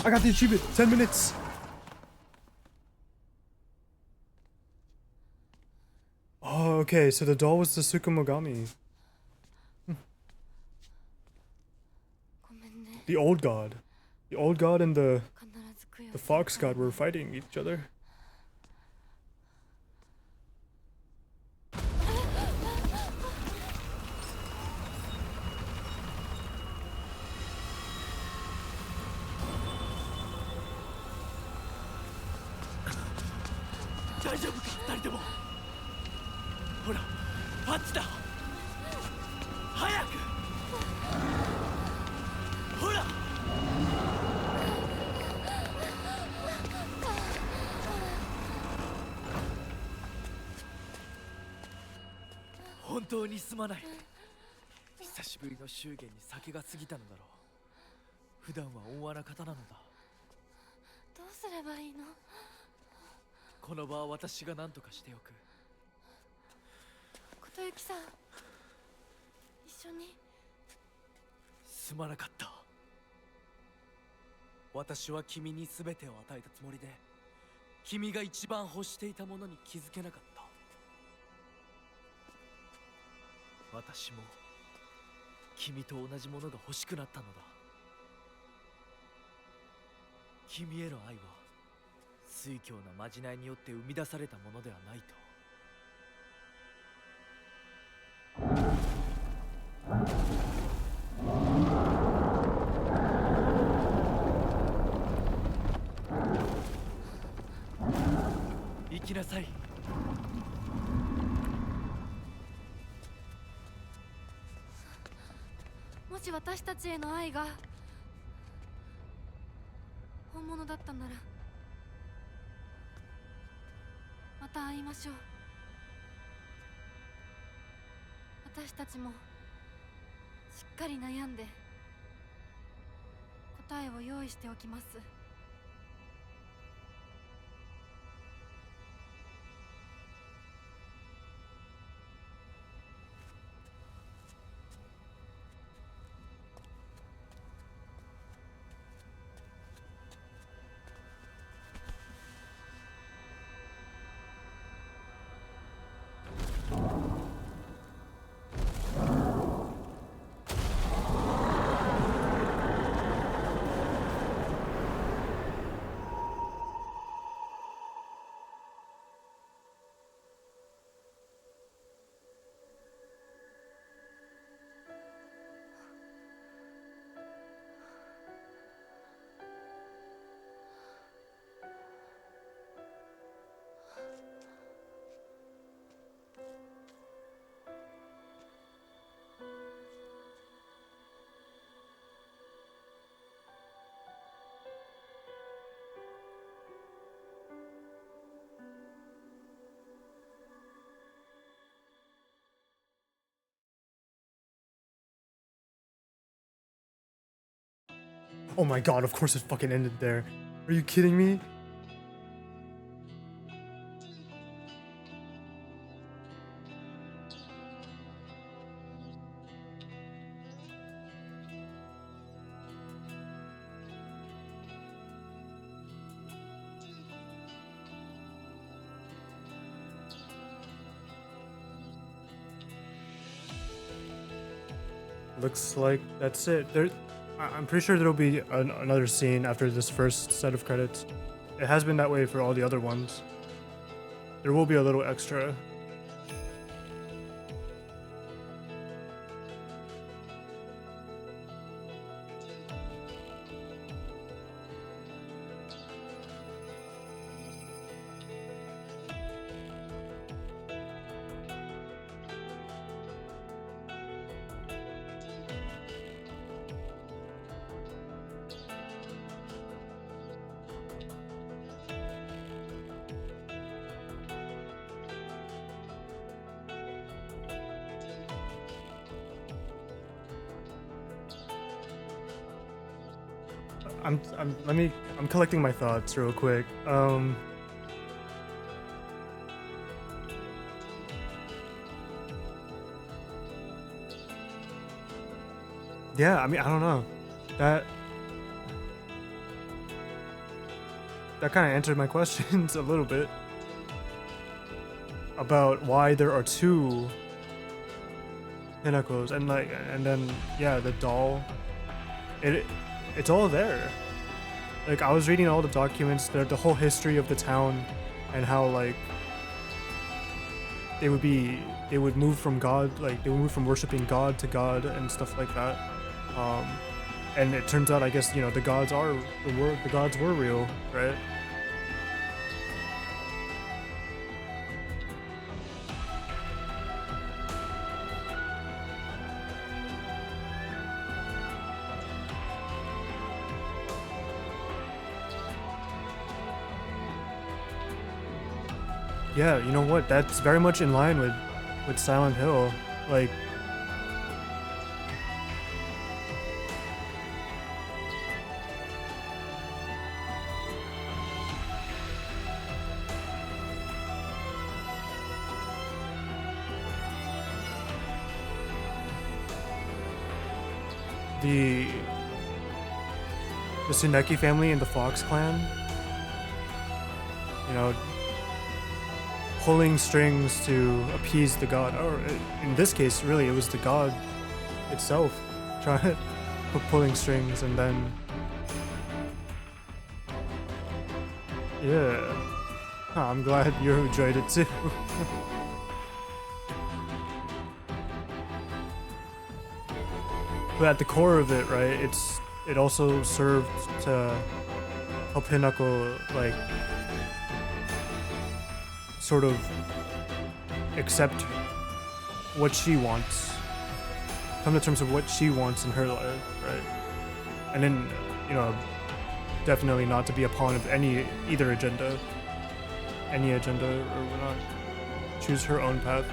I got the achievement. 10 minutes. Oh, okay, so the doll was the Tsukumogami. The old god. The old god and the fox god were fighting each other. Hontou 本当にすまない。久しぶりの祝言に酒が過ぎたのだろう。普段は温和な方なのだ。どうすればいいの？この場は私が何とかしておく。琴雪さん、一緒に。すまなかった。私は君に全てを与えたつもりで、君が一番欲していたものに気づけなかった。私も君と同じものが欲しくなったのだ。君への愛は酔狂なまじないによって生み出されたものではないと。行きなさい。もし私たちへの愛が本物だったなら、また会いましょう。私たちもしっかり悩んで答えを用意しておきます。Oh my god, of course it fucking ended there. Are you kidding me? Looks like that's it. I'm pretty sure there'll be another scene after this first set of credits. It has been that way for all the other ones. There will be a little extra. I'm collecting my thoughts real quick. Yeah, I mean, I don't know. That kind of answered my questions a little bit about why there are two pinnacles, and then yeah, the doll. It's all there. Like, I was reading all the documents, the whole history of the town, and how like they would move from God, like they would move from worshiping God to God and stuff like that. And it turns out, I guess, you know, the gods were real, right? Yeah, you know what? That's very much in line with Silent Hill. Like, the Tsuneki family and the Fox clan, you know, pulling strings to appease the god, or in this case, really, it was the god itself pulling strings, and then yeah, I'm glad you enjoyed it too. But at the core of it, right, it also served to help Hinako, like, sort of accept what she wants, come to terms with what she wants in her life, right? And then, you know, definitely not to be a pawn of any agenda or whatnot. Choose her own path.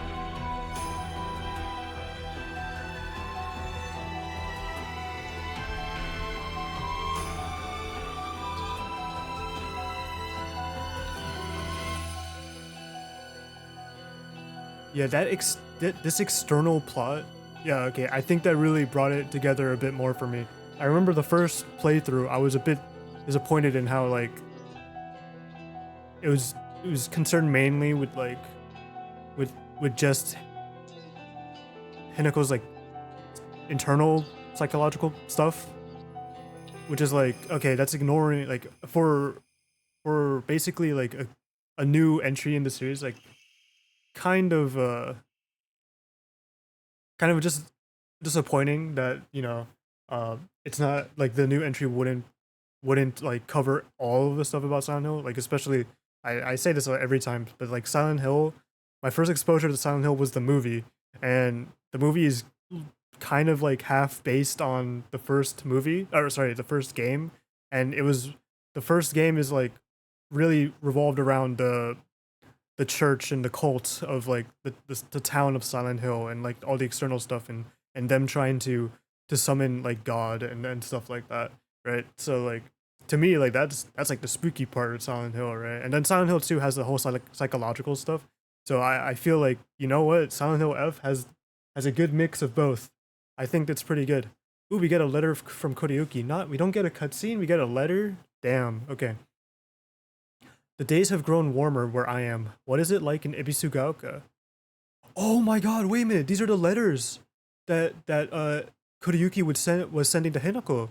Yeah, this external plot, yeah, okay, I think that really brought it together a bit more for me. I remember the first playthrough, I was a bit disappointed in how, like, it was concerned mainly with, like, with just Hinako's, like, internal psychological stuff, which is like, okay, that's ignoring, like, for basically, like, a new entry in the series, like, kind of just disappointing that, you know, it's not like the new entry wouldn't like cover all of the stuff about Silent Hill. Like, especially, I say this every time, but like Silent Hill, my first exposure to Silent Hill was the movie, and the movie is kind of like half based on the first the first game, and the first game is like really revolved around the church and the cult of like the town of Silent Hill, and like all the external stuff, and them trying to summon like God and stuff like that. right? So like to me, like that's like the spooky part of Silent Hill, right? And then Silent Hill 2 has the whole psychological stuff. So I feel like, you know what, Silent Hill F has a good mix of both. I think that's pretty good. Ooh, we get a letter from Koriyuki. We don't get a cutscene, we get a letter. Damn. Okay. The days have grown warmer where I am. What is it like in Ibisugaoka? Oh my god, wait a minute. These are the letters that Koriyuki was sending to Hinako.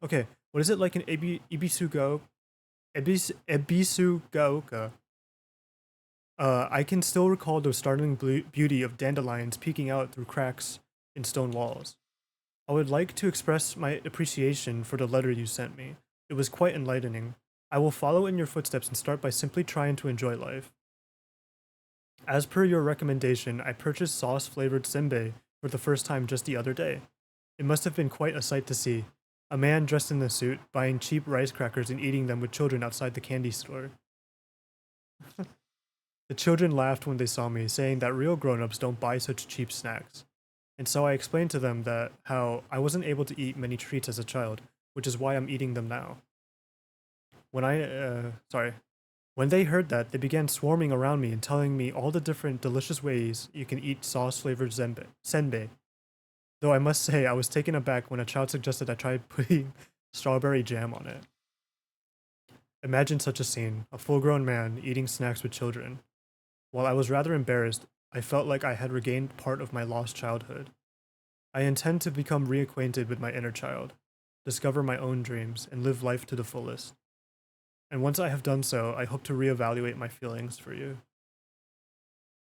Okay. What is it like in Ibisugaoka? I can still recall the startling beauty of dandelions peeking out through cracks in stone walls. I would like to express my appreciation for the letter you sent me. It was quite enlightening. I will follow in your footsteps and start by simply trying to enjoy life. As per your recommendation, I purchased sauce-flavored senbei for the first time just the other day. It must have been quite a sight to see. A man dressed in a suit, buying cheap rice crackers and eating them with children outside the candy store. The children laughed when they saw me, saying that real grown-ups don't buy such cheap snacks. And so I explained to them that how I wasn't able to eat many treats as a child, which is why I'm eating them now. When they heard that, they began swarming around me and telling me all the different delicious ways you can eat sauce-flavored senbei. Though I must say, I was taken aback when a child suggested I try putting strawberry jam on it. Imagine such a scene, a full-grown man eating snacks with children. While I was rather embarrassed, I felt like I had regained part of my lost childhood. I intend to become reacquainted with my inner child, discover my own dreams, and live life to the fullest. And once I have done so, I hope to reevaluate my feelings for you.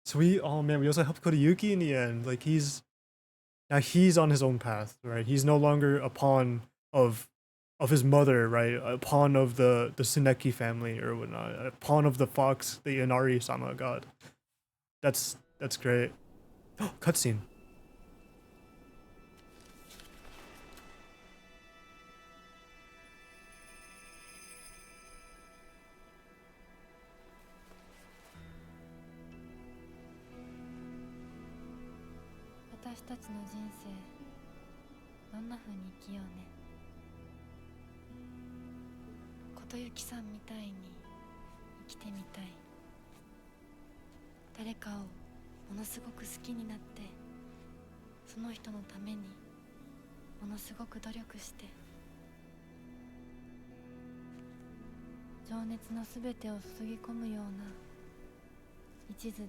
Sweet. Oh man, we also helped Koriyuki in the end. Like he's on his own path, right? He's no longer a pawn of his mother, right? A pawn of the Tsuneki family or whatnot. A pawn of the fox, the Inari-sama god. That's great. Oh, cutscene.私たちの人生どんな風に生きようね。琴雪さんみたいに生きてみたい。誰かをものすごく好きになってその人のためにものすごく努力して情熱のすべてを注ぎ込むような一途で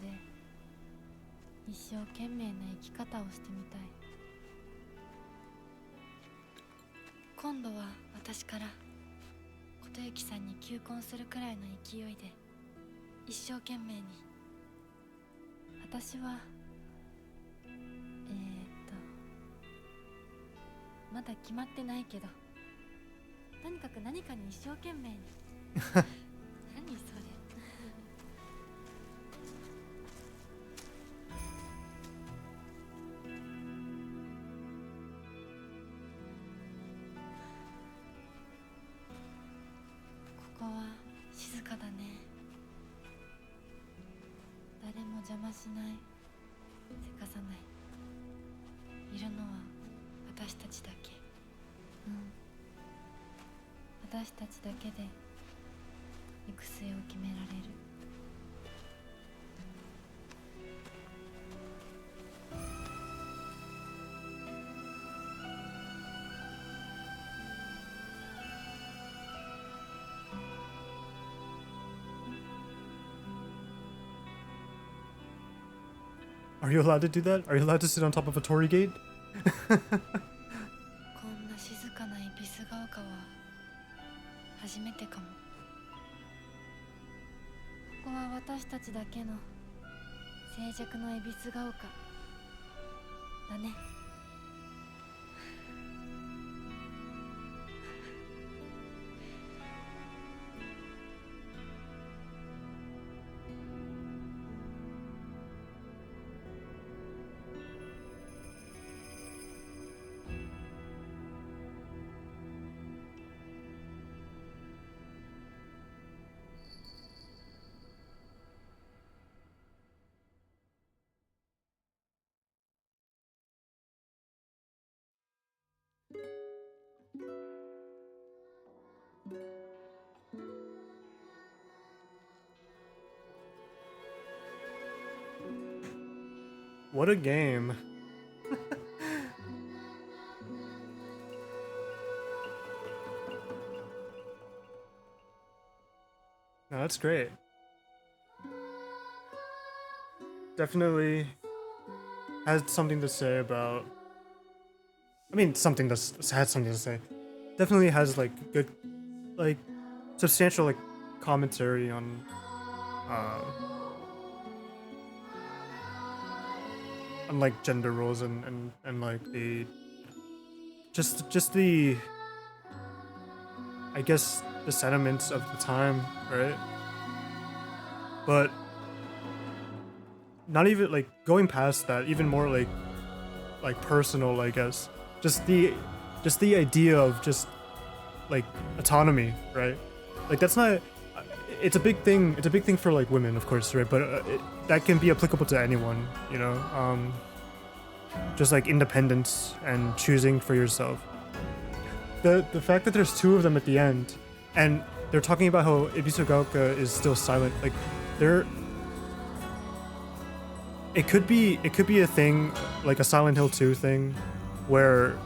一生懸命な生き方をしてみたい。今度は私から琴雪さんに求婚するくらいの勢いで一生懸命に。私はまだ決まってないけどとにかく何かに一生懸命に何それここは静かだね。誰も邪魔しない、せかさない。いるのは私たちだけ。私たちだけで行く末を決められる。Are you allowed to do that? Are you allowed to sit on top of a torii gate? こんな静かな恵比寿ヶ丘は初めてかも。ここは私たちだけの静寂の恵比寿ヶ丘だね。What a game. No, that's great. Definitely has something to say about. I mean, something that's had something to say. Definitely has like good, like substantial like commentary on, like gender roles and like the, just the, I guess the sentiments of the time, right? But not even like going past that, even more like personal, I guess. Just the idea of just like autonomy, right? Like that's not. It's a big thing. It's a big thing for like women, of course, right? But that can be applicable to anyone, you know. Just like independence and choosing for yourself. The fact that there's two of them at the end, and they're talking about how Ebisugaoka is still silent. Like they're. It could be a thing, like a Silent Hill 2 thing, where,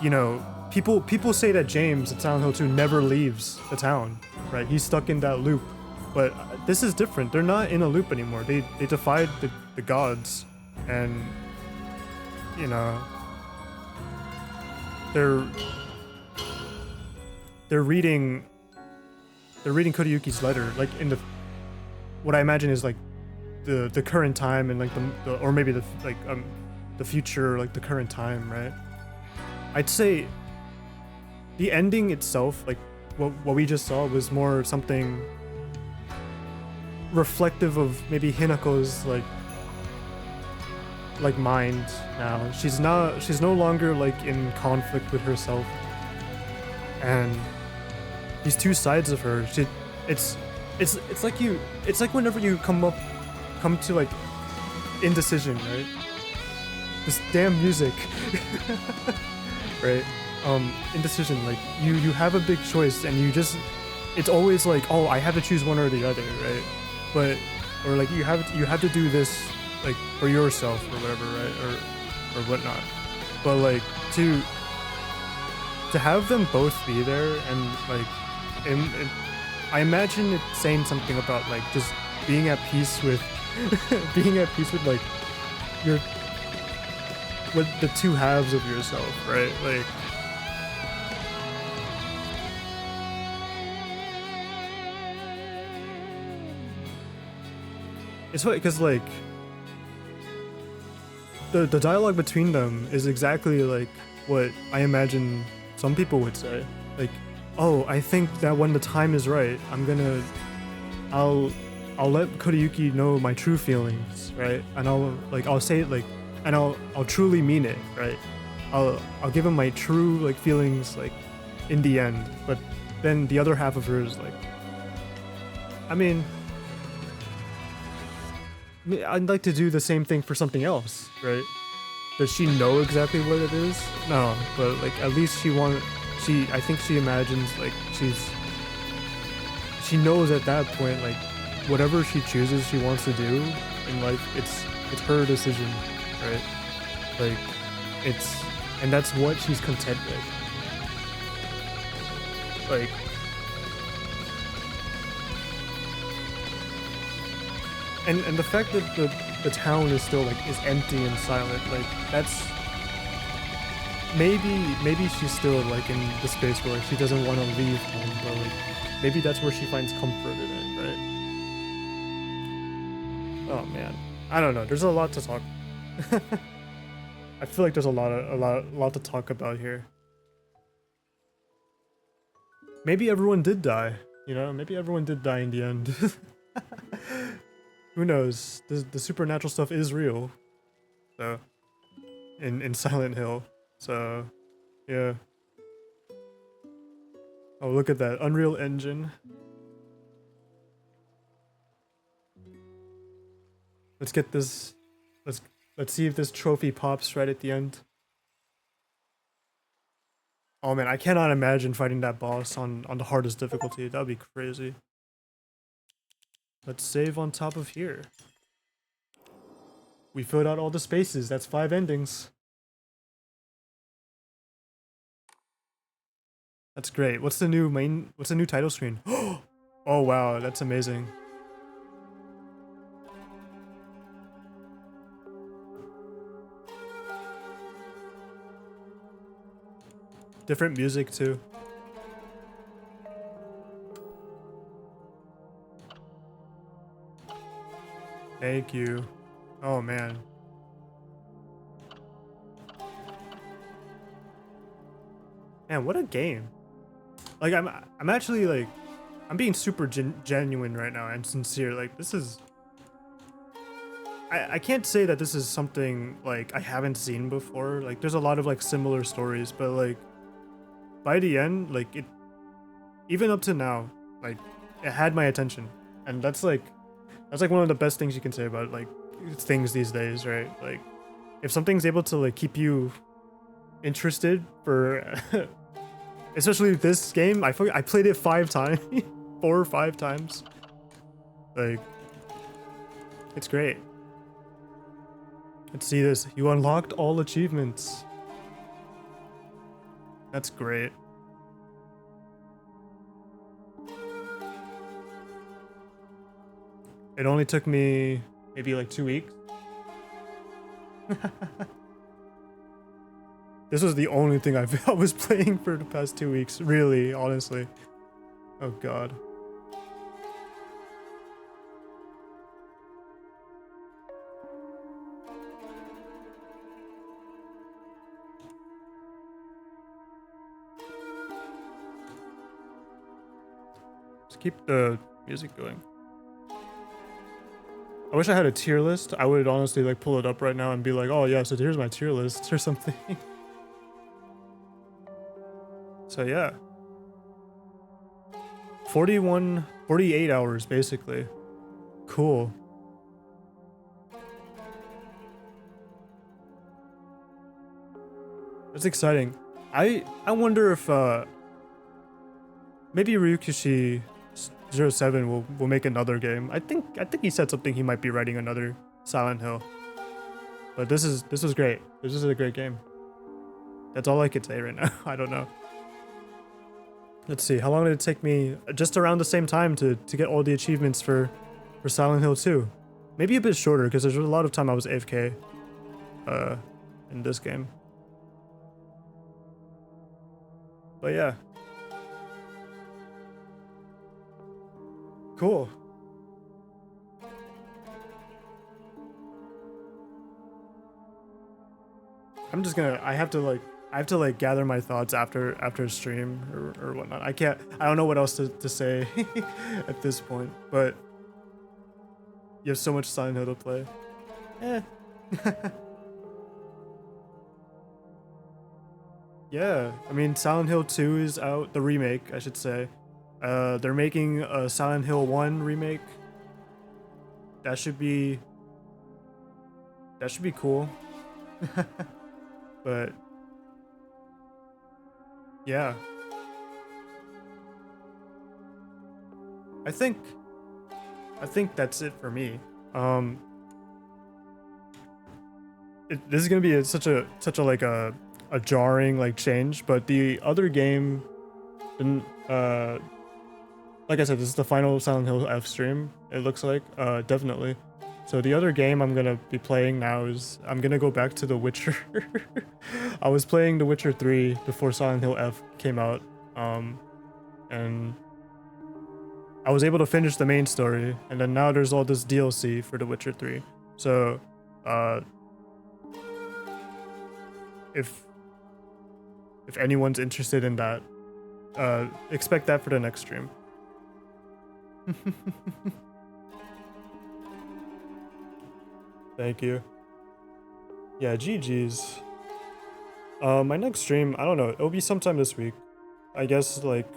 you know, people say that James at Silent Hill 2 never leaves the town, right? He's stuck in that loop. But this is different. They're not in a loop anymore. They defied the gods, and, you know, they're reading Kuriyuki's letter, like in the, what I imagine is like the current time, and like the or maybe the future, like the current time, right? I'd say the ending itself, like what we just saw, was more something reflective of maybe Hinako's like mind now. She's no longer like in conflict with herself, and these two sides of her. It's like whenever you come to like indecision, right? This damn music. Right? Indecision, like you have a big choice, and it's always like, oh, I have to choose one or the other, right? But, or like you have to do this like for yourself or whatever, right? Or whatnot. But like to have them both be there, and like I imagine it saying something about like just being at peace with like with the two halves of yourself, right? Like it's funny because like the dialogue between them is exactly like what I imagine some people would say. Like, oh, I think that when the time is right, I'll let Kuriyuki know my true feelings, right? And I'll say it like, and I'll truly mean it, right? I'll give him my true like feelings like in the end. But then the other half of her is like, I mean, I'd like to do the same thing for something else, right? Does she know exactly what it is? No, but like at least I think she imagines like she knows at that point like whatever she chooses she wants to do in life, it's her decision, right? Like and that's what she's content with. Like and the fact that the town is still like is empty and silent, like that's maybe she's still like in the space where she doesn't want to leave home, but like maybe that's where she finds comfort in it, right? Oh man, I don't know. There's a lot to talk. I feel like there's a lot to talk about here. Maybe everyone did die, you know? Maybe everyone did die in the end. Who knows? The supernatural stuff is real. So in Silent Hill. So yeah. Oh, look at that Unreal Engine. Let's get this. Let's see if this trophy pops right at the end. Oh man, I cannot imagine fighting that boss on the hardest difficulty. That'd be crazy. Let's save on top of here. We filled out all the spaces. That's 5 endings. That's great. What's the new title screen? Oh wow, that's amazing. Different music too. Thank you. Oh man. Man, what a game. Like I'm actually like I'm being super genuine right now and sincere. Like this is I can't say that this is something like I haven't seen before. Like there's a lot of like similar stories, but like by the end, like it even up to now, like it had my attention. And that's like one of the best things you can say about like things these days, right? Like if something's able to like keep you interested for especially this game, I played it 5 times 4 or 5 times. Like it's great. Let's see this. You unlocked all achievements. That's great. It only took me maybe like 2 weeks. This was the only thing I was playing for the past 2 weeks, really, honestly. Oh god. Just keep the music going. I wish I had a tier list. I would honestly like pull it up right now and be like, oh yeah, so here's my tier list or something. So yeah. 48 hours basically. Cool. That's exciting. I wonder if maybe Ryukishi 07 will make another game. I think he said something he might be writing another Silent Hill. But this was great. This is a great game. That's all I could say right now. I don't know. Let's see, how long did it take me? Just around the same time to get all the achievements for Silent Hill 2. Maybe a bit shorter because there's a lot of time I was AFK in this game. But yeah. Cool. I'm just gonna I have to gather my thoughts after stream or whatnot. I don't know what else to say at this point, but you have so much Silent Hill to play. Yeah, I mean Silent Hill 2 is out, the remake I should say. They're making a Silent Hill 1 remake. That should be cool. But yeah. I think that's it for me. This is gonna be such a like a jarring like change, but the other game didn't like I said, this is the final Silent Hill F stream, it looks like, definitely. So the other game I'm gonna be playing now is, I'm gonna go back to The Witcher. I was playing The Witcher 3 before Silent Hill F came out, and I was able to finish the main story, and then now there's all this DLC for The Witcher 3. So, if anyone's interested in that, expect that for the next stream. Thank you. Yeah, GG's. My next stream, I don't know, it'll be sometime this week. I guess, like,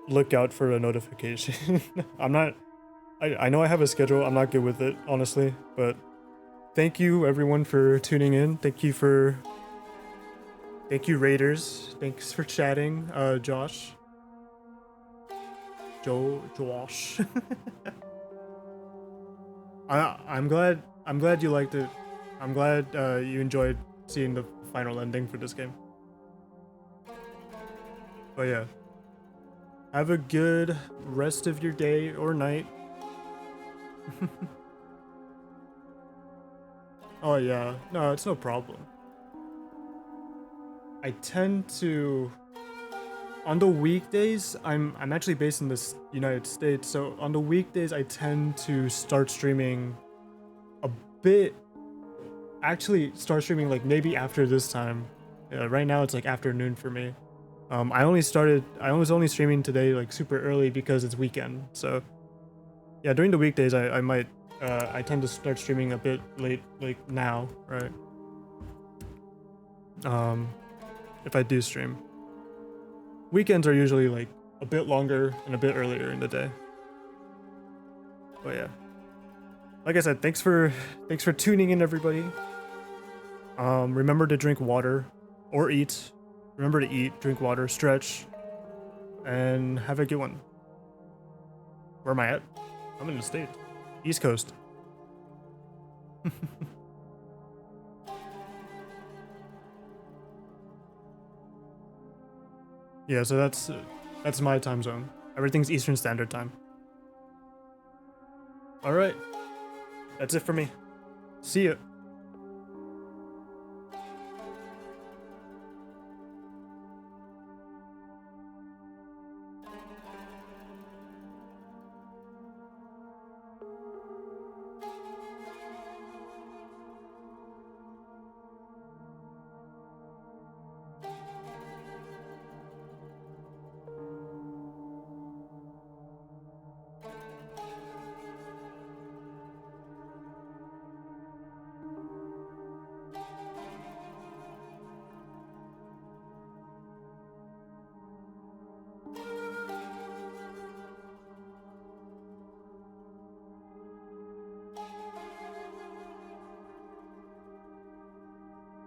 look out for a notification. I know I have a schedule, I'm not good with it, honestly, but thank you everyone for tuning in. Thank you Raiders. Thanks for chatting, Josh. Josh. I'm glad you liked it. I'm glad you enjoyed seeing the final ending for this game. But yeah, have a good rest of your day or night. Oh yeah, no, it's no problem. I tend to, on the weekdays, I'm actually based in the United States, so on the weekdays I tend to start streaming a bit, actually start streaming like maybe after this time. Right now it's like afternoon for me. I was only streaming today like super early because it's weekend, so yeah, during the weekdays I might, I tend to start streaming a bit late, like now, right? If I do stream. Weekends are usually like a bit longer and a bit earlier in the day. But yeah. Like I said, thanks for tuning in, everybody. Remember to drink water or eat. Remember to eat, drink water, stretch, and have a good one. Where am I at? I'm in the state. East Coast. Yeah, so that's my time zone. Everything's Eastern Standard Time. All right. That's it for me. See ya.